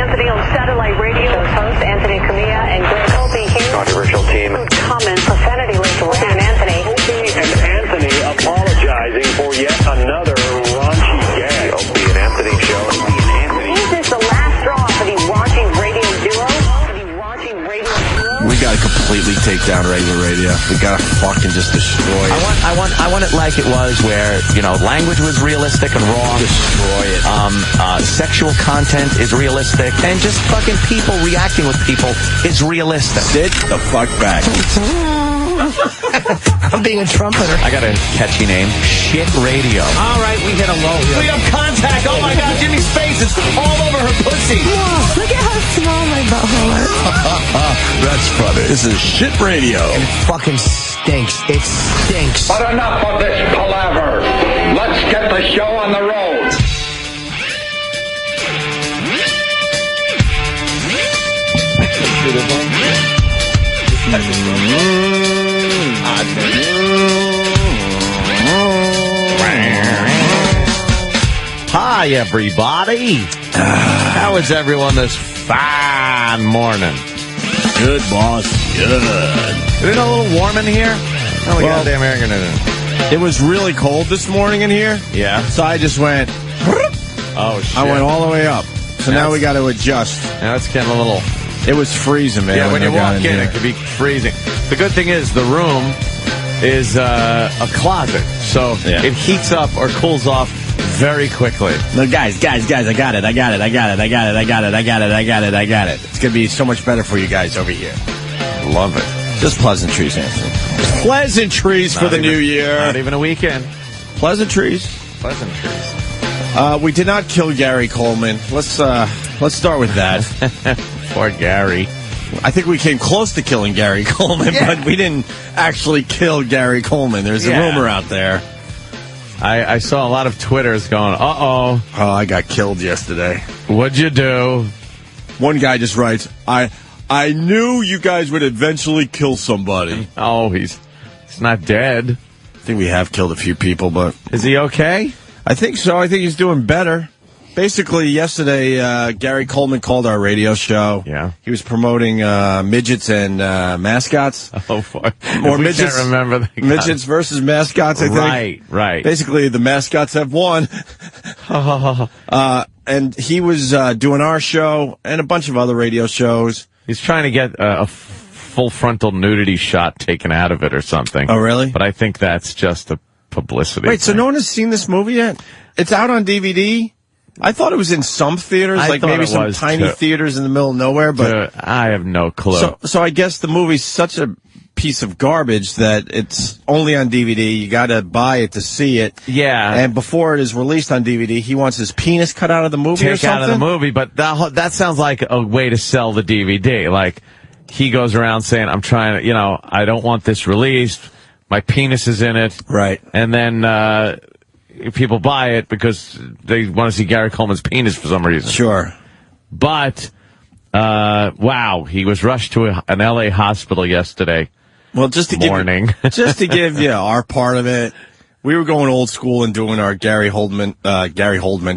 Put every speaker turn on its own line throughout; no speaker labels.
Anthony on satellite radio. Host Anthony Cumia and Greg Opie here.
Controversial team.
Common profanity linked to Opie and Anthony.
Opie and Anthony apologizing for yet another raunchy gag. The Opie and Anthony show. Opie and Anthony.
Is this the last straw for the raunchy radio duo?
We gotta completely take down regular radio. We gotta fucking just destroy it.
I want it like it was, where, you know, language was realistic and raw.
Destroy it.
Sexual content is realistic, and just fucking people reacting with people is realistic.
Sit the fuck back.
I'm being a trumpeter.
I got a catchy name. Shit radio.
All right, we hit a low here.
We have contact. Oh my God, Jimmy's face is all over her pussy.
Whoa, look at how small my butthole is.
That's funny. This is shit radio.
And it fucking stinks. It stinks.
But enough of this palaver. Let's get the show on the road.
Hi, everybody. How is everyone this fine morning?
Good, boss. Good.
Is it a little warm in here? Oh,
Well,
goddamn air conditioner.
It was really cold this morning in here.
Yeah.
So I just went.
Oh, shit.
I went all the way up. So now we got to adjust.
Now it's getting a little...
It was freezing, man.
Yeah, when you
I got
walk in,
here.
it could be freezing. The good thing is the room is a closet, so it heats up or cools off very quickly.
No, guys, I got it. It's going to be so much better for you guys over here.
Love it.
Just pleasantries, Anthony. Pleasantries for the new year.
Not even a weekend.
Pleasantries. We did not kill Gary Coleman. Let's start with that.
Poor Gary.
I think we came close to killing Gary Coleman, but we didn't actually kill Gary Coleman. There's a rumor out there.
I saw a lot of Twitters going, uh-oh.
Oh, I got killed yesterday.
What'd you do?
One guy just writes, I knew you guys would eventually kill somebody.
Oh, he's not dead.
I think we have killed a few people, but...
Is he okay?
I think so. I think he's doing better. Basically, yesterday, Gary Coleman called our radio show.
Yeah.
He was promoting midgets and mascots.
Oh, boy.
Or
We
midgets,
can't remember the guy.
midgets versus mascots, I think.
Right.
Basically, the mascots have won. And he was doing our show and a bunch of other radio shows.
He's trying to get a full frontal nudity shot taken out of it or something.
Oh, really?
But I think that's just a publicity
Wait, so
thing.
no one has seen this movie yet? It's out on DVD? I thought it was in some theaters,
I
like
thought
maybe
it
some
was,
tiny
too.
theaters in the middle of nowhere. But
I have no clue.
so I guess the movie's such a piece of garbage that it's only on DVD. You got to buy it to see it.
Yeah.
And before it is released on DVD, he wants his penis cut out of the movie or
Take
something.
out of the movie, but that sounds like a way to sell the DVD. Like, he goes around saying, I'm trying to, I don't want this released. My penis is in it.
Right.
And then people buy it because they want to see Gary Coleman's penis for some reason.
Sure.
But, wow, he was rushed to an L.A. hospital yesterday.
Well, just to
morning.
give you our part of it. We were going old school and doing our Gary Holdman.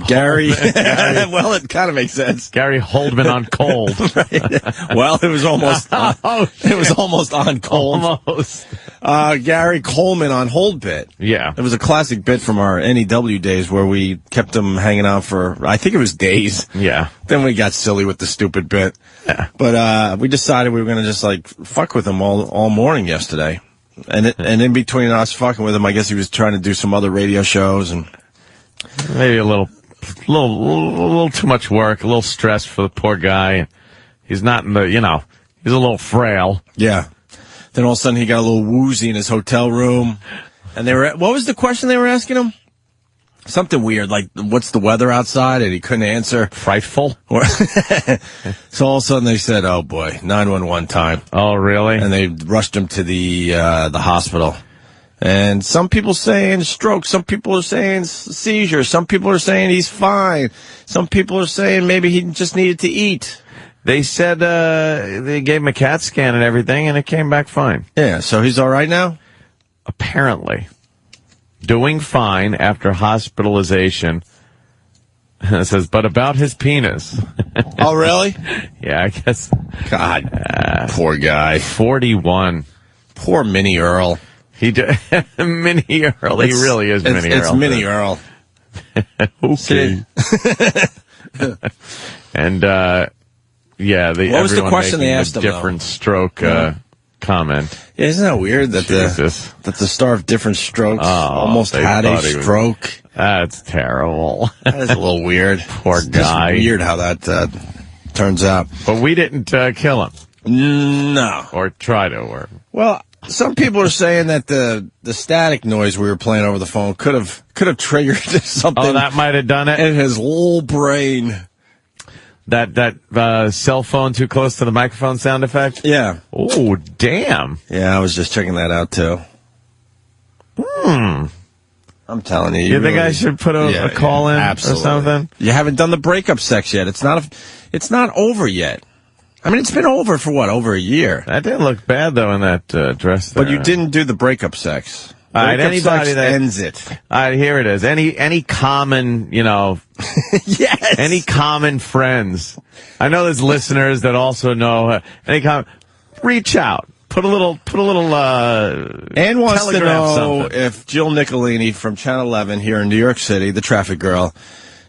Gary. Well, it kind of makes sense.
Gary Holdman on cold.
Right. Well, it was almost. It was almost on cold.
Almost.
Gary Coleman on hold bit.
Yeah.
It was a classic bit from our NEW days where we kept him hanging out for, I think it was days.
Yeah.
Then we got silly with the stupid bit.
Yeah.
But we decided we were going to just like fuck with him all morning yesterday. And in between us fucking with him, I guess he was trying to do some other radio shows and
Maybe a little too much work, a little stress for the poor guy. He's not in the, he's a little frail.
yeah. Then all of a sudden he got a little woozy in his hotel room. And what was the question they were asking him? Something weird, like, what's the weather outside? And he couldn't answer.
Frightful.
So all of a sudden they said, oh boy, 911 time.
Oh, really?
And they rushed him to the hospital. And some people saying stroke, some people are saying seizure, some people are saying he's fine, some people are saying maybe he just needed to eat.
They said they gave him a CAT scan and everything, and it came back fine.
Yeah, so he's all right now?
Apparently. Doing fine after hospitalization It says, but about his penis.
Oh, really?
Yeah, I guess.
God, poor guy.
41.
Poor Mini Earl.
Mini Earl. He really is Mini Earl.
It's Mini Earl.
Okay. And, yeah,
what was the question they asked
a
him,
different stroke comment.
Yeah, isn't that weird that the star of Different Strokes almost had a stroke?
That's terrible.
That is a little weird.
Poor
it's
guy.
Just weird how that turns out.
But we didn't kill him.
No.
Or try to. Or
well, some people are saying that the static noise we were playing over the phone could have triggered something.
Oh, that might have done it
in his whole brain.
That cell phone too close to the microphone sound effect?
Yeah.
Oh, damn.
Yeah, I was just checking that out, too. I'm telling you.
You think I should put a call in
absolutely.
Or something?
You haven't done the breakup sex yet. It's not over yet. I mean, it's been over for what, over a year?
That didn't look bad, though, in that dress there.
But you didn't do the breakup sex.
All right, anybody
sex
that
ends it.
All right, here it is. Any common,
yes.
Any common friends. I know there's listeners that also know reach out. Put a little
Ann wants to know
something.
if Jill Nicolini from Channel 11 here in New York City, the traffic girl,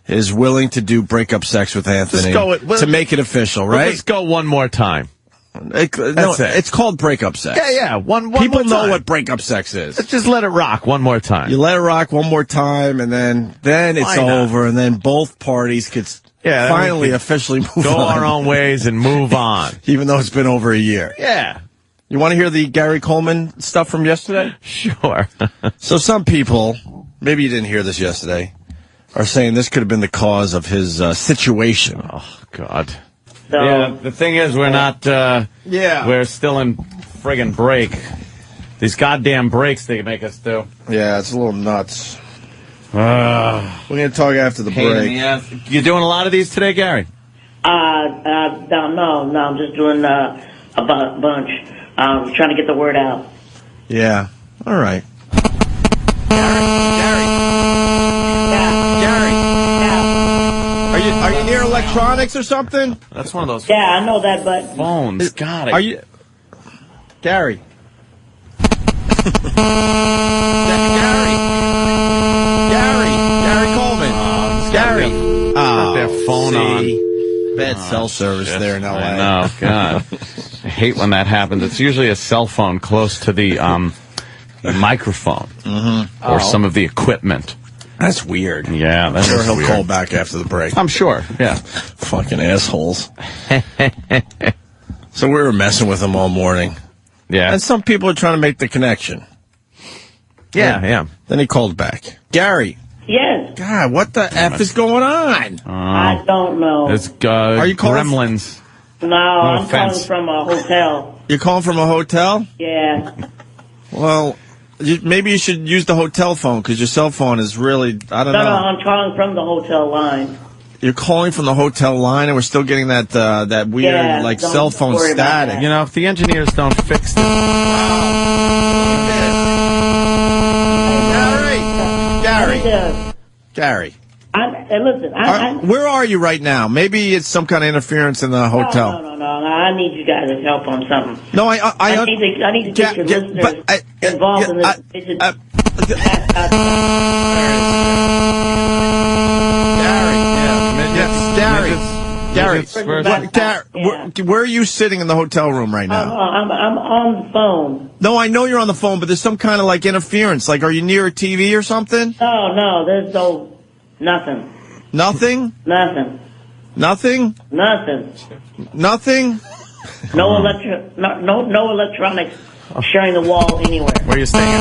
is willing to do breakup sex with Anthony to make it official, right?
Let's go one more time.
It's called breakup sex.
Yeah. One
People
more time.
know what breakup sex is.
Let's just let it rock one more time.
You let it rock one more time, and then it's over, and then both parties could finally officially move
go
on.
our own ways and move on.
Even though it's been over a year.
Yeah.
You want to hear the Gary Coleman stuff from yesterday?
Sure.
So some people, maybe you didn't hear this yesterday, are saying this could have been the cause of his situation.
Oh, God.
So,
yeah, the thing is, we're not, we're still in friggin' break. These goddamn breaks they make us do.
Yeah, it's a little nuts. We're going to talk after the break.
You doing a lot of these today, Gary?
No, I'm just doing a bunch. Trying to get the word out.
Yeah. All right.
Yeah.
Are you near electronics or something?
That's one of those
Yeah, I know that, but
phones. God,
Are you, Gary? Gary Coleman. Gary.
Got their phone on.
Bad cell service there in L.A.
I know, God. I hate when that happens. It's usually a cell phone close to the microphone or some of the equipment.
That's weird.
Yeah, that's
Sure, he'll
weird.
call back after the break.
I'm sure, yeah.
Fucking assholes. So we were messing with him all morning.
Yeah.
And some people are trying to make the connection.
Yeah.
Then he called back. Gary.
yes,
God, what the F is going on?
I don't know.
It's
Are you calling
Gremlins.
No, I'm
offense.
calling from a hotel.
You're calling from a hotel?
Yeah.
Well, maybe you should use the hotel phone because your cell phone is really, I don't
No,
know.
I'm calling from the hotel line.
You're calling from the hotel line and we're still getting that weird
Yeah,
like
don't
cell phone
worry about
static.
that.
You know, if the engineers don't fix this.
Gary.
Listen,
Where are you right now? Maybe it's some kind of interference in the hotel.
No. I need you guys' help on something.
No, I
need to get your listeners involved in this.
Gary, where are you sitting in the hotel room right now?
I'm on the phone.
No, I know you're on the phone, but there's some kind of like interference. Like, are you near a TV or something?
No, there's nothing.
Nothing?
Nothing.
Nothing?
Nothing.
Nothing?
No electronics sharing the wall anywhere.
Where are you staying at?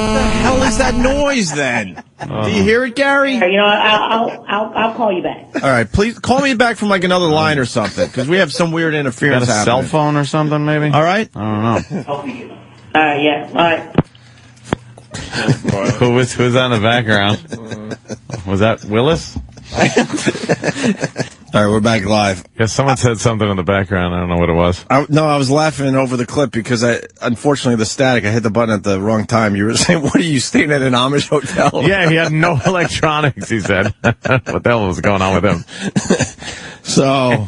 What the hell is that noise then? Do you hear it, Gary?
You know, I'll call you back.
All right, please call me back from like another line or something because we have some weird interference
Got a
happening.
cell phone or something, maybe?
All right?
I don't know.
All right, yeah. All right.
Who's on the background? Was that Willis?
All right, we're back live.
Yeah, someone said something in the background. I don't know what it was.
I was laughing over the clip because unfortunately, the static, I hit the button at the wrong time. You were saying, what are you staying at an Amish hotel?
Yeah, he had no electronics, he said. What the hell was going on with him?
So,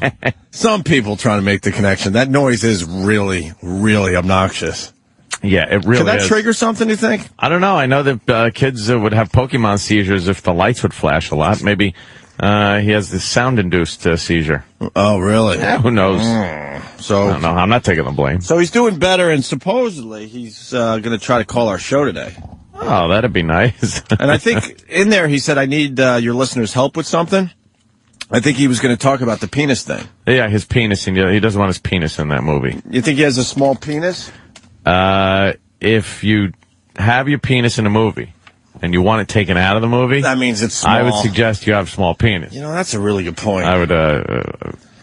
some people trying to make the connection. That noise is really, really obnoxious.
Yeah, it really is.
Could that trigger something, you think?
I don't know. I know that kids would have Pokemon seizures if the lights would flash a lot. Maybe he has this sound-induced seizure.
Oh, really?
Yeah, who knows?
So
I don't know. I'm not taking the blame.
So he's doing better, and supposedly he's going to try to call our show today.
Oh, that'd be nice.
And I think in there he said, I need your listeners' help with something. I think he was going to talk about the penis thing.
Yeah, his penis. He doesn't want his penis in that movie.
You think he has a small penis?
If you have your penis in a movie and you want it taken out of the movie,
that means it's small.
I would suggest you have small penis.
You know, that's a really good point.
I would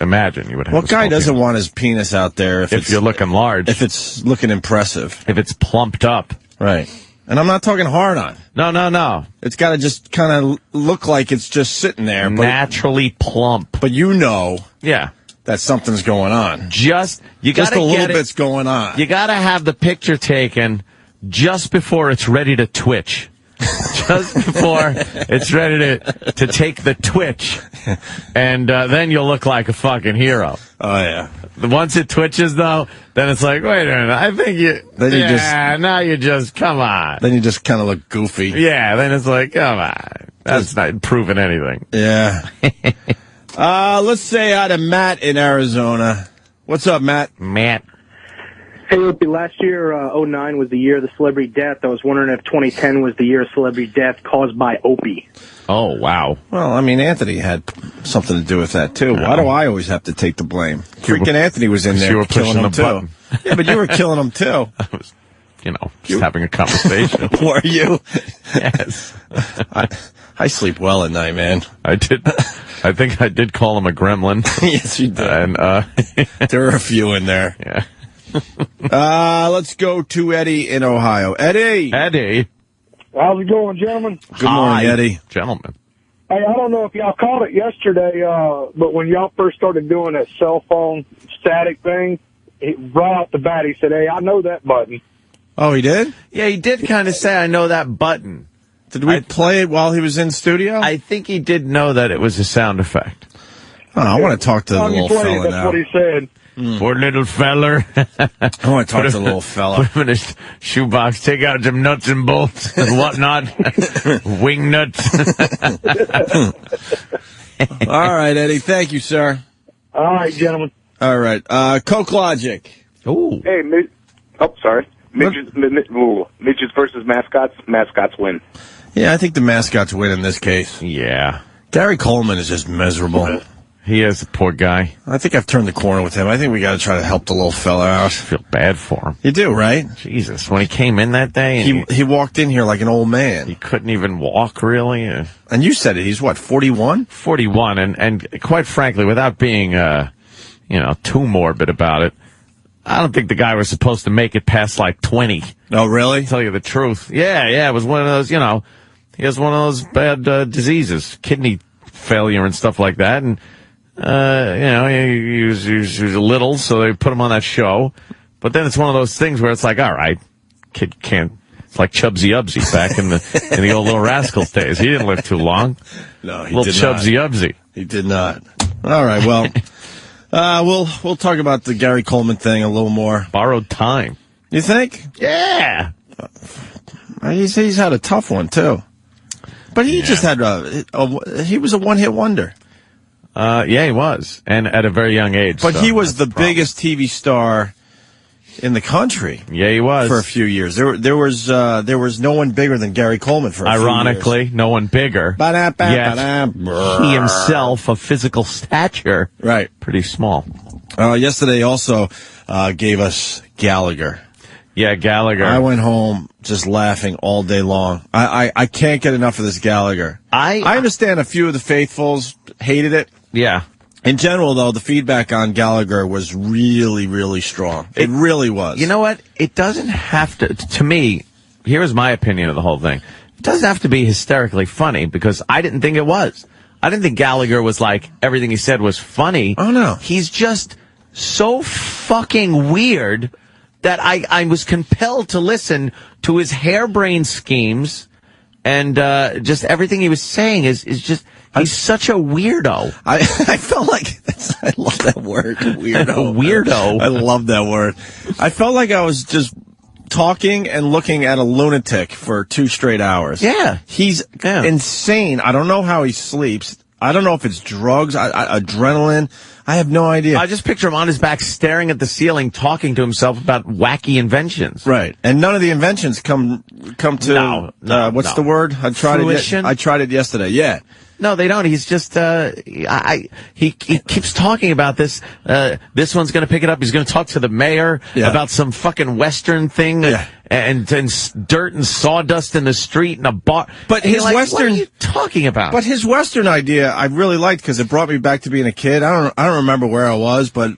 imagine you would have.
What guy doesn't want his penis out there if
you're looking large?
If it's looking impressive.
If it's plumped up.
Right. And I'm not talking hard on.
No.
It's got to just kind of look like it's just sitting there.
Naturally plump.
But you know.
Yeah.
That something's going on.
Just a
little bit's going on.
You got to have the picture taken just before it's ready to twitch. Just before it's ready to take the twitch. And then you'll look like a fucking hero.
Oh, yeah.
Once it twitches, though, then it's like, wait a minute, I think now you just, come on.
Then you just kind of look goofy.
Yeah, then it's like, come on. That's not proving anything.
Yeah. Let's say hi to Matt in Arizona. What's up, Matt?
Matt.
Hey, Opie, last year, 09 was the year of the celebrity death. I was wondering if 2010 was the year of celebrity death caused by Opie.
Oh, wow.
Well, I mean, Anthony had something to do with that, too. Why do I always have to take the blame? Freaking Anthony was in there killing him, too. Yeah, but you were killing him, too.
I was, just having a conversation.
Were you?
Yes.
I sleep well at night, man.
I did. I think I did call him a gremlin.
Yes, you did.
And
there were a few in there.
Yeah.
Let's go to Eddie in Ohio. Eddie.
How's it going, gentlemen?
Good morning, Eddie.
Gentlemen.
Hey, I don't know if y'all caught it yesterday, but when y'all first started doing that cell phone static thing, right off the bat, he said, hey, I know that button.
Oh, he did?
Yeah, he did kind of say, I know that button.
Did we play it while he was in studio?
I think he did know that it was a sound effect.
Oh, I want to talk to the little fella now.
That's what he said.
Poor little feller.
I want to talk to the little fella.
Put him in a shoebox, take out some nuts and bolts and whatnot. Wing nuts.
All right, Eddie. Thank you, sir.
All right, gentlemen.
All right. Coke Logic.
Ooh.
Hey, sorry. Midgets versus mascots. Mascots win.
Yeah, I think the mascots win in this case.
Yeah.
Gary Coleman is just miserable.
He is a poor guy.
I think I've turned the corner with him. I think we got to try to help the little fella out.
I feel bad for him.
You do, right?
Jesus. When he came in that day. And
he walked in here like an old man.
He couldn't even walk, really.
And you said it. He's what, 41?
41. And quite frankly, without being, too morbid about it, I don't think the guy was supposed to make it past like 20.
Oh, really?
To tell you the truth. Yeah. It was one of those, he has one of those bad diseases, kidney failure and stuff like that. And, he was little, so they put him on that show. But then it's one of those things where it's like, all right, kid can't. It's like Chubsy Ubsy back in the old Little Rascals days. He didn't live too long.
No, he
little
did
Chubsy
not.
Ubsy.
He did not. All right, well, we'll talk about the Gary Coleman thing a little more.
Borrowed time.
You think?
Yeah.
He's had a tough one too. But he just had he was a one-hit wonder.
Yeah, he was, and at a very young age.
But
so
he was the biggest TV star in the country.
Yeah, he was
for a few years. There was no one bigger than Gary Coleman for a few years.
Ironically, no one bigger. Yet he himself, of physical stature,
right,
pretty small.
Yesterday also gave us Gallagher.
Yeah, Gallagher.
I went home just laughing all day long. I can't get enough of this Gallagher. I understand a few of the faithfuls hated it.
Yeah.
In general, though, the feedback on Gallagher was really, really strong. It really was.
You know what? It doesn't have to me, here's my opinion of the whole thing. It doesn't have to be hysterically funny because I didn't think it was. I didn't think Gallagher was like, everything he said was funny.
Oh, no.
He's just so fucking weird that I was compelled to listen to his harebrained schemes, and just everything he was saying is just, he's such a weirdo.
I felt like, I love that word, weirdo.
Weirdo.
I love that word. I felt like I was just talking and looking at a lunatic for 2 straight hours.
Yeah.
He's insane. I don't know how he sleeps. I don't know if it's drugs, adrenaline. I have no idea.
I just picture him on his back staring at the ceiling, talking to himself about wacky inventions.
Right. And none of the inventions come to, what's the word? I tried
fruition?
I tried it yesterday. Yeah.
No, they don't. He's just, he keeps talking about this. This one's going to pick it up. He's going to talk to the mayor about some fucking Western thing.
Yeah.
And dirt and sawdust in the street and a bar.
But his Western,
what are you talking about?
But his Western idea, I really liked because it brought me back to being a kid. I don't remember where I was, but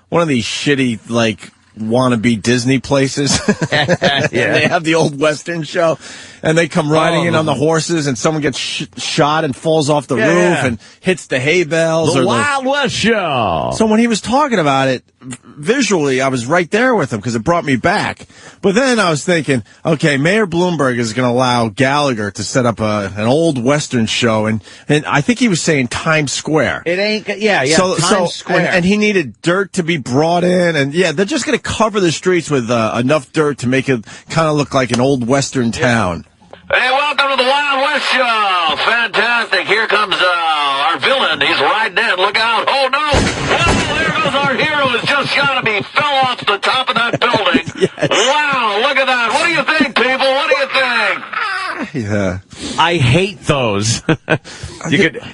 one of these shitty, like, wannabe Disney places. They have the old Western show, and they come riding in on the horses, and someone gets shot and falls off the roof and hits the hay bales.
The Wild West show.
So when he was talking about it, visually, I was right there with him because it brought me back. But then I was thinking, okay, Mayor Bloomberg is going to allow Gallagher to set up an old Western show, and I think he was saying Times Square.
It ain't, Times Square.
And he needed dirt to be brought in, and they're just going to cover the streets with enough dirt to make it kind of look like an old Western town.
Hey, welcome to the Wild West Show. Fantastic. Here comes our villain. He's riding in. Look out. Oh, no. Well, there goes our hero. Has just got to be fell off the top of that building.
Yes.
Wow, look at that. What do you think, people? What do you think?
Yeah.
I hate those.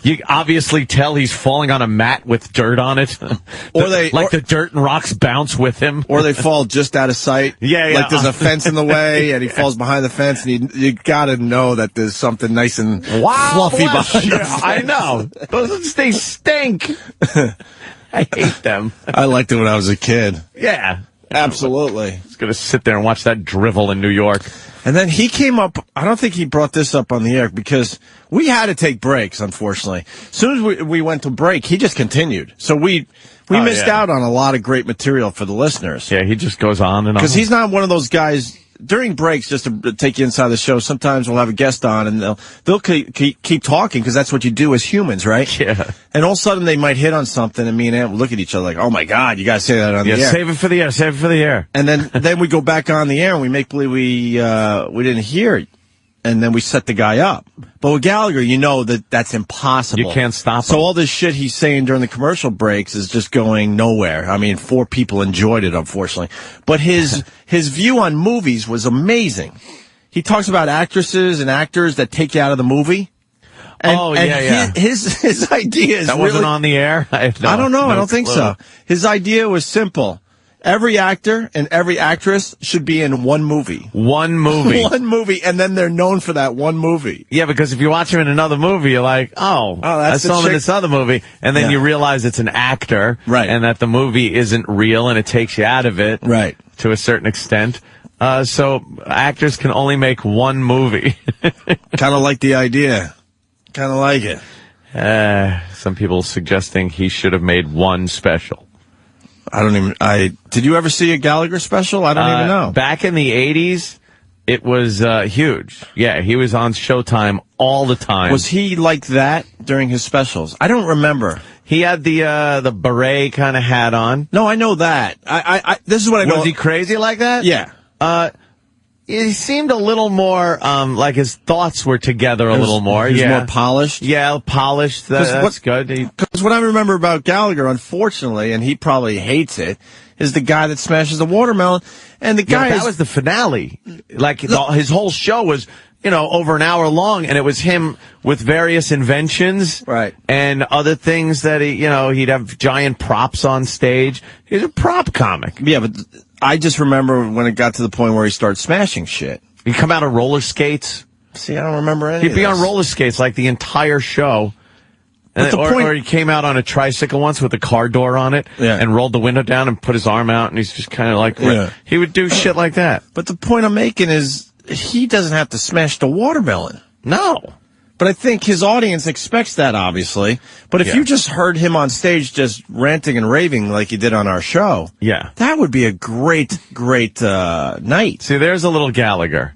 You obviously tell he's falling on a mat with dirt on it. The dirt and rocks bounce with him.
Or they fall just out of sight.
Yeah.
Like there's a fence in the way and he falls behind the fence, and you gotta know that there's something nice and fluffy behind the fence.
I know. They stink. I hate them.
I liked it when I was a kid.
Yeah.
Absolutely.
He's going to sit there and watch that drivel in New York.
And then he came up, I don't think he brought this up on the air because we had to take breaks, unfortunately. As soon as we went to break, he just continued. So we missed out on a lot of great material for the listeners.
Yeah, he just goes on and on.
Because he's not one of those guys. During breaks, just to take you inside the show, sometimes we'll have a guest on and they'll keep talking because that's what you do as humans, right?
Yeah.
And all of a sudden they might hit on something and me and Aunt will look at each other like, oh my God, you gotta say that on the air.
Save it for the air, save it for the air.
And then we go back on the air and we make believe we didn't hear it. And then we set the guy up. But with Gallagher, you know that's impossible.
You can't stop him.
So all this shit he's saying during the commercial breaks is just going nowhere. I mean, 4 people enjoyed it, unfortunately. But his view on movies was amazing. He talks about actresses and actors that take you out of the movie. And his idea is
that
really,
wasn't on the air?
I don't know. I don't think so. His idea was simple. Every actor and every actress should be in one movie.
One movie.
One movie, and then they're known for that one movie.
Yeah, because if you watch him in another movie, you're like, I saw him in this other movie. And then you realize it's an actor.
Right.
And that the movie isn't real, and it takes you out of it.
Right.
To a certain extent. So actors can only make one movie.
Kind of like the idea. Kind of like it.
Some people suggesting he should have made one special.
Did you ever see a Gallagher special? I don't even know.
Back in the 80s, it was huge. Yeah, he was on Showtime all the time.
Was he like that during his specials? I don't remember.
He had the beret kind of hat on.
No, I know that. This is what I know.
Was he crazy like that?
Yeah.
He seemed a little more, like his thoughts were together a little more.
He was more polished?
Yeah, polished. That's good.
Because what I remember about Gallagher, unfortunately, and he probably hates it, is the guy that smashes the watermelon. And the guy
that was the finale. Like, his whole show was, over an hour long, and it was him with various inventions.
Right.
And other things that he'd have giant props on stage. He's a prop comic.
Yeah, but I just remember when it got to the point where he started smashing shit.
He'd come out on roller skates.
See, I don't remember any
He'd
of
be
this.
on roller skates like the entire show. Or he came out on a tricycle once with a car door on it and rolled the window down and put his arm out, and he's just kind of like, he would do shit like that.
But the point I'm making is he doesn't have to smash the watermelon.
No.
But I think his audience expects that, obviously. But if you just heard him on stage just ranting and raving like he did on our show, that would be a great night.
See, there's a little Gallagher.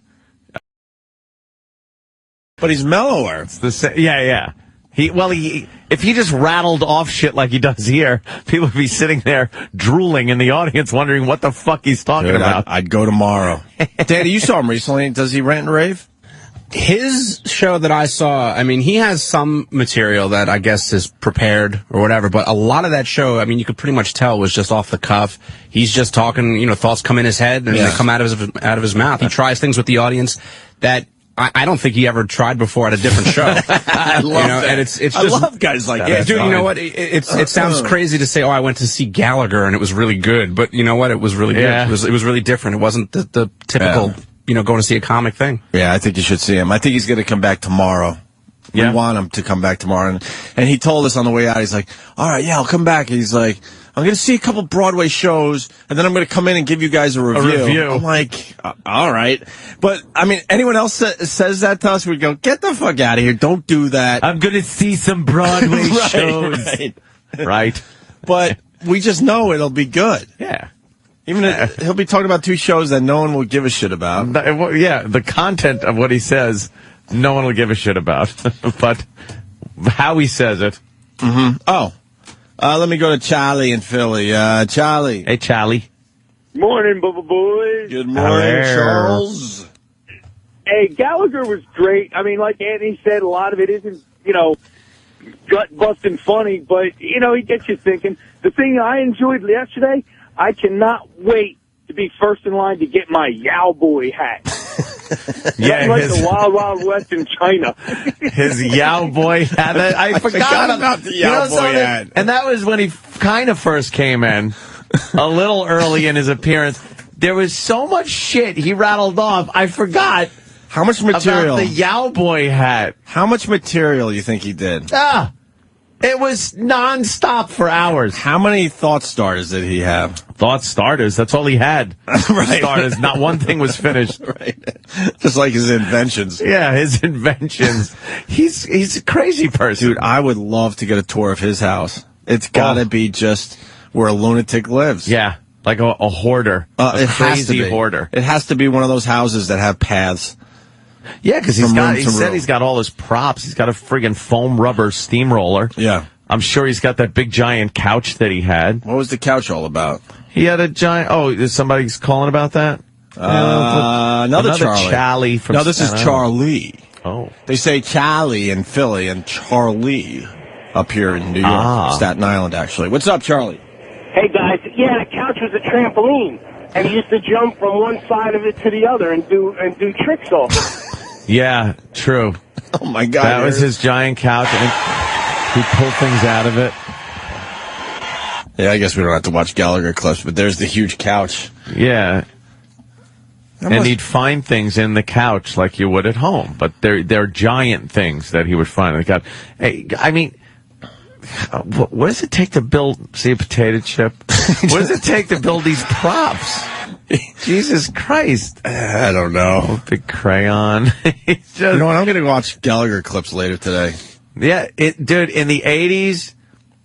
But he's mellower.
It's the yeah. If he just rattled off shit like he does here, people would be sitting there drooling in the audience wondering what the fuck he's talking about.
I'd go tomorrow. Danny, you saw him recently. Does he rant and rave?
His show that I saw, I mean, he has some material that I guess is prepared or whatever, but a lot of that show, I mean, you could pretty much tell was just off the cuff. He's just talking, thoughts come in his head and they come out of his mouth. He tries things with the audience that I don't think he ever tried before at a different show.
I love that.
And it's just,
I love guys like that.
Yeah, dude, you know what? It sounds crazy to say, I went to see Gallagher and it was really good, but you know what? It was really good. It was really different. It wasn't the typical, going to see a comic thing.
Yeah, I think you should see him. I think he's going to come back tomorrow. We want him to come back tomorrow. And he told us on the way out, he's like, all right, yeah, I'll come back. He's like, I'm going to see a couple Broadway shows, and then I'm going to come in and give you guys a review. I'm like, all right. But, I mean, anyone else says that to us, we'd go, get the fuck out of here. Don't do that.
I'm going to see some Broadway shows. Right.
But we just know it'll be good.
Yeah.
Even he'll be talking about two shows that no one will give a shit about.
The content of what he says, no one will give a shit about. But how he says it.
Mm-hmm. Oh. Let me go to Charlie in Philly. Charlie.
Hey, Charlie.
Morning, Bubba Boys.
Good morning, Charles.
Hey, Gallagher was great. I mean, like Anthony said, a lot of it isn't, gut-busting funny, but, he gets you thinking. The thing I enjoyed yesterday, I cannot wait to be first in line to get my Yow Boy hat. Like the Wild Wild West in China.
His Yow Boy hat. I forgot
about the Yow Boy hat.
And that was when he kind of first came in, a little early in his appearance. There was so much shit he rattled off. I forgot
how much material
about the Yow Boy hat.
How much material you think he did?
It was nonstop for hours.
How many thought starters did he have?
Thought starters. That's all he had.
Right.
Starters. Not one thing was finished.
Right. Just like his inventions.
Yeah, his inventions. He's a crazy person.
Dude, I would love to get a tour of his house. It's got to be just where a lunatic lives.
Yeah, like a hoarder. A crazy hoarder.
It has to be one of those houses that have paths.
Yeah, because he said he's got all his props. He's got a friggin' foam rubber steamroller.
Yeah.
I'm sure he's got that big giant couch that he had.
What was the couch all about?
He had a giant... Oh, is somebody's calling about that?
Another
Charlie from...
No, this is Charlie.
Oh.
They say Charlie in Philly and Charlie up here in New York. Staten Island, actually. What's up, Charlie?
Hey, guys. Yeah, the couch was a trampoline. And he used to jump from one side of it to the other and do tricks off it.
Yeah, true.
Oh, my God.
That was his giant couch, and he pulled things out of it.
Yeah, I guess we don't have to watch Gallagher clips, but there's the huge couch.
Yeah. And he'd find things in the couch like you would at home, but they're giant things that he would find in the couch. Hey, I mean, what does it take to build, see a potato chip? What does it take to build these props? Jesus Christ.
I don't know.
Big crayon.
You know what? I'm going to watch Gallagher clips later today.
Yeah, dude, in the 80s,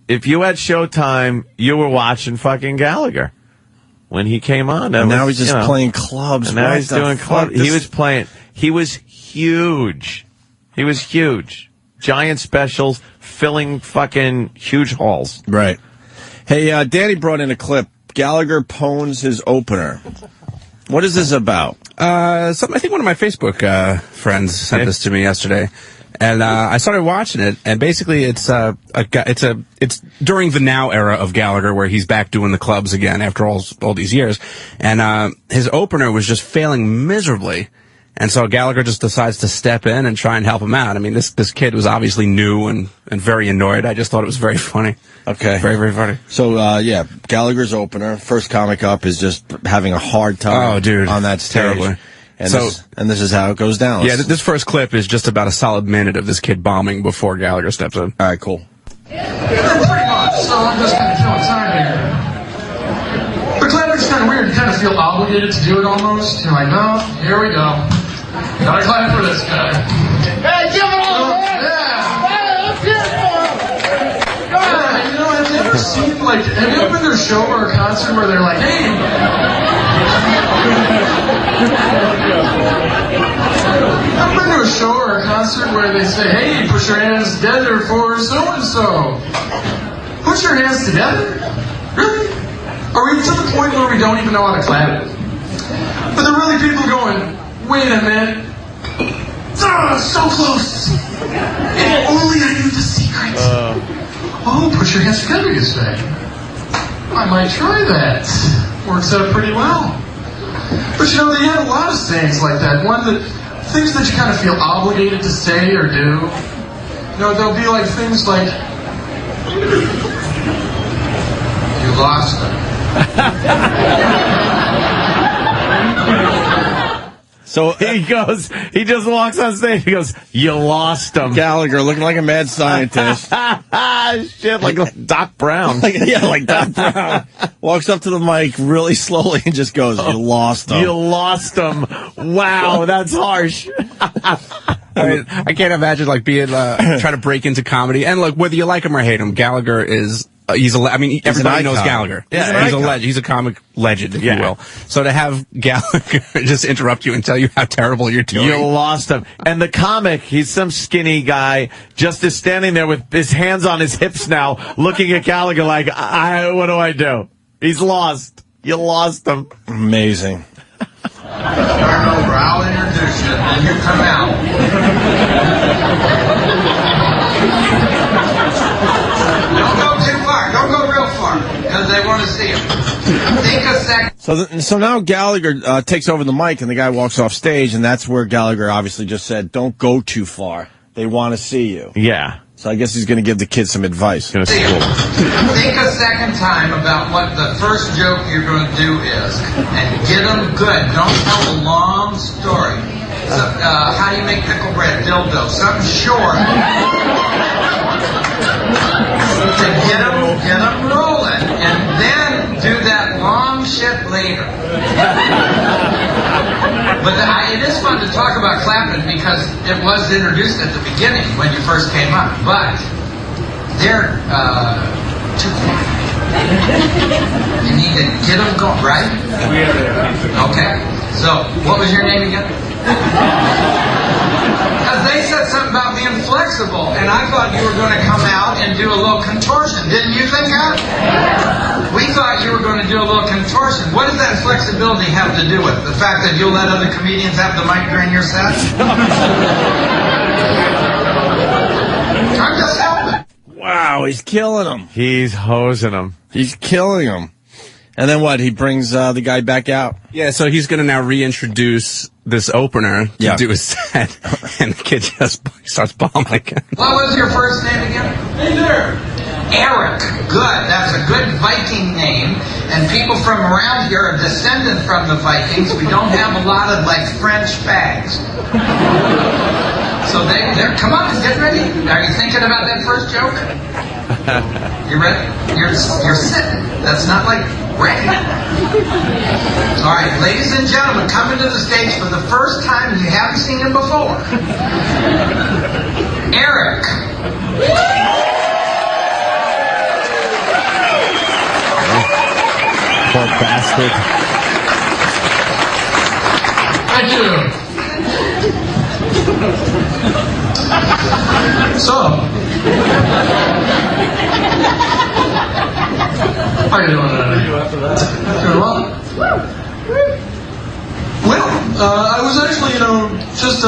if you had Showtime, you were watching fucking Gallagher when he came on.
And now he's just playing clubs.
And now he's doing clubs. He was huge. He was huge. Giant specials, filling fucking huge halls.
Right. Hey, Danny brought in a clip. Gallagher pwns his opener. What is this about?
I think one of my Facebook friends sent this to me yesterday, and I started watching it. And basically, it's during the now era of Gallagher, where he's back doing the clubs again after all these years. And his opener was just failing miserably. And so Gallagher just decides to step in and try and help him out. I mean, this kid was obviously new and very annoyed. I just thought it was very funny.
Okay.
Very, very funny.
So, Gallagher's opener, first comic up, is just having a hard time on that stage.
Terribly.
And this is how it goes down.
Yeah, this first clip is just about a solid minute of this kid bombing before Gallagher steps in.
All right, cool.
Yeah, pretty much. So I'm just kind of killing time here. The clapping's kind of weird. You kind of feel obligated to do it almost. You're like, no, here we go. Gotta clap for this guy. Hey, give it all! Have you ever been to a show or a concert where they're like, hey? I've been to a show or a concert where they say, hey, put your hands together for so-and-so. Put your hands together? Really? Are we to the point where we don't even know how to clap? But there are really people going, wait a minute. So close. If only I knew the secret. Oh, put your hands together, you say. I might try that. Works out pretty well. But you know, they have a lot of sayings like that. Things that you kind of feel obligated to say or do. You know, there'll be like things like, you lost them.
So he just walks on stage. He goes, you lost him.
Gallagher looking like a mad scientist.
Shit, like Doc Brown.
like Doc Brown. Walks up to the mic really slowly and just goes, you lost him.
You lost him. Wow, that's harsh.
I can't imagine like being trying to break into comedy. And look, whether you like him or hate him, Gallagher is everybody knows Gallagher.
Yeah,
he's a legend. He's a comic legend, if you will. So to have Gallagher just interrupt you and tell you how terrible you're doing.
You lost him. And the comic, he's some skinny guy, just is standing there with his hands on his hips now, looking at Gallagher like, what do I do? He's lost. You lost him.
Amazing.
Start over. I'll introduce you, and you come out. Don't go too far. Don't go real far, because they want to see him. Take a second.
So now Gallagher takes over the mic, and the guy walks off stage, and that's where Gallagher obviously just said, don't go too far. They want to see you.
Yeah.
So I guess he's going to give the kids some advice.
Think a second time about what the first joke you're going to do is, and get them good. Don't tell a long story. So, how do you make pickle bread? Dildo. Something short. To get them rolling, and then do that long shit later. But it is fun to talk about clapping because it was introduced at the beginning when you first came up. But they're too quiet. You need to get them going, right? Okay. So, what was your name again? Because they said something about being flexible, and I thought you were going to come out and do a little contortion. Didn't you think that? We thought you were going to do a little contortion. What does that flexibility have to do with? The fact that you'll let other comedians have the mic during your set? I'm just helping.
Wow, he's killing him.
He's hosing him.
He's killing him. And then what? He brings the guy back out?
Yeah, so he's going to now reintroduce this opener to do his set, and the kid just starts bombing again.
What was your first name again? Hey there. Eric. Good. That's a good Viking name. And people from around here are descended from the Vikings. We don't have a lot of, like, French fags. So they're come on, get ready. Are you thinking about that first joke? You ready? You're sitting. That's not like ready. All right, ladies and gentlemen, coming to the stage for the first time, and you haven't seen him before. Eric.
Poor bastard.
Thank you. So, how are you doing today? Doing well? Well, I was actually, just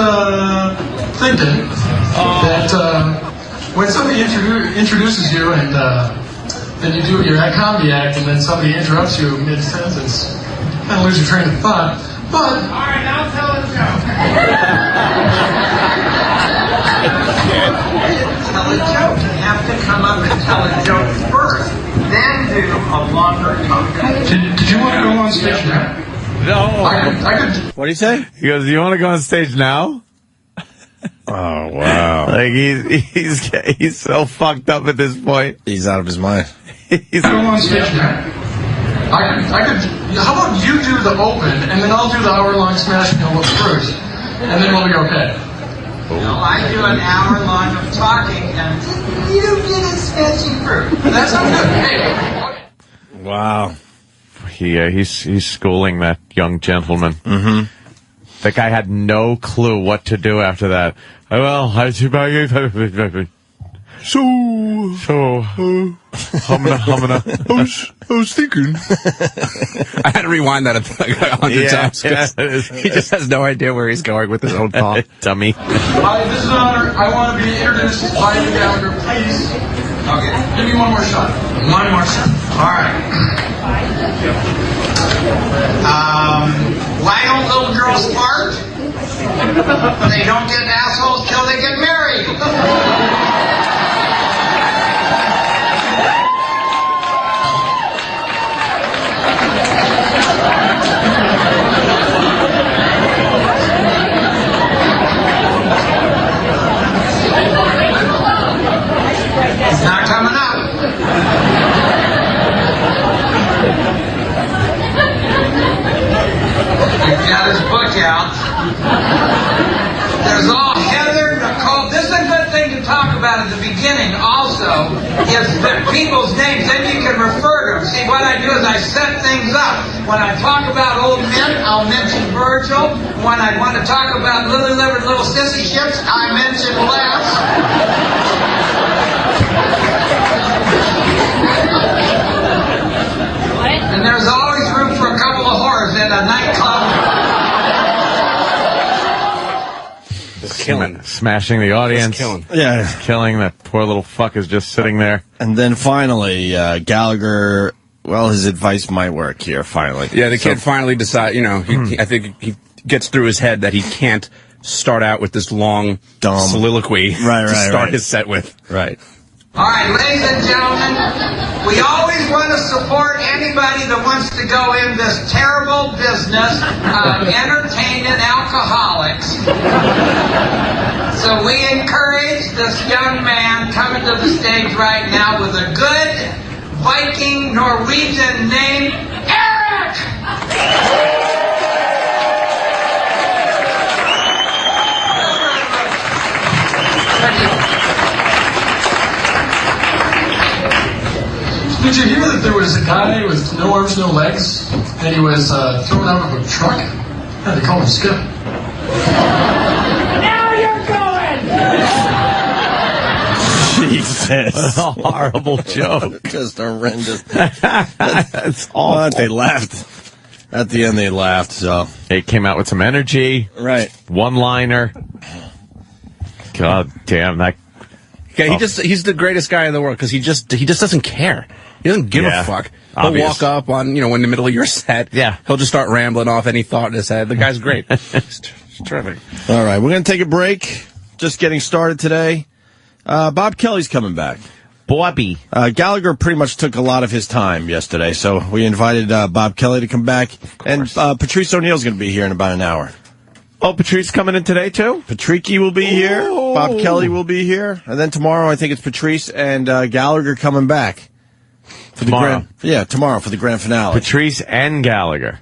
thinking that when somebody introduces you and then you do your comedy act and then somebody interrupts you mid-sentence, kind of lose your train of thought. But, all right, now tell a joke. Tell a joke. You have to come up and tell a joke first, then do a longer talk. Did you want to go on stage now?
No.
I could.
What did he say?
He goes, do you want to go on stage now?
Oh, wow.
Like, he's so fucked up at this point.
He's out of his mind.
Go on stage now. I could. How about you do the open, and then I'll do the hour-long smash bill of fruit, and then we'll be okay. No, I do an hour-long of talking, and you get a smashing fruit. That's not good. Hey.
Wow.
He's schooling that young gentleman.
Mm-hmm.
The guy had no clue what to do after that. Well, So, humana. I was thinking.
I had to rewind that 100 times. He just has no idea where he's going with his own thought.
Dummy.
Hi, this is an honor. I want to be introduced by the Gallagher, please. Okay, give me one more shot. One more shot. All right.
Why don't little girls fart? They don't get assholes till they get married. It's not coming up. He's got his book out. There's all Heather, Nicole. This is a good thing to talk about at the beginning also, is the people's names. Then you can refer to them. See, what I do is I set things up. When I talk about old men, I'll mention Virgil. When I want to talk about lily-livered little sissy ships, I mention Les. And there's always room for a couple of whores in a nightclub.
Killing. Smashing the audience.
Killing.
Yeah.
Killing. That poor little fuck is just sitting there.
And then finally, Gallagher, well, his advice might work here, finally.
Yeah, the kid finally decide. I think he gets through his head that he can't start out with this long soliloquy to start his set with.
Right.
All right, ladies and gentlemen, we always want to support anybody that wants to go in this terrible business of entertaining alcoholics. So we encourage this young man coming to the stage right now with a good Viking Norwegian name, Eric!
Did you hear that there was a guy with no arms, no legs, and he was thrown out of a truck? Yeah, they call him Skip.
Now you're going!
Jesus.
A horrible joke.
Just horrendous. That's awful. They laughed. At the end, they laughed, so.
He came out with some energy.
Right.
One-liner. God damn, that.
Yeah, he's the greatest guy in the world because he just doesn't care. He doesn't give a fuck. He'll walk up on, in the middle of your set.
Yeah.
He'll just start rambling off any thought in his head. The guy's great. He's terrific.
All right, we're going to take a break. Just getting started today. Bob Kelly's coming back.
Bobby.
Gallagher pretty much took a lot of his time yesterday, so we invited Bob Kelly to come back. And Patrice O'Neill's going to be here in about an hour.
Oh, Patrice coming in today, too?
Patricky will be here. Bob Kelly will be here. And then tomorrow, I think it's Patrice and Gallagher coming back.
Tomorrow?
Tomorrow for the grand finale.
Patrice and Gallagher.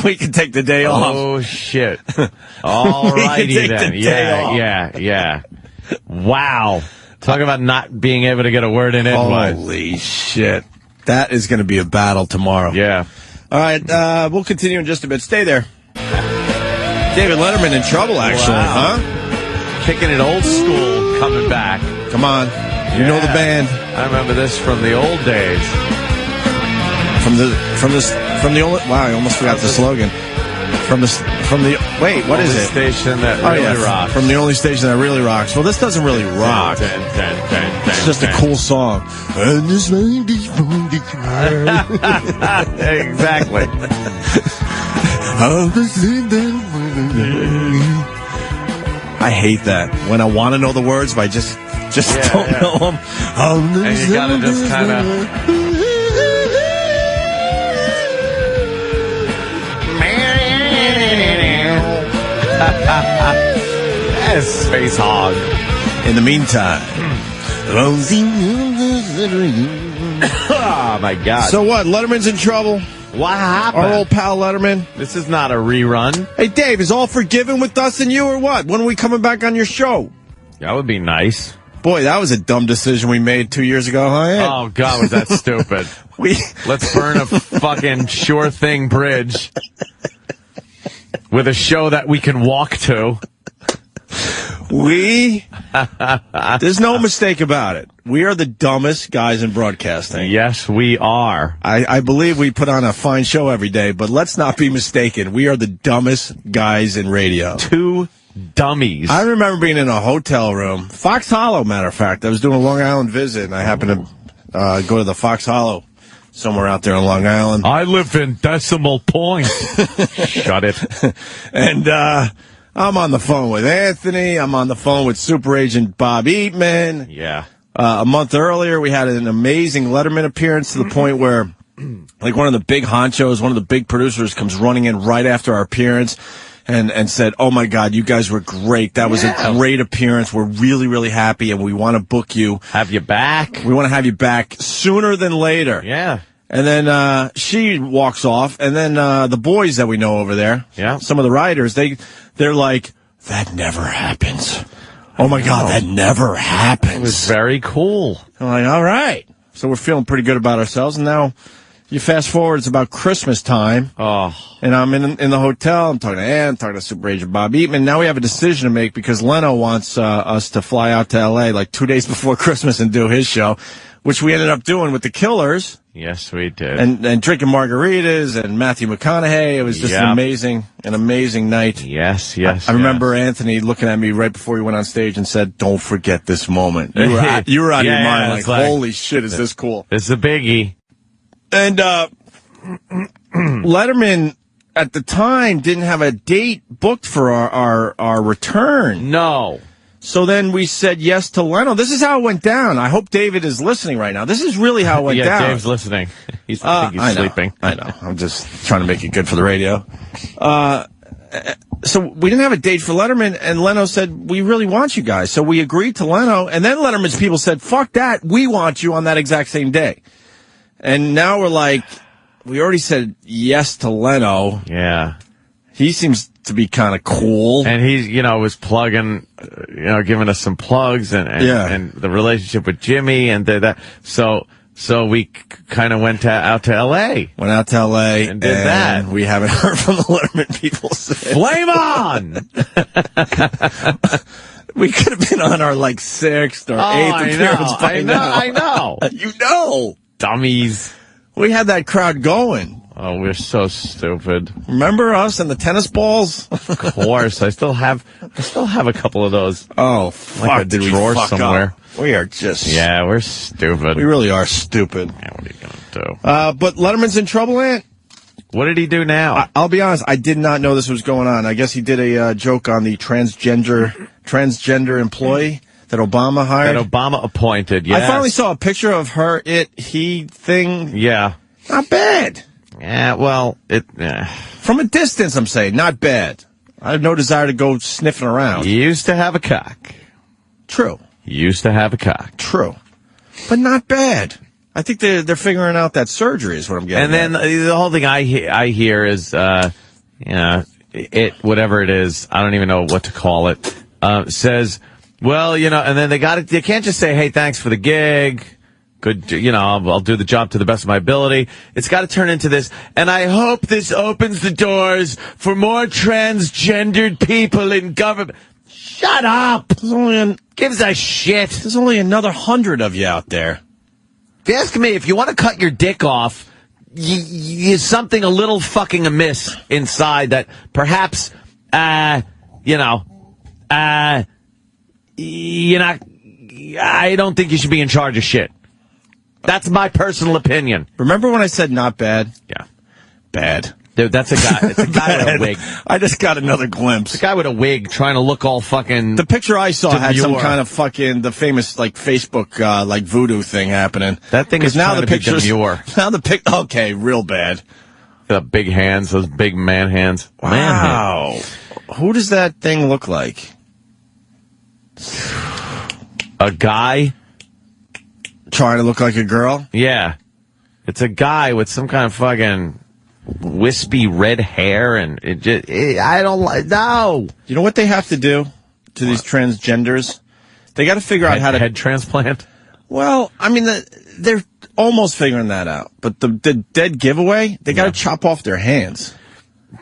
We can take the day off.
Oh, shit. All righty then. Yeah. Wow. Talk about not being able to get a word in edgewise.
Holy shit. That is going to be a battle tomorrow.
Yeah.
All right, we'll continue in just a bit. Stay there. David Letterman in trouble, actually, huh?
Kicking it old school, coming back.
Come on. You know the band.
I remember this from the old days.
From the only. Wow, I almost forgot the slogan. Wait, what is it?
Station that really rocks.
From the only station that really rocks. Well, this doesn't really rock. It's just a cool song.
Exactly.
I hate that. When I want to know the words, but I just don't know them.
And you gotta just kind of... Yes, Space Hog.
In the meantime...
Oh, my God.
So what? Letterman's in trouble?
What happened?
Our old pal Letterman.
This is not a rerun.
Hey, Dave, is all forgiven with us and you or what? When are we coming back on your show?
That would be nice.
Boy, that was a dumb decision we made 2 years ago, huh?
Oh, God, was that stupid. Let's burn a fucking sure thing bridge with a show that we can walk to.
There's no mistake about it. We are the dumbest guys in broadcasting.
Yes, we are.
I believe we put on a fine show every day, but let's not be mistaken. We are the dumbest guys in radio.
Two dummies.
I remember being in a hotel room, Fox Hollow, matter of fact. I was doing a Long Island visit, and I happened to go to the Fox Hollow somewhere out there on Long Island.
I live in Decimal Point. Shut it.
And I'm on the phone with Anthony. I'm on the phone with Super Agent Bob Eatman.
Yeah.
A month earlier, we had an amazing Letterman appearance to the point where, like, one of the big honchos, one of the big producers comes running in right after our appearance and said, "Oh, my God, you guys were great. That was a great appearance. We're really, really happy, and we want to book you.
Have you back.
We want to have you back sooner than later."
Yeah.
And then she walks off, and then the boys that we know over there, some of the writers, they're like, "That never happens. Oh, my God, that never happens."
It was very cool.
I'm like, all right. So we're feeling pretty good about ourselves. And now you fast forward, it's about Christmas time.
Oh.
And I'm in the hotel. I'm talking to Ann, I'm talking to Super Agent Bob Eatman. Now we have a decision to make because Leno wants us to fly out to L.A. like 2 days before Christmas and do his show, which we ended up doing with the Killers.
Yes, we did.
And drinking margaritas and Matthew McConaughey. It was just an amazing night.
Yes.
I remember Anthony looking at me right before he went on stage and said, "Don't forget this moment." You were out of your mind like, holy shit, is this cool?
It's a biggie.
And Letterman at the time didn't have a date booked for our return.
No.
So then we said yes to Leno. This is how it went down. I hope David is listening right now. This is really how it went down.
Yeah, Dave's listening. I think he's sleeping.
I know. I'm just trying to make it good for the radio. So we didn't have a date for Letterman, and Leno said, "We really want you guys." So we agreed to Leno, and then Letterman's people said, "Fuck that. We want you on that exact same day." And now we're like, we already said yes to Leno.
Yeah.
He seems to be kind of cool.
And he, was plugging, giving us some plugs and the relationship with Jimmy and that. So we kind of went out to L.A.
Went out to L.A.
and did that.
We haven't heard from the Letterman people since.
Flame on!
We could have been on our, 6th or 8th appearance by now.
I know.
You know.
Dummies.
We had that crowd going.
Oh, we're so stupid.
Remember us and the tennis balls?
Of course. I still have a couple of those.
Oh, fuck.
Like a drawer somewhere.
Up? We are just...
Yeah, we're stupid.
We really are stupid.
Yeah, what are you going to do?
But Letterman's in trouble, Ant.
What did he do now?
I'll be honest. I did not know this was going on. I guess he did a joke on the transgender employee that Obama hired.
That Obama appointed, yes.
I finally saw a picture of her, he thing.
Yeah.
Not bad.
Yeah, well,
From a distance, I'm saying, not bad. I have no desire to go sniffing around.
He used to have a cock.
True.
He used to have a cock.
True. But not bad. I think they're figuring out that surgery is what I'm getting.
And then the whole thing I hear is, whatever it is, I don't even know what to call it, says, well, and then they can't just say, "Hey, thanks for the gig. Good, I'll do the job to the best of my ability." It's got to turn into this, and I hope this opens the doors for more transgendered people in government. Shut up! Gives a shit.
There's only another 100 of you out there.
If you ask me, if you want to cut your dick off, there's something a little fucking amiss inside that perhaps, I don't think you should be in charge of shit. That's my personal opinion.
Remember when I said not bad?
Yeah.
Bad.
Dude, that's a guy. It's a guy with a wig.
I just got another glimpse.
It's a guy with a wig trying to look all fucking.
The picture I saw had some
demure.
kind of fucking the famous Facebook voodoo thing happening.
That thing is
now
trying
the
to be
pictures.
demure.
Now okay, real bad.
The big hands, those big man hands.
Wow.
Man hands.
Who does that thing look like?
A guy
trying to look like a girl?
Yeah. It's a guy with some kind of fucking wispy red hair, and I don't like. No.
You know what they have to do to these transgenders? They got to figure out how to
head transplant.
Well, I mean, they're almost figuring that out. But the dead giveaway, they got to chop off their hands.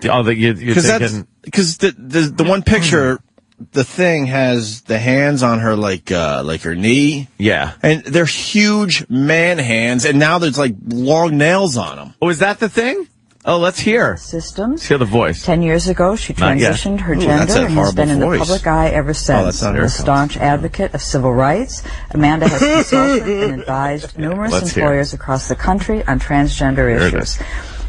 Oh, you're thinking...
Because the one picture, the thing has the hands on her like her knee.
Yeah.
And they're huge man hands, and now there's like long nails on them.
Oh, is that the thing? Oh, let's hear.
Systems.
Let's hear the voice.
10 years ago, she transitioned her gender and has been in the public eye ever since. A staunch advocate of civil rights, Amanda has consulted and advised numerous employers across the country on transgender issues.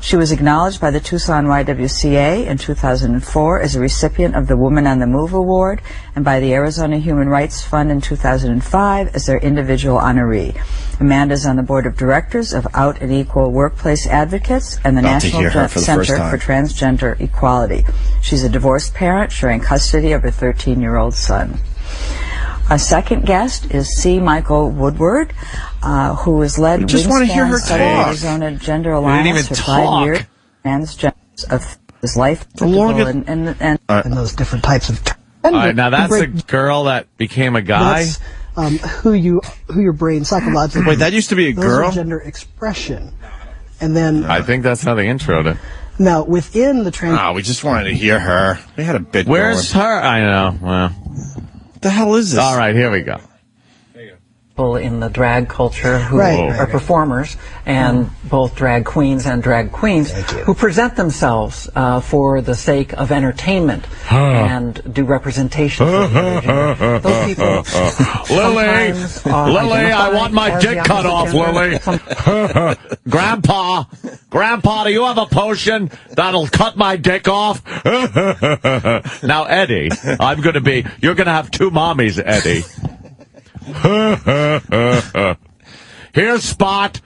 She was acknowledged by the Tucson YWCA in 2004 as a recipient of the Woman on the Move Award and by the Arizona Human Rights Fund in 2005 as their individual honoree. Amanda is on the board of directors of Out and Equal Workplace Advocates and the National Center for Transgender Equality. She's a divorced parent sharing custody of her 13-year-old son. Our second guest is C. Michael Woodward, who has led Arizona Gender Alliance for 5 years. Transgender of his life and
those different types of.
All right, now that's a girl that became a guy.
That's who your brain psychologically.
Wait, that used to be a girl.
Gender expression, and then
I think that's how they introed it.
Now within the trans.
Oh, we just wanted to hear her. We had a bit.
Where's her? I know. Well.
The hell is this?
All right, here we go.
People in the drag culture who are performers, and both drag queens and drag queens who present themselves for the sake of entertainment and do representations of religion. Those people
Lily, I want my dick cut off, Lily. Grandpa, do you have a potion that'll cut my dick off? Now, Eddie, you're going to have two mommies, Eddie. Here's Spot,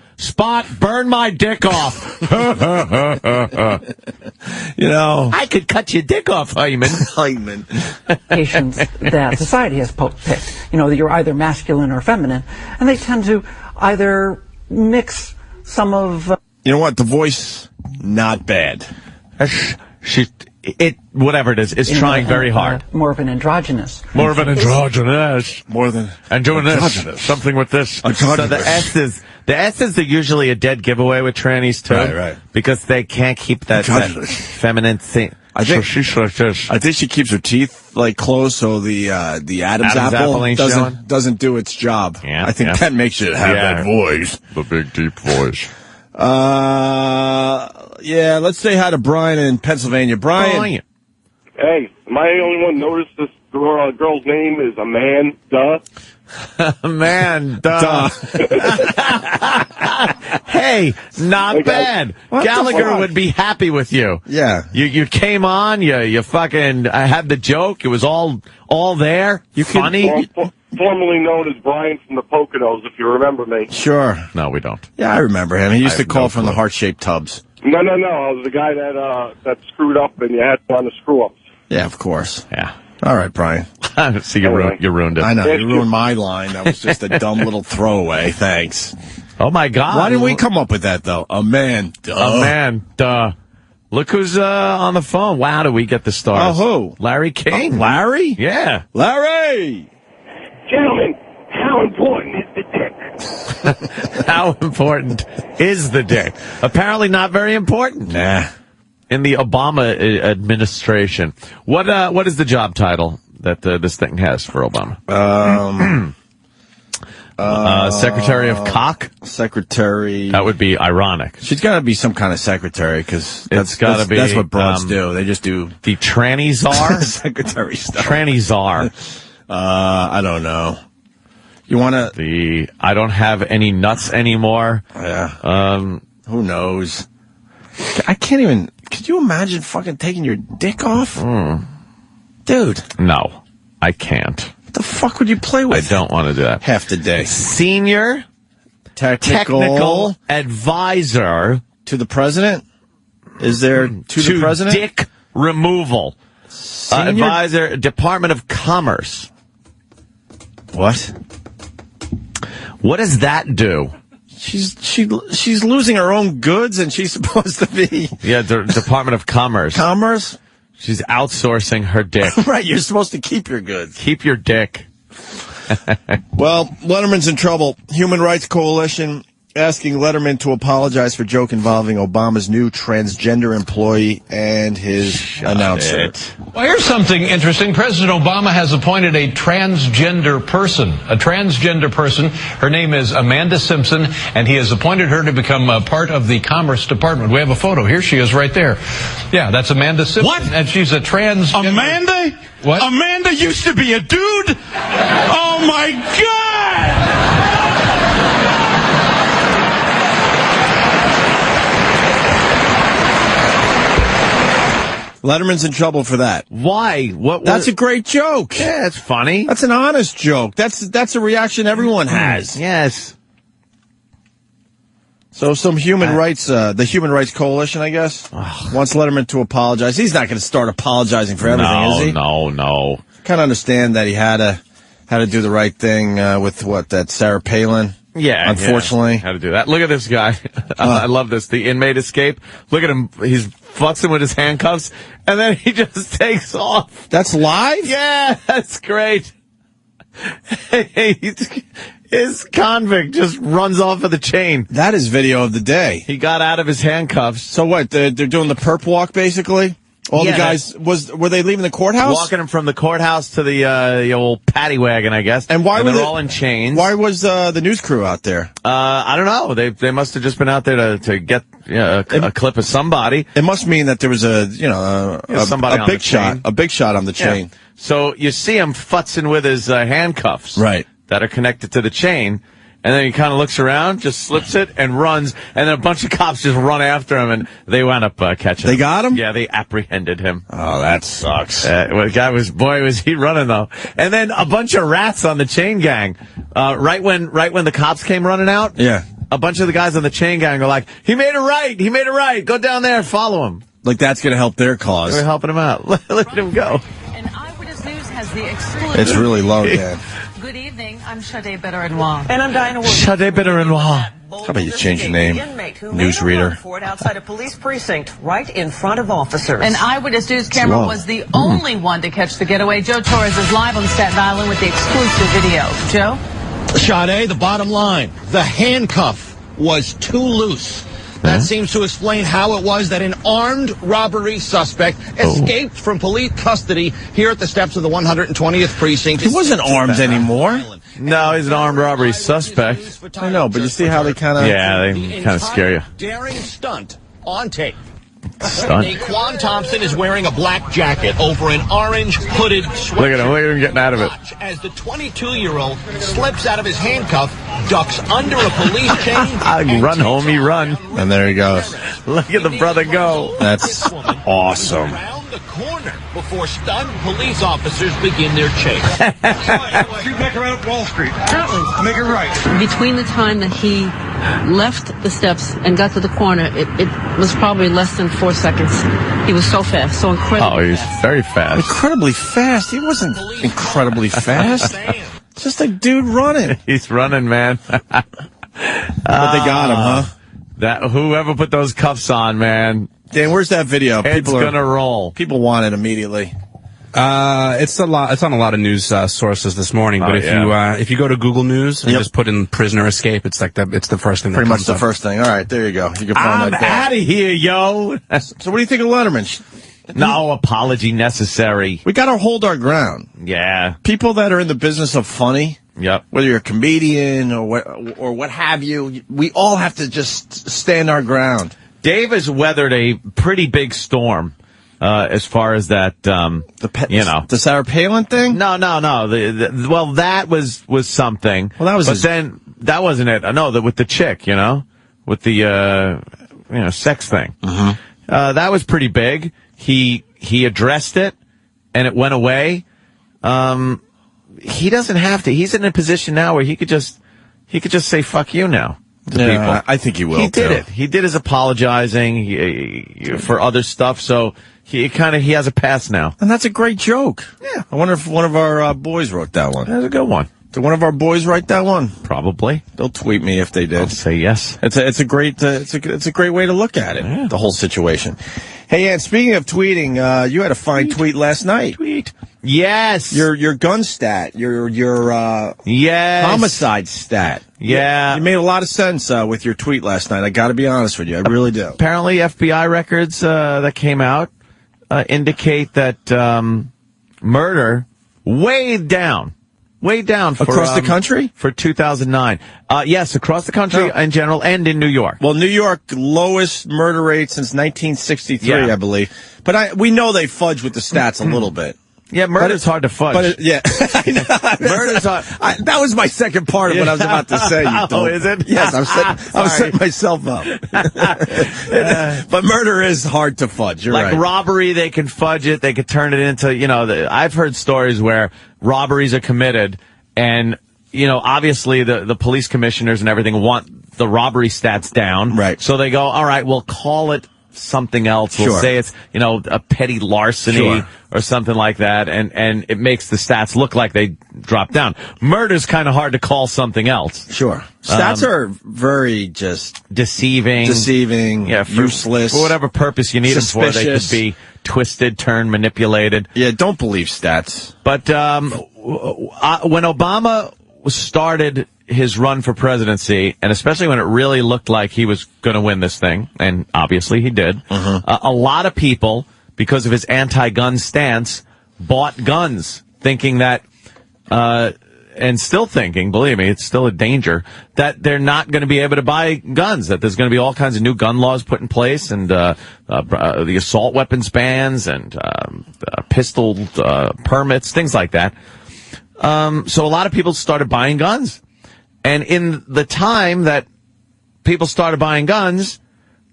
burn my dick off.
I
could cut your dick off, Hyman.
Patients that society has picked. You're either masculine or feminine, and they tend to either mix some of.
You know what? The voice, not bad.
Whatever it is trying very hard.
More of an androgynous.
More than and doing this. Something with this. So the S's are usually a dead giveaway with trannies too.
Right.
Because they can't keep that feminine thing.
I think she keeps her teeth closed so the Adam's apple doesn't do its job.
Yeah,
I think that makes it have that voice.
The big deep voice.
Yeah, let's say hi to Brian in Pennsylvania. Brian.
Hey, am I the only one noticed this girl's name is Amanda?
Amanda. Hey, not bad. Gallagher would be happy with you.
Yeah.
You came on, you fucking, I had the joke, it was all there. Funny.
Formerly known as Brian from the Poconos, if you remember me.
Sure.
No, we don't.
Yeah, I remember him. He used to call from the heart-shaped tubs.
No. I was the guy that screwed up and you had on the screw-ups.
Yeah, of course.
Yeah.
All right, Brian.
So you ruined it.
I know. You ruined my line. That was just a dumb little throwaway. Thanks.
Oh, my God.
Why didn't we come up with that, though? Amanda.
Look who's on the phone. Wow, do we get the stars?
Oh, who?
Larry King.
Oh, Larry?
Yeah.
Larry!
Gentlemen, how important is the dick?
How important is the dick? Apparently not very important.
Nah.
In the Obama administration. What is the job title that this thing has for Obama? Secretary of Cock?
Secretary.
That would be ironic.
She's got to be some kind of secretary because
that's
what broads do. They just do
the tranny czar
secretary stuff.
Tranny czar.
I don't know. You want to?
I don't have any nuts anymore.
Yeah. Who knows? I can't even. Could you imagine fucking taking your dick off? Dude.
No, I can't.
What the fuck would you play with?
I don't want to do that.
Half the day.
Senior technical advisor
to the president? Is there to the president?
Dick removal. Advisor, Department of Commerce.
What?
What does that do?
She's losing her own goods, and she's supposed to be.
Yeah, the Department of Commerce.
Commerce?
She's outsourcing her dick.
Right, you're supposed to keep your goods.
Keep your dick.
Well, Letterman's in trouble. Human Rights Coalition asking Letterman to apologize for joke involving Obama's new transgender employee and his announcer.
Well, here's something interesting. President Obama has appointed a transgender person. Her name is Amanda Simpson, and he has appointed her to become a part of the Commerce Department. We have a photo. Here she is right there. Yeah, that's Amanda Simpson.
What?
And she's a transgender.
Amanda?
What?
Amanda used to be a dude? Oh, my God!
Letterman's in trouble for that.
Why?
That's a great joke.
Yeah, it's funny.
That's an honest joke. That's a reaction everyone has.
Yes.
So some human rights, the Human Rights Coalition, I guess, wants Letterman to apologize. He's not going to start apologizing for everything, is he?
No.
Kind of understand that he had to do the right thing with that Sarah Palin.
Yeah,
unfortunately,
how to do that. Look at this guy. I love this. The inmate escape. Look at him. He's futzing with his handcuffs, and then he just takes off.
That's live?
Yeah, that's great. His convict just runs off of the chain.
That is video of the day.
He got out of his handcuffs.
So what? They're doing the perp walk, basically? All the guys, were they leaving the courthouse?
Walking him from the courthouse to the old paddy wagon, I guess.
And why were
they all in chains?
Why was the news crew out there?
I don't know. They must have just been out there to get a clip of somebody.
It must mean that there was a big shot on the chain.
Yeah. So you see him futzing with his handcuffs,
right,
that are connected to the chain. And then he kind of looks around, just slips it, and runs. And then a bunch of cops just run after him, and they wound up catching him.
They got him?
Yeah, they apprehended him.
Oh, that sucks.
The guy was he running, though. And then a bunch of rats on the chain gang. Right when the cops came running out,
yeah,
a bunch of the guys on the chain gang are like, he made it right. Go down there and follow him.
Like that's going to help their cause.
They're helping him out. Let him go.
And Eyewitness News has the exclusive.
It's really low, Dan.
Good evening. I'm Sade Better-Noir.
And I'm Diana Wood.
Sade Better-Noir.
How about you change your name? Newsreader.
For it outside a police precinct, right in front of officers.
An Eyewitness News camera was the only one to catch the getaway. Joe Torres is live on Staten Island with the exclusive video. Joe?
Sade, the bottom line. The handcuff was too loose. That seems to explain how it was that an armed robbery suspect escaped from police custody here at the steps of the 120th precinct.
He wasn't armed anymore.
No, he's an armed robbery suspect.
I know, but you see how they kind of...
Yeah, they kind of scare you.
Daring stunt on tape.
Stunt.
Quan Thompson is wearing a black jacket over an orange hooded sweatshirt.
Look at him getting out of it.
As the 22-year-old slips out of his handcuff, ducks under a police chain.
Run, homie, run.
And there he goes.
Look at the brother go.
That's awesome.
Around the corner before stunned police officers begin their chase. Shoot back around Wall Street. Make it right.
Between the time that he left the steps and got to the corner, it was probably less than 4 seconds. He was so fast, so incredible.
Oh, he was very fast.
Incredibly fast. He wasn't incredibly fast. Just a dude running.
He's running, man.
But they got him, huh?
Whoever put those cuffs on, man.
Dan, where's that video?
It's gonna roll.
People want it immediately.
It's on a lot of news sources this morning. But if you go to Google News and just put in prisoner escape, it's the first thing.
Pretty much the first thing. All right, there you go. You can find
I'm out of here, yo.
So what do you think of Letterman?
No apology necessary.
We got to hold our ground.
Yeah.
People that are in the business of funny.
Yep.
Whether you're a comedian or what have you, we all have to just stand our ground.
Dave has weathered a pretty big storm. As far as that,
the Sarah Palin thing?
No. Well, that was something.
Well, that was.
But then that wasn't it. No, with the chick, with the sex thing.
Mm-hmm.
That was pretty big. He addressed it, and it went away. He doesn't have to. He's in a position now where he could just say "fuck you" now. To people.
I think he will.
He did it. He did his apologizing for other stuff. So he has a pass now.
And that's a great joke.
Yeah.
I wonder if one of our boys wrote that one.
That's a good one.
Did one of our boys write that one?
Probably.
They'll tweet me if they did.
I'll say yes.
It's a great way to look at it. Yeah. The whole situation. Hey, and speaking of tweeting, you had a fine tweet last night.
Yes.
Your gun stat, your
yes.
homicide stat.
Yeah.
You made a lot of sense with your tweet last night. I got to be honest with you. I really do.
Apparently, FBI records that came out indicate that murder way down for,
across the country
for 2009. Yes, across the country in general and in New York.
Well, New York lowest murder rate since 1963, I believe. But we know they fudge with the stats a little bit.
Yeah, murder's hard to fudge.
But yeah, I know. Murder's hard. That was my second part of what I was about to say.
Is it?
Yes, I was setting myself up. But murder is hard to fudge. You're right.
Like robbery, they can fudge it. They could turn it into, I've heard stories where robberies are committed and, obviously the police commissioners and everything want the robbery stats down.
Right.
So they go, all right, we'll call it something else. We'll say it's, a petty larceny or something like that. And it makes the stats look like they drop down. Murder's kind of hard to call something else.
Sure. Stats are very just
deceiving,
useless.
For whatever purpose you need them for, they could be twisted, turned, manipulated.
Yeah, don't believe stats.
But when Obama started his run for presidency, and especially when it really looked like he was going to win this thing, and obviously he did, a lot of people, because of his anti-gun stance, bought guns, thinking that, and still thinking, believe me, it's still a danger, that they're not going to be able to buy guns, that there's going to be all kinds of new gun laws put in place, and the assault weapons bans, and pistol permits, things like that. So a lot of people started buying guns. And in the time that people started buying guns,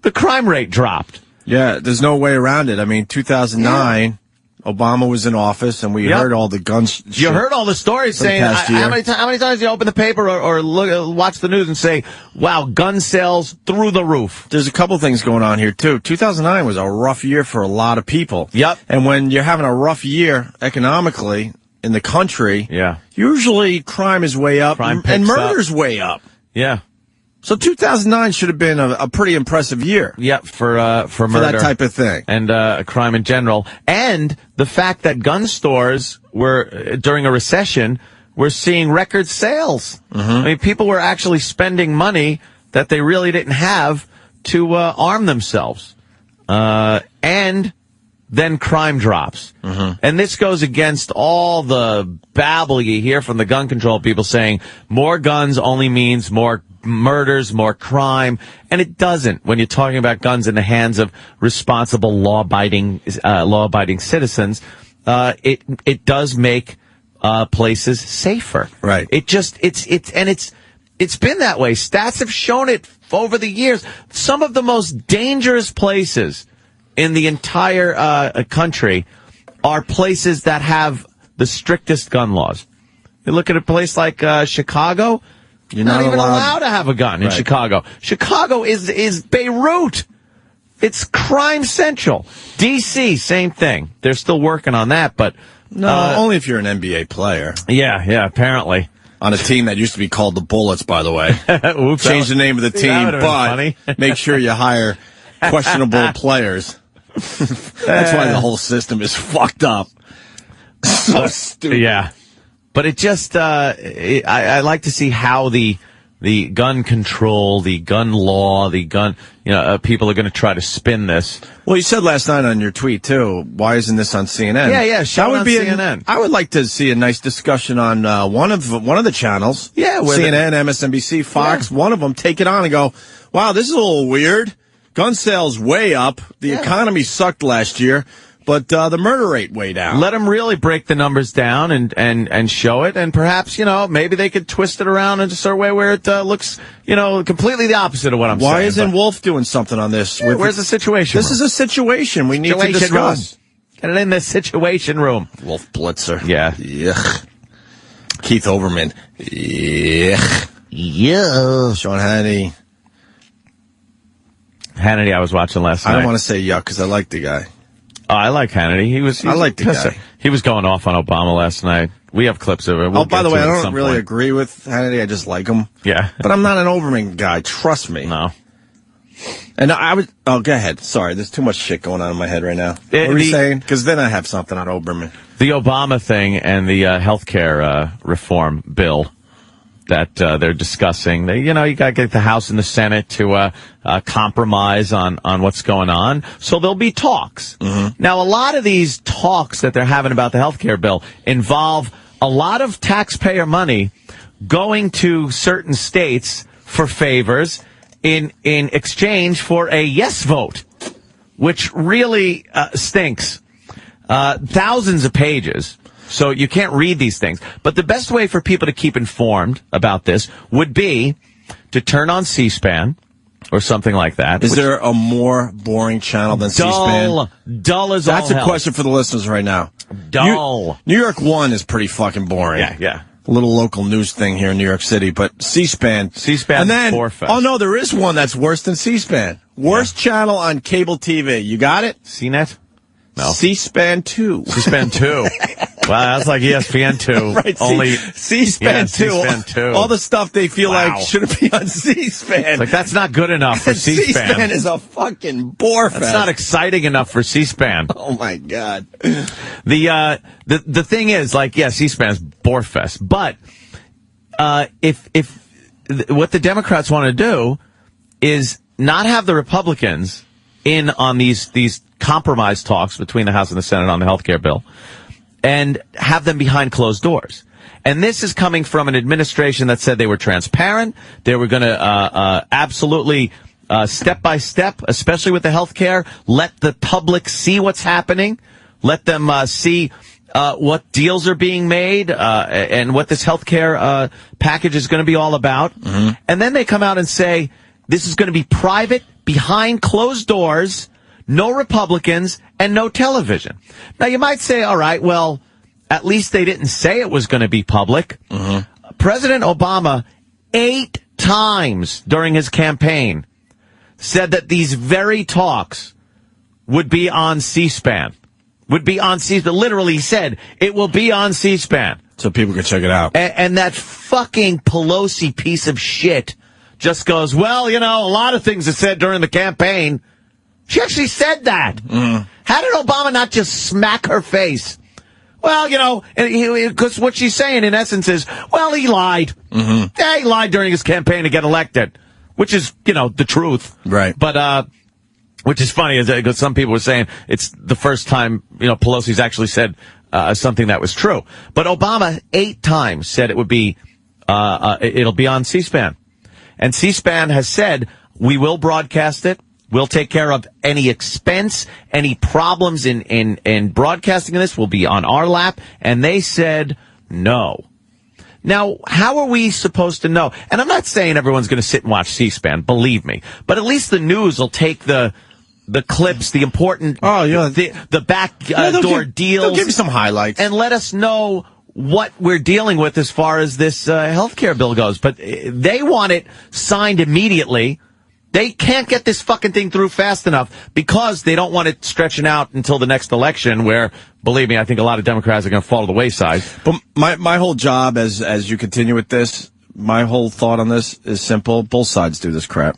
the crime rate dropped.
Yeah, there's no way around it. I mean, 2009, Obama was in office, and we heard all the guns.
You heard all the stories saying, how many times do you open the paper or watch the news and say, wow, gun sales through the roof?
There's a couple things going on here, too. 2009 was a rough year for a lot of people.
Yep.
And when you're having a rough year economically in the country, usually crime is way up and murder's way up.
Yeah.
So 2009 should have been a pretty impressive year.
Yeah, for murder. For that
type of thing.
And crime in general. And the fact that gun stores were, during a recession, were seeing record sales. I mean, people were actually spending money that they really didn't have to arm themselves. And then crime drops. And this goes against all the babble you hear from the gun control people saying more guns only means more murders, more crime. And it doesn't when you're talking about guns in the hands of responsible law-abiding citizens. It does make places safer.
Right.
It's been that way. Stats have shown it over the years. Some of the most dangerous places in the entire country are places that have the strictest gun laws. You look at a place like Chicago, you're not even allowed to have a gun in Chicago. Chicago is Beirut. It's crime central. D.C., same thing. They're still working on that, but
only if you're an NBA player.
Yeah, apparently.
On a team that used to be called the Bullets, by the way.
Oops,
change the name of the team, but make sure you hire questionable players. That's why the whole system is fucked up. So stupid.
Yeah. But it just, I like to see how the gun control, the gun law, the gun, people are going to try to spin this.
Well, you said last night on your tweet, too, why isn't this on CNN?
Yeah, show it on CNN.
I would like to see a nice discussion on one of the channels.
Yeah.
CNN, MSNBC, Fox, one of them, take it on and go, wow, this is a little weird. Gun sales way up. The economy sucked last year. But the murder rate way down.
Let them really break the numbers down and show it, and perhaps maybe they could twist it around in a certain way where it looks completely the opposite of what I'm saying.
Why isn't Wolf doing something on this?
Yeah, where's the situation?
This is a situation we need to discuss.
Get it in the situation room.
Wolf Blitzer.
Yeah.
Yuck. Keith Olbermann. Yuck.
Yeah.
Sean Hannity.
Hannity, I was watching last night.
I don't want to say yuck because I like the guy.
Oh, I like Hannity.
I like the guy.
He was going off on Obama last night. We have clips of it.
By the way, I don't really agree with Hannity. I just like him.
Yeah.
But I'm not an Olbermann guy. Trust me.
No.
And I was, go ahead. Sorry, there's too much shit going on in my head right now. What were you saying? Because then I have something on Oberman.
The Obama thing and the healthcare reform bill that they're discussing. You got to get the House and the Senate to compromise on what's going on. So there'll be talks. Mm-hmm. Now, a lot of these talks that they're having about the healthcare bill involve a lot of taxpayer money going to certain states for favors in exchange for a yes vote, which really stinks. Thousands of pages. So you can't read these things. But the best way for people to keep informed about this would be to turn on C-SPAN or something like that.
Is there a more boring channel than C-SPAN?
Dull as all hell.
That's a question for the listeners right now.
Dull.
New York 1 is pretty fucking boring.
Yeah.
A little local news thing here in New York City, but C-SPAN.
C-SPAN is Borefest.
Oh no, there is one that's worse than C-SPAN. Worst channel on cable TV. You got it?
CNET? No.
C-SPAN 2.
C-SPAN 2. Wow, that's like ESPN 2.
Right,
only
C-SPAN 2.
C-SPAN 2.
All the stuff they feel like shouldn't be on C-SPAN.
It's like, that's not good enough for C-SPAN.
C-SPAN is a fucking bore fest.
That's not exciting enough for C-SPAN.
Oh my God.
The thing is, C-SPAN is bore fest. But, if what the Democrats want to do is not have the Republicans in on these compromise talks between the House and the Senate on the healthcare bill, and have them behind closed doors. And this is coming from an administration that said they were transparent. They were going to absolutely step by step, especially with the healthcare, let the public see what's happening, let them see what deals are being made, and what this healthcare package is going to be all about. Mm-hmm. And then they come out and say this is going to be private, behind closed doors, no Republicans, and no television. Now, you might say, all right, well, at least they didn't say it was going to be public. Mm-hmm. President Obama, 8 times during his campaign, said that these very talks would be on C-SPAN. Literally said, it will be on C-SPAN.
So people can check it out.
And that fucking Pelosi piece of shit just goes, well, a lot of things are said during the campaign. She actually said that. Mm. How did Obama not just smack her face? Well, because what she's saying in essence is, well, he lied. Mm-hmm. Yeah, he lied during his campaign to get elected, which is, the truth.
Right.
But, which is funny, because some people were saying it's the first time, Pelosi's actually said something that was true. But Obama 8 times said it would be, it'll be on C-SPAN. And C-SPAN has said, we will broadcast it. We'll take care of any expense, any problems in broadcasting this will be on our lap. And they said no. Now, how are we supposed to know? And I'm not saying everyone's going to sit and watch C-SPAN, believe me. But at least the news will take the clips, the important, the back door deals.
They'll give you some highlights.
And let us know what we're dealing with as far as this healthcare bill goes. But they want it signed immediately. They can't get this fucking thing through fast enough because they don't want it stretching out until the next election where, believe me, I think a lot of Democrats are going to fall to the wayside.
But my whole job as you continue with this, my whole thought on this is simple. Both sides do this crap.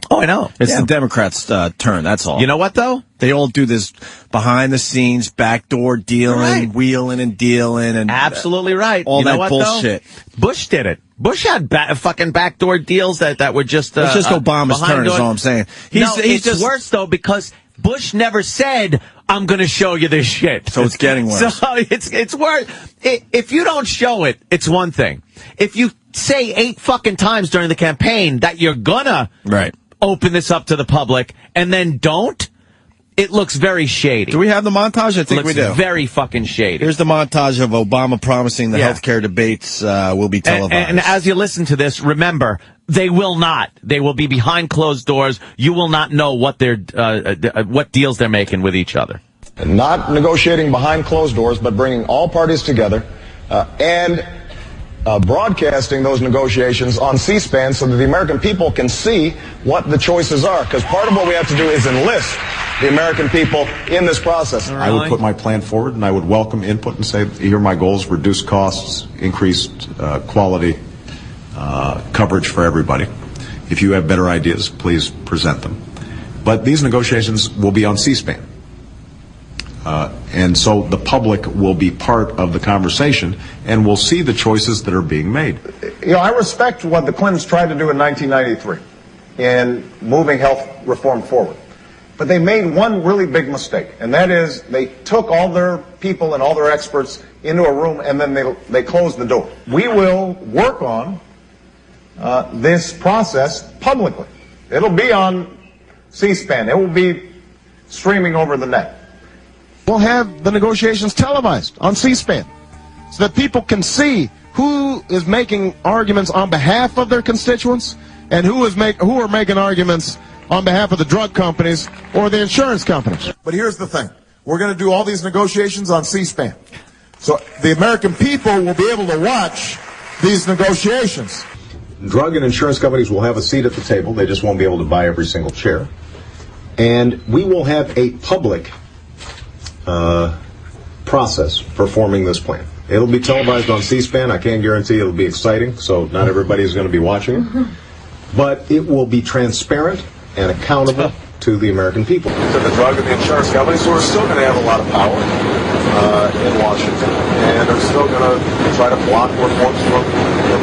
Oh, I know.
It's the Democrats' turn, that's all.
You know what, though?
They all do this behind-the-scenes, backdoor dealing, wheeling and dealing. And
absolutely right.
All that bullshit.
Though? Bush did it. Bush had fucking backdoor deals that were just...
it's just Obama's turn is all I'm saying.
It's just worse, though, because Bush never said, I'm going to show you this shit.
So it's getting worse.
So it's worse. If you don't show it, it's one thing. If you say 8 fucking times during the campaign that you're gonna...
Right.
open this up to the public and then don't, it looks very shady.
Do we have the montage? I think we do.
Very fucking shady.
Here's the montage of Obama promising the healthcare debates will be televised.
And as you listen to this, remember, they will not. They will be behind closed doors. You will not know what what deals they're making with each other.
Not negotiating behind closed doors, but bringing all parties together and broadcasting those negotiations on C-SPAN so that the American people can see what the choices are. Because part of what we have to do is enlist the American people in this process.
Really? I would put my plan forward, and I would welcome input and say, here are my goals: reduce costs, increased quality, coverage for everybody. If you have better ideas, please present them. But these negotiations will be on C-SPAN. And so the public will be part of the conversation and will see the choices that are being made.
I respect what the Clintons tried to do in 1993 in moving health reform forward. But they made one really big mistake, and that is they took all their people and all their experts into a room and then they closed the door. We will work on this process publicly. It'll be on C-SPAN. It will be streaming over the net. We'll have the negotiations televised on C-SPAN so that people can see who is making arguments on behalf of their constituents and who are making arguments on behalf of the drug companies or the insurance companies. But here's the thing. We're going to do all these negotiations on C-SPAN. So the American people will be able to watch these negotiations.
Drug and insurance companies will have a seat at the table. They just won't be able to buy every single chair. And we will have a public process for forming this plan. It'll be televised on C-SPAN. I can't guarantee it'll be exciting, so not everybody's going to be watching it. But it will be transparent and accountable to the American people.
To the drug and the insurance companies who are still going to have a lot of power in Washington and are still going to try to block reforms from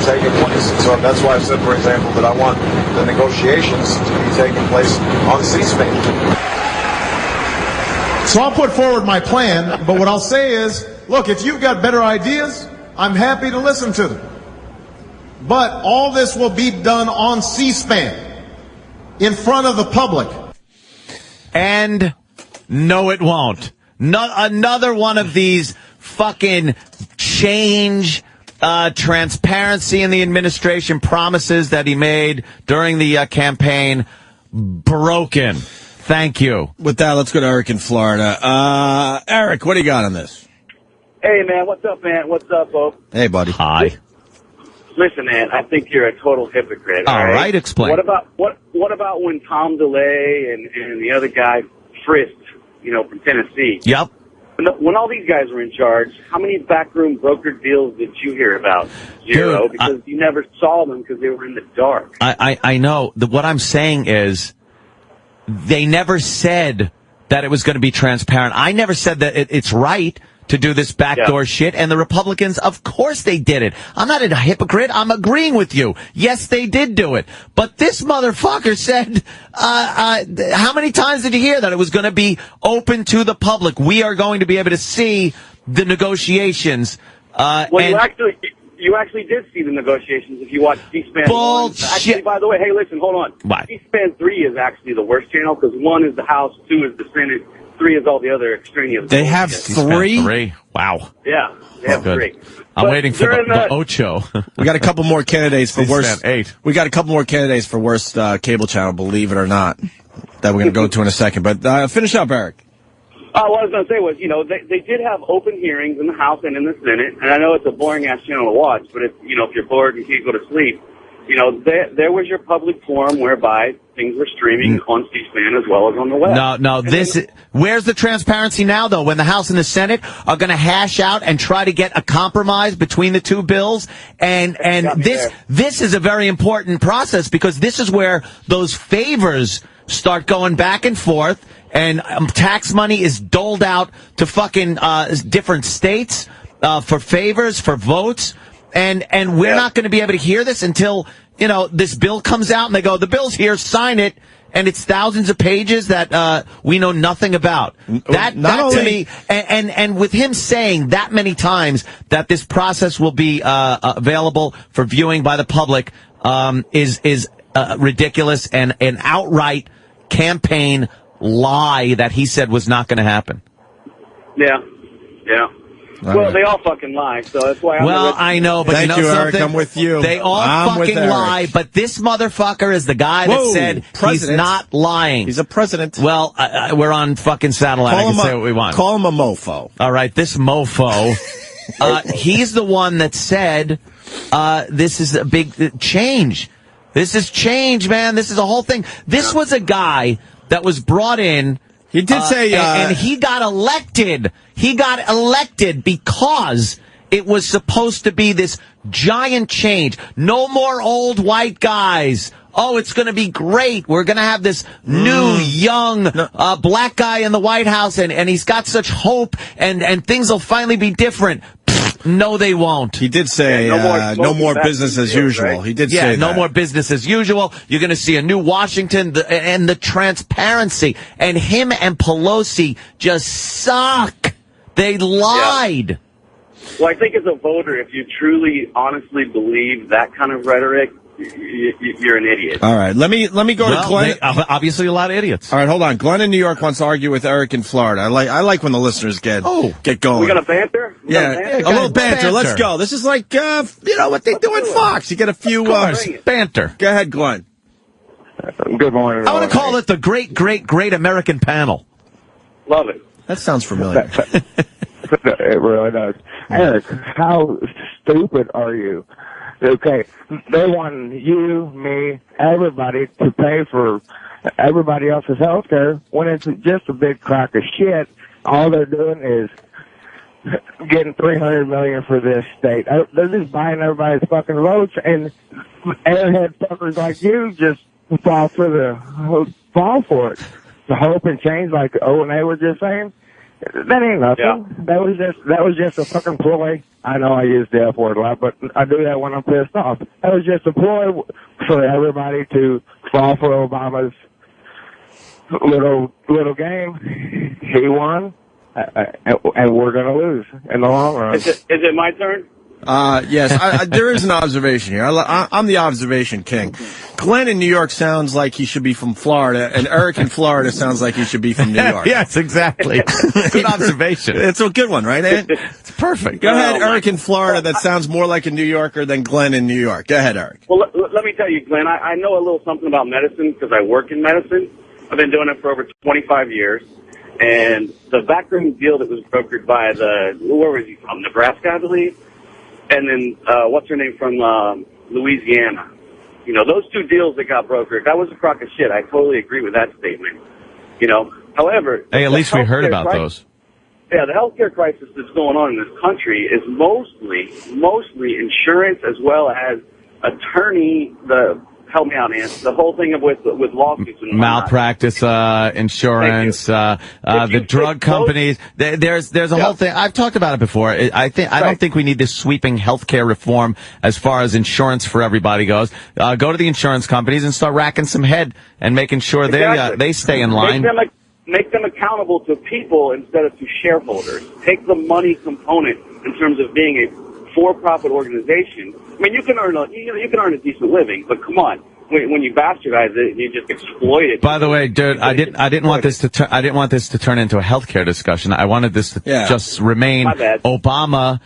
taking place. And so that's why I said, for example, that I want the negotiations to be taking place on C-SPAN. So I'll put forward my plan, but what I'll say is, look, if you've got better ideas, I'm happy to listen to them. But all this will be done on C-SPAN, in front of the public.
And no, it won't. Another one of these fucking change, transparency in the administration promises that he made during the campaign broken. Thank you.
With that, let's go to Eric in Florida. Eric, what do you got on this?
Hey, man. What's up, man? What's up, Bo?
Hey, buddy.
Hi.
Listen, man, I think you're a total hypocrite.
All right, explain.
What about when Tom DeLay and the other guy frisked, from Tennessee?
Yep.
When all these guys were in charge, how many backroom brokered deals did you hear about? Zero, dude, because you never saw them because they were in the dark.
I know. What I'm saying is they never said that it was going to be transparent. I never said that it's right to do this backdoor shit, and the Republicans, of course they did it. I'm not a hypocrite. I'm agreeing with you. Yes, they did do it. But this motherfucker said, how many times did you hear that it was going to be open to the public? We are going to be able to see the negotiations.
You actually did see the negotiations if you watched C-SPAN.
Bullshit.
Actually, by the way, hey, listen, hold on.
Why?
C-SPAN 3 is actually the worst channel because 1 is the House, 2 is the Senate, 3 is all the other extraneous.
They have three?
Three? Wow.
Yeah, they have 3.
I'm waiting for the Ocho.
We got a couple more candidates for worst.
8.
We got a couple more candidates for worst cable channel, believe it or not, that we're going to go to in a second. But finish up, Eric.
What I was going to say was, they did have open hearings in the House and in the Senate, and I know it's a boring-ass channel to watch, but if you're bored and can't go to sleep, there was your public forum whereby things were streaming on C-SPAN as well as on the web.
No, where's the transparency now, though, when the House and the Senate are going to hash out and try to get a compromise between the two bills? And this is a very important process because this is where those favors start going back and forth, and tax money is doled out to fucking different states for favors, for votes, and we're not going to be able to hear this until this bill comes out and they go, the bill's here, sign it, and it's thousands of pages that we know nothing about. That to me, and with him saying that many times that this process will be available for viewing by the public is ridiculous and an outright campaign lie that he said was not going to happen.
Yeah. Well, they all fucking lie, so that's why
I know, but
Thank you, Eric, I'm with you.
They all fucking lie, but this motherfucker is the guy that said he's not lying.
He's a president.
Well, we're on fucking satellite. I can say what we want.
Call him a mofo.
All right, this mofo. He's the one that said this is a big change. This is change, man. This is a whole thing. This was a guy that was brought in.
He did say,
and he got elected. He got elected because it was supposed to be this giant change. No more old white guys oh, it's going to be great. We're going to have this new, young, black guy in the White House, and he's got such hope, and things will finally be different. No, they won't.
He did say no more business as usual. Right? He did say that.
No more business as usual. You're going to see a new Washington, and the transparency. And him and Pelosi just suck. They lied.
Yeah. Well, I think as a voter, if you truly, honestly believe that kind of rhetoric, you're an idiot.
All right, let me go to Glenn.
Obviously, a lot of idiots.
All right, hold on. Glenn in New York wants to argue with Eric in Florida. I like when the listeners get going.
We got a banter.
A little banter. Let's go. This is like what they do in Fox. You get a few
banter.
Go ahead, Glenn.
Good morning.
I want to call it the great American panel.
Love it.
That sounds familiar.
It really does. Eric, how stupid are you? Okay, they want you, me, everybody to pay for everybody else's health care when it's just a big crock of shit. All they're doing is getting $300 million for this state. They're just buying everybody's fucking votes, and airhead fuckers like you just fall for it. The hope and change, like O and A were just saying. That ain't nothing. Yeah. That was just a fucking ploy. I know I use the F word a lot, but I do that when I'm pissed off. That was just a ploy for everybody to fall for Obama's little game. He won, and we're gonna lose in the long run.
Is it my turn?
Yes, there is an observation here. I'm the observation king. Glenn in New York sounds like he should be from Florida, and Eric in Florida sounds like he should be from New York.
Yes, exactly. Good observation.
It's a good one, right, Ed?
It's perfect.
Go ahead, Eric in Florida. That sounds more like a New Yorker than Glenn in New York. Go ahead, Eric.
Well, let me tell you, Glenn, I know a little something about medicine because I work in medicine. I've been doing it for over 25 years. And the backroom deal that was brokered by where was he from? Nebraska, I believe. And then, what's her name from Louisiana? You know, those two deals that got brokered, that was a crock of shit. I totally agree with that statement. You know, however...
Hey, at least we heard about those.
Yeah, the healthcare crisis that's going on in this country is mostly insurance as well as help me out, Ann. The whole thing with lawsuits and
malpractice, insurance, the drug companies. There's a whole thing. I've talked about it before. I don't think we need this sweeping healthcare reform as far as insurance for everybody goes. Go to the insurance companies and start racking some head and making sure they stay in line.
Make them accountable to people instead of to shareholders. Take the money component in terms of being a for-profit organization. I mean, you can earn a decent living, but come on, when you bastardize it, you just exploit it.
By the way, dude, I didn't want this to turn into a healthcare discussion. I wanted this to just remain.
My bad.
Obama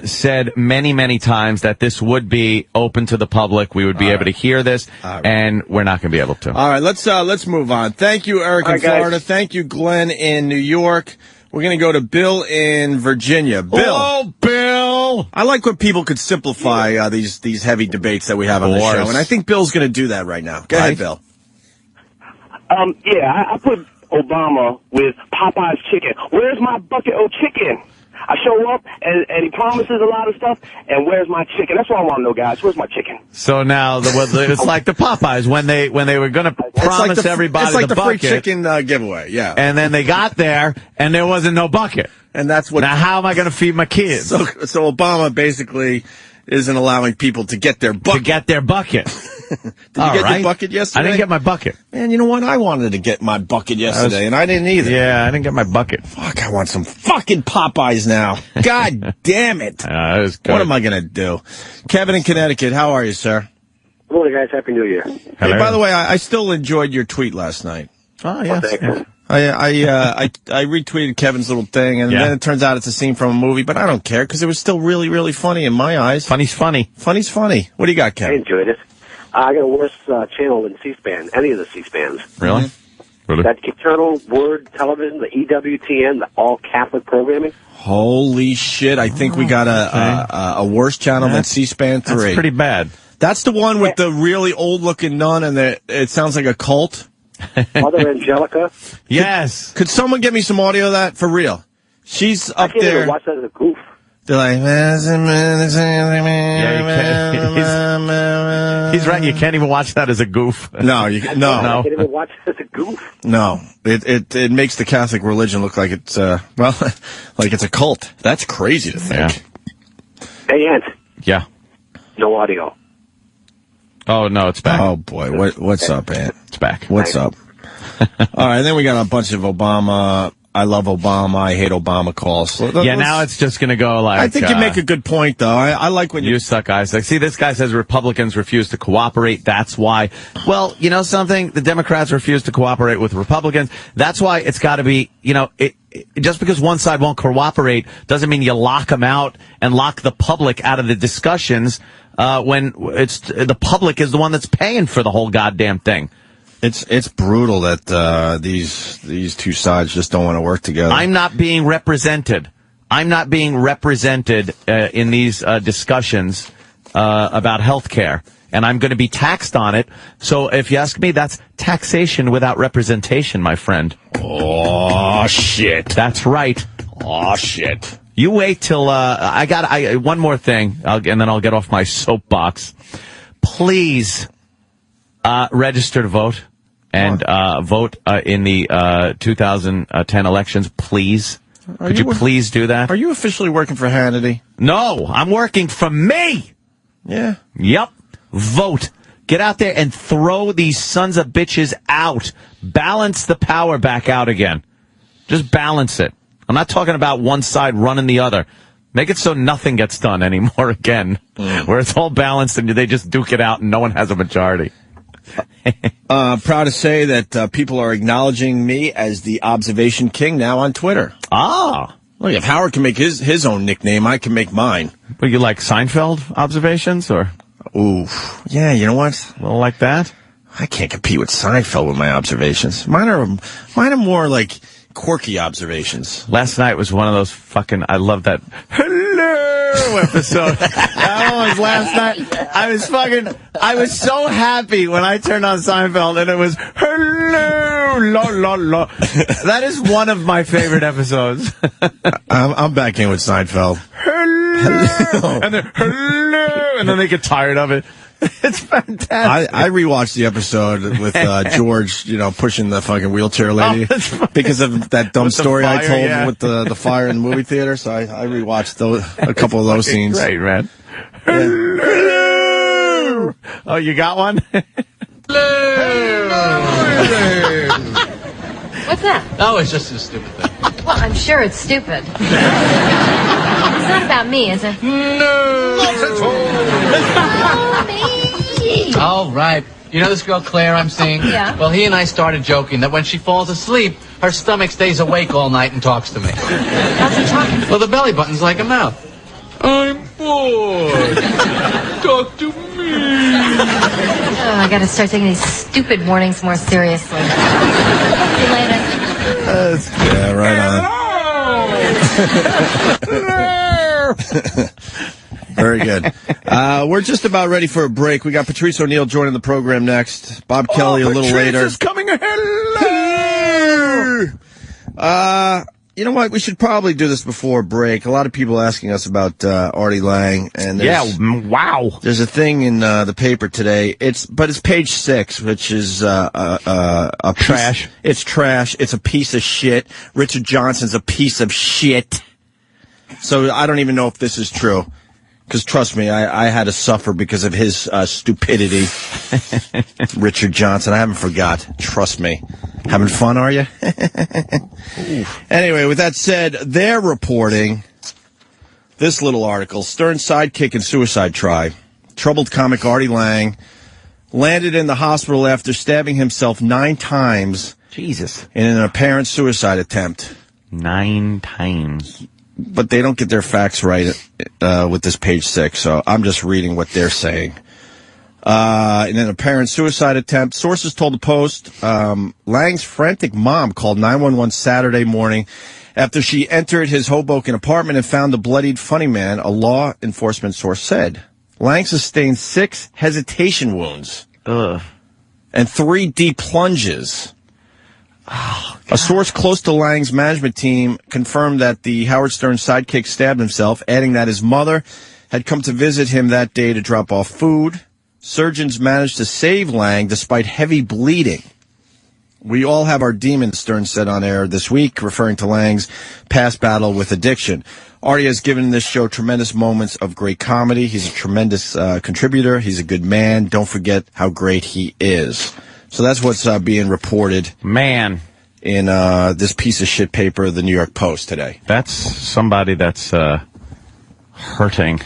said many times that this would be open to the public. We would be able to hear this, and we're not going to be able to.
All right, let's move on. Thank you, Eric in Florida.
Guys.
Thank you, Glenn in New York. We're going to go to Bill in Virginia. Bill.
Oh, Bill!
I like when people could simplify these heavy debates that we have on the show, and I think Bill's going to do that right now. Go ahead, Bill.
I put Obama with Popeye's chicken. Where's my bucket of chicken? I show up, and he promises a lot of stuff, and where's my chicken? That's what I want to know, guys. Where's my chicken?
So now, it's like the Popeyes, when they were going to promise everybody the bucket.
It's like the free chicken giveaway, yeah.
And then they got there, and there wasn't no bucket.
And that's what...
Now, how am I going to feed my kids?
So Obama basically isn't allowing people to get their bucket. Did you get your bucket yesterday?
I didn't get my bucket.
Man, you know what? I wanted to get my bucket yesterday, and I didn't either.
Yeah, I didn't get my bucket.
Fuck, I want some fucking Popeyes now. God damn it.
That was good.
What am I going to do? Kevin in Connecticut, how are you, sir?
Good morning, guys. Happy New Year.
Hey, by the way, I still enjoyed your tweet last night.
Oh, yes.
I retweeted Kevin's little thing, and then it turns out it's a scene from a movie, but I don't care, because it was still really, really funny in my eyes.
Funny's funny.
Funny's funny. What do you got, Kevin?
I enjoyed it. I got a worse channel than C-SPAN, any of the C-SPANs.
Really?
Mm-hmm.
That Eternal Word Television, the EWTN, the all-Catholic programming.
Holy shit, I think we got a worse channel than C-SPAN 3.
That's pretty bad.
That's the one with the really old-looking nun, and it sounds like a cult.
Mother Angelica.
Yes. Could someone get me some audio of that, for real? She's up there.
I can't even watch that as a goof.
They're like,
He's right. You can't even watch that as a goof.
No,
I can't even watch it as a goof.
No. It makes the Catholic religion look like it's, like it's a cult. That's crazy to think.
Yeah.
Hey, Ant.
Yeah.
No audio.
Oh, no, it's back.
Oh, boy. What's up, Ant?
It's back.
What's up? All right, then we got a bunch of Obama, I love Obama, I hate Obama calls.
Yeah, now it's just going to go like...
I think you make a good point, though. I like when
you suck, Isaac. See, this guy says Republicans refuse to cooperate. That's why. Well, you know something? The Democrats refuse to cooperate with Republicans. That's why it's got to be, just because one side won't cooperate doesn't mean you lock them out and lock the public out of the discussions when it's the public is the one that's paying for the whole goddamn thing.
It's brutal that these two sides just don't want to work together.
I'm not being represented. I'm not being represented in these discussions about health care, and I'm going to be taxed on it. So if you ask me, that's taxation without representation, my friend.
Oh, shit.
That's right.
Oh, shit.
You wait till one more thing, and then I'll get off my soapbox. Please register to vote and vote in the 2010 elections, please. Could you please do that?
Are you officially working for Hannity?
No, I'm working for me.
Yeah.
Yep. Vote. Get out there and throw these sons of bitches out. Balance the power back out again. Just balance it. I'm not talking about one side running the other. Make it so nothing gets done anymore again, where it's all balanced and they just duke it out and no one has a majority.
Proud to say that people are acknowledging me as the Observation King now on Twitter.
Ah.
Look, if Howard can make his own nickname, I can make mine.
But you like Seinfeld observations, or?
Ooh. Yeah, you know what?
A little like that?
I can't compete with Seinfeld with my observations. Mine are more like quirky observations.
Last night was one of those fucking, I love that hello episode. That one was last night. I was so happy when I turned on Seinfeld and it was hello, la, la, la. That is one of my favorite episodes.
I'm back in with Seinfeld.
Hello. And then hello. And then they get tired of it. It's fantastic.
I rewatched the episode with George, pushing the fucking wheelchair lady because of that dumb story I told with the fire in the movie theater. So I rewatched a couple of those scenes.
Great, man. Hello. Oh, you got one?
Hello. What's that?
Oh, it's just a stupid thing.
Well, I'm sure it's stupid. It's not about me, is it?
No. Not at all.
Me.
All right. You know this girl Claire I'm seeing?
Yeah.
Well, he and I started joking that when she falls asleep, her stomach stays awake all night and talks to me.
How's he talking?
Well, the belly button's like a mouth. I'm bored. Talk to me.
Oh, I gotta start taking these stupid warnings more seriously. See you later.
Yeah, right on. Very good. We're just about ready for a break. We got Patrice O'Neill joining the program next. Bob Kelly a little later.
Patrice is coming. Hello.
You know what? We should probably do this before break. A lot of people asking us about Artie Lang, and
wow.
There's a thing in the paper today. It's page 6, which is a
trash.
It's trash. It's a piece of shit. Richard Johnson's a piece of shit. So I don't even know if this is true. Because trust me, I had to suffer because of his stupidity. Richard Johnson, I haven't forgot. Trust me. Having fun, are you? Anyway, with that said, they're reporting this little article. Stern's sidekick and suicide try. Troubled comic Artie Lang landed in the hospital after stabbing himself 9 times.
Jesus.
In an apparent suicide attempt.
9 times.
But they don't get their facts right with this page 6, so I'm just reading what they're saying. In an apparent suicide attempt, sources told the Post, Lang's frantic mom called 911 Saturday morning after she entered his Hoboken apartment and found the bloodied funny man, a law enforcement source said. Lang sustained 6 hesitation wounds.
Ugh.
And 3 deep plunges.
Oh,
a source close to Lang's management team confirmed that the Howard Stern sidekick stabbed himself, adding that his mother had come to visit him that day to drop off food. Surgeons managed to save Lang despite heavy bleeding. We all have our demons, Stern said on air this week, referring to Lang's past battle with addiction. Artie has given this show tremendous moments of great comedy. He's a tremendous contributor. He's a good man. Don't forget how great he is. So that's what's being reported.
Man.
In this piece of shit paper, the New York Post today.
That's somebody that's hurting.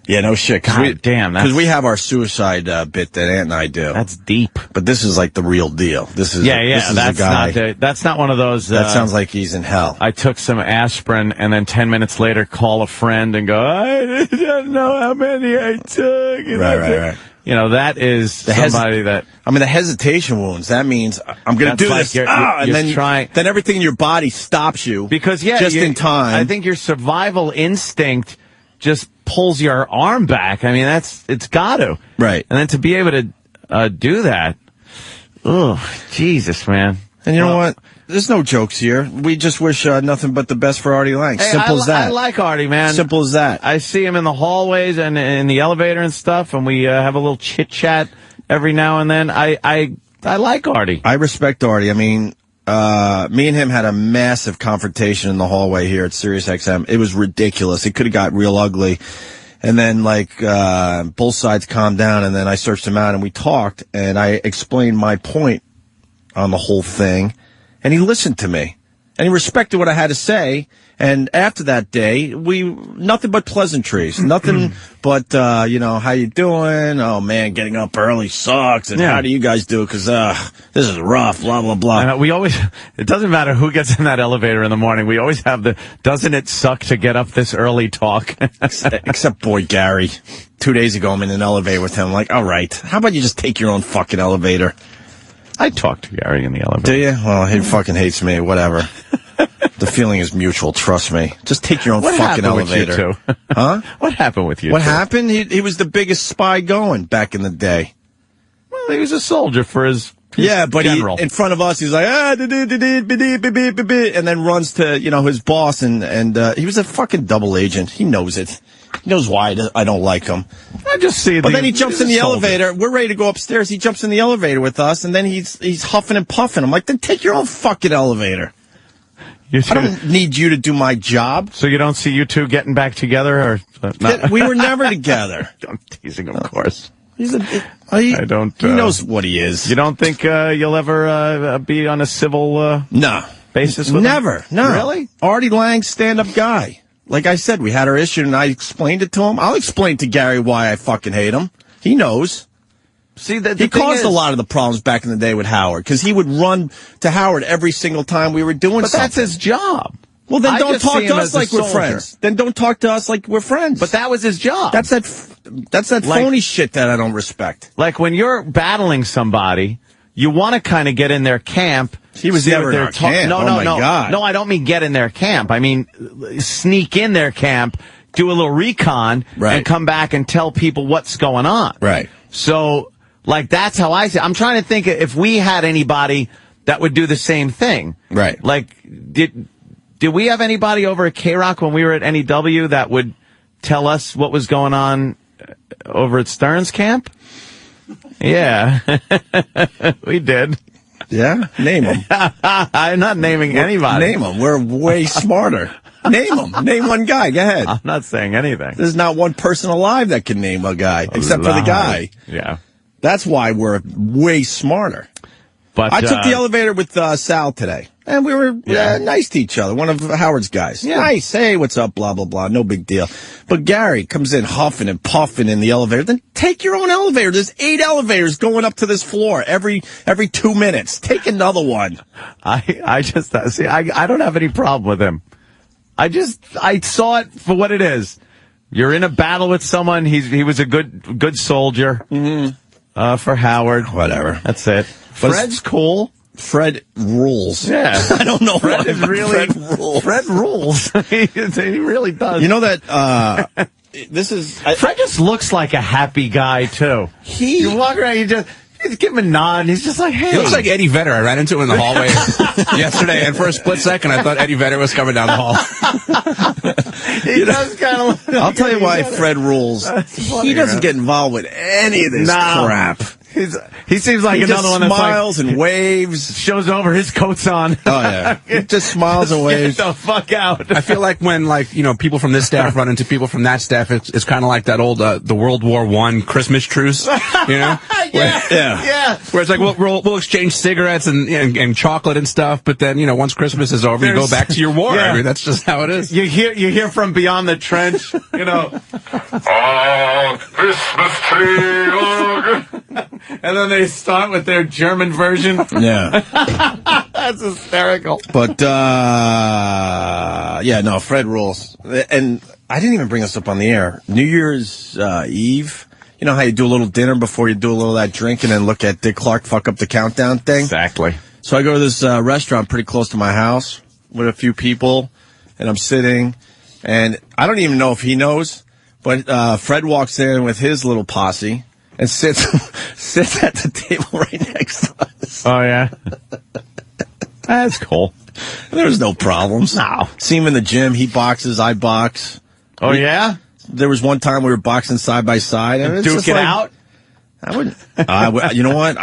Yeah, no shit. Because we have our suicide bit that Ant and I do.
That's deep.
But this is like the real deal. This is This is
that's
a guy.
That's not one of those.
That sounds like he's in hell.
I took some aspirin and then 10 minutes later call a friend and go, I don't know how many I took.
Right.
You know, that is somebody that...
I mean, the hesitation wounds, that means I'm going to do this. And then everything in your body stops you.
Because,
just in time.
I think your survival instinct just pulls your arm back. I mean, it's got to.
Right.
And then to be able to do that, Jesus, man.
And you know what? There's no jokes here. We just wish nothing but the best for Artie Lang.
Hey,
Simple as that.
I like Artie, man.
Simple as that.
I see him in the hallways and in the elevator and stuff, and we have a little chit-chat every now and then. I like Artie.
I respect Artie. I mean, me and him had a massive confrontation in the hallway here at Sirius XM. It was ridiculous. It could have got real ugly. And then, both sides calmed down, and then I searched him out, and we talked, and I explained my point on the whole thing, and he listened to me, and he respected what I had to say. And after that day, nothing but pleasantries, nothing but, how you doing? Oh man, getting up early sucks. And how do you guys do? Cause, this is rough, blah, blah, blah.
It doesn't matter who gets in that elevator in the morning. We always have doesn't it suck to get up this early talk?
Except boy, Gary. 2 days ago, I'm in an elevator with him. I'm like, all right, how about you just take your own fucking elevator?
I talk to Gary in the elevator.
Do you? Well, he fucking hates me, whatever. The feeling is mutual, trust me. Just take your own fucking elevator.
With you two?
Huh?
What happened with you
What
two?
happened? He was the biggest spy going back in the day.
Well, he was a soldier for his
but
general.
In front of us, he's like, and then runs to, his boss, and he was a fucking double agent. He knows it. He knows why I don't like him.
I just see
But then he jumps in the elevator. We're ready to go upstairs. He jumps in the elevator with us, and then he's huffing and puffing. I'm like, then take your own fucking elevator. I don't need you to do my job.
So you don't see you two getting back together?
We were never together.
I'm teasing, of course.
He knows what he is.
You don't think you'll ever be on a civil basis with
Never.
him?
No.
Really?
Artie Lang, stand-up guy. Like I said, we had our issue, and I explained it to him. I'll explain to Gary why I fucking hate him. He knows.
See,
he caused a lot of the problems back in the day with Howard, because he would run to Howard every single time we were doing something.
But that's his job.
Well, then don't talk to us like we're friends. Then don't talk to us like we're friends.
But that was his job.
That's that phony shit that I don't respect.
Like when you're battling somebody, you want to kind of get in their camp.
He was never in our camp.
No, God. No, I don't mean get in their camp. I mean sneak in their camp, do a little recon, and come back and tell people what's going on.
Right.
So, that's how I see it. I'm trying to think if we had anybody that would do the same thing.
Right.
Like, did we have anybody over at K-Rock when we were at NEW that would tell us what was going on over at Stern's camp? Yeah. We did.
Yeah? Name them.
I'm not naming anybody.
Name them. We're way smarter. Name them. Name one guy. Go ahead.
I'm not saying anything.
There's not one person alive that can name a guy, except for the guy.
Yeah.
That's why we're way smarter.
But
I took the elevator with Sal today, and we were nice to each other. One of Howard's guys. Yeah. Nice. Hey, what's up? Blah, blah, blah. No big deal. But Gary comes in huffing and puffing in the elevator. Then take your own elevator. There's 8 elevators going up to this floor every 2 minutes. Take another one.
I just see. I don't have any problem with him. I saw it for what it is. You're in a battle with someone. He was a good soldier.
Mm-hmm.
For Howard.
Whatever.
That's it. Fred's cool.
Fred rules.
Yeah.
I don't know
Fred is really
Fred rules.
Fred rules. He really does.
You know that this is
Fred just looks like a happy guy too. You walk around, you just He's giving him a nod, and he's just like, hey.
He looks like Eddie Vedder. I ran into him in the hallway yesterday, and for a split second, I thought Eddie Vedder was coming down the hall.
He does kind of.
I'll tell you why Fred rules. He doesn't get involved with any of this crap.
He seems like another one that
smiles and waves,
shows over his coat's on.
Oh yeah, he just smiles and waves.
Get the fuck out.
I feel like when people from this staff run into people from that staff, it's kind of like that old the World War I Christmas truce,
Yeah.
Where it's like we'll exchange cigarettes and chocolate and stuff, but then once Christmas is over, you go back to your war.
Yeah.
I mean, that's just how it is.
You hear from beyond the trench,
Oh, Christmas tree, oh.
And then they start with their German version.
Yeah.
That's hysterical.
But, no, Fred rules. And I didn't even bring this up on the air. New Year's Eve, you know how you do a little dinner before you do a little of that drink and then look at Dick Clark fuck up the countdown thing?
Exactly.
So I go to this restaurant pretty close to my house with a few people, and I'm sitting, and I don't even know if he knows, but Fred walks in with his little posse. And sits at the table right next to us.
Oh, yeah? That's cool.
There's no problems. No. See him in the gym. He boxes, I box.
Oh, yeah?
There was one time we were boxing side by side. And
Duke it out?
I wouldn't. You know what?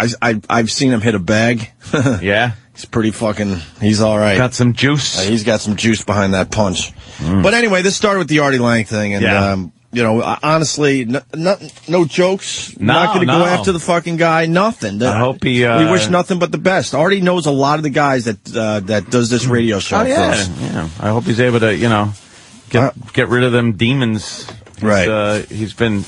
I've seen him hit a bag.
Yeah?
He's pretty fucking, he's all right.
Got some juice?
He's got some juice behind that punch. But anyway, this started with the Artie Lang thing. And, honestly, no jokes. Not going to go after the fucking guy. Nothing.
I hope he.
We wish nothing but the best. Artie knows a lot of the guys that does this radio show.
Oh yeah, yeah. I hope he's able to, get rid of them demons.
Right.
He's been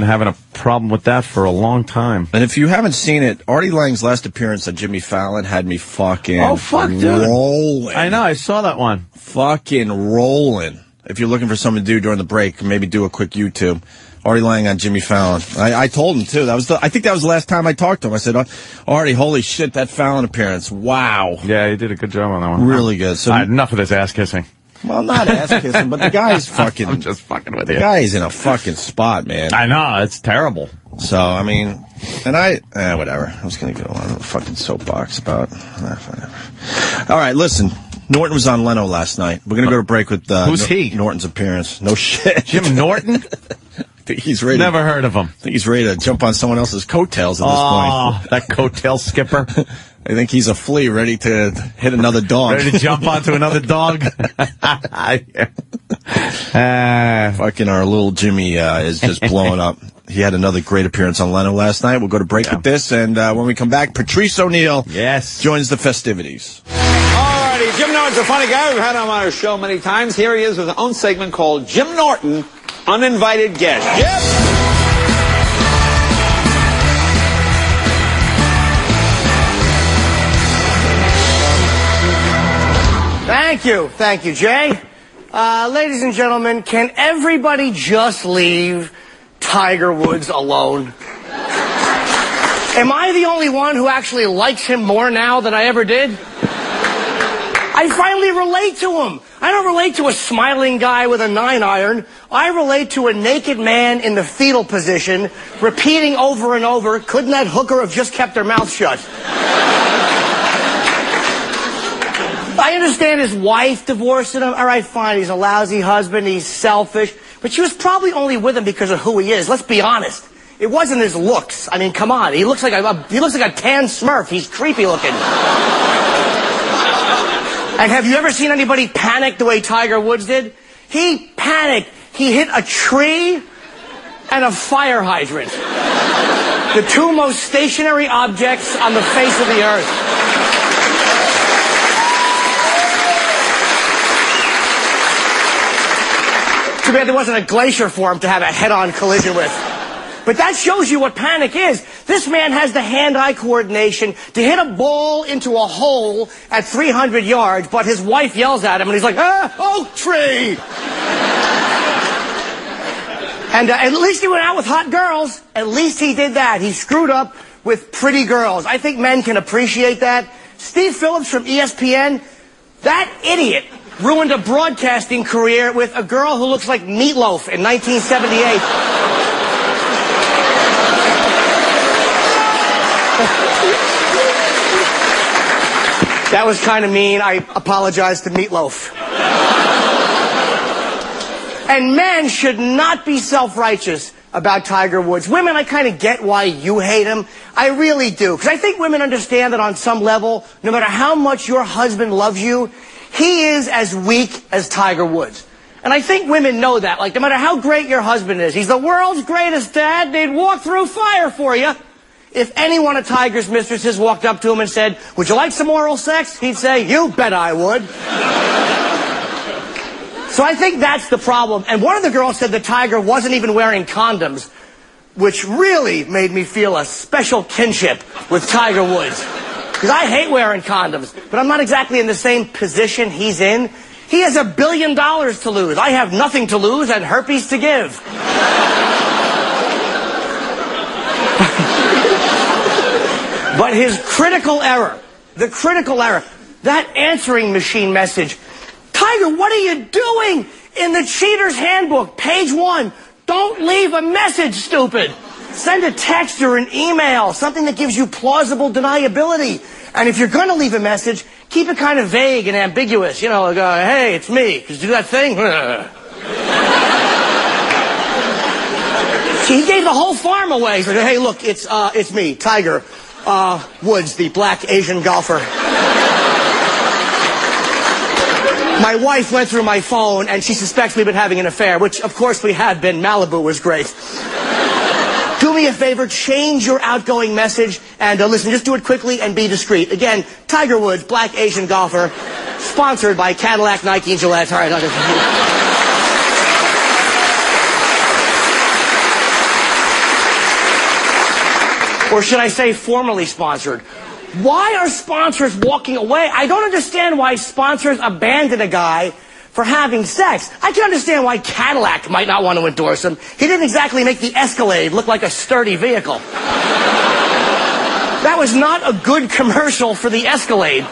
having a problem with that for a long time.
And if you haven't seen it, Artie Lang's last appearance on Jimmy Fallon had me fucking rolling.
I know. I saw that one.
Fucking rolling. If you're looking for something to do during the break, maybe do a quick YouTube. Artie Lang on Jimmy Fallon. I told him, too. I think that was the last time I talked to him. I said, Artie, holy shit, that Fallon appearance. Wow.
Yeah, he did a good job on that one.
Really good. So
enough of this ass-kissing.
Well, not ass-kissing, but the guy's fucking...
I'm just fucking with you.
The guy's in a fucking spot, man.
I know. It's terrible.
So, I mean... And whatever. I was going to go on a fucking soapbox about... whatever. All right, listen... Norton was on Leno last night. We're going to go to break with
who's he?
Norton's appearance. No shit.
Jim Norton?
I think he's ready.
Never heard of him.
I think he's ready to jump on someone else's coattails at this point.
Oh, that coattail skipper.
I think he's a flea ready to hit another dog.
Ready to jump onto another dog?
Fucking our little Jimmy is just blowing up. He had another great appearance on Leno last night. We'll go to break with this, and when we come back, Patrice O'Neill joins the festivities.
Alrighty, Jim Norton's a funny guy. We've had him on our show many times. Here he is with his own segment called Jim Norton, Uninvited Guest. Jim!
Thank you, Jay. Ladies and gentlemen, can everybody just leave Tiger Woods alone? Am I the only one who actually likes him more now than I ever did? I finally relate to him. I don't relate to a smiling guy with a 9-iron. I relate to a naked man in the fetal position, repeating over and over, couldn't that hooker have just kept her mouth shut? I understand his wife divorced him. All right, fine, he's a lousy husband, he's selfish. But she was probably only with him because of who he is. Let's be honest. It wasn't his looks. I mean, come on. He looks like a tan Smurf. He's creepy looking. And have you ever seen anybody panic the way Tiger Woods did? He panicked. He hit a tree and a fire hydrant. The two most stationary objects on the face of the earth. Too bad there wasn't a glacier for him to have a head-on collision with. But that shows you what panic is. This man has the hand-eye coordination to hit a ball into a hole at 300 yards, but his wife yells at him, and he's like, oak tree! And at least he went out with hot girls. At least he did that. He screwed up with pretty girls. I think men can appreciate that. Steve Phillips from ESPN, that idiot ruined a broadcasting career with a girl who looks like Meatloaf in 1978. That was kind of mean. I apologize to Meatloaf. And men should not be self-righteous about Tiger Woods. Women, I kind of get why you hate him. I really do. Because I think women understand that on some level, no matter how much your husband loves you, he is as weak as Tiger Woods. And I think women know that. Like, no matter how great your husband is, he's the world's greatest dad, they'd walk through fire for you. If any one of Tiger's mistresses walked up to him and said, "Would you like some oral sex?" he'd say, "You bet I would." So I think that's the problem. And one of the girls said that Tiger wasn't even wearing condoms, which really made me feel a special kinship with Tiger Woods. Because I hate wearing condoms, but I'm not exactly in the same position he's in. He has $1 billion to lose. I have nothing to lose and herpes to give. But his critical error, that answering machine message, "Tiger, what are you doing?" In the Cheater's Handbook, page 1, don't leave a message, stupid. Send a text or an email, something that gives you plausible deniability. And if you're going to leave a message, keep it kind of vague and ambiguous. You know, like, "Hey, it's me. Could you do that thing?" See, he gave the whole farm away. He said, "Hey, look, it's me, Tiger Woods, the black Asian golfer. My wife went through my phone, and she suspects we've been having an affair," which, of course, we had been. Malibu was great. "Do me a favor, change your outgoing message, and listen, just do it quickly and be discreet. Again, Tiger Woods, black Asian golfer, sponsored by Cadillac, Nike, and Gillette." All right, or should I say formally sponsored? Why are sponsors walking away? I don't understand why sponsors abandon a guy for having sex. I can understand why Cadillac might not want to endorse him. He didn't exactly make the Escalade look like a sturdy vehicle. That was not a good commercial for the Escalade.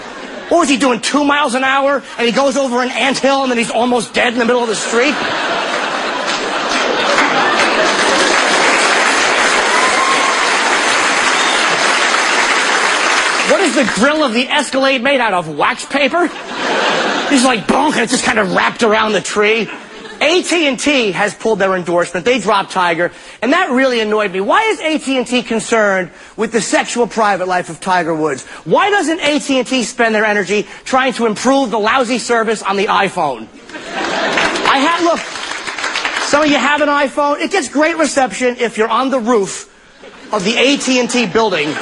What was he doing, 2 miles an hour? And he goes over an anthill and then he's almost dead in the middle of the street? What is the grill of the Escalade made out of? Wax paper? He's like, bonk, and it's just kind of wrapped around the tree. AT&T has pulled their endorsement. They dropped Tiger, and that really annoyed me. Why is AT&T concerned with the sexual private life of Tiger Woods? Why doesn't AT&T spend their energy trying to improve the lousy service on the iPhone? Look, some of you have an iPhone. It gets great reception if you're on the roof of the AT&T building,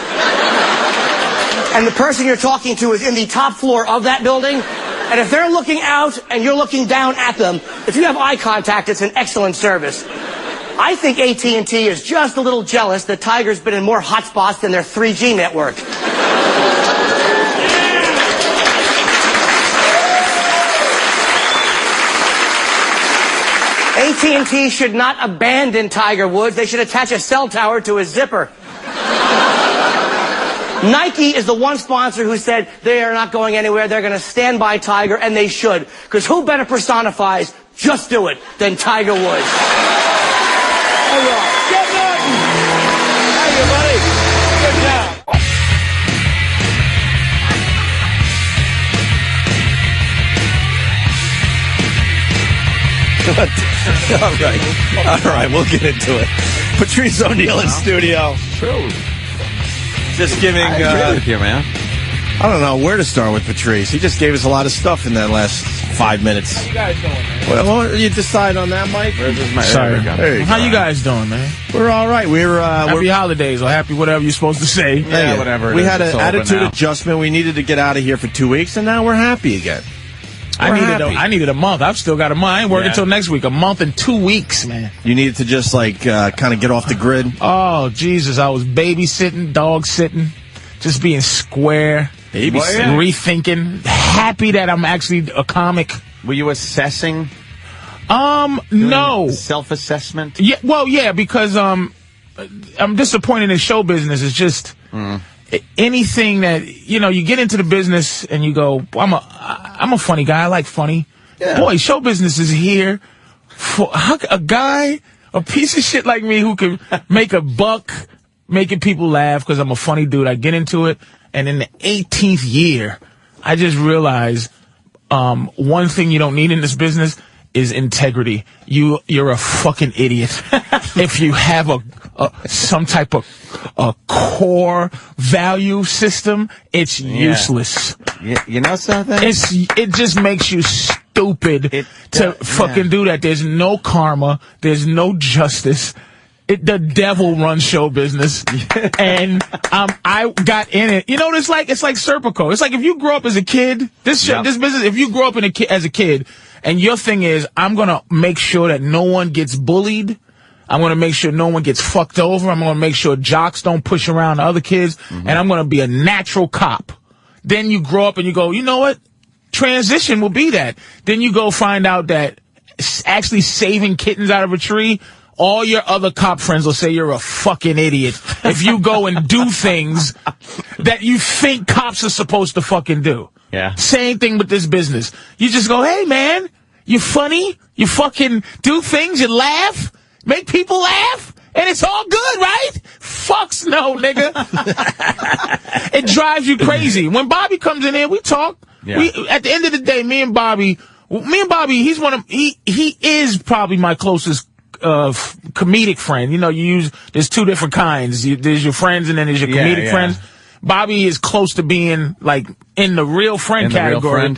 and the person you're talking to is in the top floor of that building. And if they're looking out and you're looking down at them, if you have eye contact, it's an excellent service. I think AT&T is just a little jealous that Tiger's been in more hotspots than their 3G network. AT&T should not abandon Tiger Woods. They should attach a cell tower to his zipper. Nike is the one sponsor who said they are not going anywhere. They're going to stand by Tiger, and they should. Because who better personifies just do it than Tiger Woods? All right. Jim Norton. Thank you, buddy. Good job.
All right, we'll get into it. Patrice O'Neill in studio.
True.
Just giving.
I agree with you, man.
I don't know where to start with Patrice. He just gave us a lot of stuff in that last 5 minutes.
How you guys doing, man?
Well, you decide on that, Mike?
Sorry. How you guys doing, man?
We're all right.
Happy holidays or happy whatever you're supposed to say.
Yeah, whatever. We had an attitude adjustment. We needed to get out of here for 2 weeks, and now we're happy again.
I needed a month. I've still got a month. I ain't working until next week. A month and 2 weeks, man.
You needed to just kind of get off the grid.
Oh Jesus! I was babysitting, dog sitting, just being square, rethinking. Happy that I'm actually a comic.
Were you assessing?
No.
Self-assessment?
Yeah. Well, yeah, because I'm disappointed in show business. It's just. Anything that, you get into the business and you go, I'm a funny guy. I like funny. Yeah. Boy, show business is here for a piece of shit like me who can make a buck making people laugh because I'm a funny dude. I get into it, and in the 18th year, I just realized one thing you don't need in this business is integrity. You're a fucking idiot if you have some type of a core value system. It's useless.
You know something?
It just makes you stupid to fucking do that. There's no karma. There's no justice. The devil runs show business, and I got in it. You know what it's like? It's like Serpico. It's like if you grow up as a kid, this business. If you grow up as a kid, and your thing is, I'm gonna make sure that no one gets bullied. I'm gonna make sure no one gets fucked over. I'm gonna make sure jocks don't push around the other kids, and I'm gonna be a natural cop. Then you grow up and you go, you know what? Transition will be that. Then you go find out that actually saving kittens out of a tree. All your other cop friends will say you're a fucking idiot if you go and do things that you think cops are supposed to fucking do.
Yeah.
Same thing with this business. You just go, hey, man, you funny. You fucking do things. You laugh. Make people laugh. And it's all good, right? Fucks no, nigga. It drives you crazy. When Bobby comes in here, we talk.
Yeah.
At the end of the day, me and Bobby, he is probably my closest comedic friend. You know, there's two different kinds. There's your friends and then there's your comedic friends. Bobby is close to being like in the real friend category.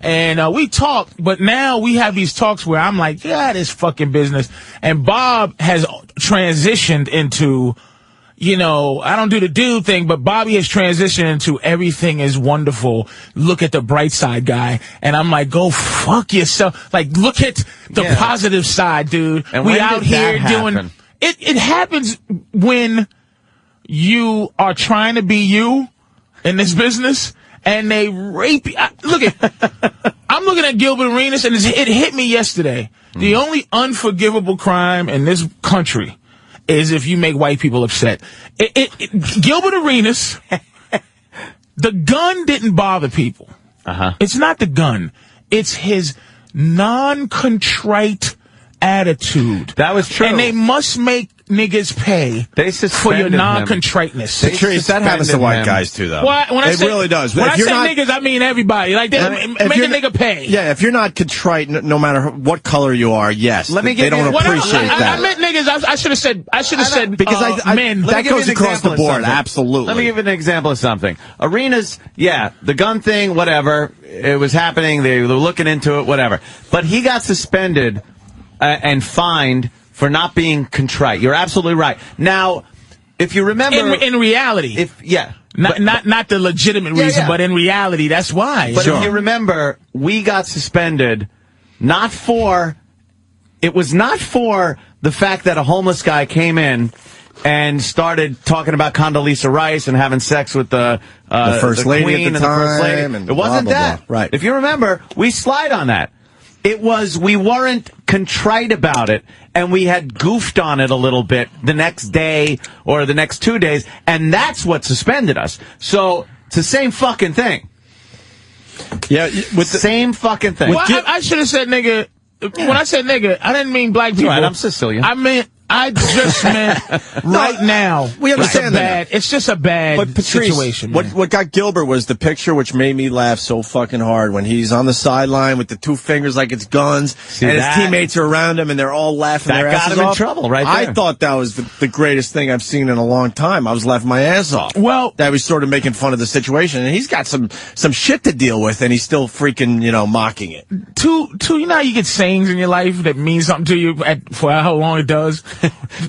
And we talk, but now we have these talks where I'm like, yeah, this fucking business. And Bob has transitioned into, you know, I don't do the dude thing, but Bobby has transitioned into everything is wonderful. Look at the bright side, guy. And I'm like, go fuck yourself. Like, look at the positive side, dude.
And
we
when
out
did
here
that
doing
happen?
It happens when you are trying to be you in this business and they rape you. I'm looking at Gilbert Arenas and it hit me yesterday. The only unforgivable crime in this country is if you make white people upset. Gilbert Arenas, the gun didn't bother people. It's not the gun. It's his non-contrite attitude.
That was true.
And they must make niggas pay for your non-contriteness.
That happens to white guys too, though. It really does.
When I say niggas, I mean everybody. Like, make a nigga pay.
Yeah, if you're not contrite, no matter what color you are, yes, they don't appreciate that.
I meant niggas. I should have said
because
men.
That goes across the board. Absolutely.
Let me give you an example of something. Arenas, the gun thing, whatever. It was happening. They were looking into it, whatever. But he got suspended and fined for not being contrite. You're absolutely right. Now, if you remember,
in reality, not the legitimate reason, but in reality, that's why.
But if you remember, we got suspended it was not for the fact that a homeless guy came in and started talking about Condoleezza Rice and having sex with the
first lady
queen
at the
and the first lady.
time.
It wasn't that.
Right.
If you remember, we slide on that. It was, we weren't contrite about it, and we had goofed on it a little bit the next day or the next 2 days, and that's what suspended us. So, it's the same fucking thing.
Yeah, with the
same fucking thing.
Well, I should have said nigga. When I said nigga, I didn't mean black people.
Right, I'm Sicilian.
I just meant right now.
We understand that.
It's just a bad situation.
What got Gilbert was the picture, which made me laugh so fucking hard when he's on the sideline with the two fingers like it's guns, and his teammates are around him and they're all laughing their asses off.
That got him in trouble, right there.
I thought that was the greatest thing I've seen in a long time. I was laughing my ass off.
Well,
that was sort of making fun of the situation, and he's got some shit to deal with, and he's still freaking mocking it.
Two, you know how you get sayings in your life that mean something to you for how long it does.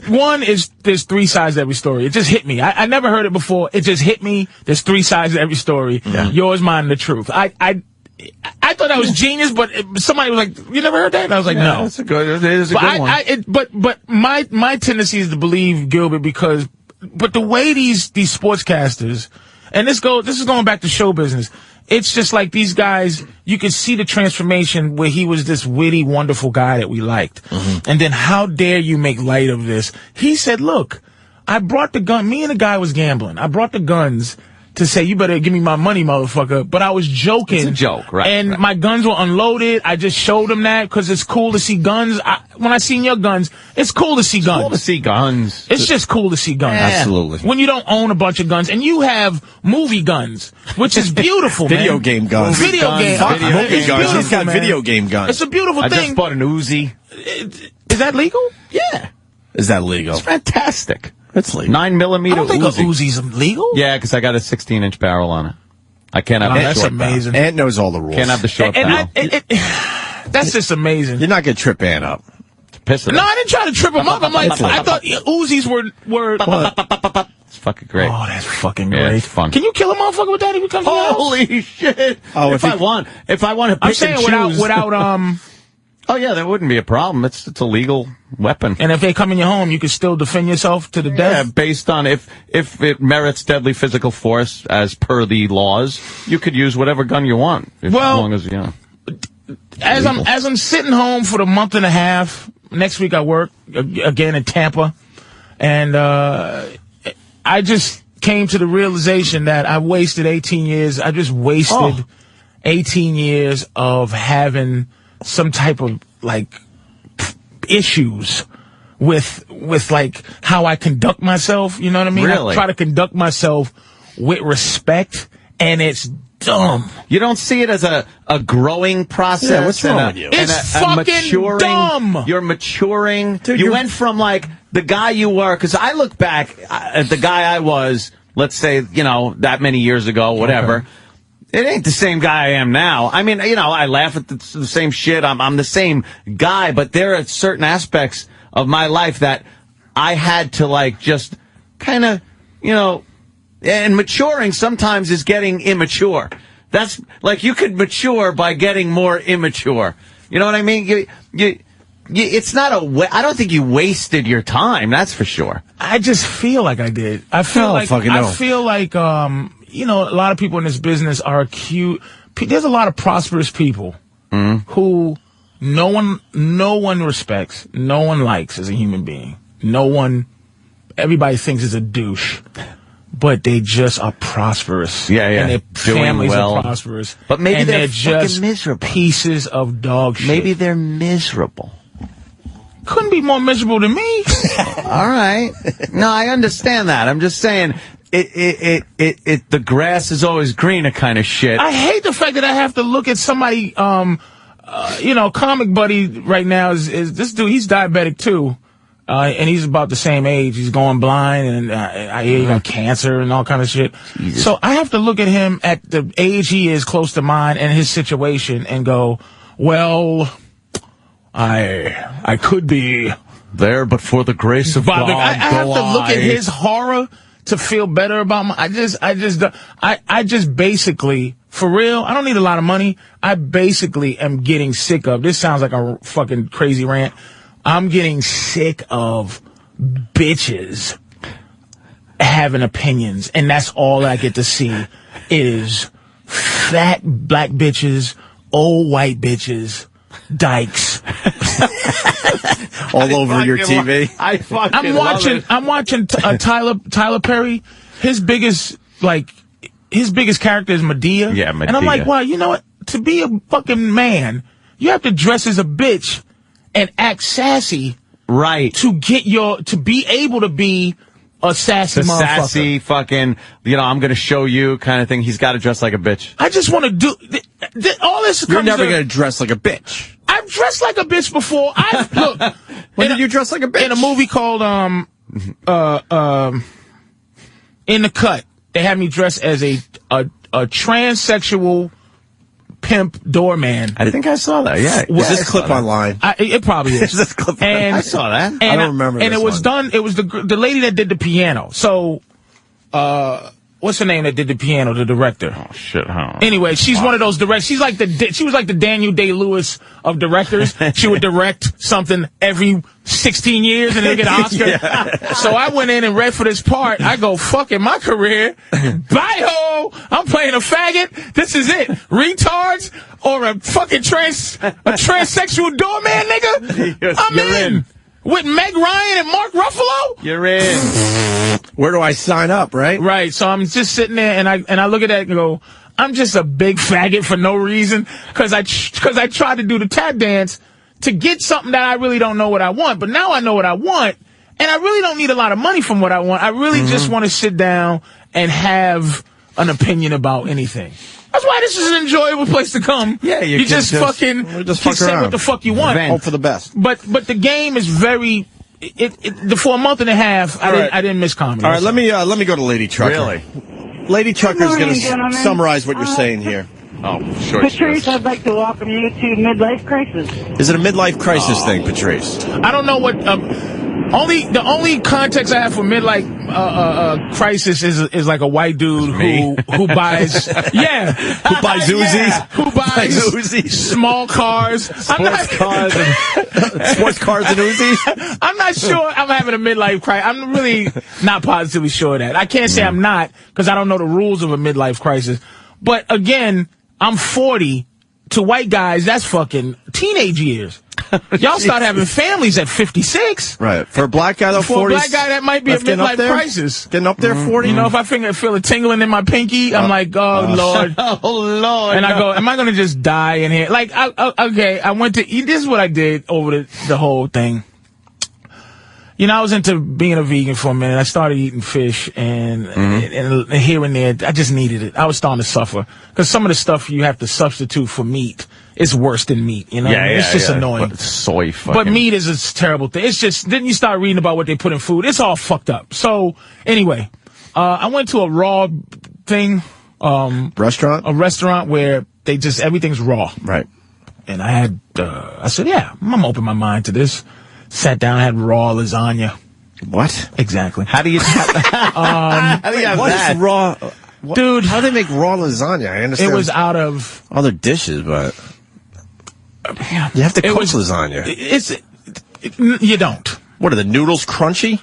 One is there's three sides to every story. It just hit me. I never heard it before. It just hit me. There's three sides to every story. Yeah. Yours, mine, and the truth. I thought that was genius, but somebody was like, "You never heard that?" And I was like, "No."
It is a good one.
But my tendency is to believe Gilbert but the way these sportscasters, and this is going back to show business. It's just like these guys, you could see the transformation where he was this witty, wonderful guy that we liked. Mm-hmm. And then how dare you make light of this? He said, look, I brought the gun. Me and the guy was gambling. I brought the guns to say, you better give me my money, motherfucker. But I was joking.
It's a joke, right?
And my guns were unloaded. I just showed him that because it's cool to see guns. When I seen your guns, it's cool to see guns.
It's cool to see guns.
It's just cool to see guns.
Absolutely.
When you don't own a bunch of guns, and you have movie guns, which is beautiful, man.
Video game guns.
Video game guns.
Movie guns. He's got video game guns.
It's a beautiful thing.
I just bought an Uzi.
Is that legal?
Yeah.
Is that legal?
It's fantastic.
It's legal.
9mm
I don't think
Uzi.
a Uzi's legal.
Yeah, because I got a 16-inch barrel on it. I can't have the
that's
short
amazing.
Ant knows all the rules.
Can't have the short barrel.
That's just amazing.
You're not going to trip Ant up.
Piss it
No,
off.
I didn't try to trip him up. I'm like, I thought Uzis were.
It's fucking great.
Oh, that's fucking great.
Yeah, it's fun.
Can you kill a motherfucker with that if he comes to your house?
Holy shit!
Oh,
if I want to pick
I'm saying
and choose.
without
Oh yeah, that wouldn't be a problem. It's a legal weapon.
And if they come in your home, you can still defend yourself to the
Yeah,
death.
based on if it merits deadly physical force as per the laws, you could use whatever gun you want. As long as
As I'm sitting home for the month and a half. Next week I work again in Tampa, and I just came to the realization that I wasted 18 years. I just wasted 18 years of having some type of like issues with like how I conduct myself. You know what I mean?
Really?
I try to conduct myself with respect, and it's dumb.
You don't see it as a growing process.
Yeah, what's wrong with you?
It's fucking dumb.
You're maturing.
Dude,
you went from like the guy you were, because I look back at the guy I was, let's say, that many years ago, whatever. Okay. It ain't the same guy I am now. I mean, I laugh at the same shit. I'm the same guy, but there are certain aspects of my life that I had to like just kind of, and maturing sometimes is getting immature. That's like you could mature by getting more immature. You know what I mean? It's not I don't think you wasted your time. That's for sure.
I just feel like I did. I feel like a lot of people in this business are cute. There's a lot of prosperous people who no one respects, no one likes as a human being. Everybody thinks is a douche. But they just are prosperous.
Yeah.
And their families
well.
are prosperous.
But maybe
they're
just
miserable. Pieces of dog shit.
Maybe they're miserable.
Couldn't be more miserable than me.
All right. No, I understand that. I'm just saying the grass is always greener kind of shit.
I hate the fact that I have to look at somebody, Comic Buddy right now is this dude, he's diabetic too. And he's about the same age. He's going blind, and I hear he got cancer and all kind of shit. Jesus. So I have to look at him at the age he is, close to mine, and his situation, and go, well, I could be
there, but for the grace of God,
I have to look at his horror to feel better about my. I just basically, for real, I don't need a lot of money. I basically am getting sick of. This sounds like a fucking crazy rant. I'm getting sick of bitches having opinions, and that's all I get to see is fat black bitches, old white bitches, dykes.
All over your TV.
I'm watching Tyler Perry. His biggest character is Medea.
Yeah, Medea.
And I'm like, well, you know what? To be a fucking man, you have to dress as a bitch and act sassy,
right? To
be able to be a sassy motherfucker.
Sassy fucking, I'm going to show you kind of thing. He's got to dress like a bitch.
I just want to do all this.
You're never going to dress like a bitch.
I've dressed like a bitch before.
When did you dress like a bitch?
In a movie called In the Cut. They had me dressed as a transsexual pimp doorman.
I think I saw that. Yeah.
Was this clip online?
It probably is.
This clip
I saw that.
I don't remember.
And it was done. It was the lady that did the piano. So, what's her name that did the piano? The director.
Oh shit! Huh?
Anyway, she's one of those directors. She was like the Daniel Day-Lewis of directors. She would direct something every 16 years and then get an Oscar. Yeah. So I went in and read for this part. I go, fuck it, my career. Bye-ho! I'm playing a faggot. This is it. Retards or a fucking transsexual doorman, nigga? I'm in. With Meg Ryan and Mark Ruffalo?
You're in.
Where do I sign up, right?
Right. So I'm just sitting there, and I look at that and go, I'm just a big faggot for no reason, because I tried to do the tap dance to get something that I really don't know what I want. But now I know what I want, and I really don't need a lot of money from what I want. I really just want to sit down and have an opinion about anything. That's why this is an enjoyable place to come.
Yeah, you
just fucking say what the fuck you want.
Hope for the best.
But the game is very. For a month and a half, I didn't miss comedy.
All right, let me go to Lady Trucker.
Really?
Lady Trucker's going to
gentlemen.
summarize what you're saying here.
Oh, sure.
Patrice, I'd like to welcome you to Midlife Crisis.
Is it a midlife crisis thing, Patrice?
I don't know what. The only context I have for midlife crisis is like a white dude who buys
who buys Uzis,
who buys
Uzis,
small cars,
sports cars and Uzis.
I'm not sure I'm having a midlife crisis. I'm really not positively sure of that. I can't say I'm not, because I don't know the rules of a midlife crisis. But again, I'm 40. To white guys, that's fucking teenage years. Y'all start having families at 56.
Right. For a black guy, though, 40.
For a black guy, that might be a midlife crisis.
Getting up there, 40.
You know, if I feel a tingling in my pinky, I'm like, oh, Lord.
Oh, Lord.
And I go, am I going to just die in here? Like, I went to eat. This is what I did over the whole thing. You know, I was into being a vegan for a minute. I started eating fish, and here and there, I just needed it. I was starting to suffer, because some of the stuff you have to substitute for meat is worse than meat. You know, it's just annoying.
But soy fucking.
But meat is a terrible thing. It's just, then you start reading about what they put in food. It's all fucked up. So anyway, I went to a raw thing,
restaurant,
a restaurant where they just everything's raw.
Right.
And I said, yeah, I'm gonna open my mind to this. Sat down, had raw lasagna.
What?
Exactly.
How do you have that?
Is raw?
Dude.
How do they make raw lasagna? I understand.
It was out of
other dishes, but you have to cook lasagna.
You don't.
What, are the noodles crunchy?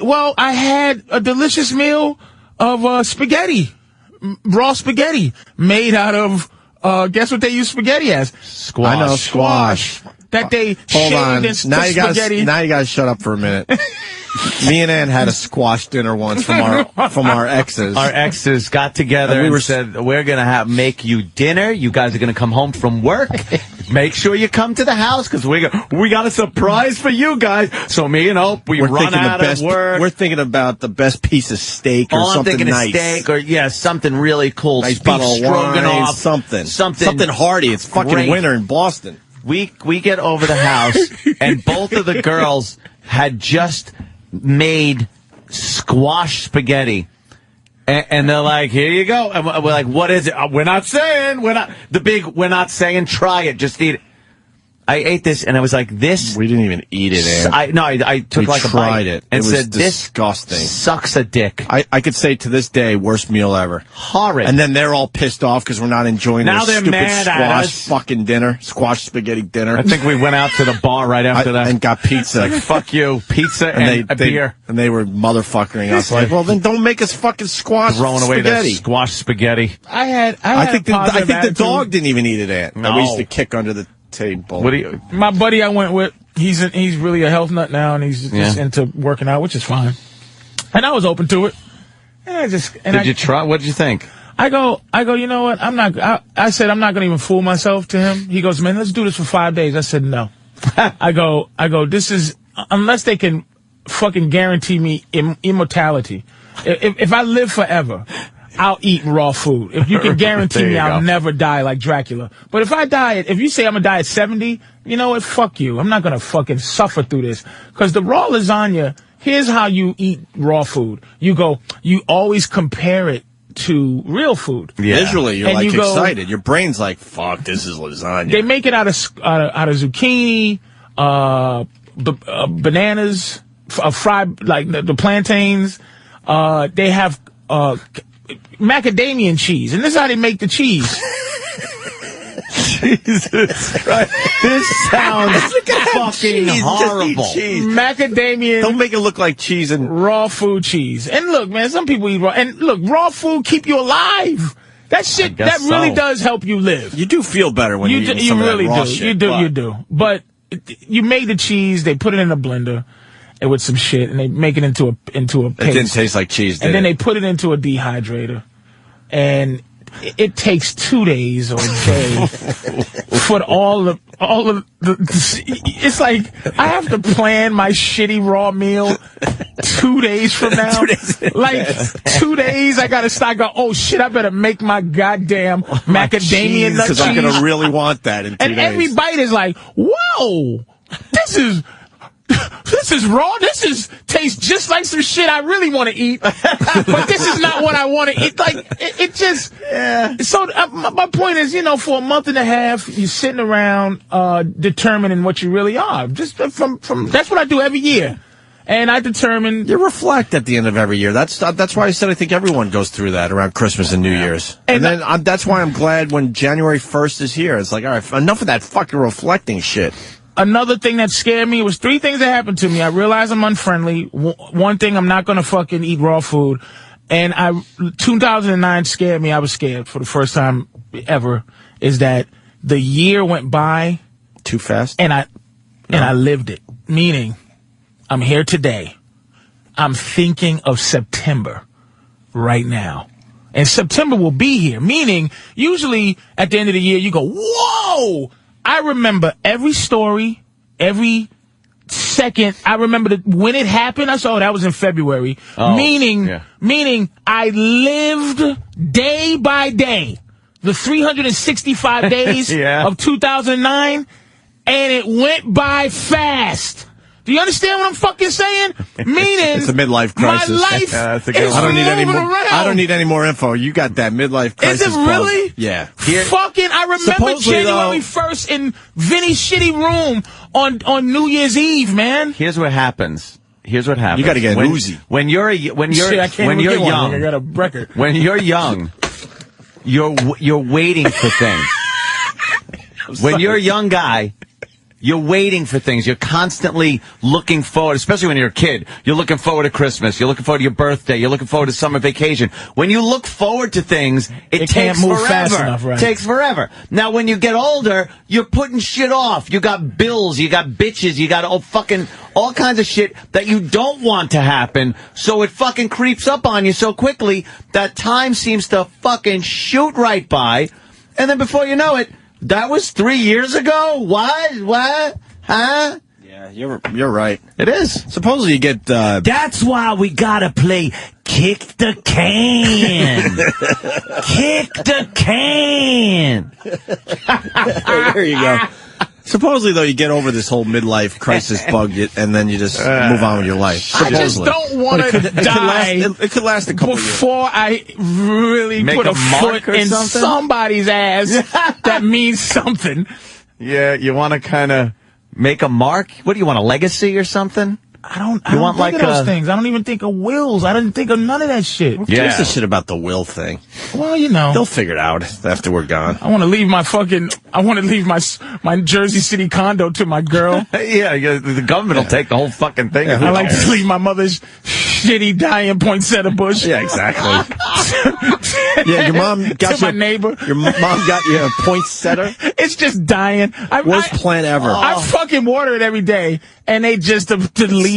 Well, I had a delicious meal of spaghetti. Raw spaghetti. Made out of, guess what they use spaghetti as?
Squash. I know, squash.
That they
Hold on.
and
Now you
spaghetti.
Now you guys shut up for a minute. Me and Ann had a squash dinner once from our exes.
Our exes got together and said, we're going to make you dinner. You guys are going to come home from work. Make sure you come to the house, because we got a surprise for you guys. So me and Hope, we're run out of work.
We're thinking about the best piece of steak or something
nice.
I'm thinking
steak or, something really cool.
Nice bottle of wine, something hearty. It's fucking winter in Boston.
We get over the house, and both of the girls had just made squash spaghetti. And they're like, here you go. And we're like, what is it? We're not saying. We're not saying try it. Just eat it. I ate this, and I was like, this.
We didn't even eat it, Ann.
I took like a bite.
Tried it.
And
it was
said,
disgusting.
This sucks a dick.
I could say to this day, worst meal ever.
Horrid.
And then they're all pissed off because we're not enjoying
now
their
they're
stupid
mad at
squash
us.
fucking dinner. Squash spaghetti dinner.
I think we went out to the bar right after that.
And got pizza.
Like, fuck you. Pizza and a beer.
And they were motherfuckering us. Like, well, then don't make us fucking squash
throwing away
spaghetti.
that squash spaghetti.
I
think the dog didn't even eat it, Aunt.
No.
That we used to kick under the table.
My buddy I went with, he's really a health nut now, and he's just into working out, which is fine. And I was open to it. And
Did you try? What did you think?
I go, you know what? I said, I'm not going to even fool myself to him. He goes, man, let's do this for 5 days. I said, no. I go, this is, unless they can fucking guarantee me immortality. If I live forever, I'll eat raw food. If you can guarantee me I'll never die like Dracula. But if you say I'm going to die at 70, you know what? Fuck you. I'm not going to fucking suffer through this. Because the raw lasagna, here's how you eat raw food. You always compare it to real food.
Yeah. Visually, you're like excited. Your brain's like, fuck, this is lasagna.
They make it out of zucchini, bananas, fried, like the plantains. They have macadamia cheese, and this is how they make the cheese.
Jesus Christ. This sounds fucking horrible.
Macadamia.
Don't make it look like cheese and
raw food cheese. And look, man, some people eat raw. And look, raw food keep you alive. That shit, that really does help you live.
You do feel better when you eat some
really
of that raw
do.
shit.
You do. But you made the cheese, they put it in a blender, and with some shit, and they make it into a paste.
It didn't taste like cheese, did
And then
it?
they put it into a dehydrator, and it takes 2 days or a day for all of the. It's like I have to plan my shitty raw meal 2 days from now.
2 days.
Like 2 days, I gotta start going. Oh shit! I better make my goddamn macadamia nut cheese
because I'm gonna really want that in 2
and
days.
every bite is like, whoa, this is raw. Tastes just like some shit I really want to eat, but this is not what I want to eat. Like it just. Yeah. So my point is, for a month and a half, you're sitting around determining what you really are. Just from that's what I do every year. And I determine...
You reflect at the end of every year. That's why I said I think everyone goes through that around Christmas and New Year's. And then that's why I'm glad when January 1st is here. It's like, all right, enough of that fucking reflecting shit.
Another thing that scared me was 3 things that happened to me. I realized I'm unfriendly. One thing, I'm not going to fucking eat raw food. And 2009 scared me. I was scared for the first time ever. Is that the year went by...
Too fast?
And I lived it. Meaning... I'm here today. I'm thinking of September right now. And September will be here. Meaning, usually at the end of the year, you go, whoa! I remember every story, every second. I remember when it happened. I saw that was in February. Meaning I lived day by day, the 365 days of 2009, and it went by fast. Do you understand what I'm fucking saying? Meaning,
it's a midlife crisis.
My life is
I don't need any more.
around.
I don't need any more info. You got that midlife crisis.
Is it really?
Bug. Yeah.
I remember January 1st in Vinny's shitty room on New Year's Eve, man.
Here's what happens. You got
to get an Uzi.
When you're young,
I got a record.
When you're young, you're waiting for things. When you're a young guy, you're waiting for things. You're constantly looking forward, especially when you're a kid. You're looking forward to Christmas. You're looking forward to your birthday. You're looking forward to summer vacation. When you look forward to things, it takes
can't move
forever.
fast enough, right?
It takes forever. Now, when you get older, you're putting shit off. You got bills. You got bitches. You got all kinds of shit that you don't want to happen. So it fucking creeps up on you so quickly that time seems to fucking shoot right by. And then before you know it, that was 3 years ago? What? Huh?
Yeah, you're right.
It is.
Supposedly you get...
That's why we gotta play Kick the Can. Kick the Can.
There you go. Supposedly, though, you get over this whole midlife crisis bug, and then you just move on with your life.
I just don't want to die.
It could last a couple years.
Before I really
Make
put
a
a
mark
foot
or
in
something?
somebody's ass that means something.
Yeah, you want to kind of make a mark? What do you want, a legacy or something?
I don't think of those things. I don't even think of wills. I didn't think of none of that shit.
Who gives a shit about the will thing?
Well,
they'll figure it out after we're gone.
I want to leave my my Jersey City condo to my girl.
Yeah, the government will take the whole fucking thing.
I like to leave my mother's shitty dying poinsettia bush.
Yeah, exactly. Yeah, your mom got
my neighbor.
Your mom got you a poinsettia.
It's just dying.
Worst plant ever.
I fucking water it every day, and they just the leaves.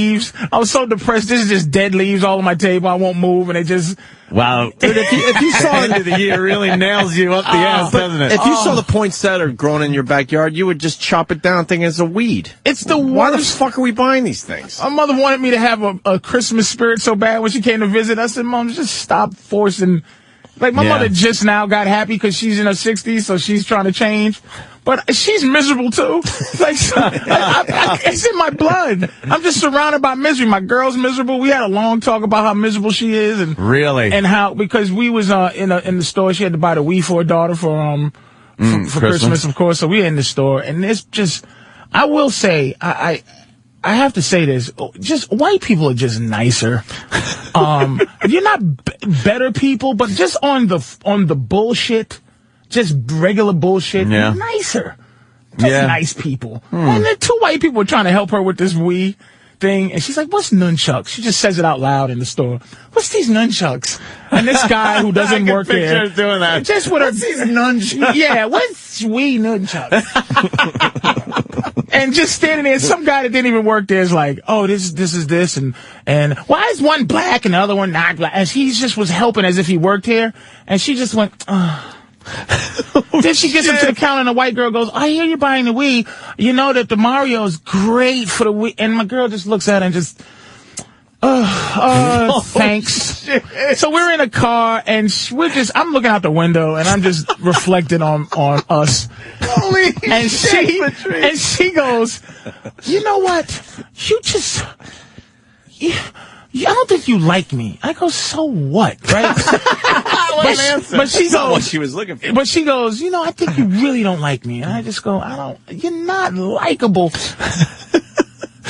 I was so depressed. This is just dead leaves all on my table. I won't move, and they just.
Wow. Dude, if you saw it, end of the year really nails you up the ass, doesn't it?
If you saw the poinsettia growing in your backyard, you would just chop it down thinking it's a weed.
It's the worst.
Why the fuck are we buying these things?
My mother wanted me to have a Christmas spirit so bad when she came to visit. I said, Mom, just stop forcing. Like, my mother just now got happy because she's in her 60s, so she's trying to change. But she's miserable, too. Like, it's in my blood. I'm just surrounded by misery. My girl's miserable. We had a long talk about how miserable she is. And
really?
And how, because we was in the store, she had to buy the Wii for her daughter for Christmas, of course. So we were in the store. And it's just, I will say, I have to say this, just white people are just nicer. You're not better people, but just on the bullshit, just regular bullshit, nicer. Just nice people. And then 2 white people were trying to help her with this Wii thing, and she's like, what's nunchucks? She just says it out loud in the store. What's these nunchucks? And this guy who doesn't work there,
doing that.
Just with
what's these nunchucks?
Yeah, what's Wii nunchucks? And just standing there, some guy that didn't even work there is like, oh, this is this, and why is one black and the other one not black? And he just was helping as if he worked here, and she just went, Then she gets up to the counter and the white girl goes, I hear you're buying the Wii. You know that the Mario is great for the Wii. And my girl just looks at it and just, thanks. So we're in a car and I'm looking out the window and I'm just reflecting on us.
Holy
and
shit,
she goes, you know what? I don't think you like me. I go, so what, right? But she goes,
what she was looking for.
But she goes, I think you really don't like me. And I just go, you're not likable.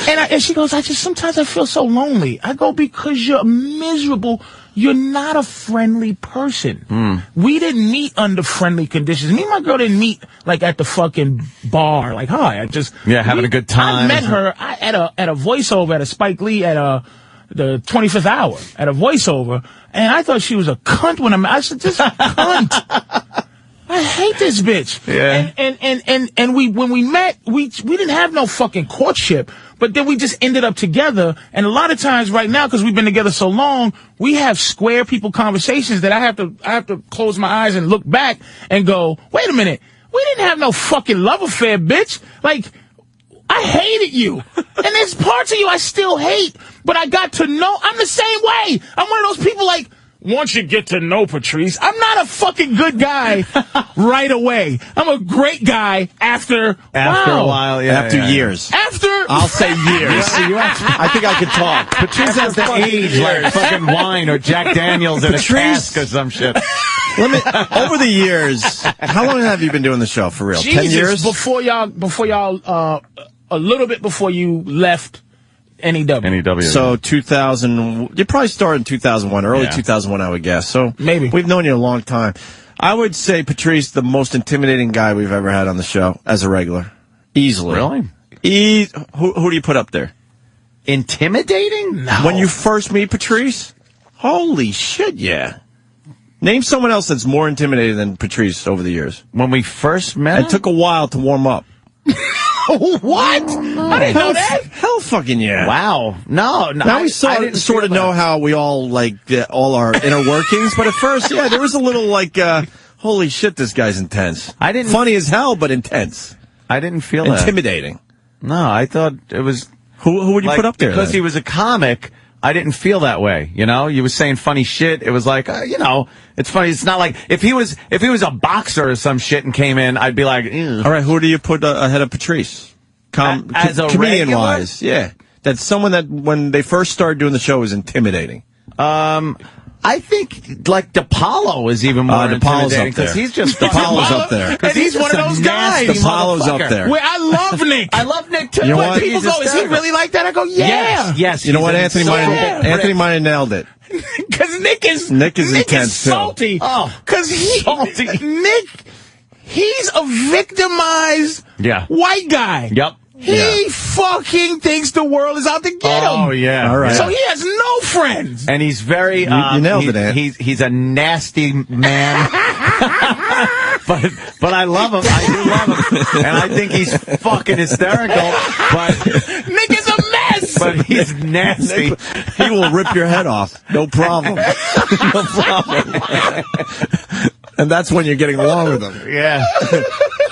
And she goes, sometimes I feel so lonely. I go, because you're miserable. You're not a friendly person. We didn't meet under friendly conditions. Me and my girl didn't meet like at the fucking bar. Like, hi,
having a good time.
I met her at a voiceover at a Spike Lee at the 25th hour at a voiceover, and I thought she was a cunt when I said, this cunt. I hate this bitch.
Yeah.
And when we met, we didn't have no fucking courtship, but then we just ended up together. And a lot of times right now, because we've been together so long, we have square people conversations that I have to close my eyes and look back and go, wait a minute, we didn't have no fucking love affair, bitch. Like, I hated you. And there's parts of you I still hate, but I got to know. I'm the same way. I'm one of those people like, once you get to know Patrice, I'm not a fucking good guy right away. I'm a great guy after
a while,
after years.
I'll
say years. I think I could talk.
Patrice has the age like fucking wine or Jack Daniels in a cask or some shit.
Over the years, how long have you been doing the show for real?
Jesus,
10 years?
Before y'all, a little bit before you left NEW.
So 2000, you probably started in 2001, early 2001, I would guess. So
maybe
we've known you a long time. I would say Patrice, the most intimidating guy we've ever had on the show as a regular, easily.
Really?
Who do you put up there?
Intimidating?
No.
When you first meet Patrice, holy shit, yeah. Name someone else that's more intimidating than Patrice over the years.
When we first met,
it took a while to warm up.
What? I didn't know that.
Hell fucking yeah.
Wow. No.
Now we sort of know how we all, all our inner workings, but at first, there was a little, holy shit, this guy's intense. Funny as hell, but intense.
I didn't feel that.
Intimidating.
No, I thought it was...
Who would you put up there,
because he was a comic, I didn't feel that way, You was saying funny shit. It was like, it's funny. It's not like if he was a boxer or some shit and came in, I'd be like, ew.
All right, who do you put ahead of Patrice?
As a
comedian-wise, yeah. That's someone that when they first started doing the show was intimidating.
I think DePaulo is even more intimidating because he's just
DePaulo's up there.
Because he's one of those guys.
DePaulo's up there.
Where I love Nick.
I love Nick too.
You know what?
People go, is he really like that? I go, yeah.
Yes.
You know what? Anthony might have nailed it.
Because Nick is
intense
salty.
Oh,
because Nick, he's a victimized white guy.
Yep.
He fucking thinks the world is out to get him.
Oh, yeah.
All right.
So he has no friends.
And he's very...
you nailed it, Ant.
He's a nasty man. But I love him. I do love him. And I think he's fucking hysterical. But
Nick is a mess.
But he's nasty.
He will rip your head off. No problem. No problem. And that's when you're getting along with him.
Yeah.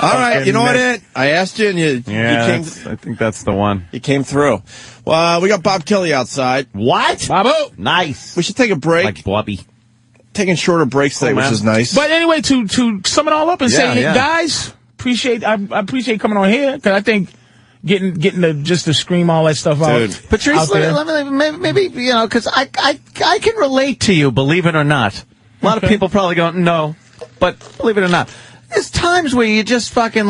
All right, you know what, Ed? I asked you, and you came.
I think that's the one.
You came through. Well, we got Bob Kelly outside.
What?
Babu.
Nice.
We should take a break.
Like Bobby.
Taking shorter breaks today, which is nice.
But anyway, to sum it all up and say, guys, I appreciate coming on here because I think getting to scream all that stuff out.
Patrice, maybe because I can relate to you, believe it or not. A lot of people probably go no, but believe it or not. There's times where you just fucking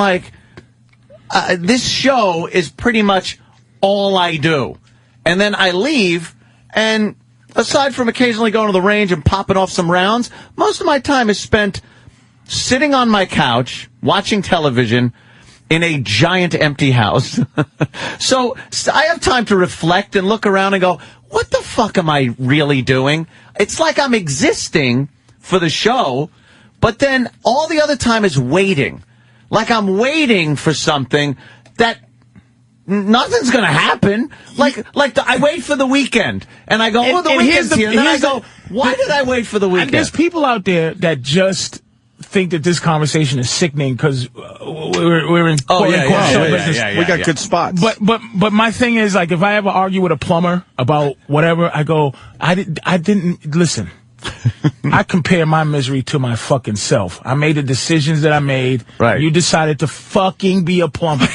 this show is pretty much all I do. And then I leave, and aside from occasionally going to the range and popping off some rounds, most of my time is spent sitting on my couch, watching television in a giant empty house. So I have time to reflect and look around and go, what the fuck am I really doing? It's like I'm existing for the show, but then all the other time is waiting. Like I'm waiting for something that
nothing's going to happen. I wait for the weekend, and I go, the weekend's here, and then I go, why did I wait for the weekend?
And there's people out there that just think that this conversation is sickening because we're in show business.
We got good spots.
But my thing is, like, if I ever argue with a plumber about whatever, I go, I didn't listen. I compare my misery to my fucking self. I made the decisions that I made.
Right.
You decided to fucking be a plumber.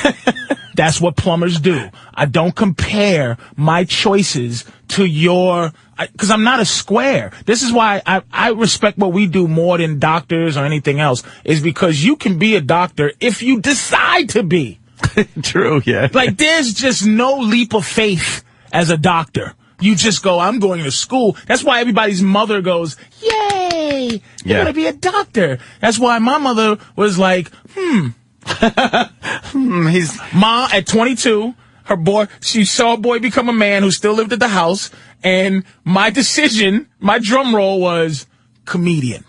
That's what plumbers do. I don't compare my choices to your... Because I'm not a square. This is why I respect what we do more than doctors or anything else, is because you can be a doctor if you decide to be.
True, yeah.
Like, there's just no leap of faith as a doctor. You just go, I'm going to school. That's why everybody's mother goes, yay, you're going to be a doctor. That's why my mother was like, Ma, at 22, her boy, she saw a boy become a man who still lived at the house, and my decision, my drum roll was comedian.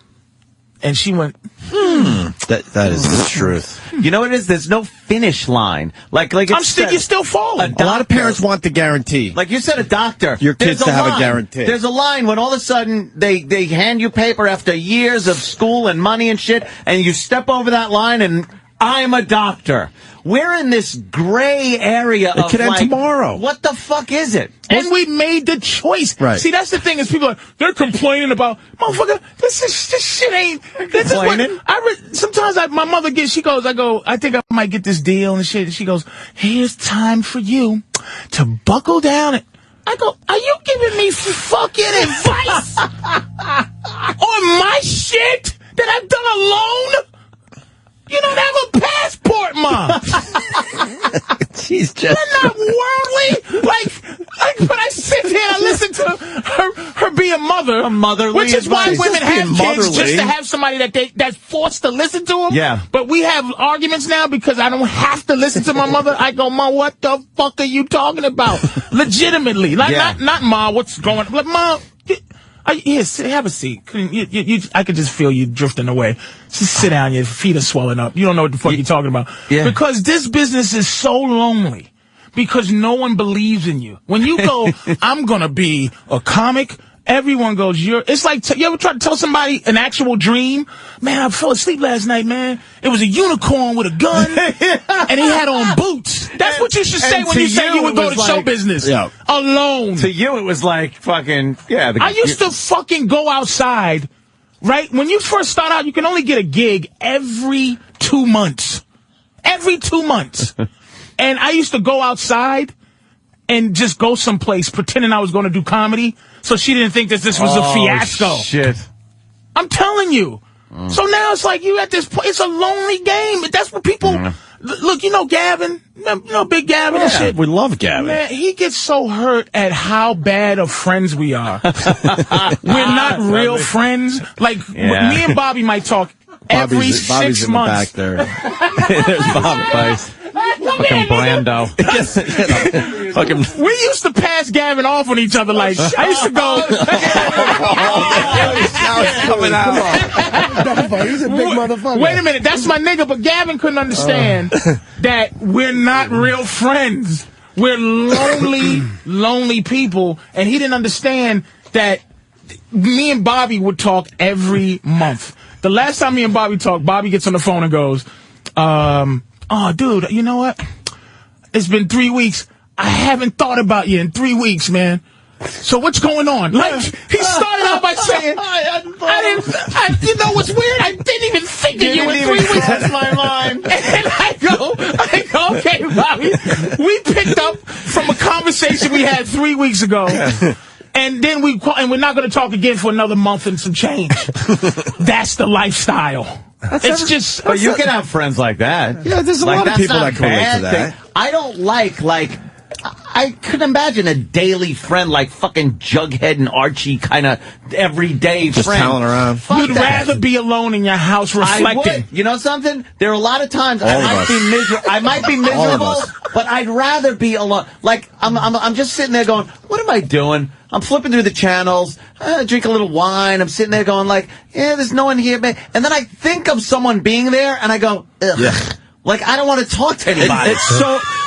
And she went,
That is the truth.
You know what it is? There's no finish line.
You're still falling.
A lot of parents want the guarantee.
Like you said, a doctor.
Your kids to have a guarantee.
There's a line when all of a sudden they hand you paper after years of school and money and shit, and you step over that line and I'm a doctor. We're in this gray area
It could end tomorrow.
What the fuck is it?
And we made the choice.
Right.
See, that's the thing is people they're complaining about, motherfucker, this shit ain't. This
complaining?
Is what, sometimes my mother gets, I think I might get this deal and shit. And she goes, here's time for you to buckle down. I go, are you giving me fucking advice on my shit that I've done alone? You don't have a passport, Mom.
She's just...
You're not worldly. Like when I sit here and I listen to her be a mother.
A motherly
Which is why
advice.
women have kids,
motherly.
just to have somebody that's forced to listen to them.
Yeah.
But we have arguments now because I don't have to listen to my mother. I go, Ma, what the fuck are you talking about? Legitimately. Not Ma, what's going on? Like, Ma... Yes, have a seat. I could just feel you drifting away. Just sit down. Your feet are swelling up. You don't know what the fuck you're talking about.
Yeah.
Because this business is so lonely. Because no one believes in you. When you go, I'm going to be a comic, everyone goes, it's like, you ever try to tell somebody an actual dream? Man, I fell asleep last night, man. It was a unicorn with a gun, and he had on boots. That's what you should say when you say you would go to show business.
Yeah.
Alone.
To you, it was like fucking,
I used to fucking go outside, right? When you first start out, you can only get a gig every 2 months. Every 2 months. And I used to go outside and just go someplace pretending I was going to do comedy, so she didn't think that this was a fiasco.
Shit.
I'm telling you. So now it's like you at this point. It's a lonely game. That's what people... Look, you know Gavin? You know Big Gavin and shit?
We love Gavin.
Man, he gets so hurt at how bad of friends we are. We're not real friends. Like, me and Bobby might talk every 6
Bobby's
months.
in the back there. There's Bobby.
Fucking Brando.
We used to pass Gavin off on each other like, I used to go.
Now it's coming out.
He's a big motherfucker.
Wait a minute, that's my nigga, but Gavin couldn't understand that we're not real friends. We're lonely, lonely people, and he didn't understand that me and Bobby would talk every month. The last time me and Bobby talked, Bobby gets on the phone and goes, oh, dude, you know what? It's been 3 weeks. I haven't thought about you in 3 weeks, man. So what's going on? Like, he started out by saying, you know what's weird? I didn't even think of you in 3 weeks.
That's my line.
And I go, okay, Bobby. We picked up from a conversation we had 3 weeks ago. And then we're not going to talk again for another month and some change. That's the lifestyle.
But you can have friends like that.
Yeah, there's a lot of people that can relate to that.
I don't like I couldn't imagine a daily friend like fucking Jughead and Archie kind of everyday
just
friend.
Just around.
You'd rather be alone in your house reflecting.
I would. You know something? There are a lot of times I might be miserable, but I'd rather be alone. Like I'm just sitting there going, what am I doing? I'm flipping through the channels, drink a little wine. I'm sitting there going like, there's no one here, man. And then I think of someone being there, and I go, ugh. Yeah. Like, I don't want to talk to anybody.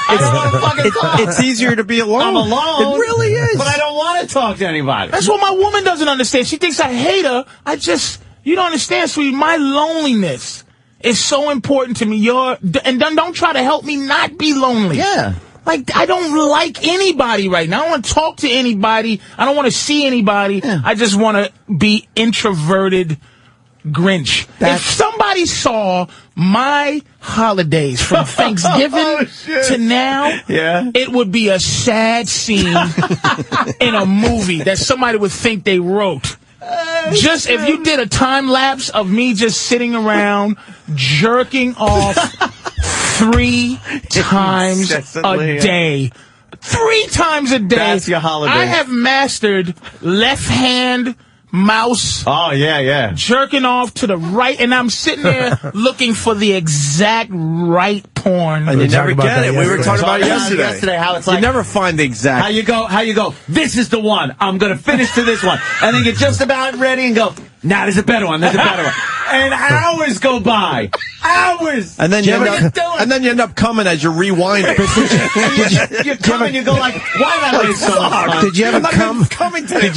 It's easier to be alone.
I'm alone.
It really is.
But I don't want to talk to anybody.
That's what my woman doesn't understand. She thinks I hate her. You don't understand, sweetie. My loneliness is so important to me. And don't try to help me not be lonely.
Yeah.
Like, I don't like anybody right now. I don't want to talk to anybody. I don't want to see anybody. Yeah. I just want to be introverted Grinch. If somebody saw my holidays from Thanksgiving to now, it would be a sad scene in a movie that somebody would think they wrote. Just if you did a time lapse of me just sitting around jerking off 3 times a day. 3 times a day.
That's your holiday.
I have mastered left hand mouse.
Oh, yeah.
Jerking off to the right, and I'm sitting there looking for the exact right porn.
And you never get it. We were talking about it
yesterday. How it's like,
you never find the exact.
How you go, this is the one. I'm going to finish to this one. And then you're just about ready and go, nah, there's a better one. And hours go by. Hours.
And then you end up coming as you're rewinding.
you come and you go like, why did I wait so long?
Did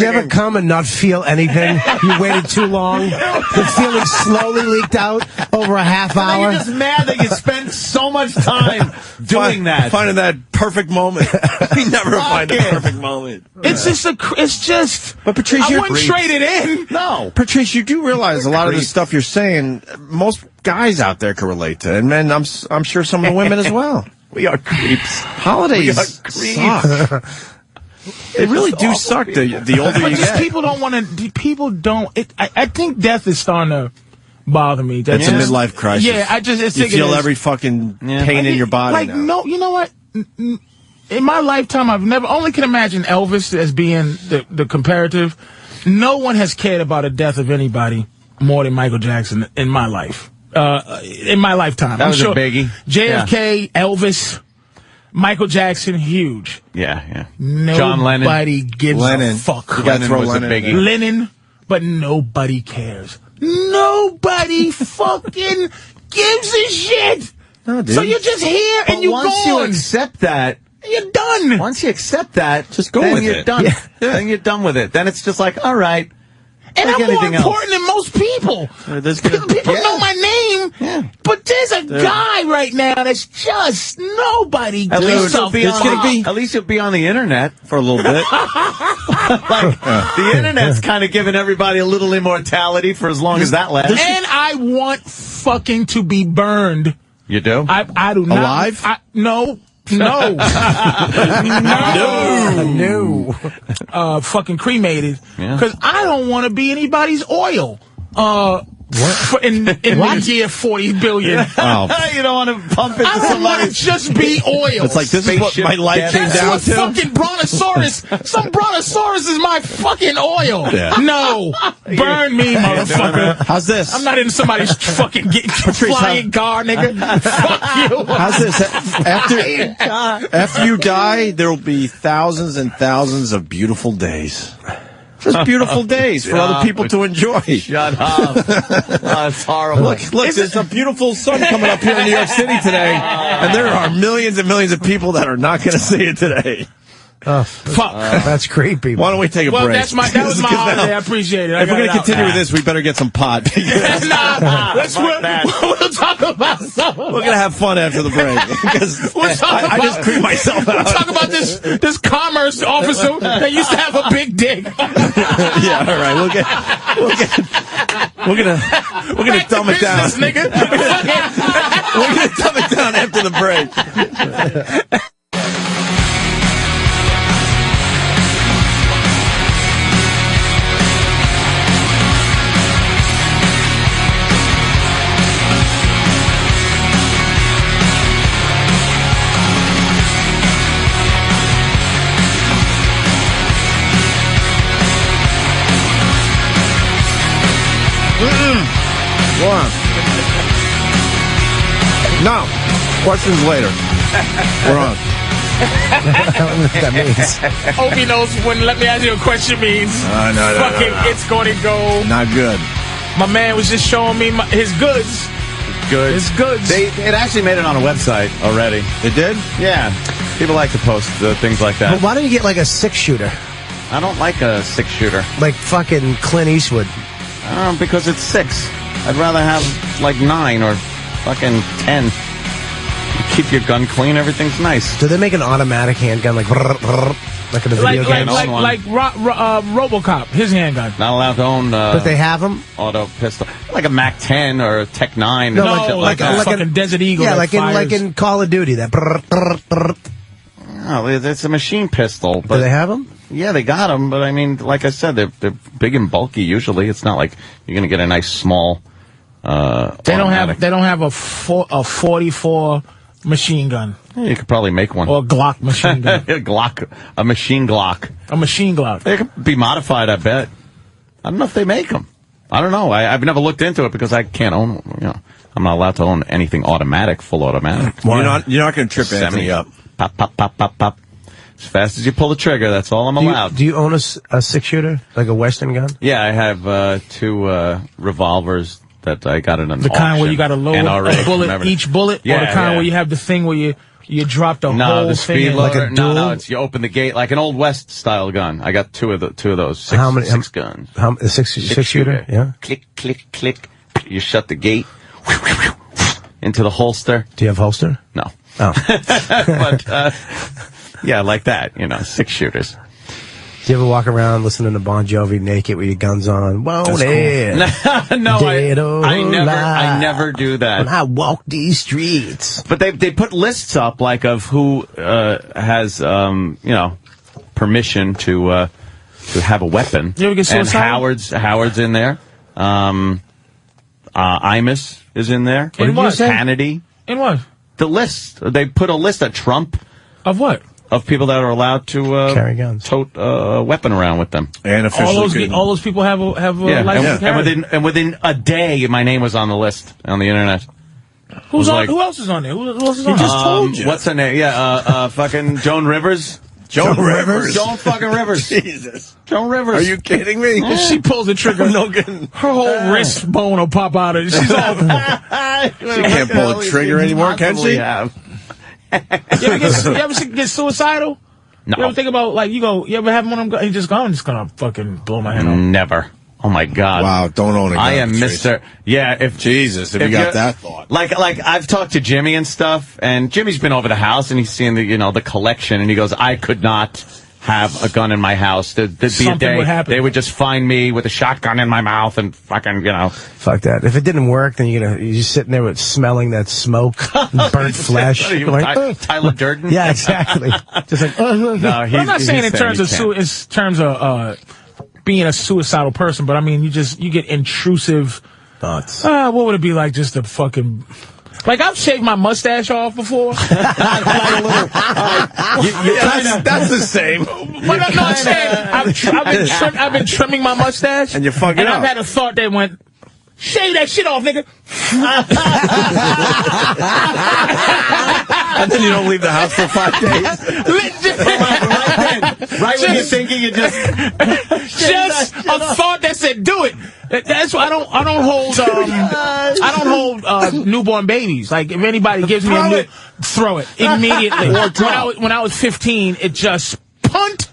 you ever come and not feel anything? You waited too long? The feeling slowly leaked out over a half hour?
You're just mad that you spent so much time doing that.
Finding that perfect moment. We never find a perfect moment.
It's just.
But Patrice,
I wouldn't trade it in.
No.
Patrice, you do realize a lot of the stuff you're saying, most guys out there can relate to, and men, I'm sure some of the women as well.
We are creeps.
Holidays suck. They really do suck. The older you get,
people don't want to. People don't. I think death is starting to bother me.
It's a midlife crisis.
Yeah,
you feel every fucking pain in your body.
Like
now.
no, you know what? In my lifetime, I've only can imagine Elvis as being the comparative. No one has cared about the death of anybody more than Michael Jackson in my life. In my lifetime.
That was a biggie.
JFK, Elvis, Michael Jackson, huge.
Yeah.
John Lennon. Nobody gives a fuck.
You got to throw Lennon.
Lennon, but nobody cares. Nobody fucking gives a shit.
No, dude.
So you're just here and you're gone.
Once you accept that,
you're done.
Once you accept that,
just go with it.
Done. Yeah. Then you're done with it. Then it's just like, all right.
And
like
I'm more important than most people. People know my name, but there's a guy right now that's just nobody.
At least you'll be on the internet
for a little bit.
The internet's kind of giving everybody a little immortality for as long as that lasts.
And I want fucking to be burned.
You do?
I do not.
Alive?
No. Fucking cremated. Because I don't want to be anybody's oil. In the year 40 billion.
Oh.
You don't want to pump into somebody.
I want to just be oil.
It's like, this is what my life came down to?
Fucking brontosaurus. Some brontosaurus is my fucking oil. Yeah. No. Burn me, motherfucker.
How's this?
I'm not in somebody's fucking flying car, nigga. Fuck you.
How's this? After you die, there will be thousands and thousands of beautiful days. Just beautiful days for other people to enjoy.
Shut up. It's horrible.
Look, there's a beautiful sun coming up here in New York City today, and there are millions and millions of people that are not going to see it today.
Oh, fuck. That's creepy.
Why don't we take a break?
That was my holiday. I appreciate it.
If we're going to continue with this, we better get some pot.
We'll talk about something.
We're going to have fun after the break. I just creep myself out.
We'll talk about this commerce officer that used to have a big dick.
Yeah, all right. We're gonna dumb it down.
Nigga.
We're gonna dumb it down after the break. Go on. No. Questions later. We're on.
I don't know what that means.
Opie knows when let me ask you a question means.
No.
It's going to go.
Not good.
My man was just showing me his goods.
goods.
It's goods.
It actually made it on a website already.
It did?
Yeah. People like to post things like that.
But why don't you get like a 6-shooter?
I don't like a 6-shooter.
Like fucking Clint Eastwood.
Because it's 6. I'd rather have like 9 or fucking 10. You keep your gun clean, everything's nice.
Do they make an automatic handgun like in the video games?
Like RoboCop, his handgun.
Not allowed to own.
But they have them.
Auto pistol, like a Mac 10 or a Tech 9.
No, like a fucking Desert Eagle.
Yeah, like in Call of Duty. That.
Oh, it's a machine pistol. But
do they have them?
Yeah, they got them. But I mean, like I said, they're big and bulky. Usually, it's not like you're going to get a nice small.
They don't have a 44 machine gun.
Yeah, you could probably make one.
Or a Glock machine gun.
A machine Glock.
A machine Glock.
They could be modified, I bet. I don't know if they make them. I don't know. I've never looked into it because I can't own. I'm not allowed to own anything automatic, full automatic.
You're not going to trip Anthony up.
Pop, pop, pop, pop, pop. As fast as you pull the trigger, that's all I'm allowed.
Do you own a 6-shooter, like a Western gun?
Yeah, I have 2 revolvers that I got in an
The kind where you got to load a bullet, each bullet, or the kind where you have the thing where you drop the whole
the
thing.
speed loader.
Like
No, it's you open the gate like an Old West style gun. I got 2 of those. Six guns.
A 6-shooter? Yeah.
Click, click, click. You shut the gate. Into the holster.
Do you have holster?
No.
Oh.
But, yeah, like that, 6-shooters.
Do you ever walk around listening to Bon Jovi naked with your guns on? Won't it?
No, I never do that.
When I walk these streets.
But they put lists up, like, of who has, permission to have a weapon.
You ever get suicidal?
And Howard's in there. Imus is in there.
In what?
Hannity.
In what?
The list. They put a list of Trump.
Of what?
Of people that are allowed to
carry guns,
tote a weapon around with them,
and
all those people have a license to carry.
And within a day, my name was on the list on the internet.
Who else is on there? Who else is on there?
He just told you.
What's her name? Yeah, fucking Joan Rivers.
Joan Rivers.
Joan fucking Rivers.
Jesus.
Joan Rivers.
Are you kidding me?
If she pulls the trigger, her whole wrist bone will pop out of it. She's all.
She can't pull a trigger anymore, can she?
You ever get suicidal?
No.
You ever think about, like, you ever have one of them, I'm just gonna fucking blow my head off?
Never. Oh my God.
Wow, don't own a gun.
I am Mr. Yeah, if you got that thought. Like I've talked to Jimmy and stuff, and Jimmy's been over the house and he's seen the collection, and he goes, I could not have a gun in my house. There'd be
Something
a day
would happen.
They would just find me with a shotgun in my mouth and fucking,
Fuck that. If it didn't work, then you're just sitting there with smelling that smoke, burnt flesh.
What are you, Tyler Durden?
Yeah, exactly. Just like,
No,
I'm not saying in terms of being a suicidal person, but I mean, you get intrusive
thoughts.
What would it be like just to fucking... Like, I've shaved my mustache off before.
That's the same.
But I'm saying, I've been trimming my mustache.
And you fucking
And
up.
I've had a thought that went, shave that shit off, nigga.
And then you don't leave the house for 5 days.
Right when you're thinking, you just
a thought that said, do it. That's why I don't hold newborn babies. Like, if anybody gives me throw it immediately. When I was 15, it just punt.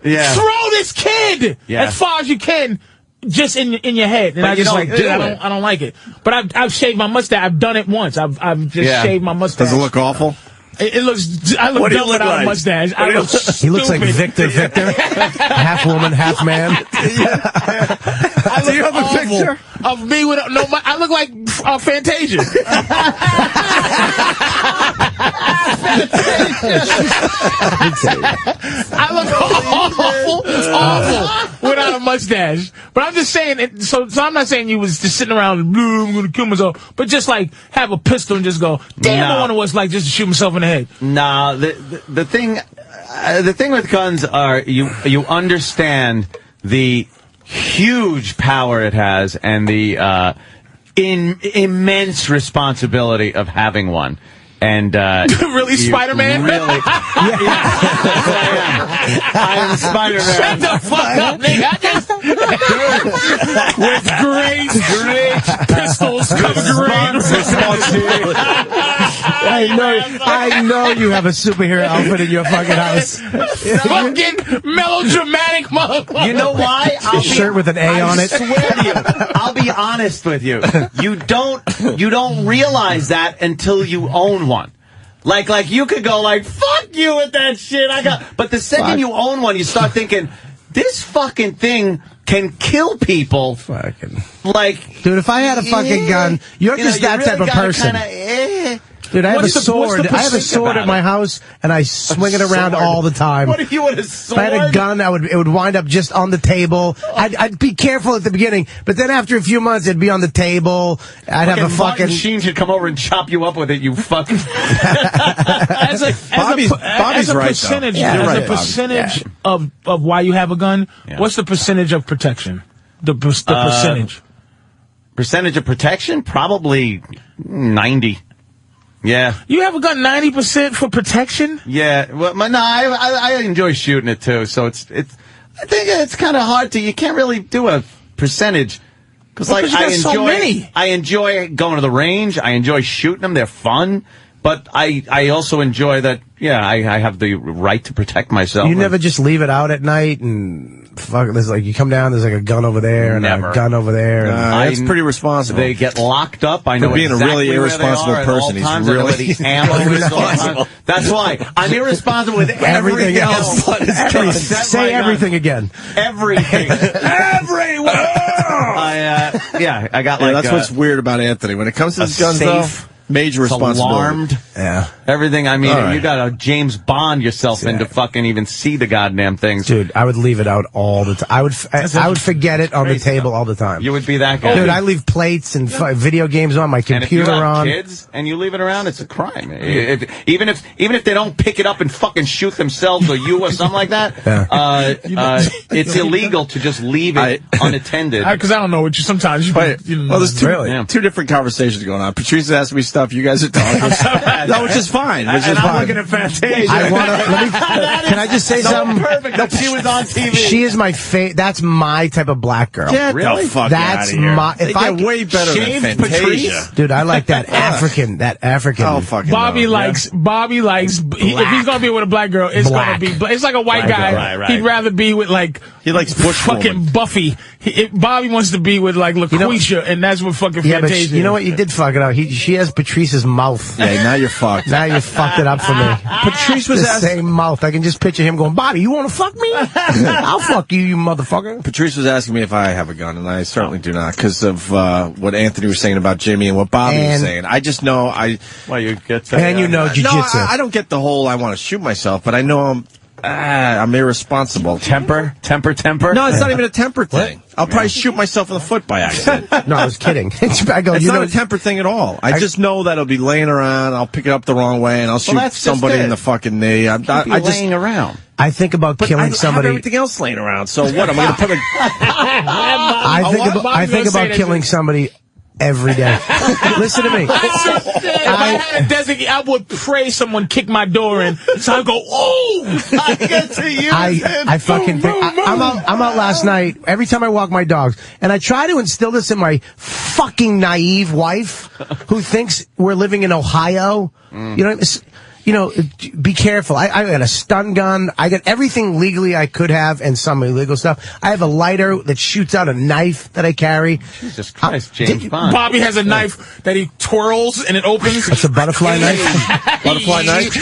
Yeah.
Throw this kid as far as you can. Just in your head, and
but
I just like, dude, I don't like it. But I've shaved my mustache. I've done it once. I've just shaved my mustache.
Does it look awful?
It looks. I look dumb without a mustache. I look stupid.
He looks like Victor, half woman, half man.
Do you have a picture of me with I look like Fantasia. I look awful without a mustache. But I'm just saying. So I'm not saying you was just sitting around. I'm gonna kill myself. But just like have a pistol and just go. Damn, I wonder what it's like just to shoot myself in the head.
No, the thing with guns are you understand the huge power it has and the immense responsibility of having one. And
really, Spider-Man?
Really? I am Spider-Man.
Shut the fuck up, nigga. With great pistols come great
responsibility.
I know you have a superhero outfit in your fucking house.
Fucking melodramatic motherfucker.
You know why?
Shirt with an A on it.
I swear to you, I'll be honest with you. You don't realize that until you own one. Like you could go like, fuck you with that shit. But the second you own one, you start thinking, this fucking thing can kill people.
Fucking.
Like,
dude, if I had a fucking gun, you're just that type of person. Dude, I have a sword. I have a sword at my house, and I swing it around all the time.
What if you had a sword?
If I had a gun, it would wind up just on the table. I'd be careful at the beginning, but then after a few months, it'd be on the table. I'd have a fucking...
Martin Sheen should come over and chop you up with it, you fucking...
Bobby's right,
percentage,
though.
as a percentage of why you have a gun, what's the percentage of protection? The percentage.
Percentage of protection? Probably 90. Yeah.
You have a gun 90% for protection?
Yeah. Well, I enjoy shooting it too. So I think it's kind of hard to. You can't really do a percentage because I enjoy going to the range. I enjoy shooting them. They're fun. But I also enjoy that. Yeah, I have the right to protect myself.
You never just leave it out at night and fuck. There's like you come down. There's like a gun over there and a gun over there.
That's pretty responsible.
They get locked up. I know
being
exactly
a really irresponsible person. He's really
irresponsible. That's why I'm irresponsible with everything else.
Say everything again.
Everything.
Everywhere.
I got like.
That's what's weird about Anthony when it comes to his guns, though. Major responsibility.
Alarmed.
Yeah.
Everything. I mean, you got to James Bond yourself in to fucking even see the goddamn things.
Dude, I would leave it out all the time. I would forget it on the table all the time.
You would be that guy.
Dude, I leave plates and video games on my computer
and if you have kids and you leave it around, it's a crime. Even if they don't pick it up and fucking shoot themselves or you or something like that, it's illegal to just leave it unattended.
Because I don't know what you sometimes.
There's two different conversations going on. Patrice is asking me stuff. You guys are talking. No, which is fine.
I'm looking at Fantasia.
Can I just say something?
Perfect. No, she was on TV.
She is my favorite. That's my type of black girl.
Get the fuck
That's
out of here.
my.
They get way better than Fantasia.
Dude, I like that African.
Oh, fucking
Bobby likes. If he's gonna be with a black girl, it's gonna be. It's like a white guy. Right. He'd rather be with like.
He likes Bush
fucking
woman.
Buffy. Bobby wants to be with like LaQuisha, and that's what fucking Fantasia.
But you know what? You did fuck it up. She has Patrice's mouth.
Yeah, now you're fucked.
Now you fucked it up for me.
Patrice was
the same mouth. I can just picture him going, Bobby, you want to fuck me? I'll fuck you, you motherfucker.
Patrice was asking me if I have a gun, and I certainly do not, because of what Anthony was saying about Jimmy and what Bobby was saying. I just know
you get to,
and you know jiu-jitsu.
No, I don't get the whole I want to shoot myself, but I know I'm irresponsible.
Temper?
No, it's not even a temper thing. I'll probably shoot myself in the foot by accident.
No, I was kidding.
It's not a temper thing at all. I just know that it'll be laying around. I'll pick it up the wrong way, and I'll shoot somebody in the fucking knee. I just
laying around.
I think about killing somebody.
I have everything else laying around. So what? Am I going to put a?
I think about killing somebody every day. Listen to me.
If I had a designate, I would pray someone kick my door in. So I go, oh, I get to use it.
I fucking think I'm out last night. Every time I walk my dogs, and I try to instill this in my fucking naive wife, who thinks we're living in Ohio. You know, be careful. I got a stun gun. I got everything legally I could have and some illegal stuff. I have a lighter that shoots out a knife that I carry.
Jesus Christ, James Bond.
Bobby has a knife that he twirls and it opens.
It's a butterfly knife.
Butterfly knife?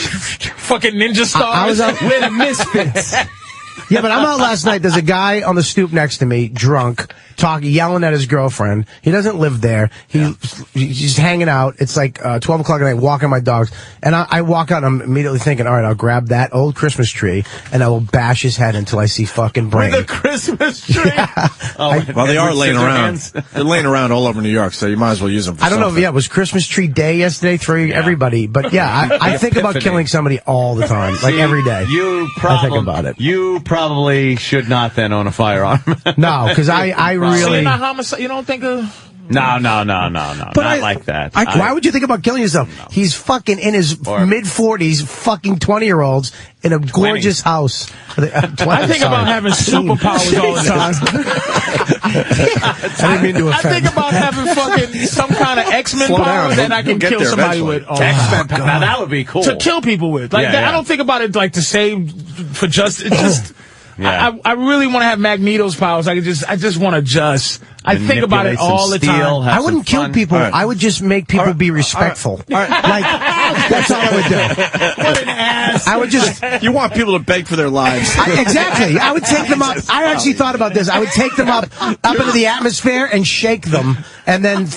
Fucking ninja stars.
I was out
with a misfits.
Yeah, but I'm out last night. There's a guy on the stoop next to me, drunk, yelling at his girlfriend. He doesn't live there. He's just hanging out. It's like 12 o'clock at night, walking my dogs. And I walk out, and I'm immediately thinking, all right, I'll grab that old Christmas tree, and I will bash his head until I see fucking brain.
With a Christmas tree?
Yeah.
Well, they are laying around. They're laying around all over New York, so you might as well use them for
I don't know.
something.
It was Christmas tree day yesterday for everybody. But yeah, I think about killing somebody all the time, like every day. I think about it.
You probably should not then own a firearm.
No, because I really...
So you're not homicide? You don't think of...
No. Not like that.
Why would you think about killing yourself? No. He's fucking in his mid-40s, fucking 20-year-olds in a gorgeous house.
I think about having superpowers all the time.
I didn't mean to offend.
I think about having fucking some kind of X-Men powers that I can kill somebody with. Oh,
X-Men powers. Now that would be cool.
To kill people with. Like I don't think about it like to save for just. Just. Yeah. I really want to have Magneto's powers. I just want to just. I think about it all the time.
I wouldn't kill people. Right. I would just make people be respectful. All right. Like, that's all I would do.
What an ass.
I would just.
You want people to beg for their lives.
Exactly. I would take them up. I actually thought about this. I would take them up into the atmosphere and shake them. And then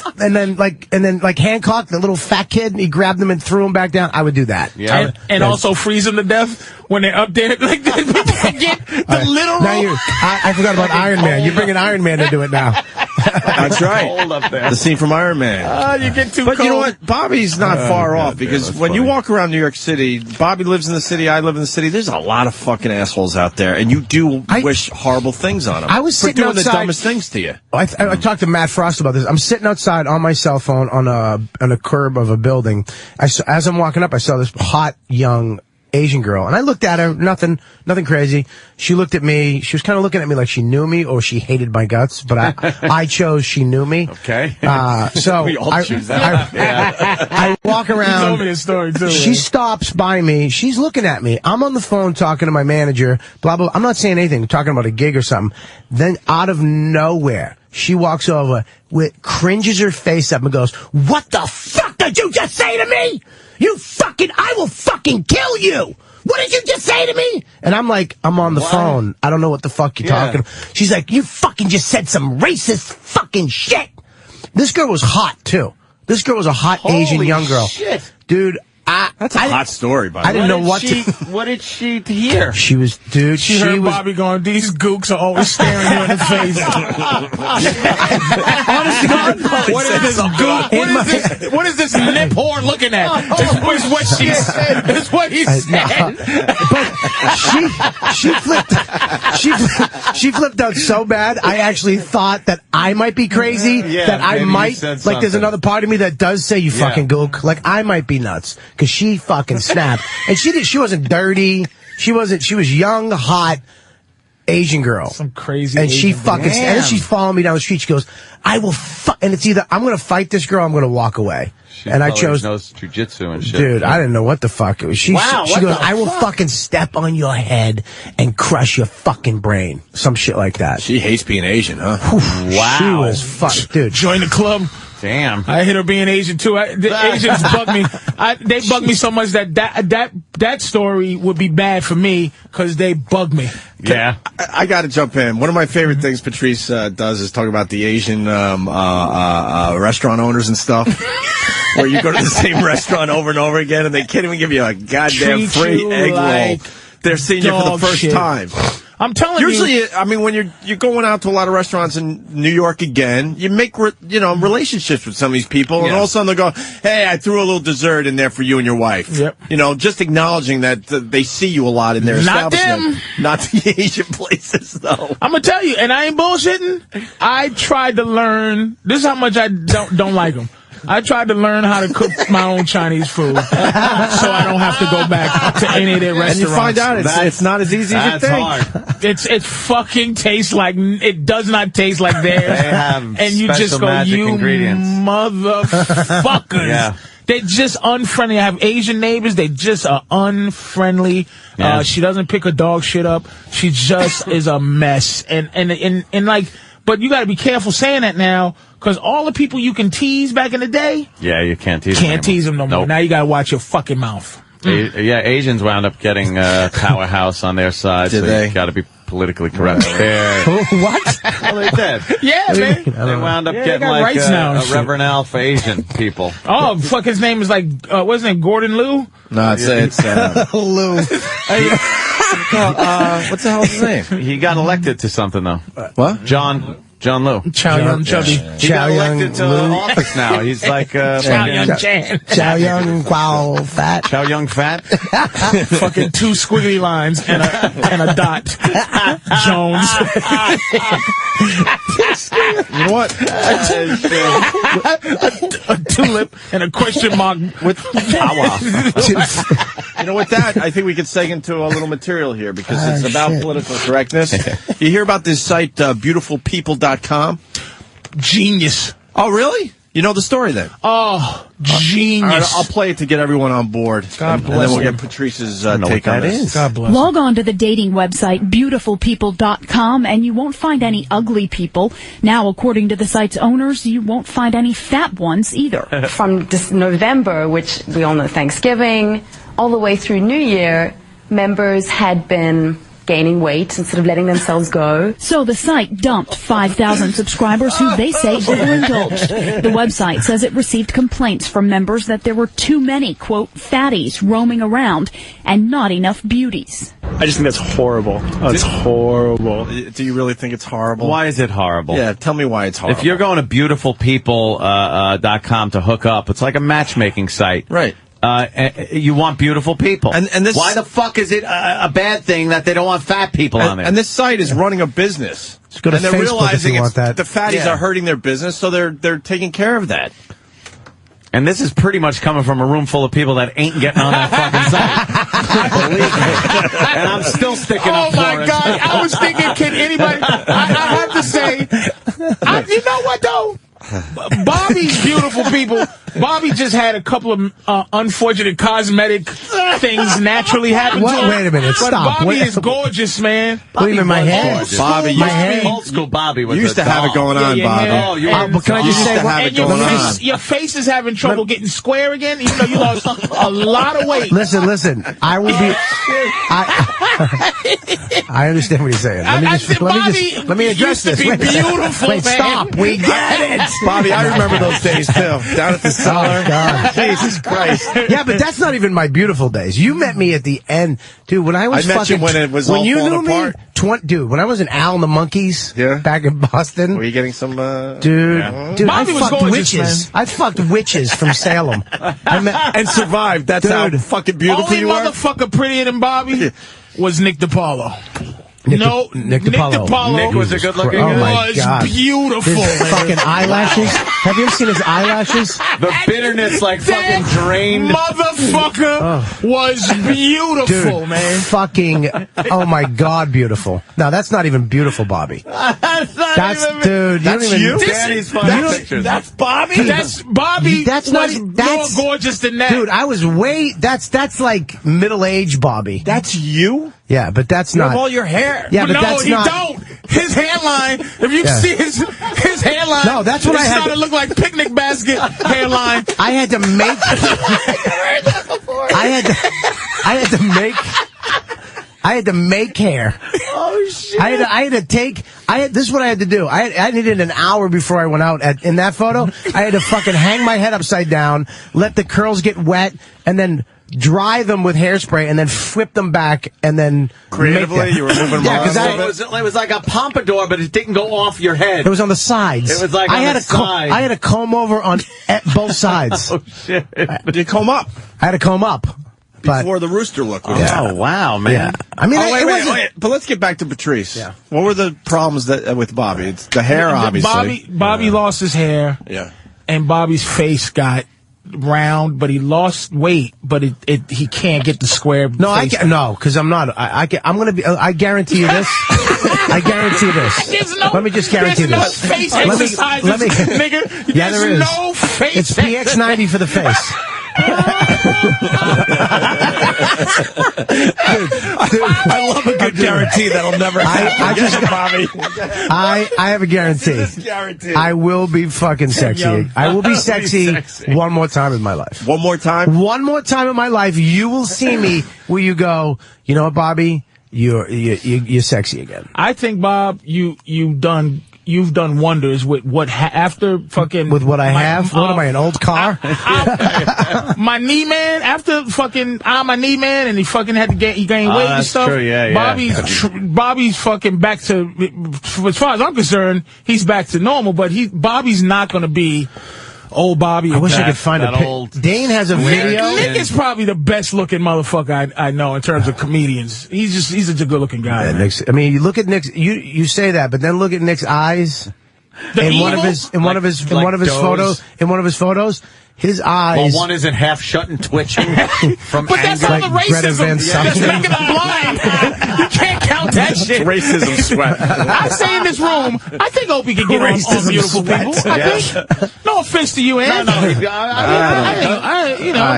like Hancock, the little fat kid, he grabbed them and threw them back down. I would do that.
Yeah. And also freeze them to death when they're up there. Like, they get the literal.
Now I forgot about Iron Man. You're bringing Iron Man into it now.
That's right.
Cold up there.
The scene from Iron Man.
You get too
But
cold.
you know what? Bobby's not far off because when you walk around New York City, Bobby lives in the city, I live in the city, there's a lot of fucking assholes out there, and you do wish horrible things on them.
I was sitting
for doing
outside,
the dumbest things to you.
I talked to Matt Frost about this. I'm sitting outside on my cell phone on a curb of a building. As I'm walking up, I saw this hot, young Asian girl, and I looked at her, nothing crazy. She looked at me. She was kind of looking at me like she knew me or she hated my guts, but I chose she knew me.
Okay.
So
we all choose that.
I walk around.
You told me a story too.
She stops by me. She's looking at me. I'm on the phone talking to my manager. Blah blah. I'm not saying anything. We're talking about a gig or something. Then out of nowhere, she walks over, cringes her face up and goes, "What the fuck did you just say to me? I will fucking kill you! What did you just say to me?" And I'm like, I'm on the phone. I don't know what the fuck you're talking about. She's like, "You fucking just said some racist fucking shit." This girl was hot, too. This girl was a hot Asian young girl.
Shit.
Dude,
that's a hot story, by the way.
I didn't know what to...
What did she hear?
She was, dude,
she heard Bobby going, "These gooks are always staring you in the face." Honestly, what is this lip whore looking at? Is what she said. Is what he said.
But she flipped out so bad, I actually thought that I might be crazy, that I might, like there's another part of me that does say, "You fucking gook." Like, I might be nuts. Because she fucking snapped. And she wasn't dirty. She was young, hot Asian girl.
Some crazy
And she
Asian
fucking, and then she's following me down the street. She goes, "I will and it's either I'm going to fight this girl or I'm going to walk away." And I chose
knows jujitsu and shit.
Dude, I didn't know what the fuck it was. She goes, "I will fucking step on your head and crush your fucking brain." Some shit like that.
She hates being Asian, huh?
Wow.
She was fucked, dude.
Join the club.
Damn.
I hate her being Asian too. The Asians bug me. They bug me so much that story would be bad for me because they bug me.
Yeah.
I got to jump in. One of my favorite things Patrice does is talk about the Asian restaurant owners and stuff. Where you go to the same restaurant over and over again and they can't even give you a goddamn free egg roll. They're seeing you for the first time.
I'm telling you.
Usually, I mean, when you're going out to a lot of restaurants in New York again, you make relationships with some of these people, and all of a sudden they go, "Hey, I threw a little dessert in there for you and your wife."
Yep.
Just acknowledging that they see you a lot in their establishment. Not the Asian places, though.
I'm gonna tell you, and I ain't bullshitting. I tried to learn. This is how much I don't like them. I tried to learn how to cook my own Chinese food, so I don't have to go back to any of their restaurants.
And you find out it's not as easy as you think.
Hard.
It fucking tastes like it does not taste like theirs.
They have
and you just go, "You
ingredients.
motherfuckers."
Yeah.
They're just unfriendly. I have Asian neighbors. They just are unfriendly.
Yeah.
She doesn't pick her dog shit up. She just is a mess. And like, but you got to be careful saying that now. Because all the people you can tease back in the day,
yeah, you can't tease
them no more.
Nope.
Now you got to watch your fucking mouth.
Asians wound up getting Powerhouse on their side.
Did they?
You got to be politically correct.
What?
Well, they did.
Yeah, man.
They wound up getting
got
like
rights now and
a
shit.
Reverend Alpha Asian people.
Oh, fuck, his name is like, what's his name, Gordon Liu?
No, it's
Lou.
what's the hell is his name?
He got elected to something, though.
What?
John John Lou.
Chow Young Chubby.
He got elected to office now. He's like
Chow Young Chan.
Chow Young Wow Fat.
Chow Young Fat.
Fucking 2 squiggly lines and a dot. Jones.
You know what?
A tulip and a question mark with power.
You know, with that, I think we could seg into a little material here because it's about political correctness. You hear about this site, beautifulpeople.com?
Genius.
Oh, really? You know the story then?
Oh, genius.
All right, I'll play it to get everyone on board.
God
and
bless
then we'll
you.
get Patrice's take on this.
God bless.
Log on to the dating website beautifulpeople.com and you won't find any ugly people. Now, according to the site's owners, you won't find any fat ones either.
From this November, which we all know Thanksgiving, all the way through New Year, members had been gaining weight instead of letting themselves go.
So the site dumped 5,000 subscribers who they say overindulged. The website says it received complaints from members that there were too many, quote, fatties roaming around and not enough beauties.
I just think that's horrible. Oh, it's horrible.
Do you really think it's horrible?
Why is it horrible?
Yeah, tell me why it's horrible.
If you're going to beautifulpeople.com to hook up, it's like a matchmaking site.
Right.
You want beautiful people.
And this,
why the fuck is it a bad thing that they don't want fat people on there?
And this site is running a business.
Just go to
and they're
Facebook
realizing
if you want that.
The fatties are hurting their business, so they're taking care of that.
And this is pretty much coming from a room full of people that ain't getting on that fucking site. Believe me. And I'm still sticking up for it.
Oh, my God. I was thinking, can anybody... I have to say... you know what, though? Bobby's beautiful people. Bobby just had a couple of unfortunate cosmetic things naturally happen to him.
Wait a minute,
but
stop.
Bobby is gorgeous, man.
What do you mean, my hair?
Bobby,
old school Bobby was
used to have it going on, Bobby.
Oh, you
but can I just say,
your face is having trouble getting square again, even though you lost a lot of weight.
Listen. I will be. I understand what he's saying. Let me address this.
Wait, beautiful,
wait, stop. We get it.
Bobby, I remember those days too. Down at the cellar.
Oh, God.
Jesus Christ.
Yeah, but that's not even my beautiful days. You met me at the end, dude. When I was
I met you when it was all
you
falling
knew
apart.
me, dude. When I was in Al and the Monkeys, back in Boston.
Were you getting some?
Dude,
Bobby
I
was
fucked
gorgeous,
witches.
man.
I fucked witches from Salem.
And survived. That's how fucking beautiful
Only
you were. Motherfucker
prettier than Bobby was Nick DiPaolo.
Nick
DiPaolo.
Nick was a good looking guy.
Oh my God.
Beautiful.
His fucking eyelashes. Have you ever seen his eyelashes?
The bitterness fucking drained.
Motherfucker was beautiful,
Dude,
man.
Fucking, oh my God, beautiful. No, that's not even beautiful, Bobby.
That's
Dude,
that's
you.
Daddy's funny pictures.
That's Bobby. That's Bobby.
That's
was
not. That's
more gorgeous than that.
Dude, I was way. That's like middle-aged Bobby.
That's you?
Yeah, but that's
You
not.
have all your hair.
Yeah, but
no,
that's
he
not.
don't. His hairline. If you see his hairline,
No, that's what I
it's
had
starting to look like picnic basket hairline.
I had to make. I had to make hair.
Oh shit!
I had to take. This is what I had to do. I needed an hour before I went out. In that photo, I had to fucking hang my head upside down, let the curls get wet, and then dry them with hairspray, and then flip them back, and then
creatively you were moving them around.
It was like a pompadour, but it didn't go off your head.
It was on the sides.
It was like
I
on
had
the side.
I had a comb over on both sides.
Oh shit!
Did you comb up?
I had to comb up.
Before the rooster look.
Oh wow, man!
Yeah. I mean,
wait. But let's get back to Patrice.
Yeah.
What were the problems with Bobby? It's the hair, obviously.
Bobby lost his hair.
Yeah.
And Bobby's face got round, but he lost weight. But he can't get the square.
No,
face.
because I'm not. I'm gonna be. I guarantee you this. I guarantee you this. Let me just guarantee
there's
this.
No face exercises, nigga.
Yeah, there is.
No face.
It's PX90 for the face.
I love a good guarantee that'll never happen. Bobby.
I have a guarantee. I will be fucking sexy. I will be sexy one more time in my life.
One more time?
One more time in my life, you will see me where you go, you know what, Bobby? You're sexy again.
I think, Bob, you done you've done wonders with what after fucking
with what I have. What am I, an old car?
My knee man, after fucking my knee man, and he fucking had to he gained weight and stuff.
True, yeah.
Bobby's fucking back to, as far as I'm concerned, he's back to normal. But Bobby's not going to be old Bobby.
I wish I could find a Dane has a video.
Nick is probably the best looking motherfucker I know in terms of comedians. He's a good looking guy.
Yeah, Nick's, I mean, you look at Nick's. You say that, but then look at Nick's eyes. In one of his photos, his eyes.
Well, one isn't half shut and twitching from
but that's
anger.
all the racism. That's making him blind. You can't count that shit.
Racism sweat.
I say in this room, I think Opie can get on beautiful people. I think. No offense to you, Ann.
I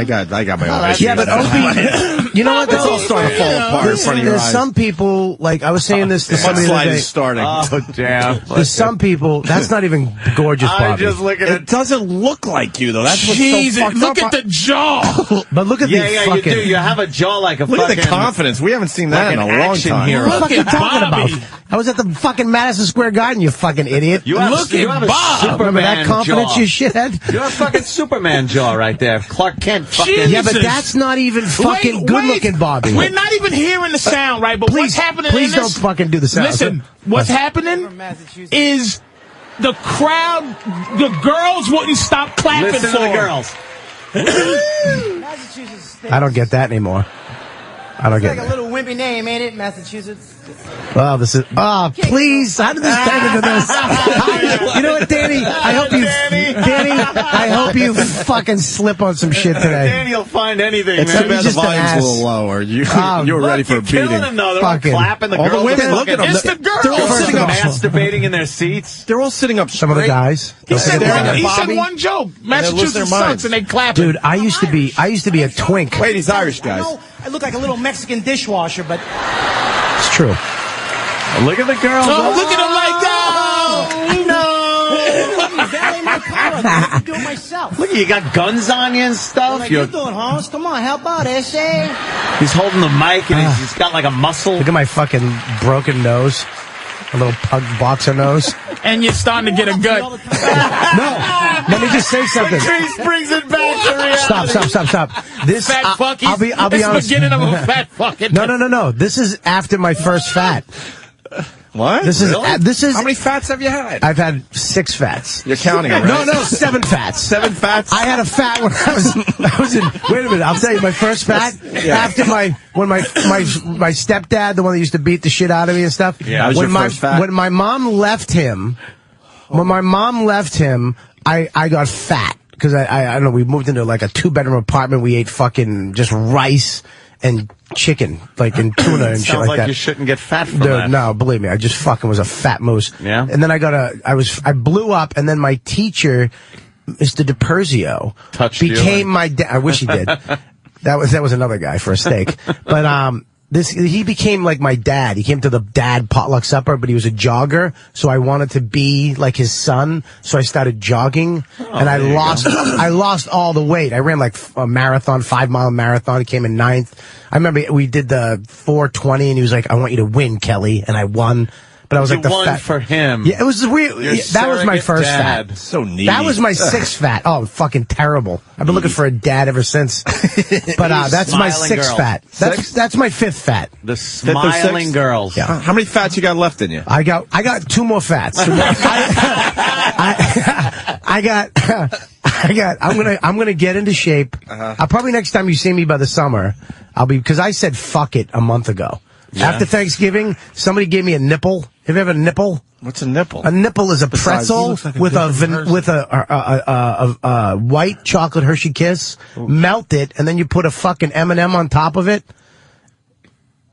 got my own issues.
Yeah, but Opie, you know what?
It's all starting to fall apart in front of your eyes.
There's some people, like I was saying this to somebody the other day.
Is starting.
Damn.
There's some people, that's not even gorgeous, Bobby.
It doesn't look like you, though. That's what's
Jesus,
so fucked
look
up.
at the jaw.
But look at the fucking...
you do. You have a jaw like a
look
fucking...
at the confidence. We haven't seen that in a long time.
Hero.
What the fuck are you talking about? I was at the fucking Madison Square Garden, you fucking idiot.
You have a
Remember
Superman
that confidence,
jaw.
you shithead?
You have a fucking Superman jaw right there. Clark Kent fucking...
Jesus.
Yeah, but that's not even fucking good-looking, Bobby.
We're not even hearing the sound, right? But what's happening
Please
in this...
don't fucking do the sound.
Listen, what's happening is the crowd, the girls wouldn't stop clapping
Listen
for
to the
him.
girls.
I don't get that anymore. I don't get
It's like a little wimpy name, ain't it? Massachusetts.
Well, this is... Oh, please. How did this turn into this? You know what, Danny? I hope you fucking slip on some shit today.
Danny will find anything,
It's
man.
too bad the volume's a little lower. You were ready for a beating.
Killing them, though. They're
Fucking-
all clapping. The
all the
girls
women,
are
look at them.
It's the girls.
They're all sitting up.
masturbating in their seats.
They're all sitting up
Some of the
straight.
guys.
He said
Bobby.
one joke.
lose
Massachusetts
their
sucks,
minds.
and they clap.
Dude, I used to be a twink.
Wait, he's Irish, guys.
I look like a little Mexican dishwasher, but
It's true.
Look at the girls.
Oh, look at him like that.
valet my car. I do it myself.
Look, you got guns on you and stuff.
Like you doing, Holmes? Come on, help out, essay.
He's holding the mic and he's got like a muscle.
Look at my fucking broken nose. A little pug boxer nose.
And you're starting to get a gut.
No, let me just say something.
Patrice brings it back to reality.
Stop. This
Fat fucking.
I'll be
It's
honest.
the beginning of a fat fucking.
No. This is after my first fat.
What?
This is
How many fats have you had?
I've had 6 fats.
You're counting them, right?
No, 7 fats.
7 fats?
I had a fat when I was in. Wait a minute, I'll tell you my first fat. After when my stepdad, the one that used to beat the shit out of me and stuff.
Yeah, that was
when
your first fat?
When my mom left him, I got fat because I don't know. We moved into like a 2-bedroom apartment. We ate fucking just rice and chicken, like and tuna and shit
Sounds
like that.
You shouldn't get fat from
Dude,
that.
no, believe me, I just fucking was a fat moose.
Yeah.
And then I blew up, and then my teacher, Mr. DiPerzio, became my dad. I wish he did. That was another guy for a steak. But he became like my dad. He came to the dad potluck supper, but he was a jogger, so I wanted to be like his son. So I started jogging, and I lost all the weight. I ran like a marathon, 5-mile marathon. He came in 9th. I remember we did the 4:20, and he was like, "I want you to win, Kelly," and I won. But I was
You
like the
won
fat
for him.
Yeah, it was weird.
Your
That was my
surrogate
first
dad.
fat.
So neat.
That was my 6th fat. Oh, fucking terrible. I've been looking for a dad ever since. But that's my
Smiling
6th
girl.
fat. That's my 5th fat.
The smiling girls.
Yeah.
How many fats you got left in you?
I got 2 more fats. I'm gonna get into shape. I'll probably next time you see me by the summer, because I said fuck it a month ago.
Yeah.
After Thanksgiving, somebody gave me a nipple. Have you ever had a nipple?
What's a nipple?
A nipple is a
Besides, he
pretzel
looks like a
with
different
a white chocolate Hershey Kiss. Melt it, and then you put a fucking M&M on top of it.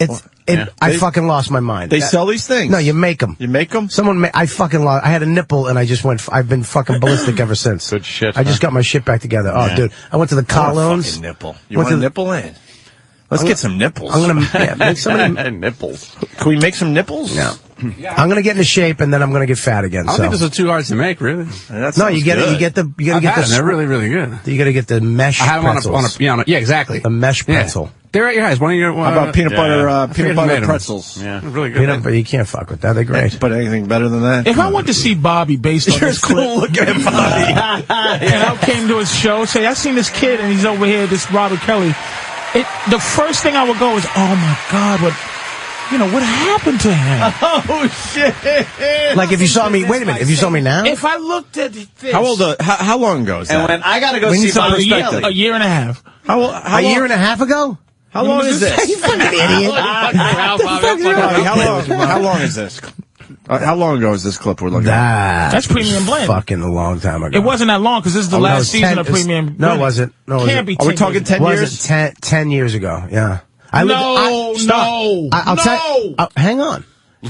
I fucking lost my mind.
They sell these things?
No, you make them.
You make them?
I fucking lost. I had a nipple, and I've been fucking ballistic ever since.
Good shit.
I just got my shit back together. Oh, dude. I went to the Colognes.
Nipple. You want a nipple in? Let's get some nipples.
I'm gonna make somebody
nipples.
Can we make some nipples?
No. I'm gonna get into shape, and then I'm gonna get fat again.
I don't think those are too hard to make, really.
No, you get the.
They're really, really good.
You gotta get the mesh
I have them
pretzels.
on a, yeah, exactly.
The mesh pretzel.
They're at your house. One of your
How about peanut butter pretzels?
Yeah,
really good.
Peanut butter, you can't fuck with that. They're great.
But anything better than that?
If I went to see Bobby based on this clip,
Look at Bobby.
and I came to his show, say, I seen this kid and he's over here, this Robert Kelly. The first thing I would go is, oh my God, what happened to him?
Oh shit!
Like if you saw me, wait a minute, if you saw me now?
If I looked at this.
How long ago is that?
And when I gotta go see Bobby Kelly.
A year and a half.
A year and a half ago?
How long is this?
You fucking idiot.
How long is this? How long ago is this clip we're looking at?
That's Premium Blend.
Fucking a long time ago.
It wasn't that long because this is the last season of Premium Blend.
No, it wasn't. No,
Can't be.
Are we talking 10 years?
10 years ago, yeah.
Hang
on.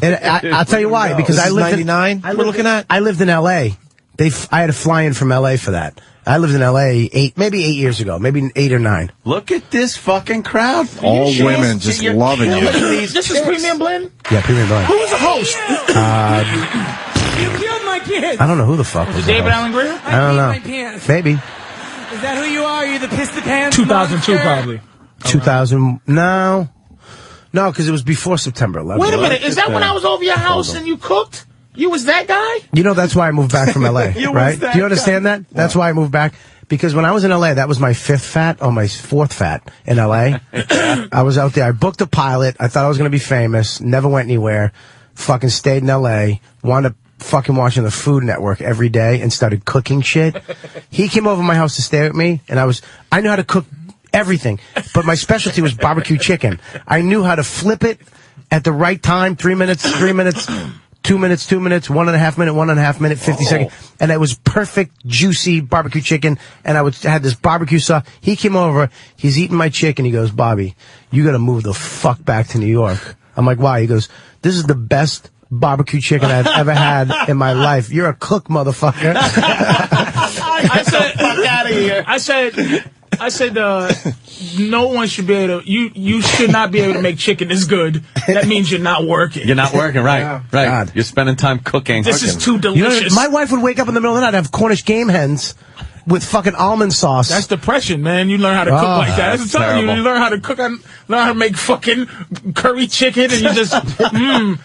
I'll tell you why. Because I lived in
99. We're looking at.
I lived in L.A. I had to fly in from L.A. for that. I lived in L.A. maybe 8 years ago, maybe 8 or 9.
Look at this fucking crowd.
All women just loving you.
This is Premium Blend?
Yeah, Premium Blend.
Who was the host?
You killed my kid.
I don't know who the fuck was
it. David Allen Greer?
I don't know.
My pants.
Maybe.
Is that who you are? You the piss the pants
2002
monster?
probably.
2000. No, because it was before September 11th.
Wait a minute. Is that when I was over your house and you cooked? You was that guy?
You know, that's why I moved back from L.A., right? Do you understand that? That's why I moved back. Because when I was in L.A., that was my 5th fat or my 4th fat in L.A. I was out there. I booked a pilot. I thought I was going to be famous. Never went anywhere. Fucking stayed in L.A. Wound up fucking watching the Food Network every day and started cooking shit. He came over to my house to stay with me, and I knew how to cook everything. But my specialty was barbecue chicken. I knew how to flip it at the right time, 3 minutes, 2 minutes, 2 minutes, 1.5 minute, 1.5 minute, 50 seconds. And it was perfect, juicy barbecue chicken. And I had this barbecue sauce. He came over, he's eating my chicken. He goes, Bobby, you gotta move the fuck back to New York. I'm like, why? He goes, this is the best barbecue chicken I've ever had in my life. You're a cook, motherfucker.
I said, fuck out of here. I said, no one should be able to, you should not be able to make chicken this good. That means you're not working.
You're not working, right.
Yeah.
Right.
God.
You're spending time cooking.
This is too delicious.
My wife would wake up in the middle of the night and have Cornish game hens with fucking almond sauce.
That's depression, man. You learn how to cook like that. That's telling you learn how to cook, learn how to make fucking curry chicken, and you just,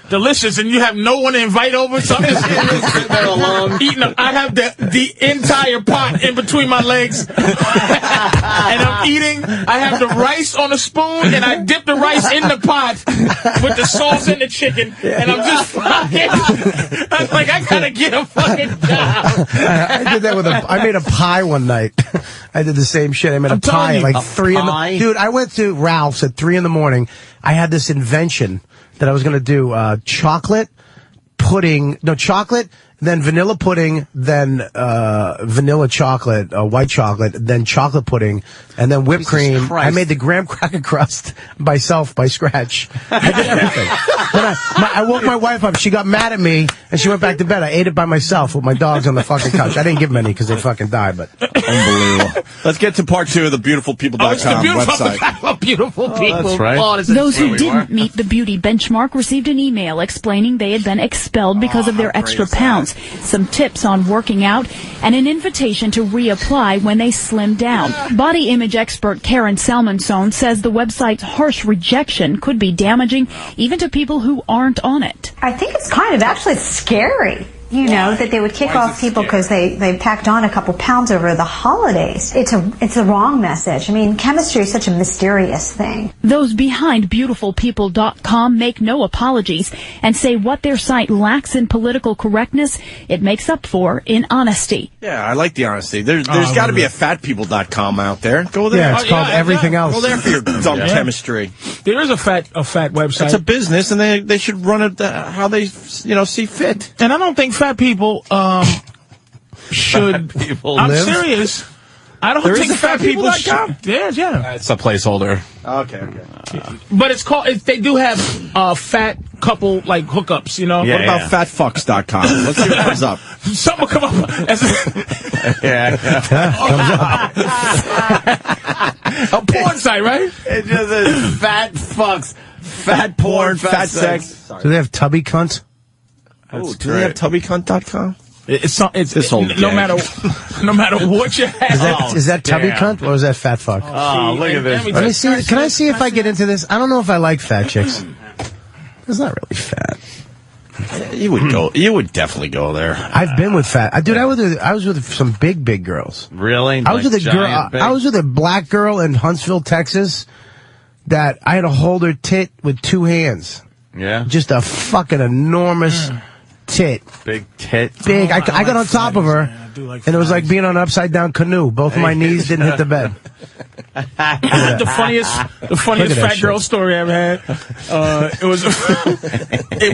delicious, and you have no one to invite over. So I'm just sitting there alone eating. I have the entire pot in between my legs, and I'm eating. I have the rice on a spoon, and I dip the rice in the pot with the sauce and the chicken, and I'm just fucking. I was like, I gotta get a fucking job.
I did that I made a pie one night. I did the same shit. I made a pie at like 3 in the... Dude, I went to Ralph's at 3 in the morning. I had this invention that I was going to do chocolate pudding... No, chocolate, then vanilla pudding, then vanilla chocolate, white chocolate, then chocolate pudding, and then whipped cream.
Christ.
I made the graham cracker crust myself by scratch. I did everything. Then I woke my wife up. She got mad at me, and she went back to bed. I ate it by myself with my dogs on the fucking couch. I didn't give them any because they fucking died, but...
Unbelievable. Let's get to part 2 of the beautifulpeople.com website.
Beautiful people.
That's right.
Those who didn't meet the beauty benchmark received an email explaining they had been expelled because of their extra pounds, some tips on working out, and an invitation to reapply when they slim down. Body image expert Karen Salmonson says the website's harsh rejection could be damaging even to people who aren't on it.
I think it's kind of actually scary. You know, that they would kick off people because they packed on a couple pounds over the holidays. It's a wrong message. I mean, chemistry is such a mysterious thing.
Those behind beautifulpeople.com make no apologies and say what their site lacks in political correctness, it makes up for in honesty.
Yeah, I like the honesty. There's got to be a fatpeople.com out there. Go there.
Yeah, it's called everything else.
Go there for your dumb chemistry.
There is a fat website.
It's a business, and they should run it how they see fit.
And I don't think fat people should. I'm serious. I don't think fat people should. Yeah.
It's a placeholder.
Okay.
But it's called. They do have fat couple like hookups. You know.
Yeah, what about fatfucks.com? Let's see what comes up.
Something will come up. A porn site, right?
It just is fat fucks, fat porn, fat sex.
Do they have tubby cunt?
Oh, do they have tubbycunt.com?
It's
this whole
no matter what you have.
Is that tubby cunt or is that fat fuck?
Oh, look at this.
Let me see. Can I see if I get into this? I don't know if I like fat chicks. It's not really fat.
You would go. You would definitely go there.
I've been with fat. Dude, I was with some big girls.
Really?
I was with a girl. I was with a black girl in Huntsville, Texas, that I had to hold her tit with 2 hands.
Yeah.
Just a fucking enormous tit.
Big tit.
Big. I got on top of her, and it was like being on an upside down canoe. Both of my knees didn't hit the bed.
The funniest fat girl story I ever had. It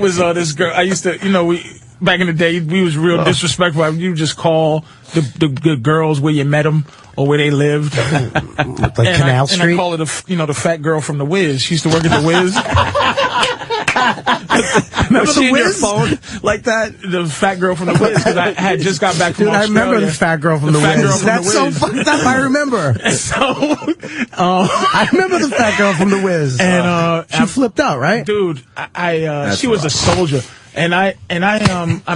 was this girl. I used to, back in the day, we was real disrespectful. You just call the girls where you met them or where they lived,
like Canal Street.
And I call her the fat girl from the Wiz. She used to work at the Wiz.
Remember the Wiz? Phone like that?
The fat girl from the Wiz, because I had just got back from Australia.
I remember the fat girl from the Wiz. That's so fucked up. I remember. I remember the fat girl from the Wiz. And she flipped out, right?
Dude, she was a soldier. And I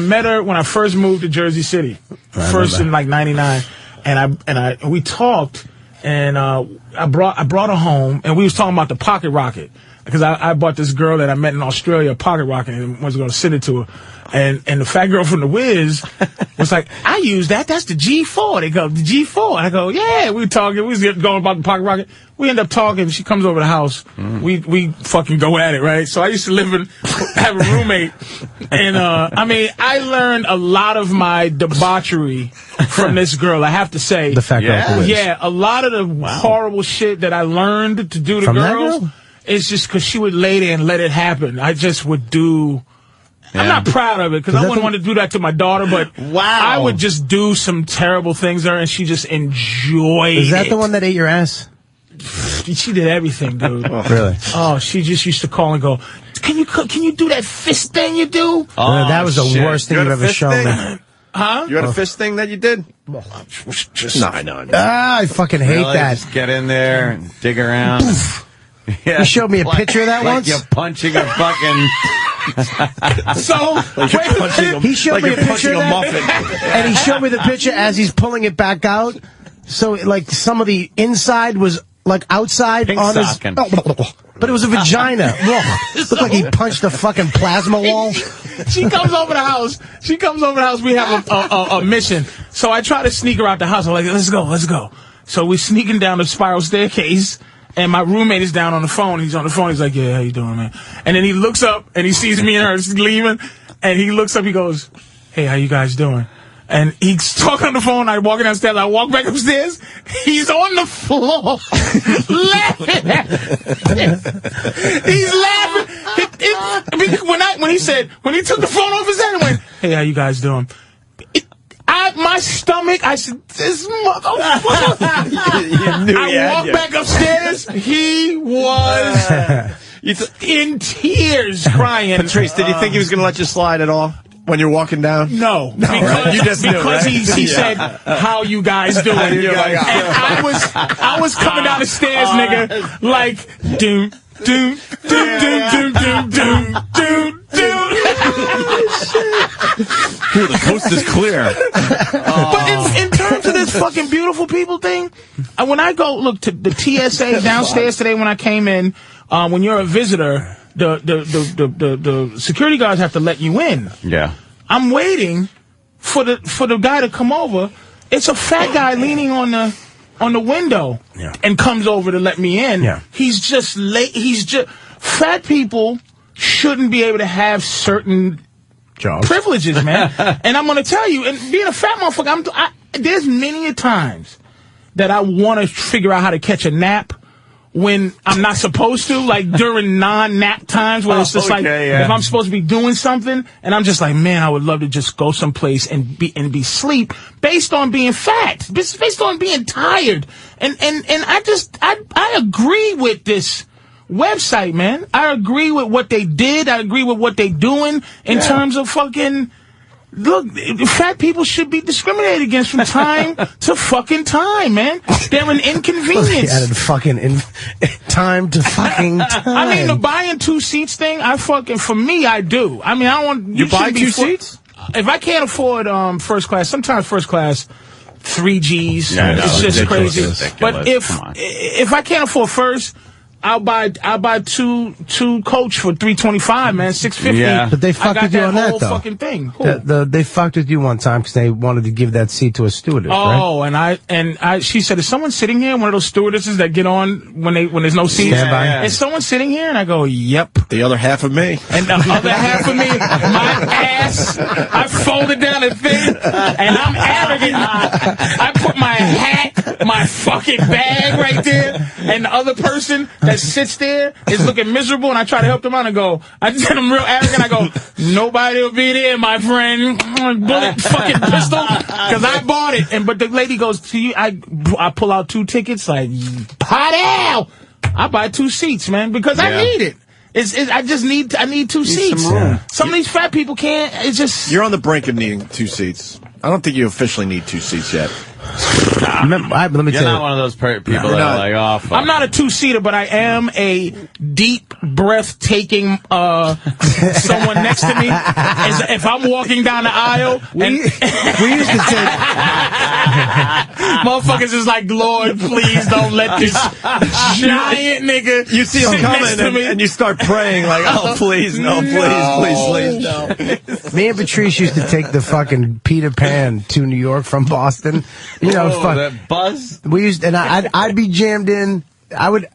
met her when I first moved to Jersey City, in like '99, and we talked, and I brought her home, and we was talking about the pocket rocket, because I bought this girl that I met in Australia a pocket rocket and was going to send it to her, and the fat girl from the Wiz was like, I use that. That's the G4. They go, the G4. I go, yeah. We was going about the pocket rocket. We end up talking. She comes over the house. We fucking go at it, right? So I used to have a roommate. And, I learned a lot of my debauchery from this girl, I have to say.
The fat girl from the Wiz.
Yeah, a lot of the horrible shit that I learned to do to girls, it's just because she would lay there and let it happen. I just would do... I'm not proud of it, because I wouldn't want to do that to my daughter, but I would just do some terrible things to her, and she just enjoyed it.
Is that the one that ate your ass?
She did everything, dude.
Really?
Oh, she just used to call and go, can you do that fist thing you do?
Oh, that was the worst thing you've ever shown me.
Huh?
You had a fist thing that you did? No.
I fucking hate that.
Just get in there and dig around.
You showed me a picture of that once?
Like you're punching a fucking...
He showed me a picture of that, and he showed me the picture as he's pulling it back out. So, like, some of the inside was, like, outside
Pink
on
socking.
But it was a vagina. Looked like he punched a fucking plasma wall.
She comes over the house. We have a mission. So I try to sneak her out the house. I'm like, let's go. So we're sneaking down the spiral staircase. And my roommate is down on the phone. He's on the phone. He's like, yeah, how you doing, man? And then he looks up, and he sees me and her leaving. And he looks up, he goes, hey, how you guys doing? And he's talking on the phone. I walk downstairs. I walk back upstairs. He's on the floor laughing at it. He's laughing. When he took the phone off his head and went, hey, how you guys doing? My stomach, I said, this motherfucker. I walked back upstairs. He was in tears crying.
Patrice, did you think he was going to let you slide at all when you're walking down?
No. Because,
you just knew, right?
he said, how you guys doing? And I was coming down the stairs, nigga, like, doom.
The coast is clear.
But in terms of this fucking beautiful people thing, when I go look to the TSA downstairs today when I came in, when you're a visitor, the security guards have to let you in.
Yeah.
I'm waiting for the guy to come over. It's a fat guy leaning on the window and comes over to let me in.
Yeah.
He's just late. Fat people shouldn't be able to have certain
jobs,
privileges, man. And I'm going to tell you, and being a fat motherfucker, there's many a times that I want to figure out how to catch a nap when I'm not supposed to, like during non-nap times where it's just if I'm supposed to be doing something and I'm just like, man, I would love to just go someplace and be sleep based on being fat, based on being tired. And I agree with this website, man. I agree with what they did. I agree with what they doing in terms of fucking... Look, fat people should be discriminated against from time to fucking time, man. They're an inconvenience.
Added fucking time to fucking time.
I mean, the buying 2 seats thing, for me, I do. I mean, I don't want...
You buy 2 seats?
if I can't afford first class, sometimes first class 3 Gs.
Yeah,
it's just crazy.
Ridiculous.
But if I can't afford first, I'll buy two coach for $325, man, $650.
Yeah, but they fucked with you on that,
whole
though.
Fucking thing.
They fucked with you one time because they wanted to give that seat to a stewardess.
Oh,
right?
and she said, "Is someone sitting here?" One of those stewardesses that get on when there's no seats.
Standby.
Is someone sitting here? And I go, "Yep."
The other half of me.
And the other half of me, my ass, I folded down a thing, and I'm arrogant. I put my hat, my fucking bag right there, and the other person that sits there is looking miserable, and I try to help them out and go, I just I'm real arrogant. I go, nobody will be there, my friend. Bullet fucking pistol, because I bought it. But the lady goes, to you, I pull out 2 tickets, like, hot hell! I buy 2 seats, man, because I need it. I need 2 seats. Some of these fat people can't. It's just.
You're on the brink of needing 2 seats. I don't think you officially need 2 seats yet.
Let me
You're not one of those people that are like, oh, fuck.
I'm not a 2-seater, but I am a deep, breathtaking someone next to me. If I'm walking down the aisle,
we used to take
motherfuckers is like, Lord, please don't let this giant nigga.
You see him
sit
coming
next to me.
and you start praying like, oh, please, no, please, no.
Me and Patrice used to take the fucking Peter Pan to New York from Boston. You know,
that buzz.
We used, and I'd be jammed in. I would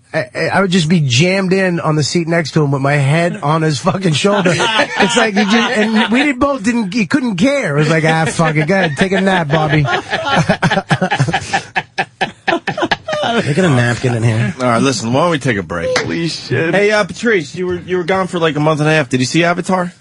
just be jammed in on the seat next to him with my head on his fucking shoulder. It's like he couldn't care. It was like, fuck it, go ahead, take a nap, Bobby. Taking a napkin in here.
All right, listen, why don't we take a break?
Holy shit.
Hey, Patrice, you were gone for like a month and a half. Did you see Avatar?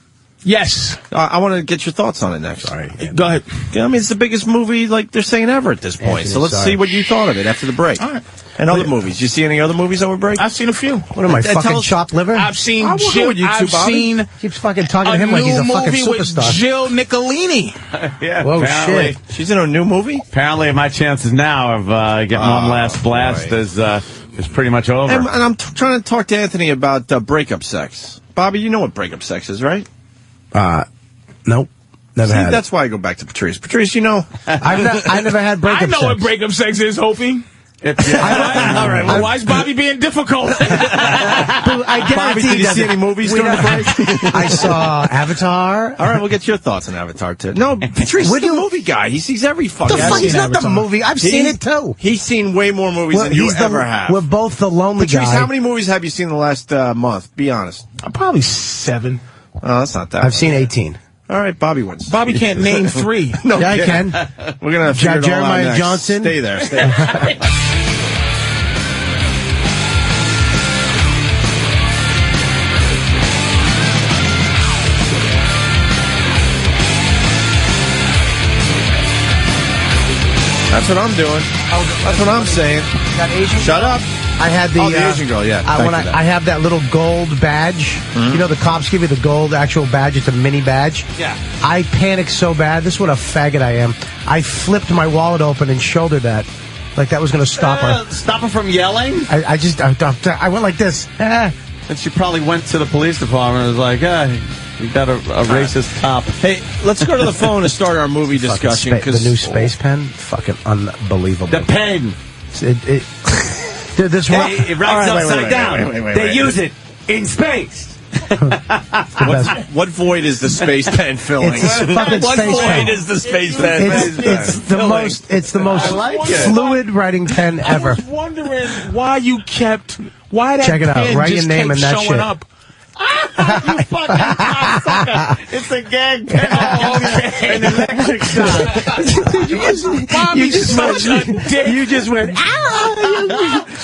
Yes.
I want to get your thoughts on it next.
Sorry.
Go ahead.
I mean, it's the biggest movie, like they're saying, ever at this point. So let's see what you thought of it after the break.
All right.
And other movies. You see any other movies over break?
I've seen a few.
What am I, fucking chopped liver?
I've seen
I'll go with you too, Bobby.
Keeps fucking talking to him like he's a fucking
movie with
superstar.
Jill Nicolini.
Yeah,
Whoa,
apparently.
shit.
She's in a new movie?
Apparently, my chances now of getting one last blast is pretty much over.
And I'm trying to talk to Anthony about breakup sex. Bobby, you know what breakup sex is, right?
Nope. Never had.
That's why I go back to Patrice. Patrice, you know.
I never had breakup sex.
I know what breakup sex is, Opie. All right, well, why is Bobby being difficult?
I guarantee
Bobby, did you see any movies during the break?
I saw Avatar.
All right, we'll get your thoughts on Avatar, too. No, Patrice is the movie guy. He sees every fucking
The fuck? He's not
Avatar.
the movie. I've seen it, too.
He's seen way more movies than you ever have.
We're both the lonely
Patrice,
guy.
how many movies have you seen in the last month? Be honest.
Probably 7.
Oh, that's not that
I've seen 18.
All right, Bobby wins.
Bobby can't name 3.
No,
yeah, I can.
We're going to figure it all out
Jeremiah
next.
Johnson.
Stay there. Stay there. That's what I'm doing. That's what I'm saying.
That Asian
Shut
girl?
up.
I had the
Asian girl, yeah.
I have that little gold badge. You know, the cops give you the gold actual badge. It's a mini badge.
Yeah.
I panicked so bad. This is what a faggot I am. I flipped my wallet open and shouldered that. Like that was going to stop her.
Stop her from yelling?
I went like this.
And she probably went to the police department and was like, you got a racist cop.
Hey, let's go to the phone and start our movie discussion.
The new space pen? Fucking unbelievable.
The pen.
Dude, this
it rides upside down.
Wait,
they use it in space.
What void is the space pen filling?
It's a fucking
what
space
void
pen.
is the space pen?
It's the most fluid writing pen ever.
I was wondering why that
Check it out.
pen
Write
just
your name
kept
in that
showing
shit.
up.
You fucking cocksucker. It's a gag pen. An electric shock.
Bobby's such a dick.
You just went,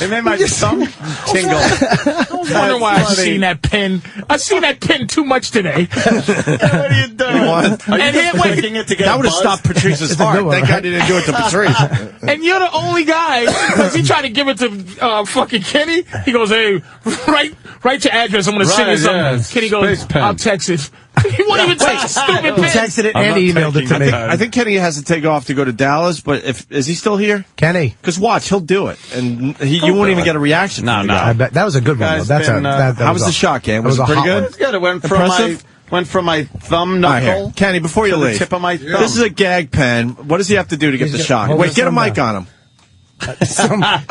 It made my thumb tingle.
I was wondering why I've seen that pen. I've seen that pen too much today.
What are you doing?
And here, wait.
That would have stopped Patrice's heart. Thank God he didn't do it to Patrice.
And you're the only guy, because he tried to give it to fucking Kenny. He goes, hey, write your address. I'm going to send you something.
Yeah,
Kenny goes, I'll text it. He won't even take a stupid
He
pen.
texted it and emailed it to me.
I think Kenny has to take off to go to Dallas, but is he still here?
Kenny.
Because watch, he'll do it. And you won't even get a reaction.
No.
I bet that was a good one, though. How was
the shot, Cam? Was it pretty good?
It's good. It went from
Impressive?
Went from my thumb
All right,
knuckle
here. Kenny, before you
to
leave.
the tip of my thumb.
This is a gag pen. What does he have to do to get the shock?
hold
Wait,
his
get a
thumb
mic
down.
on him.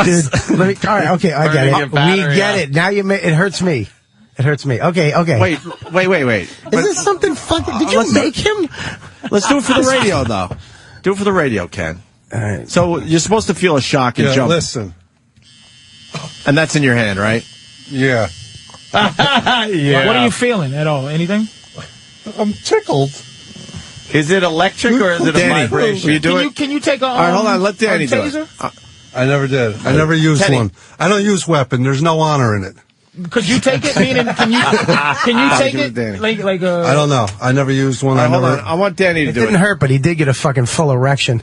Dude, all right, okay, I get it. We get it. Now it hurts me. It hurts me. Okay.
Wait.
Is this something fucking... Did you make him?
Let's do it for the radio, though. Do it for the radio, Ken.
All right.
So you're supposed to feel a shock and jump.
Listen.
And that's in your hand, right?
Yeah.
Yeah. What are you feeling at all? Anything?
I'm tickled.
Is it electric or is it a
Danny,
vibration?
will you do it?
Can you take a
All right, hold on. Let Danny do
taser?
it.
I never did. I never used
Kenny.
one. I don't use weapon. There's no honor in it.
Could you take it? Meaning, can you take
give it to Danny.
it? Like
I don't know. I never used one.
All right,
I
hold
never.
on. I want Danny to
It
do
didn't
it.
hurt, but he did get a fucking full erection.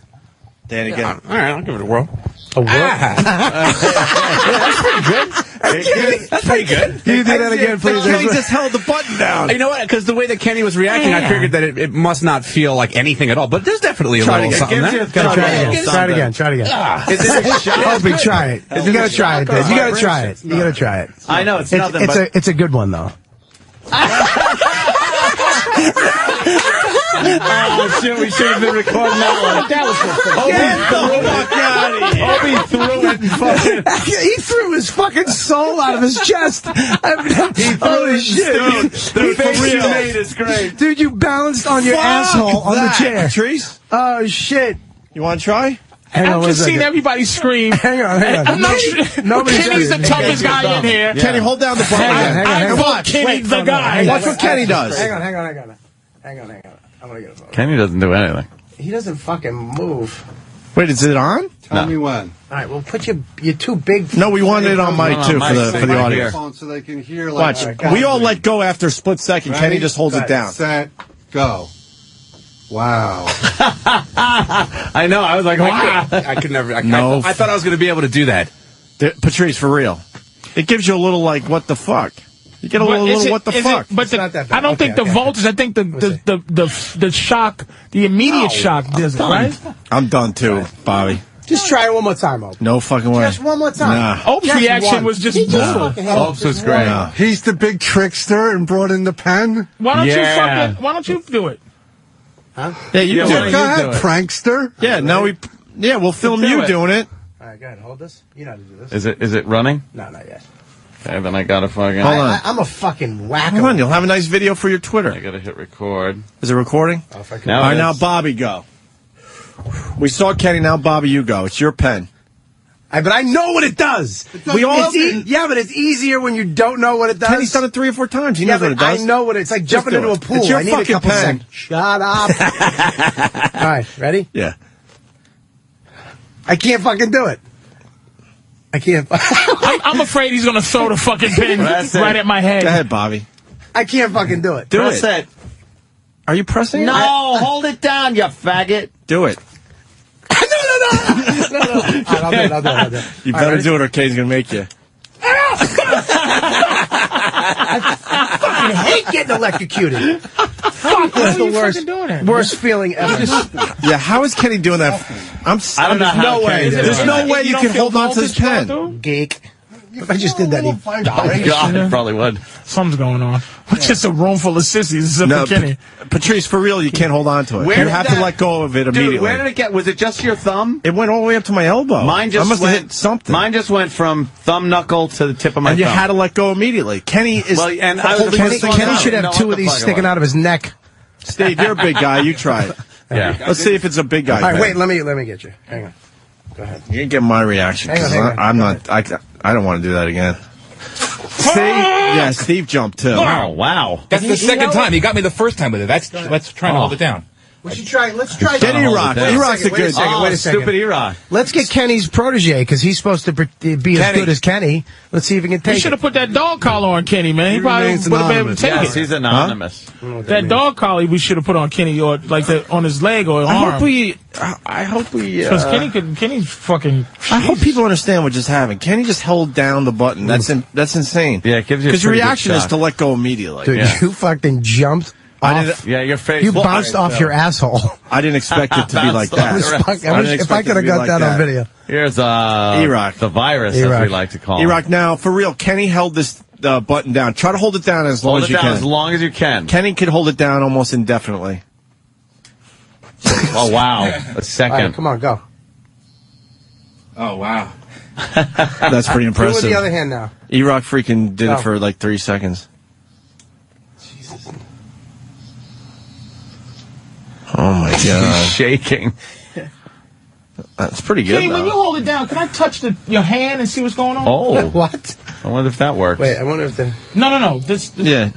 Danny, get it.
All right, I'll give it a whirl.
A whirl?
That's pretty good. That's pretty good.
Can you do that again, please?
Kenny just held the button down.
You know what? Because the way that Kenny was reacting, I figured that it must not feel like anything at all. But there's definitely a little something there.
Try it again. Try it again.
Is it a shock?
Opie, try it. You gotta try it, dude. You gotta try it. You gotta try it.
I know, it's nothing but...
It's a good one, though.
Oh, shit, we should have been recording that one. That was
Opie threw it and fucking...
He threw his fucking soul out of his chest. Holy shit.
The face you made is great.
Dude, you balanced on your asshole on the chair.
Trees?
Oh, shit.
You want to try?
I've just seen everybody scream.
Hang on.
Kenny's the toughest guy in here.
Yeah. Kenny, hold down the button.
I vote Kenny's the guy.
Watch what Kenny does.
Hang on. I'm gonna get a photo.
Kenny doesn't do anything.
He doesn't fucking move.
Wait, is it on?
Tell me when.
All right, well, put your too big.
No, we wanted it on mic too for the audience.
So they can hear.
Watch. We all let go after a split second.
Ready?
Kenny just holds it down.
Set. Go. Wow.
I know. I was like, wow.
I could never. I thought I was going to be able to do that.
Patrice, for real. It gives you a little like, what the fuck? You get a little what the fuck?
But I don't think the voltage. I think the shock, the immediate shock does it, right?
I'm done too, Bobby.
Just try it one more time, Opie.
No fucking way.
Just one more time.
Nah.
Opie's reaction was just
Opes was great.
No.
He's the big trickster and brought in the pen.
Why don't you do it?
Huh?
Yeah, you do it.
Go ahead, prankster.
Yeah, we'll film you doing it.
All right, go ahead. Hold this. You know how to do this.
Is it running?
No, not yet.
Okay, then I gotta fucking...
Hold on.
I'm a fucking wacko.
Come on, you'll have a nice video for your Twitter.
I gotta hit record.
Is it recording?
Oh, if I could.
Now
All right,
it
now
is.
Bobby, go. We saw Kenny, now Bobby, you go. It's your pen.
But I know what it does.
We all
yeah, but it's easier when you don't know what it does.
Kenny's done it 3 or 4 times. He knows what it does.
I know what it's like. Jumping
do
into
it.
a pool.
It's your
I need a
fucking
couple
pen.
seconds. Shut up. All right, ready?
Yeah.
I can't fucking do it. I can't.
I'm afraid he's gonna throw the fucking pin right at my head.
Go ahead, Bobby.
I can't fucking do it.
Press it. Are you pressing it?
No, hold it down, you faggot.
Do it.
No. I'll do it.
You better do it or Kay's going to make you.
I fucking hate getting electrocuted. Fuck, that's the worst feeling ever.
Yeah, how is Kenny doing that?
I don't know how
There's no way you can hold on to his pen.
Geek. If I just did that, he'd
God, it probably would.
Something's going on. It's just a room full of sissies except for Kenny.
Patrice, for real, you can't hold on to it.
Where
you
did
have to let go of it immediately.
Dude, where did it get? Was it just your thumb?
It went all the way up to my elbow.
Mine just
I must
went,
have hit something.
Mine just went from thumb knuckle to the tip of my
and
thumb.
you had to let go immediately. Kenny is...
Well, and I was
Kenny should have 2 of these sticking out of his neck.
Steve, you're a big guy. You try it.
Yeah.
Let's see if it's a big guy.
All right, wait, let me get you. Hang on. Go ahead.
You didn't get my reaction.
Hang on.
I'm not... I don't want to do that again. See? Yeah, Steve jumped too.
Oh, wow.
That's the second time. He got me the first time with it. Let's try to hold it down.
Let's try.
Get E-Rock. E-Rock's a good...
Wait a second.
Stupid E-Rock.
Let's get Kenny's protege, because he's supposed to be as good as Kenny. Let's see if he can take
You should have put that dog collar on Kenny, man. He probably would have been able to take
Yes,
it.
he's anonymous.
That dog collar we should have put on Kenny, or like on his leg or arm.
I hope we...
Because Kenny's fucking...
I hope people understand what just happened. Kenny just held down the button. That's insane.
Yeah, it gives you a
Because your
pretty good
reaction is
shock.
to let go immediately.
Dude, you fucking jumped off.
Yeah, your face.
You bounced off your asshole.
I didn't expect it to be like that.
If I could have got that on video.
Here's
E-Rock.
the virus, as we like to call it.
E-Rock, now, for real, Kenny held this button down. Try to hold it down as long as you can.
As long as you can.
Kenny could hold it down almost indefinitely.
Oh, wow. A second.
All right, come on, go.
Oh, wow.
That's pretty impressive.
Do it with the other hand now.
E-Rock freaking did it for like 3 seconds.
Jesus.
Oh, my God.
He's shaking.
That's pretty good,
Kenny, when you hold it down, can I touch your hand and see what's going on?
Oh.
What?
I wonder if that works.
Wait, I wonder if the...
No.
Yeah.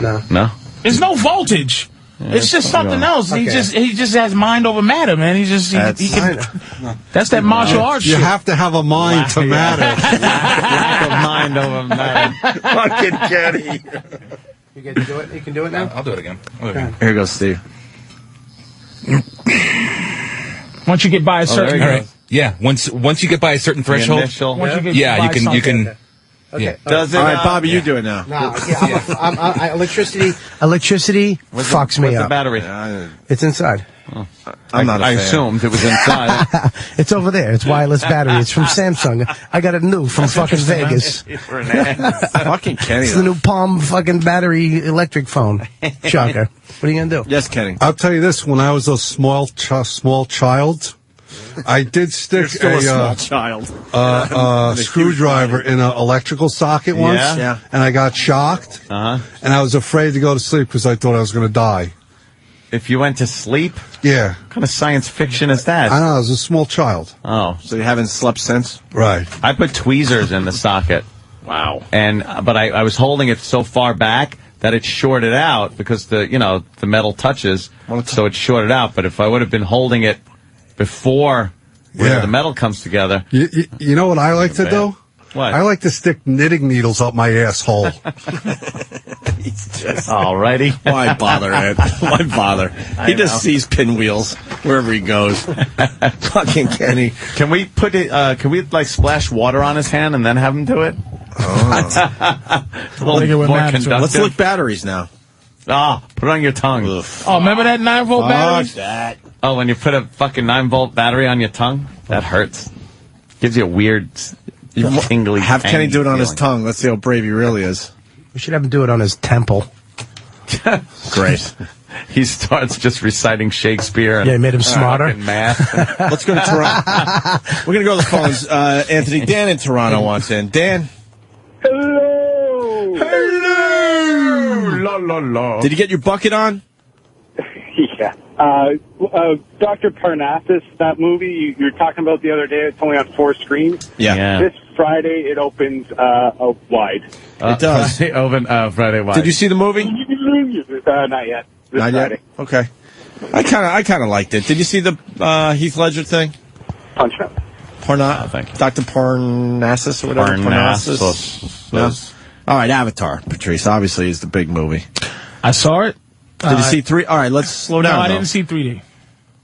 No.
No?
There's no voltage.
Yeah,
it's just something else.
Okay.
He just has mind over matter, man. That's that martial arts
You
shit.
have to have a mind to matter.
Lack of mind over matter.
Fucking Kenny.
You can do it? You can do it now?
I'll do it again.
Here goes Steve.
Once you get by a certain...
All right. Yeah, once you get by a certain threshold, you can.
Okay.
Yeah.
Does it? All right, Bobby, you do it now.
No, electricity fucks me
Where's
up.
the battery?
It's inside.
Oh.
I'm not a
I
fan.
assumed it was inside.
It's over there. It's wireless battery. It's from Samsung. I got it new from fucking Vegas.
Fucking Kenny.
It's the new Palm fucking battery electric phone. Shocker. What are you gonna do?
Yes, Kenny.
I'll tell you this: when I was a small child, I did stick
a small child.
Screwdriver in an electrical socket once, and I got shocked, and I was afraid to go to sleep because I thought I was going to die.
If you went to sleep?
Yeah.
What kind of science fiction is that?
I know, I was a small child.
Oh.
So you haven't slept since?
Right.
I put tweezers in the socket.
Wow.
But I was holding it so far back that it shorted out because the metal touches, so it shorted out. But if I would have been holding it before where the metal comes together.
You know what I like to do?
What?
I like to stick knitting needles up my asshole.
Alrighty.
Why bother, Ed? Why bother? He just sees pinwheels wherever he goes. Fucking Kenny.
Can we put it? Can we splash water on his hand and then have him do it?
Oh.
A little more conductive.
Let's look batteries now.
Put it on your tongue.
Oh, remember that 9-volt battery?
That.
Oh, when you put a fucking 9-volt battery on your tongue, that hurts. Gives you a weird, tingly.
Have Kenny do it on his
feeling.
tongue. Let's see how brave he really is.
We should have him do it on his temple.
Great.
He starts just reciting Shakespeare.
Yeah, he made him smarter.
Math.
Let's go to Toronto. We're going to go to the phones. Anthony, Dan in Toronto wants in. Dan.
Hello.
La, la, la.
Did you get your bucket on?
Yeah. Dr. Parnassus, that movie you're talking about the other day, it's only on 4 screens.
Yeah.
This Friday it opens wide.
It does.
Friday wide.
Did you see the movie?
Not yet. This
Not
Friday.
yet? Okay. I kind of liked it. Did you see the Heath Ledger thing?
Punch Up.
Thank you. Dr. Parnassus or whatever. Parnassus. No? All right, Avatar, Patrice, obviously is the big movie.
I saw it.
Did you see 3? All right, let's slow down.
No, I
though.
didn't see 3D.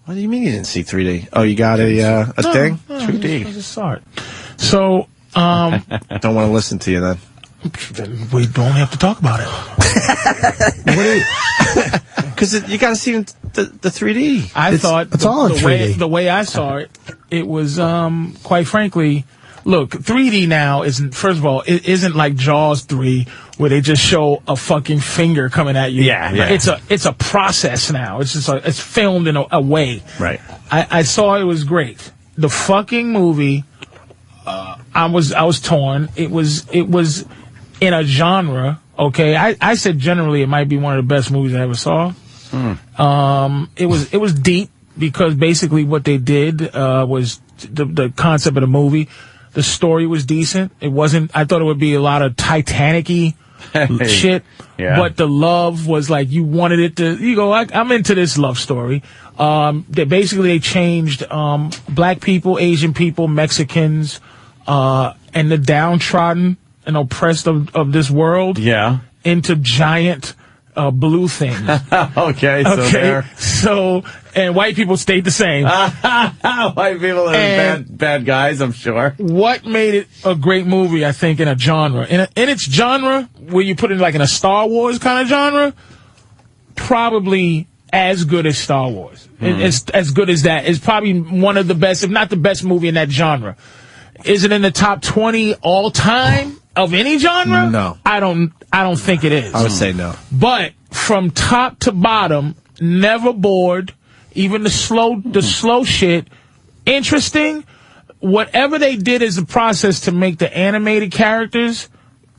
What do you mean you didn't see 3D? Oh, you got a thing?
2D. I just saw it. So,
don't want to listen to you then.
We don't have to talk about it.
Because you got to see the 3D.
I thought
it's all in 3D.
The way I saw it, it was quite frankly. Look, 3D now isn't. First of all, it isn't like Jaws 3 where they just show a fucking finger coming at you.
Yeah.
It's a process now. It's just it's filmed in a way.
Right.
I saw it was great. The fucking movie. I was torn. It was in a genre. Okay, I said generally it might be one of the best movies I ever saw. It was deep because basically what they did was the concept of the movie. The story was decent. It wasn't. I thought it would be a lot of Titanic-y shit.
Yeah.
But the love was like you wanted it to. You go. I'm into this love story. They changed black people, Asian people, Mexicans, and the downtrodden and oppressed of this world.
Yeah.
Into giant blue things.
Okay.
So and white people stayed the same.
White people are bad guys, I'm sure.
What made it a great movie, I think, in a genre? In its genre, where you put it in a Star Wars kind of genre, probably as good as Star Wars. It's as good as that. It's probably one of the best, if not the best movie in that genre. Is it in the top 20 all time? of any genre?
No.
I don't think it is.
I would say no.
But from top to bottom, never bored. Even the slow shit, interesting. Whatever they did as a process to make the animated characters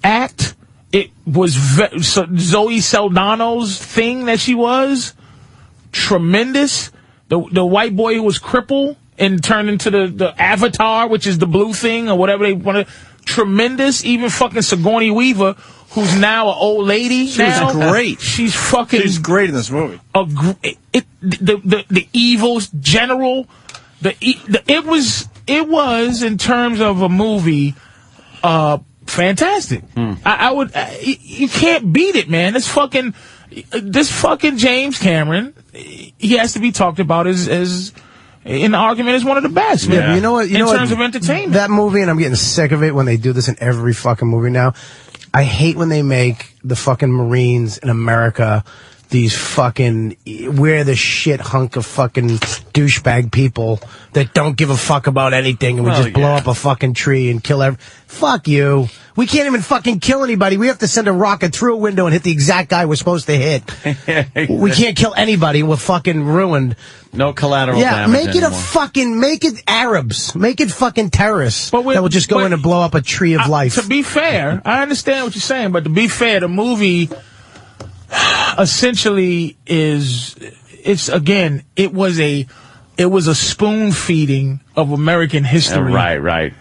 act, it was Zoe Saldana's thing that she was tremendous. The white boy who was crippled and turned into the Avatar, which is the blue thing or whatever they wanted. Tremendous. Even fucking Sigourney Weaver, who's now an old lady.
She was great.
She's fucking.
She's great in this movie.
The evil general. It was in terms of a movie, fantastic. You can't beat it, man. This fucking James Cameron, he has to be talked about as in the argument as one of the best, man.
Yeah, you know what?
In terms of entertainment.
That movie, and I'm getting sick of it when they do this in every fucking movie now. I hate when they make the fucking Marines in America these fucking, we're the shit hunk of fucking douchebag people that don't give a fuck about anything and we just blow up a fucking tree and kill fuck you. We can't even fucking kill anybody. We have to send a rocket through a window and hit the exact guy we're supposed to hit. We can't kill anybody. We're fucking ruined.
No collateral damage
make it
anymore.
make it Arabs. Make it fucking terrorists that will just go in and blow up a tree of life.
To be fair, I understand what you're saying, but to be fair, the movie essentially it was a spoon feeding of American history.
Right.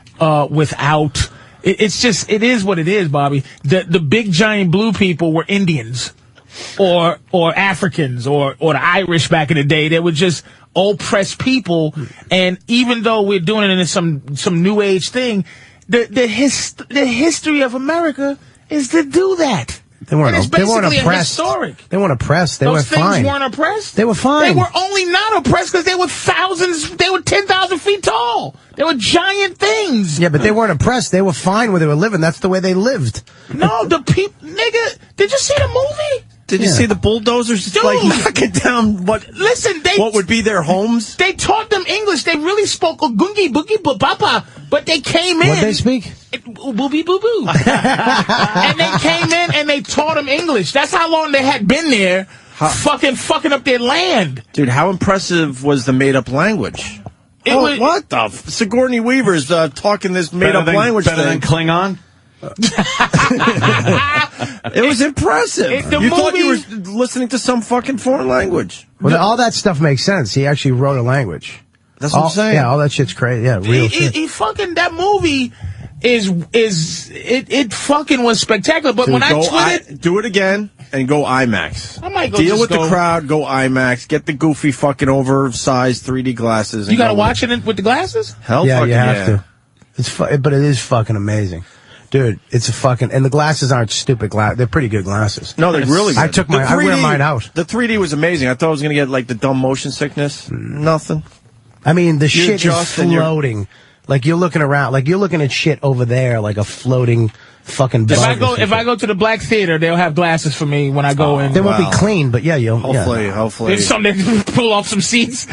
Without, it is what it is, Bobby. The big giant blue people were Indians or Africans or the Irish back in the day. They were just oppressed people. And even though we're doing it in some new age thing, the history of America is to do that.
They weren't oppressed.
Historic.
They weren't oppressed. They were fine.
Those things weren't oppressed?
They were fine.
They were only not oppressed because they were 10,000 feet tall. They were giant things.
Yeah, but they weren't oppressed. They were fine where they were living. That's the way they lived.
No, the people, nigga, did you see the movie?
Did you see the bulldozers just like knocking down what would be their homes?
They taught them English. They really spoke Ogungi Boogie Papa, but they came in.
What'd they speak?
Booby boo boo. And they came in and they taught them English. That's how long they had been there, fucking up their land.
Dude, how impressive was the made-up language? What the? Sigourney Weaver's talking this made-up language
better than Klingon?
It was impressive. You thought you were listening to some fucking foreign language.
Well, all that stuff makes sense. He actually wrote a language.
That's what I'm saying.
Yeah, all that shit's crazy. Yeah, real shit.
He fucking, that movie it fucking was spectacular. But when I tweeted,
do it again and go IMAX.
I might go
deal with the crowd. Go IMAX. Get the goofy fucking oversized 3D glasses.
You got to watch it with the glasses.
Hell,
yeah, you have to. But it is fucking amazing. Dude, it's a fucking, and the glasses aren't stupid glasses. They're pretty good glasses.
No, they're really good.
I wear mine out.
The 3D was amazing. I thought I was going to get like the dumb motion sickness. Nothing.
I mean, the shit is floating. Like you're looking around, like you're looking at shit over there, like a floating fucking bug.
If I go to the Black Theater, they'll have glasses for me when I go in.
They won't be clean, but yeah,
hopefully.
There's something to pull off some seats.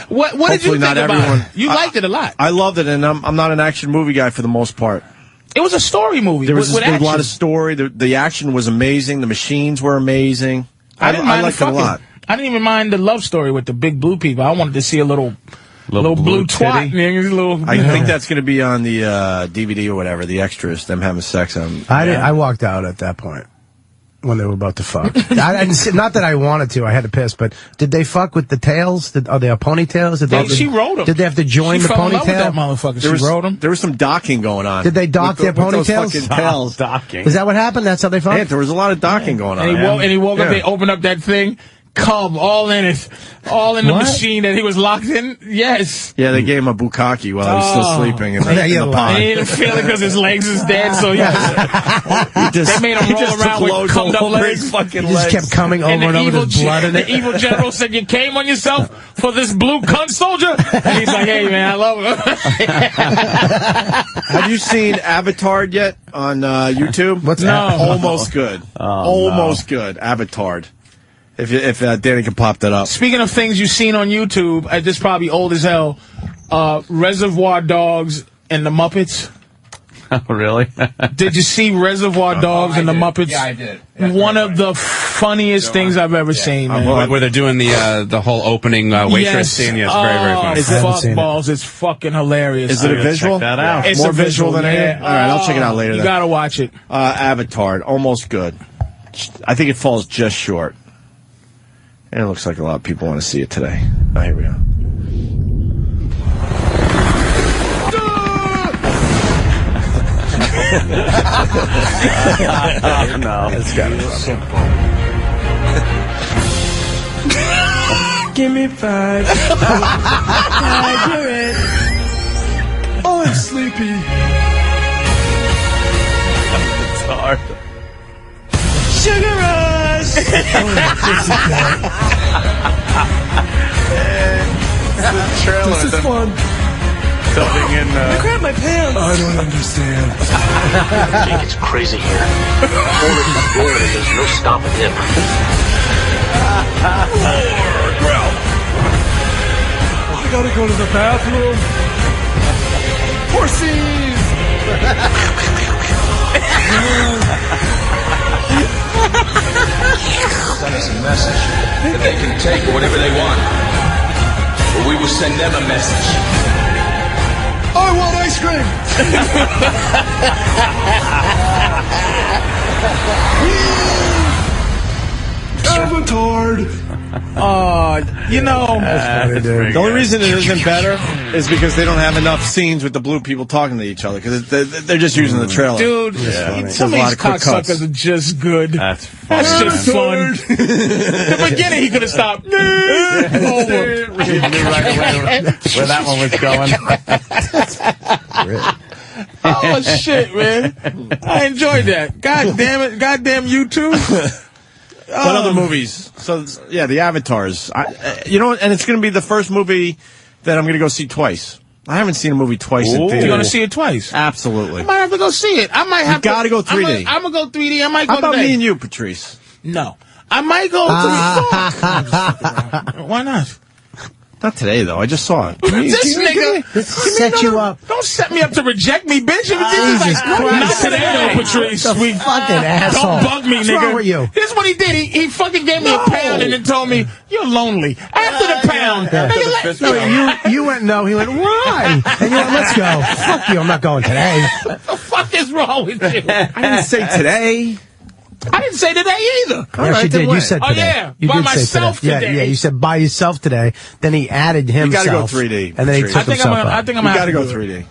What did you think about it? You liked it a lot.
I loved it, and I'm not an action movie guy for the most part.
It was a story movie.
There was a lot of story. The action was amazing. The machines were amazing. I liked it a lot.
I didn't even mind the love story with the big blue people. I wanted to see a little blue twat.
I think that's going to be on the DVD or whatever. The extras, them having sex on.
I walked out at that point when they were about to fuck. I didn't. Not that I wanted to. I had to piss. But did they fuck with the tails? Are they ponytails?
She rode them.
Did they have to join the ponytail?
She fell in love with that motherfucker. She rode them.
There was some docking going on.
Did they dock their ponytails?
Those fucking tails.
Docking.
Is that what happened? That's how they fucked?
Yeah, there was a lot of docking going on.
And he woke up. They opened up that thing. Cum all in it, all in the machine that he was locked in. Yes.
Yeah, they gave him a bukkake while he was still sleeping in the pond.
He didn't feel it because his legs is dead, so they made him roll around with cummed up legs.
He just kept coming over and over with blood in it.
The evil general said, "You came on yourself for this blue cunt soldier?" And he's like, "Hey man, I love him."
Have you seen Avatar yet on YouTube?
What's that?
Almost good. Almost good. Avatar. If Danny can pop that up.
Speaking of things you've seen on YouTube, this is probably old as hell. Reservoir Dogs and the Muppets?
Oh, really?
Did you see Reservoir Dogs and the Muppets?
Yeah, I did.
One of the funniest things I've ever seen, man.
Where they're doing the whole opening waitress scene. Yeah, it's very, very funny.
Fuck balls. It's fucking hilarious.
Is it a visual?
Check that out.
It's
More
a
visual than anything?
yeah.
All right, I'll check it out later.
You
then.
gotta watch it.
Avatar, almost good. I think it falls just short. And it looks like a lot of people want to see it today. Oh, here we go.
No.
It's got to be simple.
Give me 5. Tiger it. Oh, I'm sleepy.
It's hard.
Sugar rush.
This
is fun.
Something in.
I grabbed my pants. I don't understand.
Jake, it's crazy here. There's no stopping him.
I gotta go to the bathroom. Horsies!
Send us a message that they can take whatever they want. But we will send them a message.
I want ice cream! Avatar!
You know,
the only reason it isn't better is because they don't have enough scenes with the blue people talking to each other because they're just using the trailer.
dude, some of these cocksuckers are just good.
That's fun.
That's just fun. The beginning, he could have stopped.
Where that one was going.
Oh, shit, man. I enjoyed that. God damn it. God damn you too.
What other movies? So, yeah, the Avatars. You know what? And it's going to be the first movie that I'm going to go see twice. I haven't seen a movie twice in theater.
You're going to see it twice?
Absolutely.
I might have to go see it. I might have to.
You got to go 3D.
I'm going to go 3D. I might go
How about
today.
me and you, Patrice?
No. I might go 3D. Why not?
Not today, though. I just saw it.
This nigga
set you up.
Don't set me up to reject me, bitch.
Jesus Christ.
Not today, though, Patrice.
The fucking asshole.
Don't bug me,
What's
nigga.
wrong with you?
Here's what he did. He fucking gave me a pound and then told me, you're lonely. After the pound.
You went no. He went, why? And you went, let's go. Fuck you. I'm not going today.
What the fuck is wrong with you?
I didn't say today.
I didn't say today either.
Yes, you did. You said today.
Oh, yeah.
You
by
did say
myself today.
Yeah, you said by yourself today. Then he added himself.
You got to go 3D.
And then he took himself out.
I think I'm
You got to
going
go 3D.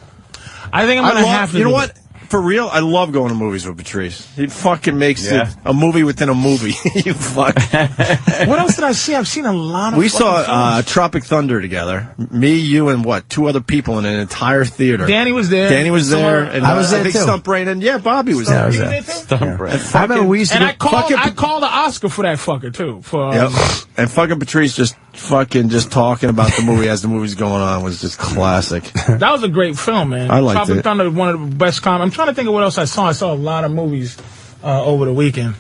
I think I'm going to have to.
You know what? For real, I love going to movies with Patrice. He fucking makes it a movie within a movie. You fuck.
What else did I see? I've seen a lot of.
We saw Tropic Thunder together. Me, you, and two other people in an entire theater.
Danny was there.
And
I was there
I think
too.
Stump Brain and Bobby was there.
Stump Brain.
I remember we used to.
And I called the Oscar for that fucker too.
And fucking Patrice just talking about the movie as the movie's going on was just classic.
That was a great film, man.
I liked
Tropic
it.
Thunder, one of the best I'm trying to think of what else I saw. I saw a lot of movies over the weekend.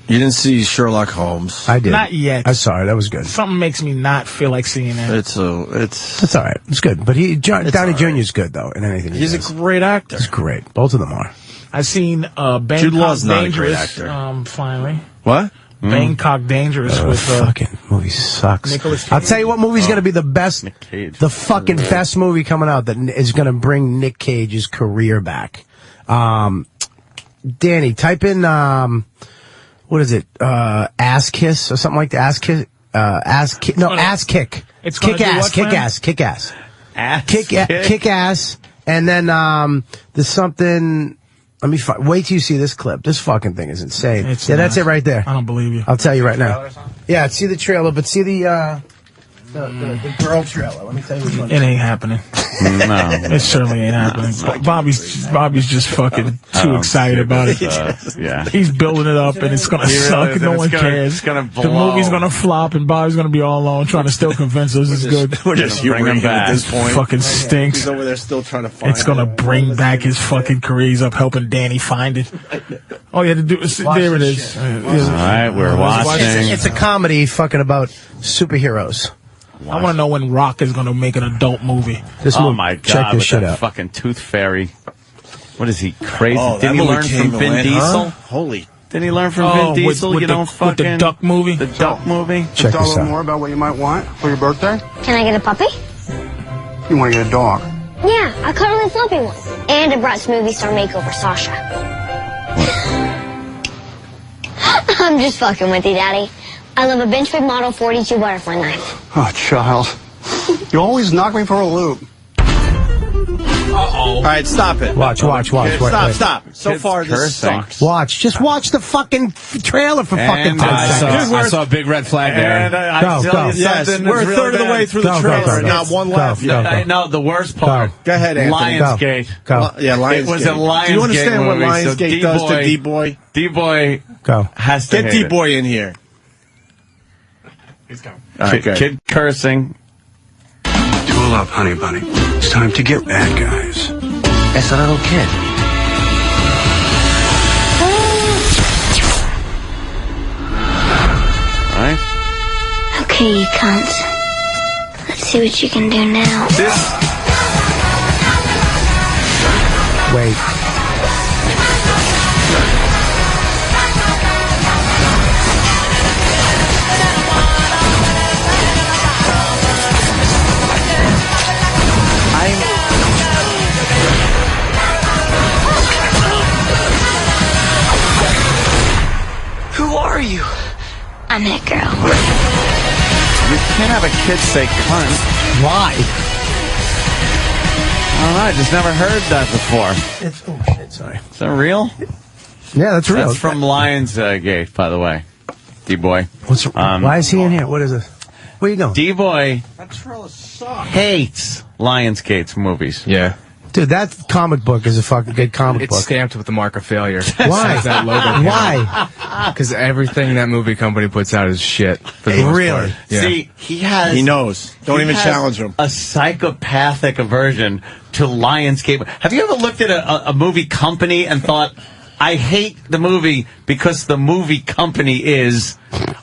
You didn't see Sherlock Holmes?
I did.
Not yet.
I saw it. That was good.
Something makes me not feel like seeing that.
It's all
right. It's good. But Downey Jr. is good though in anything.
He's a great actor.
He's great. Both of them are.
I seen Bangkok
Jude Law's not a great
Dangerous.
actor.
Finally.
What?
Bangkok Dangerous with
fucking movie sucks.
Nicolas Cage.
I'll tell you what movie's going to be the best, the fucking best movie coming out that is going to bring Nick Cage's career back. Danny, type in what is it? Ass Kiss or something like that. Ass Kiss. Ass Kick.
It's
Kick
gonna do
ass.
what,
Kick
man?
ass. Kick ass.
Kick
Ass. And then there's something. Let me wait till you see this clip. This fucking thing is insane. That's it right there.
I don't believe you.
I'll tell you right now. Yeah, see the trailer, but see the girl trailer. Let me tell you which one.
It ain't happening.
No.
It certainly ain't happening. Bobby's just fucking too excited about it.
Yeah.
He's building it up and it's gonna suck and no one cares.
It's gonna blow.
The movie's gonna flop and Bobby's gonna be all alone trying to still convince us it's good.
We're just
bring him back
at this point.
Fucking stinks.
He's over there still trying to find
It's gonna bring back his fucking career. He's up helping Danny find it. All you had to do is there it is.
All right, we're watching.
It's a comedy fucking about superheroes.
I want to know when Rock is going to make an adult movie.
My God!
Check this
with
shit
that
out.
fucking Tooth Fairy. What is he, crazy?
Oh,
Didn't he
that movie
learn
came
from Vin
and went,
Diesel?
huh? Holy.
Didn't he learn from Vin Diesel?
With the duck movie?
The duck movie?
Check this out.
more about what you might want for your birthday?
Can I get a puppy?
You want to get a dog?
Yeah, a cuddly fluffy one. And a Bratz movie star makeover, Sasha. I'm just fucking with you, Daddy. I love a Benchmade Model 42 butterfly knife.
Oh, child. You always knock me for a loop.
All right, stop it.
Watch. Wait.
Stop. So far, this sucks.
Watch. Just watch the fucking trailer for fucking 10 seconds.
I saw a big red flag there.
And I tell you
Yes,
something
we're a
that's
third of
really
the way
bad.
through the trailer, and not one left.
No, the worst part.
Go ahead, Anthony.
Lionsgate.
Go.
Yeah, Lionsgate.
It was a Lionsgate
Do you understand what
movie, so
Lionsgate does to D-Boy?
D-Boy
Go.
has to
Get
hate it.
D-Boy in here.
He's coming.
All right, good.
Kid cursing.
Tool up, honey bunny. It's time to get bad guys.
That's a little kid.
Right?
Okay, you cunt. Let's see what you can do now.
Wait.
Who are you? I'm that girl.
You can't have a kid say cunt.
Why?
I don't know, I just never heard that before.
Oh shit, sorry.
Is that real?
Yeah, that's real.
That's from Lionsgate, by the way. D-Boy.
Why is he in here? What is it? Where you going?
D-Boy
That trailer sucks.
hates Lionsgate's movies.
Yeah.
Dude, that comic book is a fucking good comic
It's
book.
stamped with the mark of failure.
Why?
That logo.
Why?
Because everything that movie company puts out is shit. For the most
Really?
part. Yeah.
See, he
knows. Don't
he
even
has
challenge him.
A psychopathic aversion to Lionsgate. Have you ever looked at a movie company and thought, I hate the movie because the movie company is...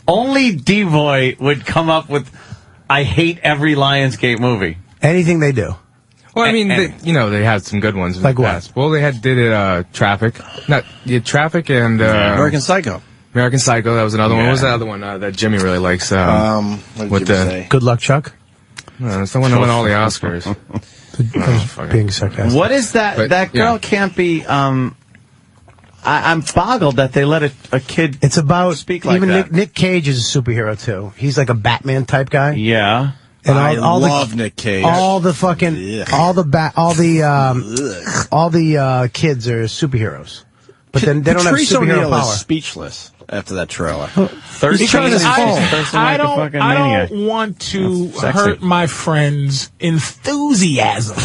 Only D-Boy would come up with, I hate every Lionsgate movie.
Anything they do.
Well, I mean, they had some good ones. In
Like
the
what?
past. Well, they did Traffic. Traffic and...
American Psycho.
American Psycho, that was another one.
Yeah.
What was the other one that Jimmy really likes?
What did
with
Jimmy
the
say?
Good luck, Chuck.
No, it's the one that won all the Oscars.
Being sarcastic.
What is that?
But,
that girl can't be... I'm boggled that they let a kid
It's about
speak like
even
that.
Nick Cage is a superhero too. He's like a Batman type guy.
Yeah.
And
I
all
love
the,
Nick Cage.
All the fucking
Ugh.
all the kids are superheroes, but then they don't have
Patrice
superhero
O'Neal
power.
is speechless after that trailer.
He's trying his phone.
I don't want to hurt my friend's enthusiasm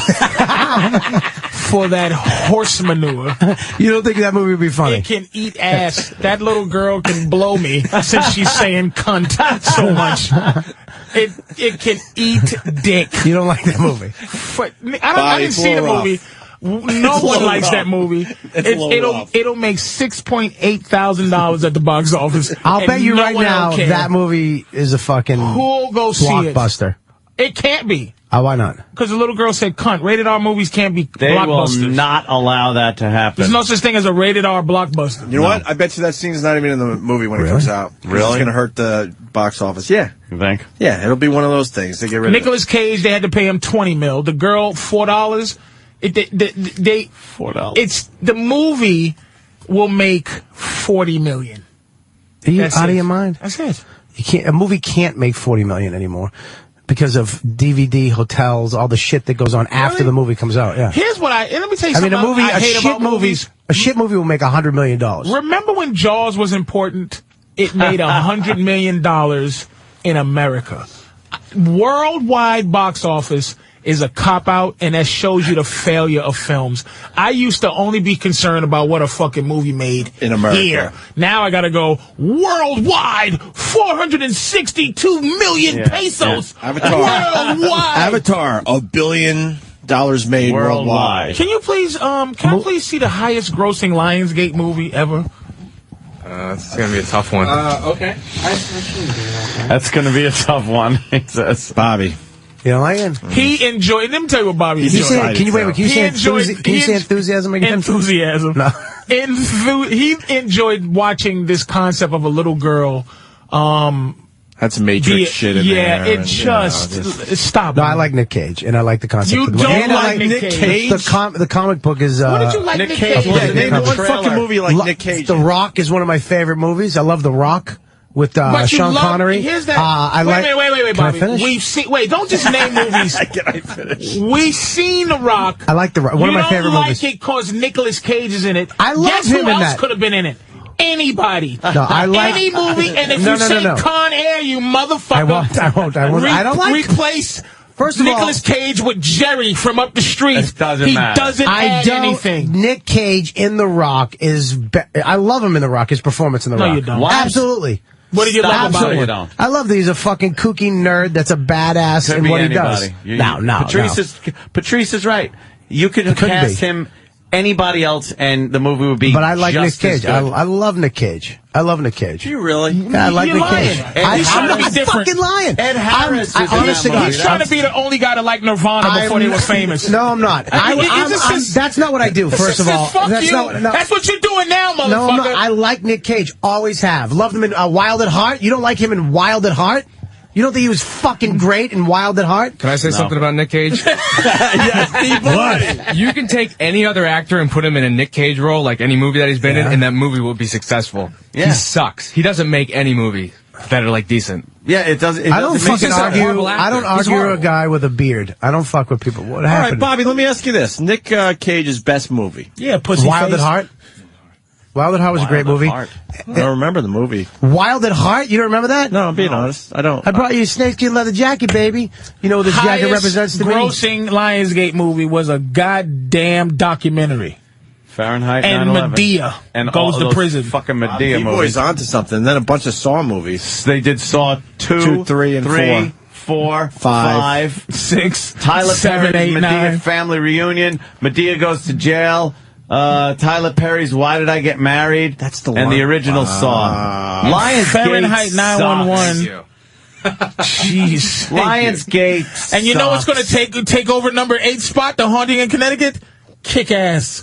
for that horse manure.
You don't think that movie would be funny?
It can eat ass. That little girl can blow me since she's saying cunt so much. It can eat dick.
You don't like that movie?
I didn't see the movie. No one likes that movie.
It'll
It'll make $6,800 at the box office.
I'll bet you
no
right
one
now
will care.
that movie is a fucking
Who'll go see it?
blockbuster.
It can't be.
Why not?
Because the little girl said cunt. Rated R movies can't be
They will
blockbusters.
not allow that to happen.
There's no such thing as a rated R blockbuster.
You know what? I bet you that scene is not even in the movie when it comes out.
Really?
It's going to hurt the box office. Yeah.
You think?
Yeah, it'll be one of those things. They get rid of
Nicolas Cage, they had to pay him $20 million. The girl, $4.
$4.
It's the movie will make $40 million.
Are you
That's
out of
it.
your mind?
That's it.
You can't. A movie can't make $40 million anymore because of DVD, hotels, all the shit that goes on after the movie comes out. Yeah.
Here's what and let me tell you
I mean,
something I hate about movies.
A shit movie will make $100 million.
Remember when Jaws was important? It made $100 million in America. Worldwide box office is a cop-out, and that shows you the failure of films. I used to only be concerned about what a fucking movie made
in America.
Here. Now I gotta go worldwide, 462 million pesos.
Yeah. Avatar.
Worldwide.
Avatar, $1 billion made worldwide.
Can you please, can I please see the highest grossing Lionsgate movie ever?
That's going to be a tough one.
Okay.
That's going to be a tough one, he says.
Bobby.
You know, like
he enjoyed. Let me tell you what Bobby
Can you
enjoyed.
say enthusiasm again?
Enthusiasm.
No.
He enjoyed watching this concept of a little girl.
That's Matrix shit in there.
Yeah, it just stop.
No, I like Nick Cage, and I like the concept.
You
of the
don't
and
like
I
Nick Cage?
The comic book is.
What did you like Nick Cage?
Name one fucking movie like Nick Cage.
The Rock is one of my favorite movies. I love The Rock with Sean Connery.
Here's that. Wait,
Can I
Bobby.
finish?
We've seen. Wait, don't just name movies.
Can I finish?
We've seen The Rock.
I like The Rock. One of my favorite movies.
You don't like it because Nicolas Cage is in it.
I love
Guess
him
who
in
else
that.
could have been in it? Anybody.
No, I like
any movie, and if
No,
you
no,
say
no.
Con Air, you motherfucker.
I won't. I don't like.
Replace
First of all,
Nicolas Cage with Jerry from up the street.
It doesn't
he
matter.
doesn't add anything.
Nick Cage in The Rock is. I love him in The Rock. His performance in The Rock.
No, you don't.
What?
Absolutely.
What do you love about
Absolutely
it?
you don't.
I love that he's a fucking kooky nerd that's a badass
Could
in
be
what
anybody.
he does. No.
Patrice is right. You could cast him anybody else, and the movie would be.
But I like Nick
just as
Cage.
good.
I love Nick Cage. I love Nick Cage.
Do you really?
Yeah, I like
You're
Nick
lying.
Cage.
He's trying to be
I'm
different.
fucking lying.
Ed Harris is in
honest to
that
God,
movie.
He's trying to be the only guy to like Nirvana before they were famous.
No, I'm not. That's not what I do. First of all,
fuck
that's
you.
not. No.
That's what you're doing now, motherfucker.
No, I'm not. I like Nick Cage. Always have. Loved him in Wild at Heart. You don't like him in Wild at Heart? You don't think he was fucking great in Wild at Heart?
Can I say something about Nick Cage?
Yes,
You can take any other actor and put him in a Nick Cage role, like any movie that he's been in, and that movie will be successful.
Yeah.
He sucks. He doesn't make any movie that are like decent.
Yeah, it doesn't.
I don't fucking argue.
actor.
I don't
He's
argue
horrible.
a guy with a beard. I don't fuck with people. What
All right,
happened?
Bobby, let me ask you this. Nick Cage's best movie.
Yeah, Pussy
Wild
Face.
at Heart. Wild at Heart was a great movie.
I don't remember the movie.
Wild at Heart? You don't remember that?
No, I'm being honest. I don't.
I brought you a snakeskin leather jacket, baby. You know what this jacket represents to me?
grossing Lionsgate movie was a goddamn documentary.
Fahrenheit
And
9/11.
Medea
and
goes
all
to
those
prison.
Fucking Medea
B-Boy's
movies.
onto something. And then a bunch of Saw movies.
They did Saw 2,
3, and
3, 4, 5,
6,
Tyler
7,
Perry's
8,
Medea
9.
family reunion. Medea goes to jail. Tyler Perry's Why Did I Get Married?
That's the
and
one.
the original Saw. Lionsgate
Fahrenheit 9/11. Jeez.
Lionsgate.
And you know what's going to take over number 8 spot, The Haunting in Connecticut? Kick Ass.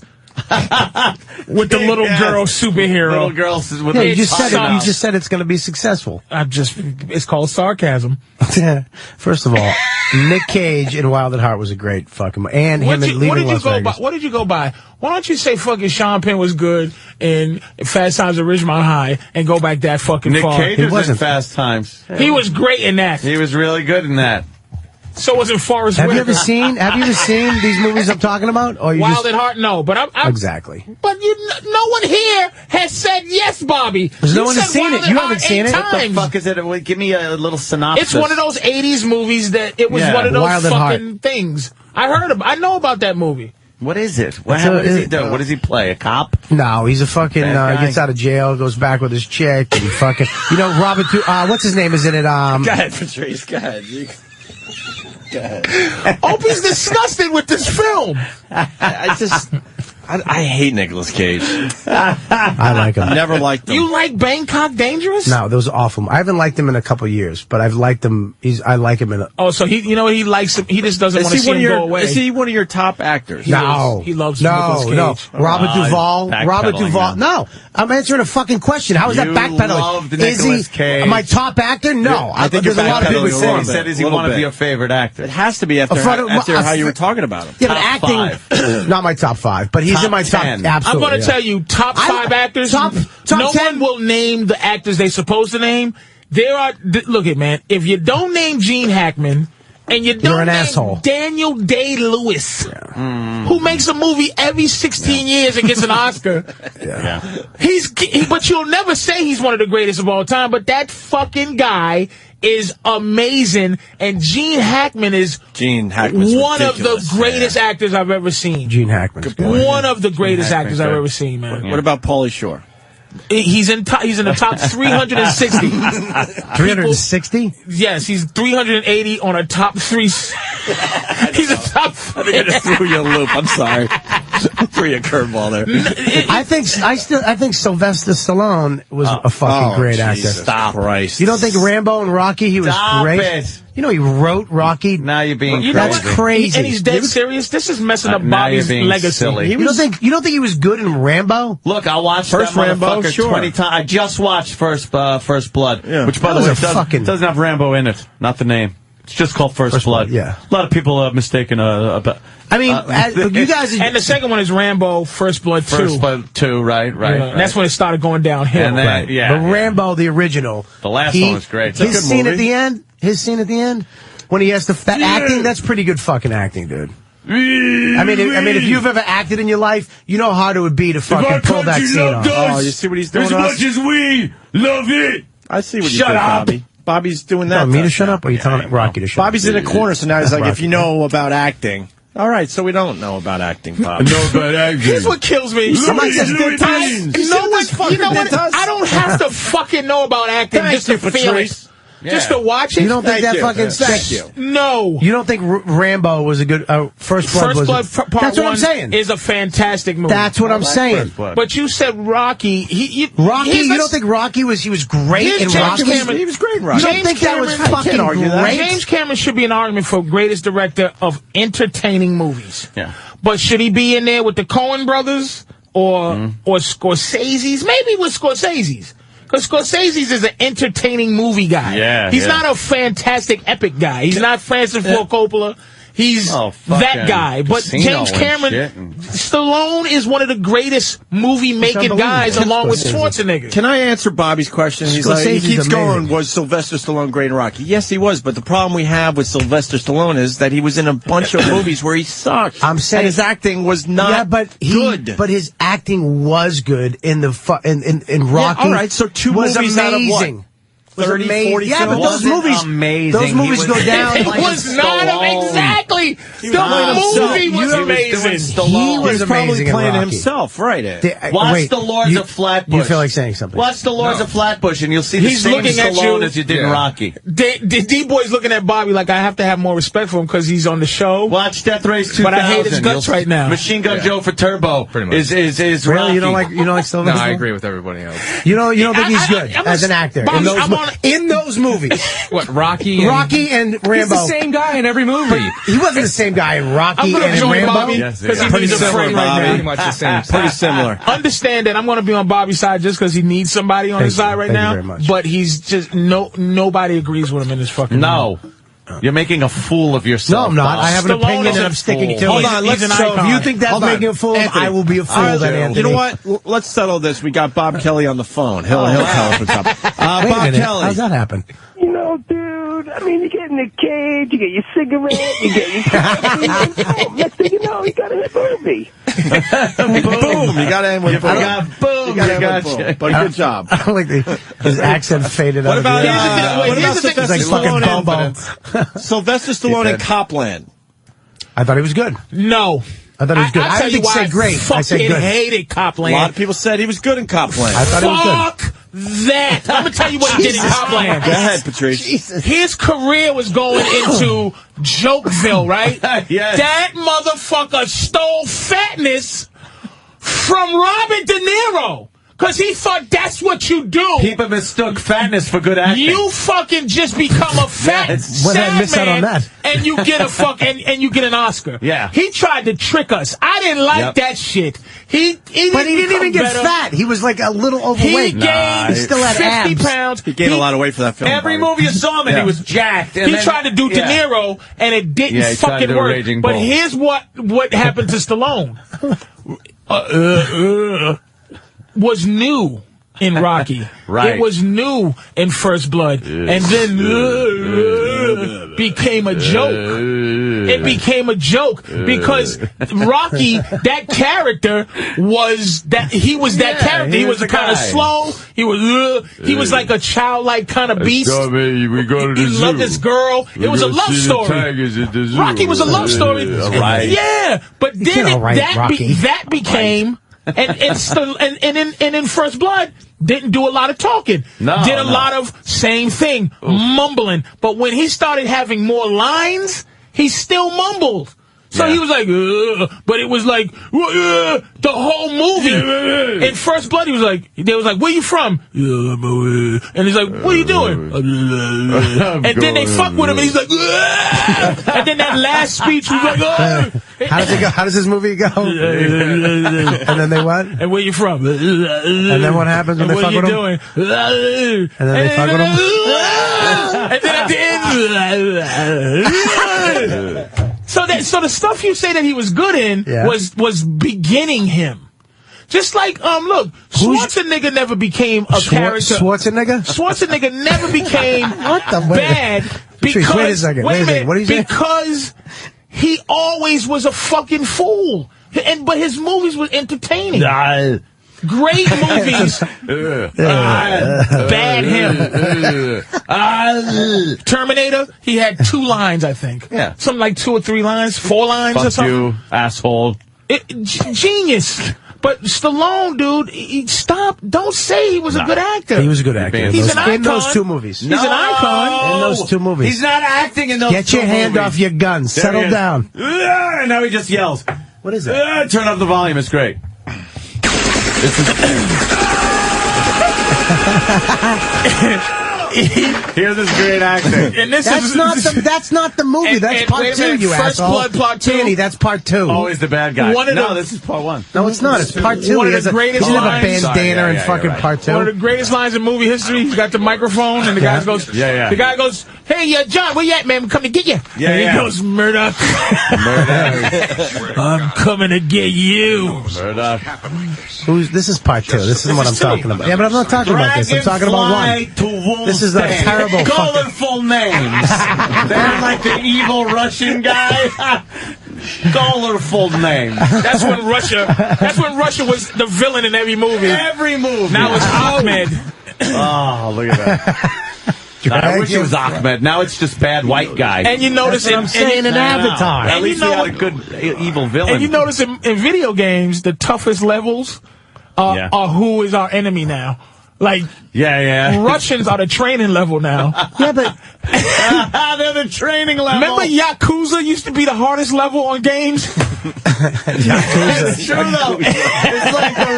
With the little girl superhero.
Little girls with
Yeah,
the
you just said it.
top
You
out.
just said it's going to be successful.
It's called sarcasm.
First of all, Nick Cage in Wild at Heart was a great fucking and him in Leaving Las Vegas.
What did you go by? Why don't you say fucking Sean Penn was good in Fast Times at Ridgemont High and go back that fucking
Nick
far?
Cage was in Fast Times.
He was great in that.
He was really good in that.
So was in Forrest
Have you
Whitaker.
ever seen these movies I'm talking about? Or you
Wild
just,
at Heart? No, but I'm
exactly.
But no one here has said yes, Bobby.
There's no
You
one
said
has seen
Wild
it.
at
You
Heart
haven't seen
8
it.
times.
What the fuck is it? Wait, give me a little synopsis.
It's one of those 80s movies that it was
Yeah,
one of those
Wild at Heart.
fucking things. I know about that movie.
What is it? What
It's
does he do? What does he play? A cop?
No, he's a fucking,
Bad guy.
gets out of jail, goes back with his chick, and he fucking, Robert, what's his name is in it?
Go ahead, Patrice. Go ahead. Go ahead.
Opie's disgusted with this film.
I hate Nicolas Cage.
I like him.
Never liked him.
You like Bangkok Dangerous?
No, those are awful. I haven't liked him in a couple years, but I've liked him. I like him in a.
Oh, so he likes him. He just doesn't want to see him go away.
Is he one of your top actors?
He loves Nicolas Cage.
No. Robert Duvall.
backpedaling
No, I'm answering a fucking question. How is that
You
backpedaling?
loved
Is
Nicolas
he
Cage.
my top actor? No,
I think
there's
you're
a lot of people
backpedaling
He
a
said,
little
he said,
bit,
is he
little
one of
bit.
your favorite actors?
It has to be after how you were talking about him.
Yeah, but
Top
acting, not my top 5, but he's
Top
in my top.
10.
Absolutely,
I'm going to
yeah.
tell you, top 5 actors.
top
no
10.
one will name the actors they're supposed to name. Look at man. If you don't name Gene Hackman and you
You're
don't
an
name
asshole.
Daniel Day-Lewis, who makes a movie every 16 years and gets an Oscar, but you'll never say he's one of the greatest of all time. But that fucking guy is amazing, and Gene Hackman's one of the greatest actors I've ever seen.
Gene Hackman's good.
One of the greatest actors I've ever seen, man.
What about Pauly Shore?
He's in the top 360.
360?
Yes, he's 380 on a top 3. He's a top.
I think I just threw you a loop. I'm sorry. Threw you a curveball there.
I think Sylvester Stallone was a fucking great actor.
Stop. Christ.
You don't think Rambo and Rocky, he was great?
It.
You know, he wrote Rocky.
Now you're being crazy.
That's crazy.
And he's dead serious. This is messing up Bobby's legacy.
Silly.
You don't think he was good in Rambo?
Look, I watched
First
that
Rambo,
motherfucker
sure.
20 times. I just watched First Blood,
Yeah.
which, by the way, doesn't have Rambo in it. Not the name. It's just called First Blood.
Yeah.
A lot of people have mistaken about.
I mean, you guys.
And the second one is Rambo, First Blood 2.
First Blood 2, right.
And that's when it started going downhill.
And then,
But Rambo, the original.
The last one was great. It's a
His
good
scene
movie.
at the end. His scene at the end, when he has that acting, that's pretty good fucking acting, dude. I mean, if you've ever acted in your life, you know how hard it would be to fucking pull that scene off.
Oh, you see what he's doing?
As much as we love it.
I see what you
Shut
did,
up.
Bobby. Bobby's doing that.
Me to shut up, or are you telling Rocky to shut up?
Bobby's in a corner, so now he's like,
Rocky.
if you know about acting. All right, so we don't know about acting, Bob.
Here's what kills me.
Somebody says did times.
You know what? I don't have to fucking know about acting just to feel it. Just to watch it.
You don't think that fucking
Thank you.
No.
You don't think Rambo was a good First Blood?
Part
That's what I'm
1
saying.
is a fantastic movie.
That's what I'm saying.
But you said Rocky.
Rocky. You don't think Rocky was? He was great in Rocky.
He was great in Rocky.
You don't think that was fucking great?
James Cameron should be an argument for greatest director of entertaining movies.
Yeah.
But should he be in there with the Coen brothers or Scorsese's? Maybe with Scorsese's. Because Scorsese's is an entertaining movie guy.
Yeah,
He's not a fantastic epic guy. He's not Francis Ford Coppola. He's that guy. But James Cameron, Stallone is one of the greatest movie-making guys along with Schwarzenegger.
Can I answer Bobby's question? He's like, he keeps going, was Sylvester Stallone great in Rocky? Yes, he was. But the problem we have with Sylvester Stallone is that he was in a bunch of movies where he sucked.
I'm saying
and his acting was not good.
But his acting was good in the in Rocky.
Yeah, all right, so two
was
movies
amazing.
out of what? 30, 40
yeah, but
films?
those movies,
amazing.
Those movies go down.
It was not exactly. The movie was amazing.
He was
probably
amazing
playing
in Rocky.
himself, right?
Watch The Lords of Flatbush.
You feel like saying something.
Watch The Lords of Flatbush, and you'll see the same Stallone as you did in Rocky.
D-Boy's looking at Bobby like I have to have more respect for him because he's on the show.
Watch Death Race 2000.
But I hate his guts right now.
Machine Gun Joe for Turbo is
really
Rocky.
You don't like Sylvester?
No, I agree with everybody else.
You don't think he's good as an actor in those movies.
What, Rocky?
And Rambo.
He's the same guy in every movie.
He wasn't the same guy in Rocky and in Rambo.
Because he needs a friend right now.
Pretty much the same.
Pretty similar.
Understand that I'm going to be on Bobby's side just because he needs somebody on his side right now.
Thank you very much.
But he's just nobody agrees with him in this fucking movie.
You're making a fool of yourself.
No, I'm not.
Bob.
I have an opinion and I'm sticking to it.
Hold on,
He's an
so
icon.
if you
think that's making a fool,
Anthony.
I will be a fool then, Anthony.
You know what? Let's settle this. We got Bob Kelly on the phone. He'll tell us what's up.
Wait a
Bob
minute.
Kelly.
How's that happen?
You know, dude, I mean, you get in the cage, you get your cigarette, you get your coffee, next thing you know, you got a movie.
Boom. You got to end with boom.
Boom.
You got boom. But good job.
I don't like his accent faded
What
out.
about Sylvester
He's like fucking Bobo.
Sylvester Stallone in Copland?
I thought he was good.
No.
I thought he was good. I
didn't
didn't say great. I said
fucking
good.
hated Copland.
A lot of people said he was good in Copland.
I thought he was good.
That. I'm going to tell you what he did in Copland.
Go ahead, Patrice.
Jesus.
His career was going into Jokeville, right?
Yes.
That motherfucker stole fatness from Robert De Niro. Because he thought that's what you do.
People mistook fatness for good acting.
You fucking just become a fat
When did I miss out on
man,
that?
and you get a and you get an Oscar.
Yeah.
He tried to trick us. I didn't like that shit.
But he didn't even get fat. He was like a little overweight.
He gained
He still had
50
abs.
pounds.
He gained a lot of weight for that film.
Every movie you saw him in, he was jacked. And
He
then,
tried to do De Niro, and it didn't
Yeah, he tried to
fucking
do
work.
Raging
But
Bull.
here's what happened to Stallone. Was new in Rocky.
Right.
It was new in First Blood. And then became a joke. It became a joke because Rocky, that character was that he was that character. He was kind of slow. He was like a childlike kind of beast.
We go to the
He
zoo.
loved this girl. It was a love story. Rocky was a love story.
Right.
Yeah, but then
Rocky.
that became and in First Blood didn't do a lot of talking. Did a lot of same thing, mumbling. But when he started having more lines, he still mumbled. So he was like, but it was like, the whole movie. In First Blood, they was like, where you from? And he's like, what are you doing? And then they fuck with him, and he's like, and then that last speech was like,
How does it go? How does this movie go? And then they what?
And where you from?
And then what happens when they fuck with him?
What are you doing?
And then they fuck with him?
And then at the end, so the stuff you say that he was good in was beginning him. Just like look, Schwarzenegger never became a character. Schwarzenegger never became bad because
wait a second. What do you say?
Because he always was a fucking fool. But his movies were entertaining. Great movies. Bad him. Terminator, he had 2 lines, I think.
Yeah.
Something like 2 or 3 lines, 4 lines or
Fuck
something.
you, asshole.
Genius. But Stallone, dude, stop. Don't say he was a good actor.
He was a good actor.
He's an icon.
In those 2 movies.
He's an icon.
In those 2 movies.
He's not acting in those
Get your hand off your gun. Settle down.
Now he just yells.
What is that?
Turn up the volume. It's great. Here's this great acting.
And this
that's not the movie. That's part 2, you
First
asshole.
Blood, part 2.
Danny, that's part 2.
Always the bad guy. This is part 1.
No, it's not. It's part 2.
One of the greatest
he doesn't have a
lines.
bandana in fucking part 2.
One of the greatest lines in movie history. He's got the microphone, and the guy goes, The guy goes, "Hey, John, where you at, man? I'm coming to get you." And he goes, "Murdoch, I'm coming to get you."
Murdoch.
This is part 2. This is what I'm talking about. Yeah, but I'm not talking about this. I'm talking about 1. This is a terrible
colorful names. They're like the evil Russian guy. Colorful names.
That's when Russia was the villain in every movie.
Every movie.
Now it's Ahmed.
Oh, look at that. I wish it was Ahmed. Now it's just bad white guy.
And you notice
I'm saying in Avatar.
At least we had a good evil villain.
And you notice in video games, the toughest levels are who is our enemy now. Like, Russians are the training level now.
Yeah, but
they're the training level.
Remember Yakuza used to be the hardest level on games?
It's true, though. It's like the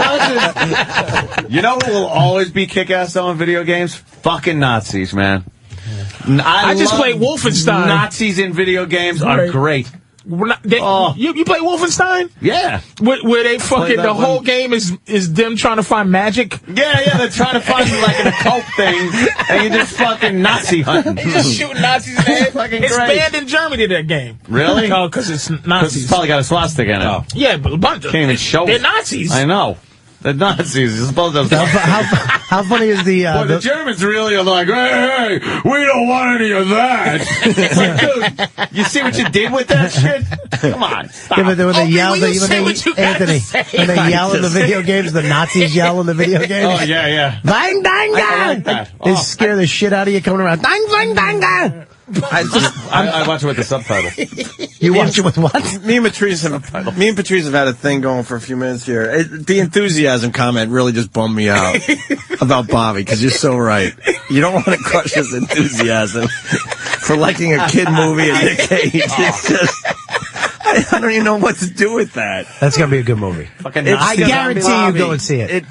Russians. You know who will always be kick-ass on video games? Fucking Nazis, man.
I just played Wolfenstein.
Nazis in video games are great.
You play Wolfenstein?
Yeah.
Where they fucking, the whole game is them trying to find magic?
Yeah, they're trying to find like an occult thing, and you're just fucking Nazi hunting.
They just shooting Nazis in the head. It's banned in Germany, that game.
Really?
Oh, because it's Nazis.
It's probably got a swastika in it. Oh.
Yeah, but a bunch of
can't even show
they're
it.
Nazis.
I know. The Nazis. You're supposed to.
How funny is the?
The Germans really are like, hey, we don't want any of that. It's like, dude, you see what you did with that shit? Come on, stop.
Yeah, but when they yell, Anthony, when they yell in the video games, the Nazis yell in the video games.
Oh yeah.
Bang, bang,
I like that.
They scare the shit out of you coming around. Bang, bang, bang, bang.
I watch it with the subtitle.
You watch it with what?
Me and Patrice have had a thing going for a few minutes here. The enthusiasm comment really just bummed me out about Bobby, because you're so right. You don't want to crush his enthusiasm for liking a kid movie at Nick Cage. It's just, I don't even know what to do with that.
That's gonna be a good movie. I guarantee you go and see it.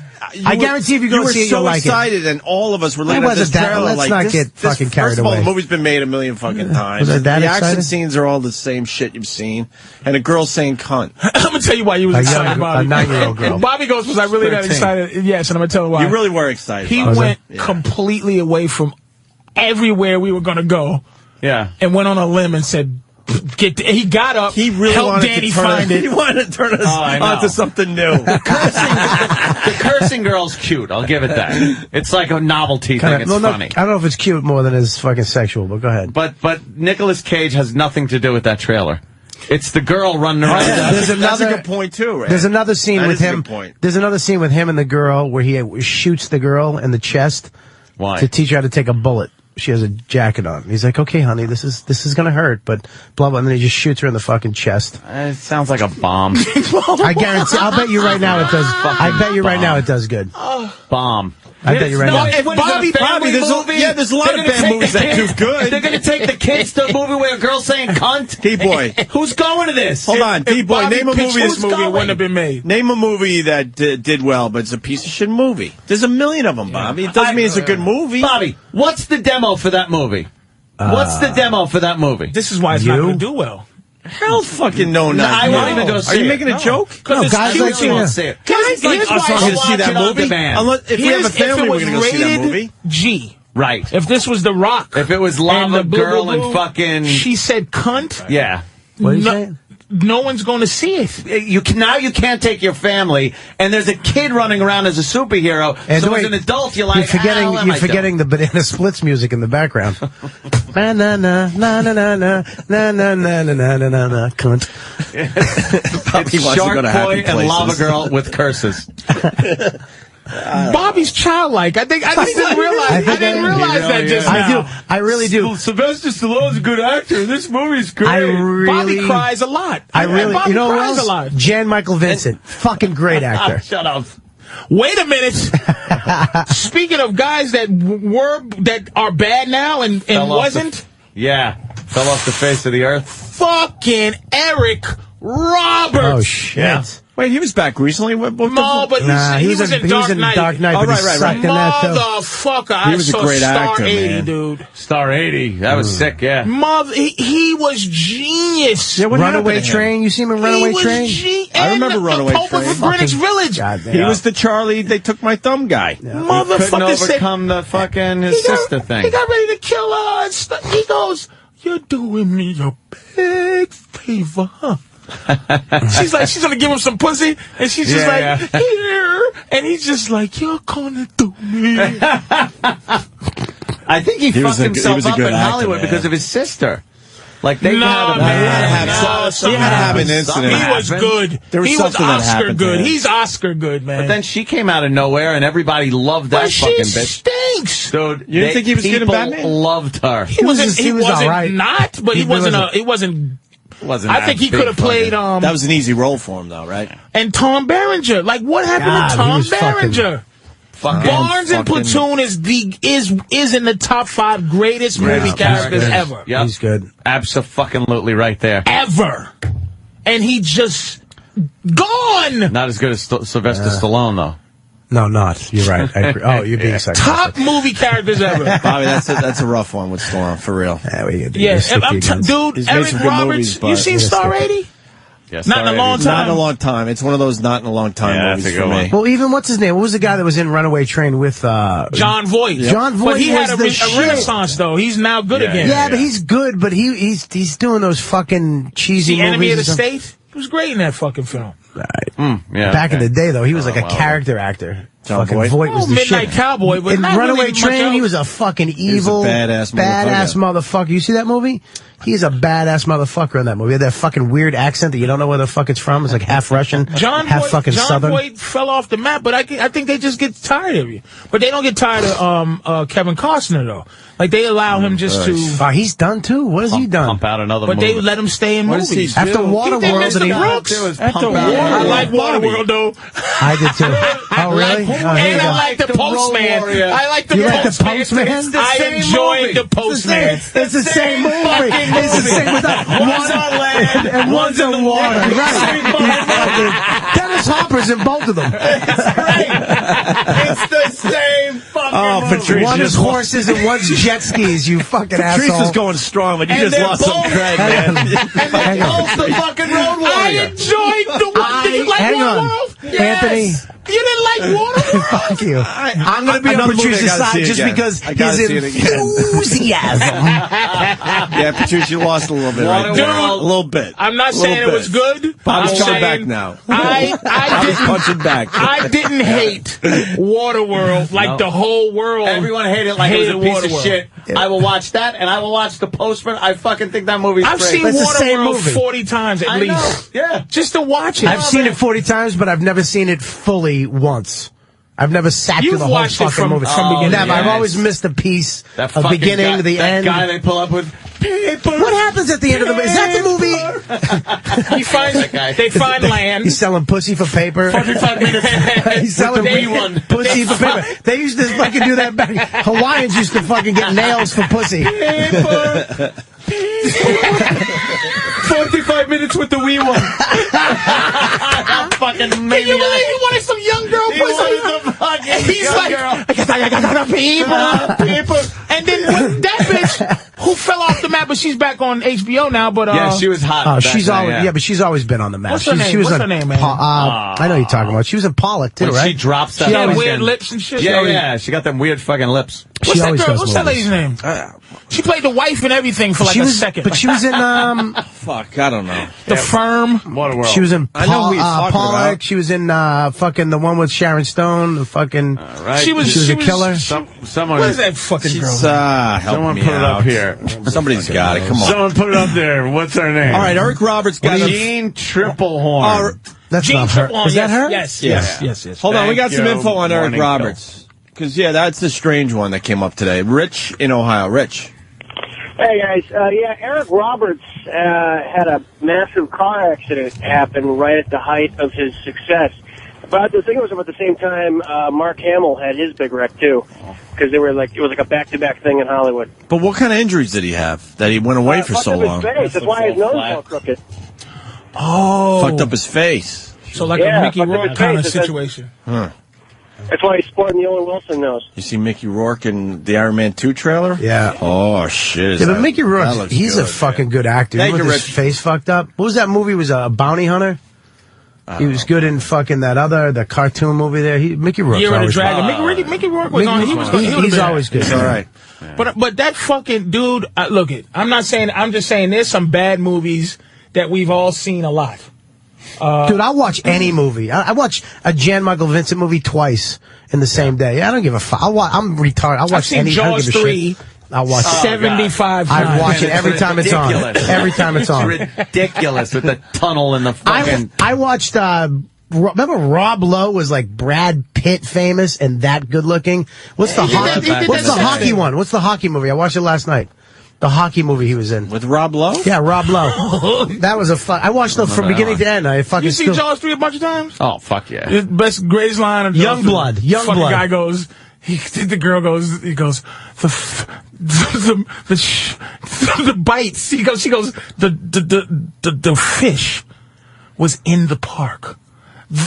I guarantee if you go and see it, you'll like it.
You were so excited, and all of us were looking at this trailer.
Let's not get fucking carried away.
First of all, the movie's been made a million fucking times.
Was that
the
excited?
action scenes are all the same shit you've seen, and a girl saying cunt.
I'm going to tell you why you was excited, Bobby.
A 9-year-old girl.
And Bobby goes, was I really that excited? Yes, and I'm going to tell you why.
You really were excited.
He went completely away from everywhere we were going to go.
Yeah.
And went on a limb and said, he got up.
He really
helped Danny find it.
He wanted to turn us onto something new.
The cursing girl's cute. I'll give it that. It's like a novelty thing. It's funny.
I don't know if it's cute more than it's fucking sexual, but go ahead.
But Nicolas Cage has nothing to do with that trailer. It's the girl running around.
That's a good point too. Right?
There's another scene with him. There's another scene with him and the girl where he shoots the girl in the chest.
Why?
To teach her how to take a bullet. She has a jacket on. He's like, okay, honey, this is gonna hurt, but blah blah. And then he just shoots her in the fucking chest.
It sounds like a bomb.
I guarantee. I'll bet you right now it does. I bet you right now it does good.
Bomb.
I bet you right now.
If Bobby,
there's a lot of bad movies that do good.
They're going to take the kids to a movie where a girl's saying cunt.
D-Boy.
Who's going to this?
Hold on, D-Boy, name a movie
This movie wouldn't have been made.
Name a movie that did well, but it's a piece of shit movie. There's a million of them, Bobby. It doesn't mean it's a good movie.
Bobby, what's the demo for that movie? What's the demo for that movie?
This is why it's not going to do well.
Hell fucking no,
I won't even go see it.
Are you making a joke?
Because it's
guys
cute.
like
won't see it.
Guys like
us not going to see that movie. Unless, if we have a family, we're going to go see that movie.
G.
Right.
If this was The Rock.
If it was
and
Lava
the blue,
Girl
blue, blue,
and fucking...
She said cunt.
Yeah.
What are you saying?
No one's going to see it.
Now you can't take your family, and there's a kid running around as a superhero.
And
so
wait,
as an adult, you're like,
you're forgetting the Banana Splits music in the background. Na na na na na na na na na na na na na na cunt.
It's Shark Boy and Lava Girl with curses.
Bobby's childlike. I didn't realize that just now.
I really do.
Sylvester Stallone's a good actor. This movie's great.
Bobby cries a lot.
Bobby
you know
cries a lot. Jan Michael Vincent, fucking great actor.
Shut up.
Wait a minute. Speaking of guys that are bad now and wasn't.
Fell off the face of the earth.
Fucking Eric Roberts.
Oh shit.
Yeah. Wait, he was back recently?
But he was in Dark Knight.
Oh, right.
Motherfucker,
he was a great actor,
80,
man.
Dude.
Star 80. That was sick, yeah.
He was genius.
Yeah, Runaway Train. You see him in Runaway Train?
I remember Runaway Train.
Of Greenwich Village.
He was the Charlie, they took my thumb guy.
Yeah. He couldn't overcome the fucking his sister thing.
He got ready to kill us. He goes, "You're doing me a big favor, huh?" she's gonna give him some pussy, and she's just here, and he's just like, "You're gonna do me."
I think he fucked himself up in Hollywood because of his sister. Like they had to have an incident.
He was good. He was Oscar good. He's Oscar good, man.
But then she came out of nowhere, and everybody loved that fucking bitch.
Stinks,
dude.
You didn't think he was good in Batman?
People loved her.
He wasn't
all right.
Not, but he wasn't. I think he could have played.
That was an easy role for him, though, right?
And Tom Berenger. Like, what happened to Tom Berenger? Barnes and Platoon is in the top 5 greatest movie characters ever.
Yep.
He's good.
Absolutely right there.
Ever. And he just gone.
Not as good as Sylvester Stallone, though.
No, not. You're right. I agree. Oh, you're being sarcastic.
Top movie characters ever.
Bobby, that's a rough one with Stallone, for real.
Dude, Eric Roberts, you seen Star 80?
Yes,
not in a long time.
Not in a long time. It's one of those not in a long time movies for me.
Well, even what's his name? What was the guy that was in Runaway Train with
John Voight?
Yep. John Voight.
But he had a
shit.
renaissance though. He's now good again.
Yeah, but he's good. But he's doing those fucking cheesy movies.
Enemy of the State. He was great in that fucking film.
Right. Back in the day, though, he was like a character actor.
John
Voight was the
Midnight
shit.
Cowboy, but
in
not
Runaway
really
Train, he was a fucking evil,
badass
motherfucker. You see that movie? He's a badass motherfucker in that movie. He had that fucking weird accent that you don't know where the fuck it's from. It's like half Russian, half fucking Southern.
John Voight fell off the map, but I think they just get tired of you. But they don't get tired of Kevin Costner though. Like they allow him just to.
He's done too. What has he done?
Pump out another
but
movie.
they let him stay in movies.
After Waterworld,
I like Waterworld though.
I did too. Oh really?
And I like the Postman. I like the Postman. I enjoyed the Postman.
It's the same movie. It's the same. One's on land and one's in water. Right. Dennis Hopper's in both of them.
It's great. It's the same fucking movie.
Patricia,
one is horses and one's jet skis, you fucking asshole.
Patricia's going strong, but you just lost some cred, man.
And they're both the fucking Road Warrior.
I enjoyed the one. Did you like Waterworld? Yes.
Anthony.
You didn't like Waterworld?
Fuck you. I'm going to be on Patricia's side just because his enthusiasm.
Yeah, Patricia lost a little bit, right?
Dude,
a little bit.
I'm not saying it was good.
Bob's coming back now.
I
didn't punching back.
I didn't hate Waterworld like the whole world.
Everyone hated it like it was a piece of shit. Yeah. I will watch that, and I will watch The Postman. I fucking think that movie's great.
I've seen Waterworld 40 times at least.
Yeah.
Just to watch it.
I've seen it 40 times, but I've never seen it fully once. I've never sat through the whole fucking movie.
From beginning.
Never. I've always missed a piece of beginning to the end.
That guy they pull up with.
What happens at the end of the movie? Is that the movie?
He finds they find land.
He's selling pussy for paper.
45 minutes.
He's selling pussy for paper. They used to fucking do that back. Hawaiians used to fucking get nails for pussy.
45 minutes with the wee one. Fucking
Can
maniac.
you believe he wanted some young girl pussy? He's like, I got people. And then with that bitch who fell off the map, but she's back on HBO now. But
yeah, she was hot.
Oh, she's always but she's always been on the map.
What's her name?
She was
What's her name, man?
I know who you're talking about. She was in Pollock too,
When
right?
she drops that.
She had weird lips and shit.
Yeah, she got them weird fucking lips.
What's that girl? What's that lady's name? She played the wife and everything for like a second.
But she was in
Fuck, I don't know.
The Firm.
What a world.
She was in
I know who you're talking
Pollock.
about.
She was in fucking the one with Sharon Stone. The fucking.
Right.
She was a killer.
Someone.
What is that fucking girl?
Help
Someone
me
put it
out.
up here.
Somebody's got it. Come on.
Someone put it up there. What's her name?
All right, Eric Roberts got
Jean Triplehorn.
That's
Jean
not her.
Triplehorn,
Is that her?
Yes.
Hold on, we got
Thank
some
you.
info on Eric
Morning,
Roberts. Because, that's the strange one that came up today. Rich in Ohio. Rich.
Hey, guys. Eric Roberts had a massive car accident happen right at the height of his success. But the thing was, about the same time, Mark Hamill had his big wreck, too. Because it was like a back-to-back thing in Hollywood.
But what kind of injuries did he have that he went away for so long?
Fucked up his face. That's why his nose is all crooked.
Oh.
Fucked up his face.
So like a Mickey Rourke kind of situation.
Huh.
That's why he's sporting the Owen Wilson nose.
You see Mickey Rourke in the Iron Man 2 trailer?
Yeah.
Oh, shit.
Yeah, but Mickey Rourke, he's a fucking good actor.
Thank
With
you,
his
Rich.
face fucked up. What was that movie? He was a bounty hunter? He was good in fucking the cartoon movie there. Mickey Rourke's
Year of the
always
Dragon. Mickey Rourke was on.
He's always good.
He's all right.
But that fucking dude, look it. I'm just saying there's some bad movies that we've all seen a lot.
Dude, I'll watch any movie. I watch a Jan Michael Vincent movie twice in the same day. I don't give a fuck. I'm retarded. I'll watch
I've seen
any. I don't
Jaws
give a
3.
Shit. I'll watch
75 times.
I watch it every time it's on. Every time it's on.
Ridiculous with the tunnel and the fucking.
I watched. Remember Rob Lowe was like Brad Pitt famous and that good looking. What's the hockey one? What's the hockey movie? I watched it last night. The hockey movie he was in
with Rob Lowe.
Yeah, Rob Lowe. That was a fun. I watched it from beginning to end. I fucking.
You see Jaws 3 a bunch of times?
Oh fuck yeah!
The best greatest line of
Young Blood. Young
fucking
Blood.
guy goes. The girl goes. He goes. The bites. She goes. The fish was in the park.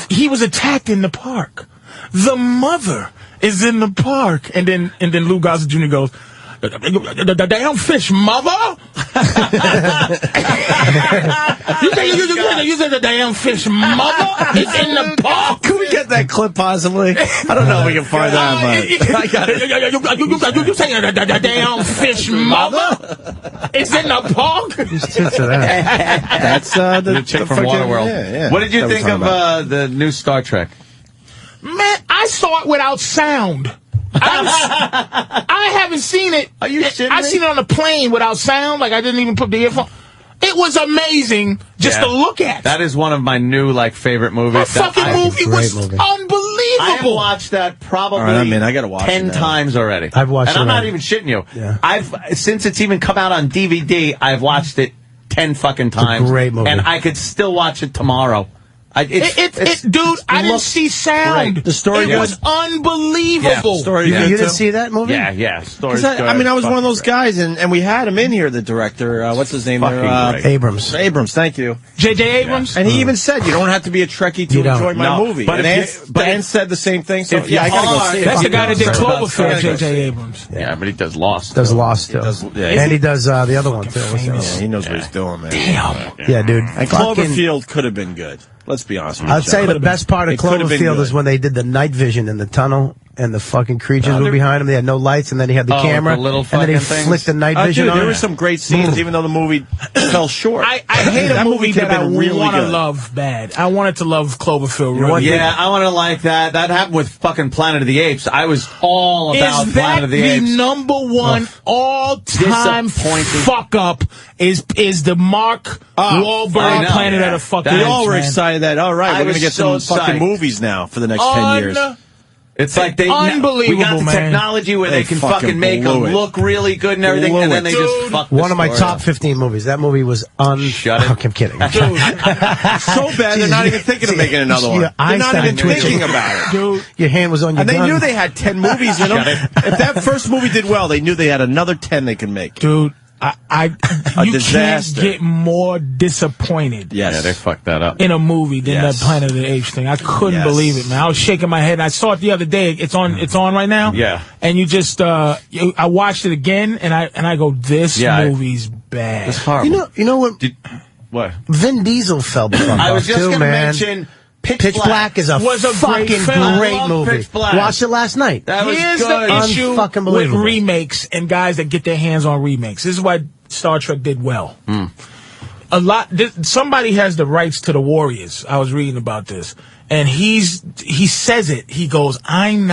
He was attacked in the park. The mother is in the park, and then Lou Gossett Jr. goes. The damn fish, mother! you said the damn fish, mother? It's in the park.
Can we get that clip possibly? I don't know if we can find that, but I got it.
You saying the damn fish, mother? It's in the park?
That's
the chick from Waterworld.
Yeah.
What did you think of the new Star Trek?
Man, I saw it without sound. I haven't seen it.
Are you shitting
I've
me?
seen it on a plane without sound. Like I didn't even put the earphone. It was amazing just to look at.
That is one of my new favorite movies.
That fucking movie was unbelievable.
I have watched that probably
I gotta watch
10 times already.
I've watched
and
it
I'm not
already.
even shitting you.
Yeah.
Since it's even come out on DVD, I've watched it 10 fucking times.
great movie.
And I could still watch it tomorrow.
Dude, I didn't see sound.
Great. The story
it was unbelievable.
Story
You
good,
didn't
too?
see that movie?
Yeah. Story's
I
good.
was one of those guys, and we had him in here, the director. What's his name there?
Fucking great.
Abrams.
Abrams, thank you.
J.J. Abrams?
And he even said, you don't have to be a Trekkie to
You don't.
enjoy my
No,
movie.
but
And
if
Dan said the same thing, so
if you
I gotta go
are-
see it.
That's the guy that did
Sorry about
Cloverfield,
that.
J.J. Abrams.
Yeah, but he does Lost.
Does Lost too.
Yeah,
And he does the other one too.
Yeah, he knows what he's doing, man.
Yeah, dude.
And
Fucking-
Cloverfield could have been good. Let's be honest with you.
I'd say the best part of
It could have been
Cloverfield
good.
is when they did the night vision in the tunnel and the fucking creatures were behind him. They had no lights, and then he had the camera,
the little
and then he
fucking things.
flicked the night vision
Dude,
on.
there were some great scenes, even though the movie fell short.
I hate a
That
movie
could
that
have
I
been really
want to
good.
love bad. I wanted to love Cloverfield really.
Yeah, I want to like that. That happened with fucking Planet of the Apes. I was all about
Is
Planet
that
of the
the
Apes.
number one all-time
Disappointing.
fuck up? Is the Mark
I
Wahlberg
know,
Planet
yeah.
of the fucking
We
Apes,
all were
man.
excited that, all right,
I
we're going to
was
get
so
some fucking
psyched.
movies now for the next 10 years.
It's like we
unbelievable,
got the
man.
technology where they can fucking make them
blew it.
look really good and everything, and then they just fuck the
One of my
story
top
up.
15 movies. That movie was
Shut it.
I'm kidding.
So bad, they're not even thinking of making another one. They're not even thinking about it.
Dude, your hand was on your
And they
gun.
knew they had 10 movies in them. If that first movie did well, they knew they had another 10 they could make.
Dude, you
disaster.
can't get more disappointed.
Yes.
Yeah, they fucked that up.
In a movie than
Yes.
that Planet of the Apes thing. I couldn't believe it, man. I was shaking my head. I saw it the other day. It's on right now.
Yeah.
And you just, I watched it again and I go, this movie's bad.
It's horrible.
You know what?
What?
Vin Diesel fell the fuck
I was
off,
just
too,
going to
man.
mention
Pitch Black is a fucking
great film.
great
I love
movie.
Pitch Black.
Watched it last night.
That was
Here's
good.
the issue
Unfucking
with
believable.
remakes and guys that get their hands on remakes. This is why Star Trek did well. Somebody has the rights to the Warriors. I was reading about this, and he says it. He goes, I'm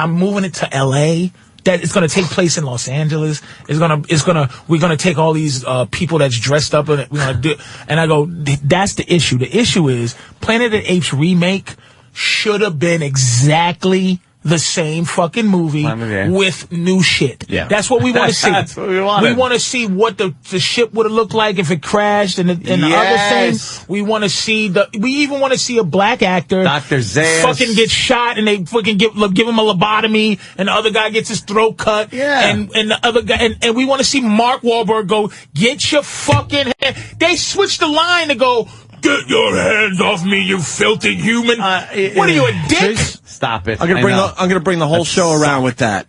moving it to L.A. That it's going to take place in Los Angeles. We're going to take all these people that's dressed up in it. We're going to do, and I go, that's the issue. The issue is Planet of the Apes remake should have been exactly the same fucking movie with new shit. Yeah. That's what we want to see.
That's what we wanted.
We want to see what the ship would have looked like if it crashed and the other thing. We want to see we even want to see a black actor
Dr. Zayas
fucking get shot and they fucking give him a lobotomy and the other guy gets his throat cut.
Yeah.
And the other guy and we want to see Mark Wahlberg go, get your fucking hand. They switched the line to go, get your hands off me, you filthy human. What are you, a dick?
Stop it.
I'm gonna bring the whole show around with that.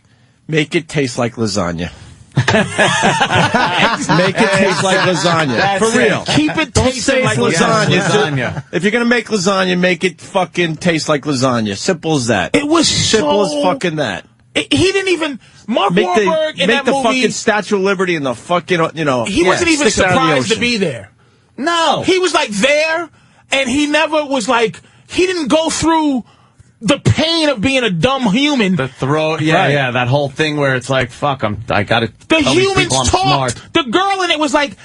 Make it taste like lasagna. Make it taste like lasagna.
That's
For real.
it.
Keep it
Don't
tasting
say
like
it's lasagna.
Yes, lasagna.
If you're gonna make lasagna, make it fucking taste like lasagna. Simple as that.
It was
simple
so-
as fucking that.
He didn't even Mark Wahlberg in
make
that
the
movie.
fucking Statue of Liberty and the fucking
He wasn't even
sticks out of the
surprised to
ocean.
be there.
No.
He was like there, and he never was like, he didn't go through the pain of being a dumb human.
The throat, yeah, that whole thing where it's like, fuck, I gotta
The
tell these
humans
people I'm
talked.
smart.
The girl in it was like,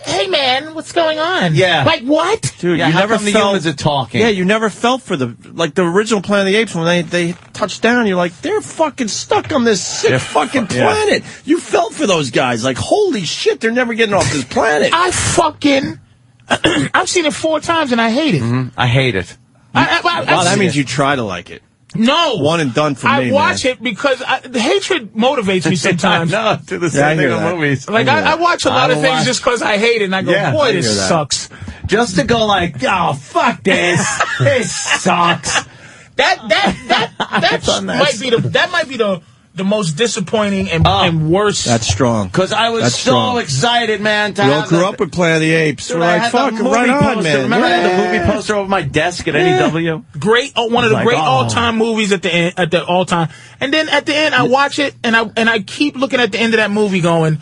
hey man, what's going on?
Yeah.
Like what?
Dude,
Yeah,
you
how
never
come the
felt
humans are talking?
Yeah, you never felt for the original Planet of the Apes when they touched down. You're like, they're fucking stuck on this sick fucking planet. You felt for those guys. Like, holy shit, they're never getting off this planet.
I've seen it 4 times and I hate it.
I hate it.
Well, that means you try to like it.
No.
One and done for me,
I watch
man.
it because the hatred motivates me sometimes.
No, do the same thing in movies.
Like, I watch a lot of things just because I hate it, and I go, boy, this sucks.
Just to go like, oh, fuck this. This sucks.
That might be the most disappointing and worst.
That's strong.
Because I was so excited, man.
We all grew up with Planet of the Apes.
Dude,
We're
I
like,
had
fuck,
the movie
right on,
poster.
man.
Remember I had the movie poster over my desk at NEW?
Great, one of the great all-time movies at the all-time. And then at the end, I watch it, and I keep looking at the end of that movie going,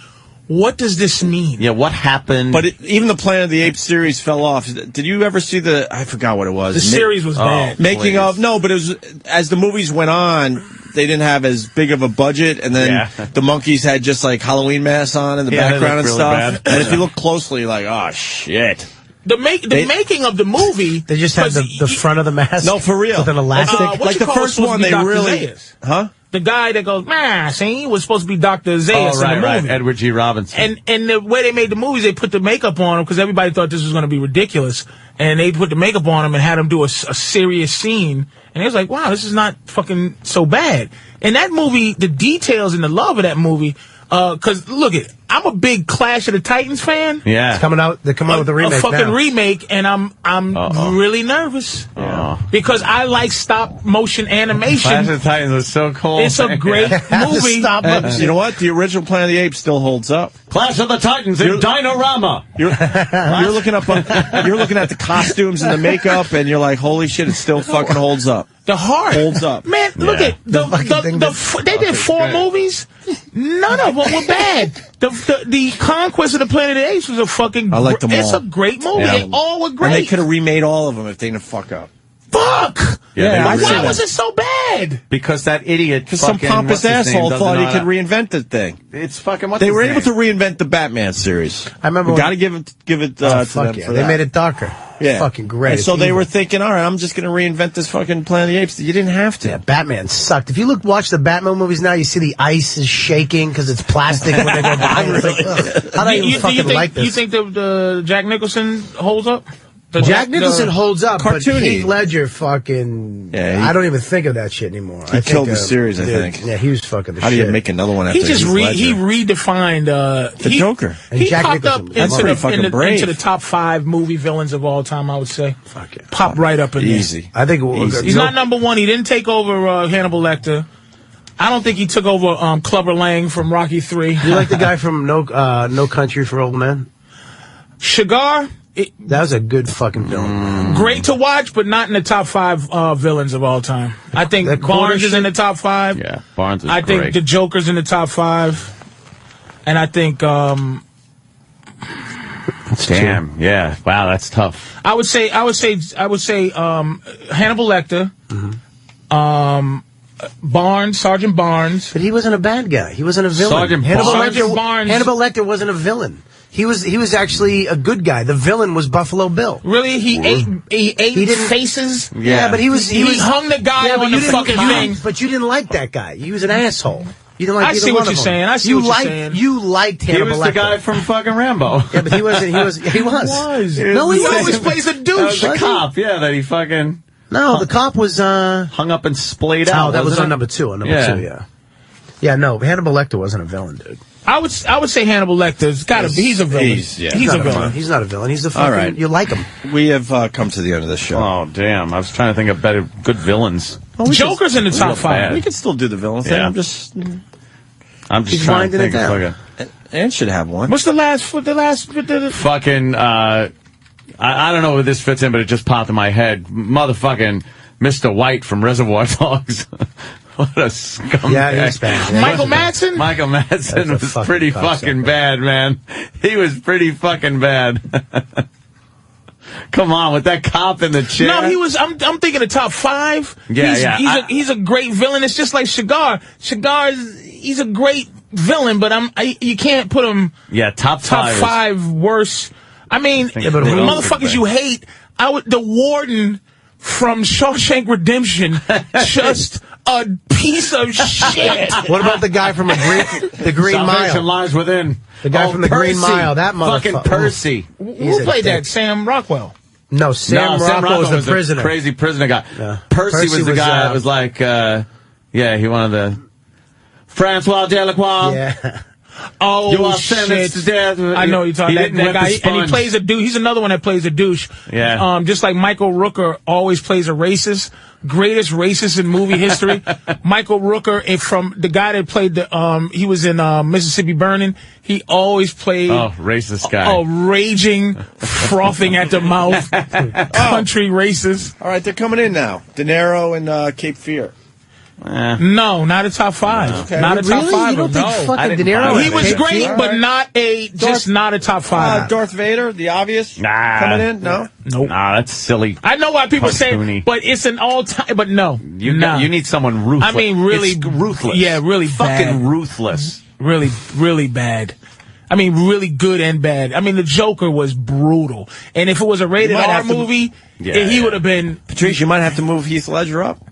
what does this mean?
Yeah, what happened?
But even the Planet of the Apes series fell off. Did you ever see I forgot what it was.
The series was bad.
Making of, no, but it was, as the movies went on, they didn't have as big of a budget, and then the monkeys had just like Halloween masks on in the background and
really
stuff.
bad.
And if you look closely, you're like, oh shit.
The making of the movie.
They just had the front of the mask.
No, for real.
With an elastic.
Like the first one, they really. Huh?
The guy that goes, see, he was supposed to be Dr. Zayas in the movie.
Right. Edward G. Robinson.
And the way they made the movies, they put the makeup on him because everybody thought this was going to be ridiculous. And they put the makeup on him and had him do a serious scene. And it was like, wow, this is not fucking so bad. And that movie, the details and the love of that movie, because look I'm a big Clash of the Titans fan.
Yeah.
It's coming out. They're coming out with a remake
A fucking
now.
remake, and I'm really nervous. Because I like stop motion animation.
Clash of the Titans was so cool.
It's a great movie.
And you know what? The original Planet of the Apes still holds up.
Clash of the Titans in Dinorama.
You're looking at the costumes and the makeup, and you're like, holy shit, it still fucking holds up.
The heart
holds up.
Man, look at they did 4 movies. None of them were bad. The Conquest of the Planet of the Apes was a fucking.
I like them all.
It's a great movie.
Yeah.
They all were great.
And they could have remade all of them if they didn't fuck up.
Fuck!
Yeah,
why was it so bad?
Because that idiot.
Because some pompous asshole thought he could reinvent the thing.
It's fucking what
they were able to reinvent the Batman series.
I remember.
We got to give it to them.
They made it darker.
Yeah.
Fucking great.
And so
It's
they
evil.
were thinking, all right, I'm just going to reinvent this fucking Planet of the Apes. You didn't have to.
Yeah, Batman sucked. If you watch the Batman movies now, you see the ice is shaking because it's plastic when they go by. It's like, ugh, how do I even fucking like this?
You think the Jack Nicholson holds up?
Jack Nicholson holds up,
cartoony.
but Heath Ledger fucking...
Yeah,
I don't even think of that shit anymore.
He killed the series, I think.
Yeah, he was fucking the
How
shit.
do you make another one after
He just
Heath Ledger?
he redefined
the Joker.
And
He
Jack
popped
Nicholson.
up
That's pretty fucking brave.
into the top 5 movie villains of all time, I would say.
Fuck it.
Popped right up in
Easy.
I think
He's not number 1. He didn't take over Hannibal Lecter. I don't think he took over Clubber Lang from Rocky 3.
You like the guy from No Country for Old Men?
Shigar?
That was a good fucking film.
Great to watch, but not in the top 5 villains of all time. I think
That
Barnes is
quarter
in the top 5.
Yeah, Barnes is
I think
great.
the Joker's in the top 5. And I think
Damn, yeah. Wow, that's tough.
I would say Hannibal Lecter, Barnes, Sergeant Barnes.
But he wasn't a bad guy. He wasn't a villain.
Sergeant
Barnes.
Hannibal Lecter wasn't a villain. He was actually a good guy. The villain was Buffalo Bill.
Really? He ate faces?
Yeah, but he
hung the guy on the fucking thing.
But you didn't like that guy. He was an asshole. You didn't like
I
either
see
one
what
of
you're
them.
saying. I see what you're saying.
You liked
He
Hannibal
was the
Lecter.
guy from fucking Rambo.
Yeah, but he wasn't. He was. No, he
always plays a douche.
That was the cop, yeah, that he fucking...
No, the cop was
hung up and splayed out.
Oh, that was
wasn't
on
it?
number 2. On number 2, yeah. Yeah, no, Hannibal Lecter wasn't a villain, dude.
I would say Hannibal Lecter's got to be. He's a villain. He's a villain.
He's not a villain. He's a fucking...
All right.
You like him.
We have come to the end of the show.
Oh, damn. I was trying to think of good villains.
Well,
Joker's in the top 5.
We can still do the villain thing.
Yeah.
I'm just
He's trying to think of
and should have one.
What's the last?
fucking, I don't know where this fits in, but it just popped in my head. Motherfucking Mr. White from Reservoir Dogs. What a scumbag.
Yeah, he's bad. Yeah,
Michael Madsen?
Michael Madsen
That's a
was
fucking
pretty
cocksucker.
fucking bad, man. He was pretty fucking bad. Come on, with that cop in the chair.
No, he was. I'm thinking the top 5.
Yeah,
He's a great villain. It's just like Shigar. He's a great villain, but you can't put him.
Yeah, top
5 worse. I mean,
but
the
who else
motherfuckers
is
you hate. The Warden from Shawshank Redemption, just a piece of shit.
What about the guy from the Green
Salvation
Mile?
lies within.
The guy from the Green
Percy.
Mile. That motherfucker.
Fucking Percy.
Who played that? Sam Rockwell.
No, Sam Rockwell was the prisoner.
Crazy prisoner guy.
Yeah.
Percy was the guy that was like, he wanted the Francois Delacroix.
Yeah.
Oh,
You are
shit.
sentenced to death.
I know you're talking
He
about
didn't
that
wet
guy.
the sponge.
And he plays a douche. He's another one that plays a douche.
Yeah.
Just like Michael Rooker always plays a racist. Greatest racist in movie history. Michael Rooker, from the guy that played he was in Mississippi Burning. He always played
racist guy.
a raging, frothing at the mouth, country racist.
All right, they're coming in now. De Niro and Cape Fear.
No, not a top 5.
Okay.
Not a top
Really?
5.
You don't think
no.
fucking De Niro?
He was great,
All
but
right.
not a top 5.
Darth Vader, the obvious.
Nah.
Coming in? No?
Nope.
Nah, that's silly.
I know why people say,
Cartoony.
but it's an all-time. But no,
You need someone ruthless.
I mean, really
It's ruthless.
Yeah, really
fucking
bad.
ruthless.
Really, really bad. I mean, really good and bad. I mean, the Joker was brutal, and if it was a rated R movie, he would have been.
Patrice, you might have to move Heath Ledger up.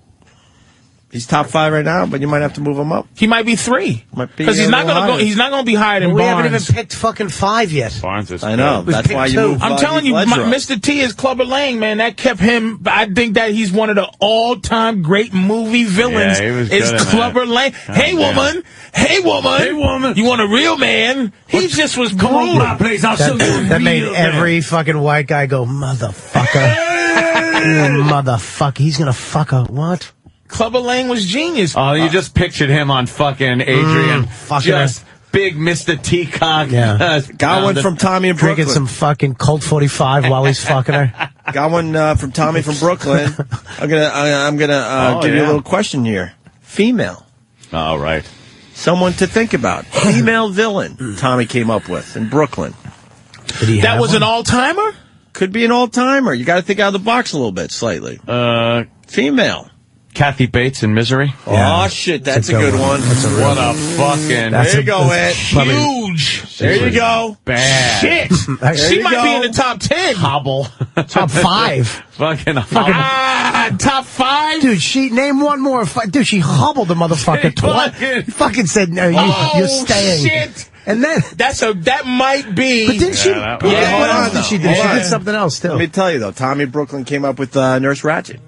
He's top 5 right now, but you might have to move him up.
He might be 3
Might be
because he's
a
not
little
going to go.
higher.
He's not going to be higher than
We
Barnes.
haven't even picked fucking 5 yet.
Barnes is
I know.
We
That's
picked
why you
2.
move
I'm telling you,
Heath Ledger up.
Mr. T is Clubber Lang, man. That kept him. I think that he's one of the all-time great movie villains.
Yeah, he was
is
good in
Clubber
that.
Lang.
Oh,
Hey,
damn.
woman. Hey, woman.
Hey, woman.
You want a real man? He just was
Come on,
brutal.
my place. I'll show you a
That made
real
every fucking white guy go, motherfucker. Motherfucker. He's gonna fuck a what?
Clubber Lang was genius.
Oh, you just pictured him on fucking Adrian.
fucking
Just big Mr. Teacock.
Yeah.
Got one from Tommy in
Drinking
Brooklyn.
some fucking Colt 45 while he's fucking her.
Got one from Tommy from Brooklyn. I'm gonna give you a little question here. Female.
All right.
Someone to think about. Female villain Tommy came up with in Brooklyn.
Did he
That
have
was
one?
an all-timer?
Could be an all-timer. You got to think out of the box a little bit, slightly. Female.
Kathy Bates in Misery.
Oh, shit, that's a good one.
What a fucking...
There you go, Ed.
Huge.
There you go.
Bad.
Shit. She might be in the top 10.
Hobble.
Top 5.
Fucking hobble.
Top 5?
Dude, she named one more. Dude, she hobbled the motherfucker twice. Fucking said, no, you're staying.
Shit.
And then...
That might be...
But didn't she... what else did she do? She did something else, too.
Let me tell you, though. Tommy Brooklyn came up with Nurse Ratched.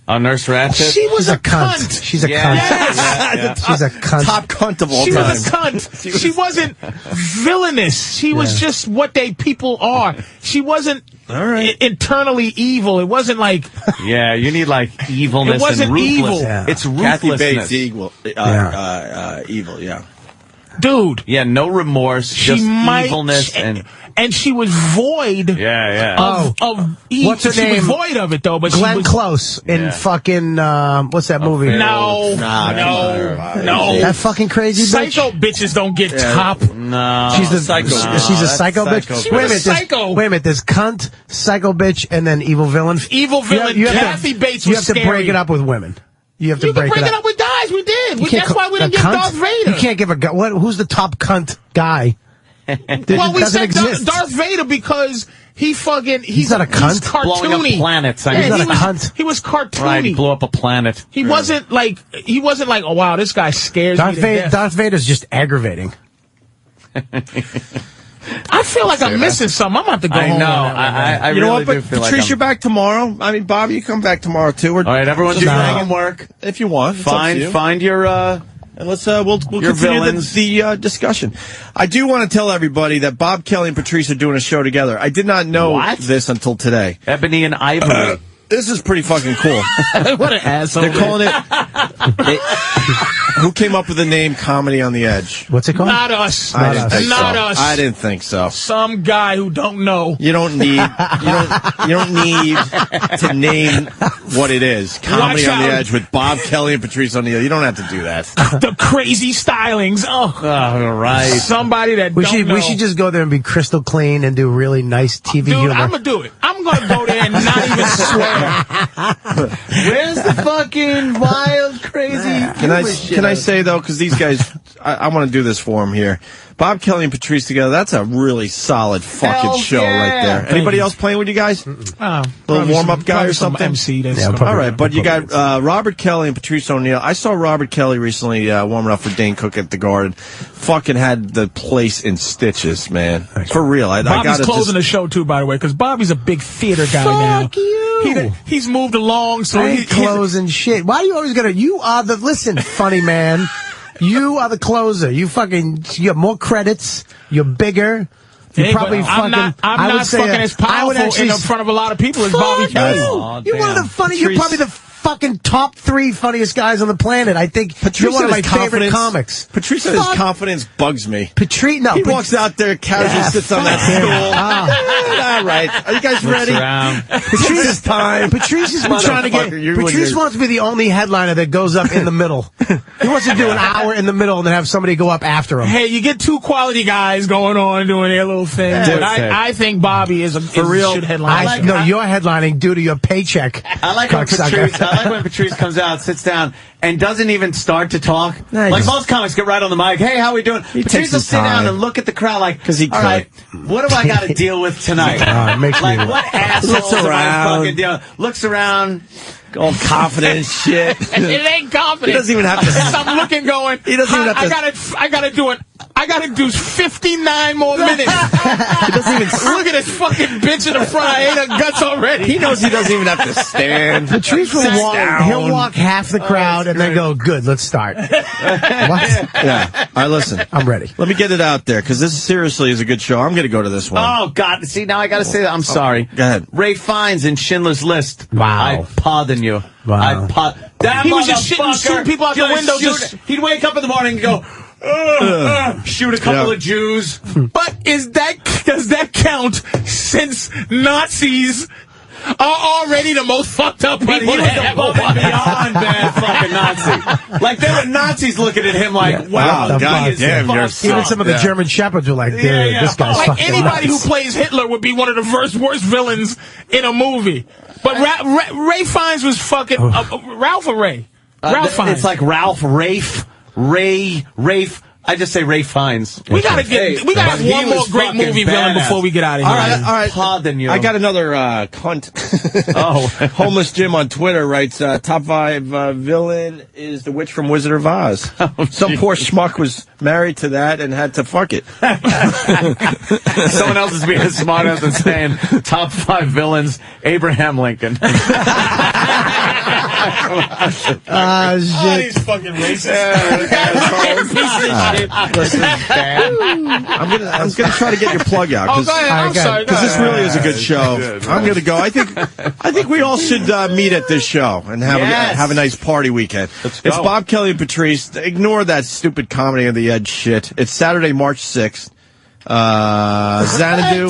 Nurse Ratched?
She was a cunt. She's a cunt.
Yes.
She's a cunt.
Top cunt of all
She
time.
was a cunt. She wasn't villainous. She was just what people are. She wasn't internally evil. It wasn't like...
Yeah, you need like evilness
It wasn't
and ruthless.
evil.
Yeah.
It's
Kathy
ruthlessness.
Bates, evil, yeah.
Dude.
Yeah, no remorse, just evilness
and she was void.
Yeah.
What's her name?
She was void of it though. But
Glenn
she was
Close in fucking what's that movie?
No.
That fucking crazy bitch.
Psycho bitches don't get top.
No,
she's a
psycho.
She's a psycho bitch.
She was a psycho.
Wait a minute. There's cunt, psycho bitch, and then evil villain.
Evil villain. Kathy Bates was
You have to
scary.
break it up with women. You have to
You can
break
break
it
it up with guys. We did.
You can't
That's why we didn't give
cunt?
Darth Vader.
You can't give a guy. Who's the top cunt guy?
Well, we
doesn't
said
exist.
Darth Vader because he's
not a cunt.
He's cartoony.
Blowing up planets.
He's not a cunt.
He was cartoony.
Right, he blew up a planet.
He wasn't like, oh wow, this guy scares me to death.
Darth Vader's just aggravating.
I feel like I'm missing something. I'm going to have to go home.
I know. I
You know
really
what?
do
But
feel
Patrice,
like
you're back tomorrow. I mean, Bobby, you come back tomorrow too.
All right, everyone, do your
No.
homework
if you want. It's up to you.
Find your.
And let's we'll
your
continue
villains.
the discussion. I do want to tell everybody that Bob Kelly and Patrice are doing a show together. I did not know this until today.
Ebony and Ivory.
This is pretty fucking cool.
What an asshole.
They're calling it. Who came up with the name Comedy on the Edge?
What's it called?
Not us.
I didn't think
Not
so.
us.
I didn't think so.
Some guy who don't know.
You don't need to name what it is. Comedy
Watch
on the
out.
Edge with Bob Kelly and Patrice O'Neill. You don't have to do that.
The crazy stylings. Oh,
all right.
Somebody that
We
don't know.
should just go there and be crystal clean and do really nice TV
Dude,
humor.
I'm going to do it. I'm going to go there and not even swear.
Where's the fucking wild, crazy?
Can I say though, because these guys, I want to do this for them here. Bob Kelly and Patrice together. That's a really solid fucking
Hell
show
yeah.
right there. Anybody else playing with you guys? Little warm up guy or something.
MC.
All right, but you got Robert Kelly and Patrice O'Neill. I saw Robert Kelly recently warming up for Dane Cook at the Garden. Fucking had the place in stitches, man. For real. I
Bobby's
got
closing the show too, by the way, because Bobby's a big theater guy now.
Fuck you.
He's moved along, so
I ain't closing shit. Why are you always you are the, listen, funny man. You are the closer. You have more credits. You're bigger. You
Hey,
probably
but
fucking.
I'm not fucking as powerful in front of a lot of people as Bobby Kelly.
You're one of the funny. You're probably the fucking top 3 funniest guys on the planet. I think you're one of my favorite comics.
Patrice and his confidence bugs me.
Patrice, no.
He walks out there, casually sits on that stool. All right. Are you guys ready? Patrice is time.
Patrice has been trying to get. Patrice wants to be the only headliner that goes up in the middle. He wants to do an hour in the middle and then have somebody go up after him.
Hey, you get 2 quality guys going on doing their little thing. But I think Bobby is
For real.
should headline.
No, you're headlining due to your paycheck.
I like when Patrice comes out, sits down, and doesn't even start to talk. Like most comics get right on the mic. Hey, how we doing? Patrice will sit down and look at the crowd like, all right, what do I got to deal with tonight? Like, what assholes am I fucking dealing with? Looks around.
All confident and shit.
It ain't confident.
He doesn't even have to.
I'm looking going.
He doesn't even have to.
I gotta do 59 more minutes.
He doesn't even
Look at this fucking bitch in the front. I ate her guts already.
He knows he doesn't even have to stand.
Patrice will walk. He'll walk half the crowd and then go, "Good, let's start." What?
Yeah. All right, listen.
I'm ready.
Let me get it out there because this seriously is a good show. I'm going to go to this one.
Oh, God. See, now I got to say that. I'm sorry.
Go ahead.
Ray Fiennes in Schindler's List.
Wow.
I pardon you.
Wow.
That
He was just shooting people out the window.
He'd wake up in the morning and go, shoot a couple of Jews.
But does that count since Nazis are already the most fucked up people that ever
beyond bad fucking Nazi. Like, there were Nazis looking at him like, wow,
God damn, you're
Even some of the German shepherds were like, "Dude, this guy's
like
fucking
anybody
nuts."
who plays Hitler would be one of the worst villains in a movie. But Ray Fiennes was fucking Ralph or Ray? Ralph Fiennes.
It's like Ralph, Rafe, Rafe. I just say Ray Fiennes.
We gotta have one more great movie villain before we get out of here.
All right.
Pardon you.
I got another cunt. Homeless Jim on Twitter writes, top 5 villain is the witch from Wizard of Oz. Some poor schmuck was married to that and had to fuck it.
Someone else is being smart enough and saying top 5 villains, Abraham Lincoln.
He's fucking racist.
Listen, I'm gonna try to get your plug out.
Oh, go ahead. I'm sorry.
Because this really is a good show. I'm gonna go. I think we all should meet at this show and have a nice party weekend. It's Bob Kelly and Patrice. Ignore that stupid comedy on the edge shit. It's Saturday, March 6th. Xanadu.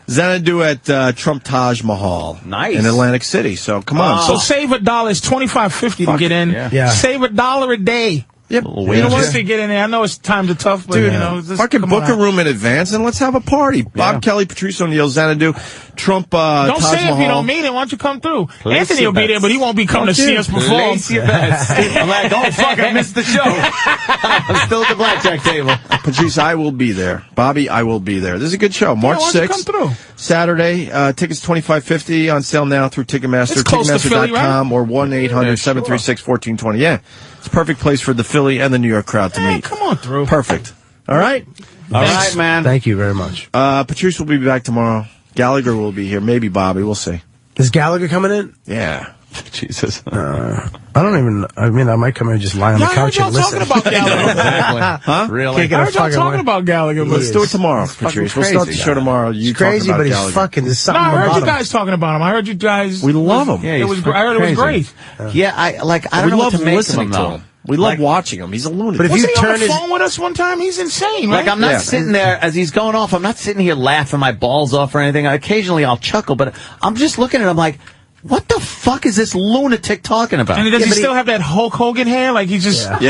Xanadu at Trump Taj Mahal.
Nice.
In Atlantic City. So come on.
So save $1. It's $25.50 to get in.
Yeah.
Save $1 a day.
Yep.
You know what? To get in there. I know times are tough, but
dude,
you know, just
fucking book a room in advance and let's have a party. Bob Kelly, Patrice O'Neill, Xanadu, Trump,
don't
Taj
say
Mahal.
if you don't meet him. Why don't you come through?
Place
Anthony will be there, but he won't be coming to see us perform.
Place your bets. I'm like, oh fuck, I missed the show. I'm still at the blackjack table.
Patrice, I will be there. Bobby, I will be there. This is a good show. March 6th.
Come through.
Saturday. Tickets $25.50 on sale now through Ticketmaster.
It's close to Philly,
Ticketmaster.com or 1-800-736-1420. It's a perfect place for the Philly and the New York crowd to meet.
Come on through.
Perfect. All right?
All right, man.
Thank you very much.
Patrice will be back tomorrow. Gallagher will be here. Maybe Bobby. We'll see.
Is Gallagher coming in?
Yeah.
Jesus.
I might come in and just lie on the couch and listen.
Talking about Gallagher.
Huh? Really?
I heard y'all talking about Gallagher. But
Let's do it tomorrow, Patrice. We'll start the show tomorrow. You
He's crazy,
talking about
but he's
Gallagher.
fucking. There's something
I heard
about
you
him.
guys talking about him. I heard you guys.
We love him.
Yeah,
I heard it was great.
Yeah, I don't
we
know
love
what to make
listening
of
to
him,
him. We love watching him. He's a lunatic.
But if
Wasn't
you
he
turn
on the
his
phone with us one time? He's insane, right?
Like, I'm not sitting there as he's going off. I'm not sitting here laughing my balls off or anything. Occasionally I'll chuckle, but I'm just looking at him like, what the fuck is this lunatic talking about?
And does he still have that Hulk Hogan hair? Like he just...
But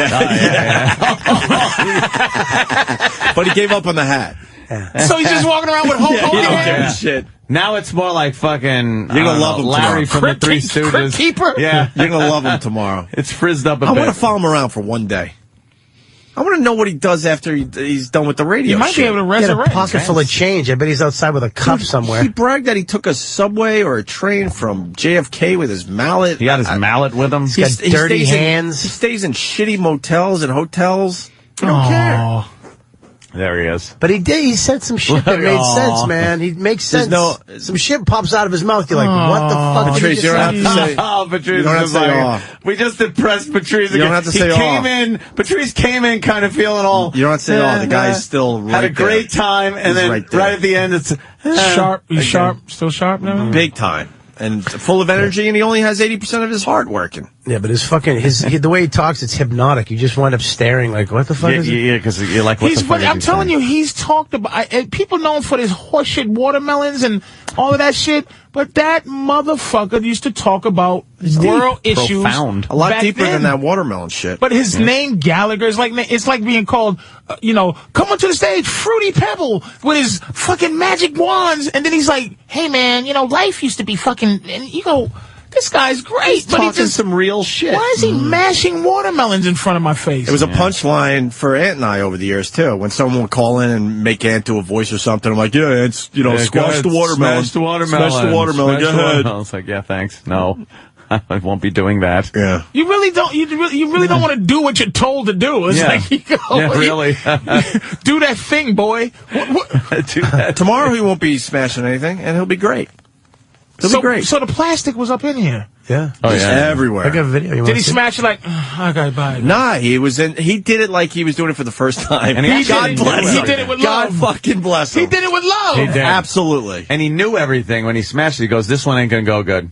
he gave up on the hat.
So he's just walking around with Hulk Hogan hair?
Shit.
Now it's more like fucking
You're gonna love him
Larry
tomorrow.
from the Three Stooges.
Crypt Keeper?
Yeah.
You're going to love him tomorrow.
It's frizzed up a
I
bit.
want to follow him around for one day. I want to know what he does after he's done with the radio.
You might be able to resurrect.
Get a pocket full of change. I bet he's outside with a cup somewhere.
He bragged that he took a subway or a train from JFK with his mallet.
He got his mallet with him.
He's got dirty
stays
hands.
He stays in shitty motels and hotels. He don't care.
There he is.
But he did. He said some shit that made sense, man. He makes sense. Some shit pops out of his mouth. You're like, what the fuck?
Patrice, you don't have to say.
Oh, Patrice,
you don't have to say aw.
We just impressed Patrice again.
You don't have to say aw.
Patrice came in kind of feeling all.
You don't have to say aw. The guy's still right
had a great
there.
time, and
He's
then
right there.
at the end, it's
sharp. He's sharp. Still sharp now?
Big time. And full of energy, and he only has 80% of his heart working.
Yeah, but his fucking the way he talks, it's hypnotic. You just wind up staring like, what the fuck is it?
Yeah, because you're like, what the fuck
I'm telling you, he's talked about. People know him for his horseshit watermelons and all of that shit. But that motherfucker used to talk about world issues.
Profound.
A lot
back
deeper
then.
than that watermelon shit.
But his name Gallagher is like it's like being called, come onto the stage, Fruity Pebble with his fucking magic wands, and then he's like, hey man, life used to be fucking, and you go, this guy's great,
He's
but
talking
he just
some real shit.
Why is he mashing watermelons in front of my face?
It was a punchline for Ant and I over the years, too. When someone would call in and make Ant do a voice or something, I'm like, yeah, it's, squash the watermelon.
Smash the watermelon.
Smash the watermelon. Go ahead.
I was like, yeah, thanks. No, I won't be doing that.
Yeah.
You really don't. You really don't want to do what you're told to do. It's like you go,
really.
do that thing, boy.
Do that.
Tomorrow he won't be smashing anything, and he'll be great. He'll be great.
So the plastic was up in here.
Yeah.
Oh yeah, everywhere.
I got a video.
Did he smash it like? I gotta buy it.
Nah, he did it like he was doing it for the first time.
And
God bless him.
He did it with
God
love.
fucking bless him.
He did it with love.
He did.
Absolutely.
And he knew everything when he smashed it. He goes, this one ain't gonna go good.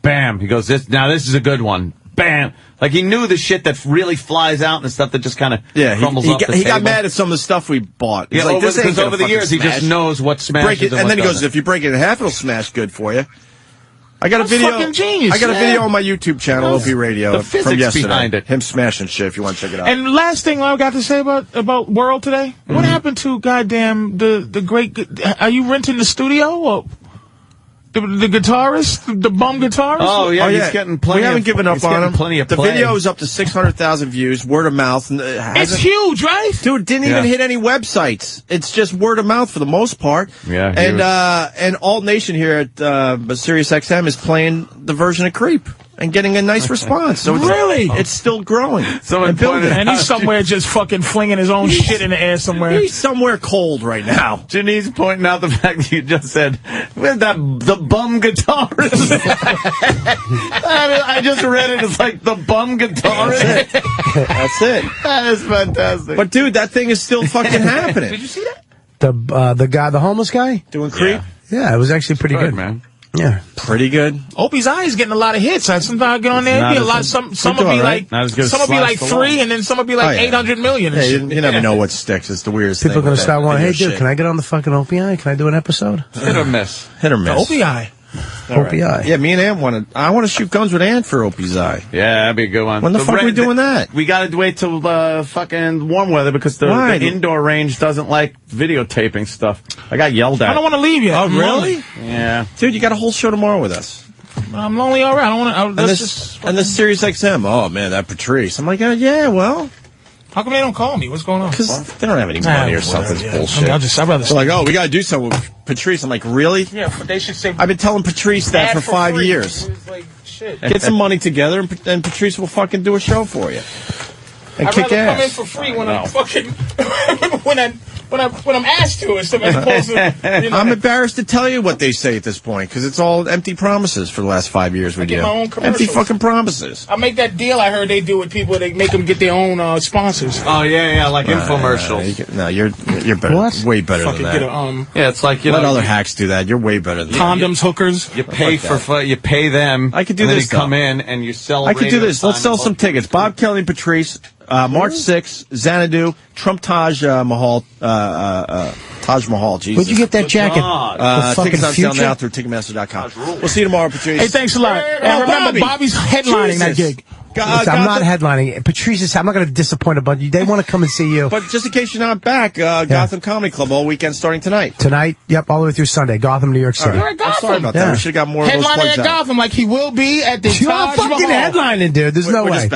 Bam. He goes, this is a good one. Bam. Like he knew the shit that really flies out and the stuff that just kind of crumbles off the table.
He got mad at some of the stuff we bought. He's like, this ain't
over the years, he just knows what smashes
and then he goes, if you break it in half, it'll smash good for you. I got a video.
Fucking genius.
I got a video on my YouTube channel, Opie Radio,
the physics
from yesterday.
behind it.
Him smashing shit. If you want to check it out.
And last thing I got to say about World today. What happened to goddamn the great? Are you renting the studio or? The guitarist, the bum guitarist.
Oh yeah, he's getting plenty.
We haven't given up on him.
Plenty of
the
play.
video is up to 600,000 views, word of mouth. And
it's huge, right?
Dude, didn't even hit any websites. It's just word of mouth for the most part.
Yeah,
and Alt Nation here at Sirius XM is playing the version of Creep and getting a nice response. So it's still growing.
And he's somewhere just fucking flinging his own shit in the air somewhere.
He's somewhere cold right now.
Janine's pointing out the fact that you just said, "Where's the bum guitarist?" I just read it. It's like the bum guitarist.
That's it.
That is fantastic.
But dude, that thing is still fucking happening.
Did you see that?
The guy, the homeless guy,
doing Creep.
Yeah, it was actually pretty good,
man.
Yeah,
pretty good.
Opie's Eye is getting a lot of hits. Sometimes I get on there, it'd be a lot. Some will be like, some will be like 3, and then some will be like 800 million. And shit.
You never know what sticks. It's the weirdest thing.
People are going to start going, hey, dude,
shit.
can I get on the fucking Opie Eye? Can I do an episode?
Hit or miss.
Hit or miss.
Opie Eye.
Opie Eye.
Yeah, me and Ant I want to shoot guns with Ant for Opie's Eye.
Yeah, that'd be a good one.
When the fuck are we doing that?
We got to wait till fucking warm weather because the indoor range doesn't like videotaping stuff. I got yelled at.
I don't want to leave yet.
Oh, really?
Yeah.
Dude, you got a whole show tomorrow with us.
I'm lonely already. I don't want to.
And the Sirius XM. Oh, man, that Patrice. I'm like, yeah, well.
How come they don't call me? What's going on?
Because they don't have any money or something. It's bullshit.
I mean, I'd rather.
They're like, oh, we got to do something with Patrice. I'm like, really?
Yeah, but they should say.
I've been telling Patrice that for 5 years.
Like, shit.
Get some money together, and Patrice will fucking do a show for you. And
I'd
kick
rather
ass.
come in for free when I'm fucking when I'm asked to, as opposed to. You know,
I'm embarrassed to tell you what they say at this point because it's all empty promises for the last 5 years we
get
do.
my own commercials.
Empty fucking promises.
I make that deal I heard they do with people. They make them get their own sponsors.
Oh yeah, like infomercials.
No, you're better.
What?
Way better
Fucking
than that.
get
Yeah, it's like
Let other hacks do that. You're way better than that.
condoms, hookers.
You pay you pay them.
I could do
and
this.
Then you come in and you sell.
I could do
radio
this. Let's sell some tickets. Bob Kelly and Patrice. March 6th, Xanadu, Trump Taj Mahal, Taj Mahal, Jesus.
Where'd you get that jacket?
Tickets on sale
Future?
now through Ticketmaster.com. We'll see you tomorrow, Patrice.
Hey, thanks a lot. And remember, Bobby's headlining that gig.
I'm not headlining. Patrice, I'm not going to disappoint a bunch. They want to come and see you.
But just in case you're not back, Gotham Comedy Club all weekend starting tonight.
Tonight, yep, all the way through Sunday. Gotham, New York City.
You're at Gotham.
I'm sorry about that. We should have got more of those
Headlining
plugs
at
out.
Gotham like he will be at the
You're
Taj
fucking
Mahal.
headlining, dude. There's no
We're
way.
just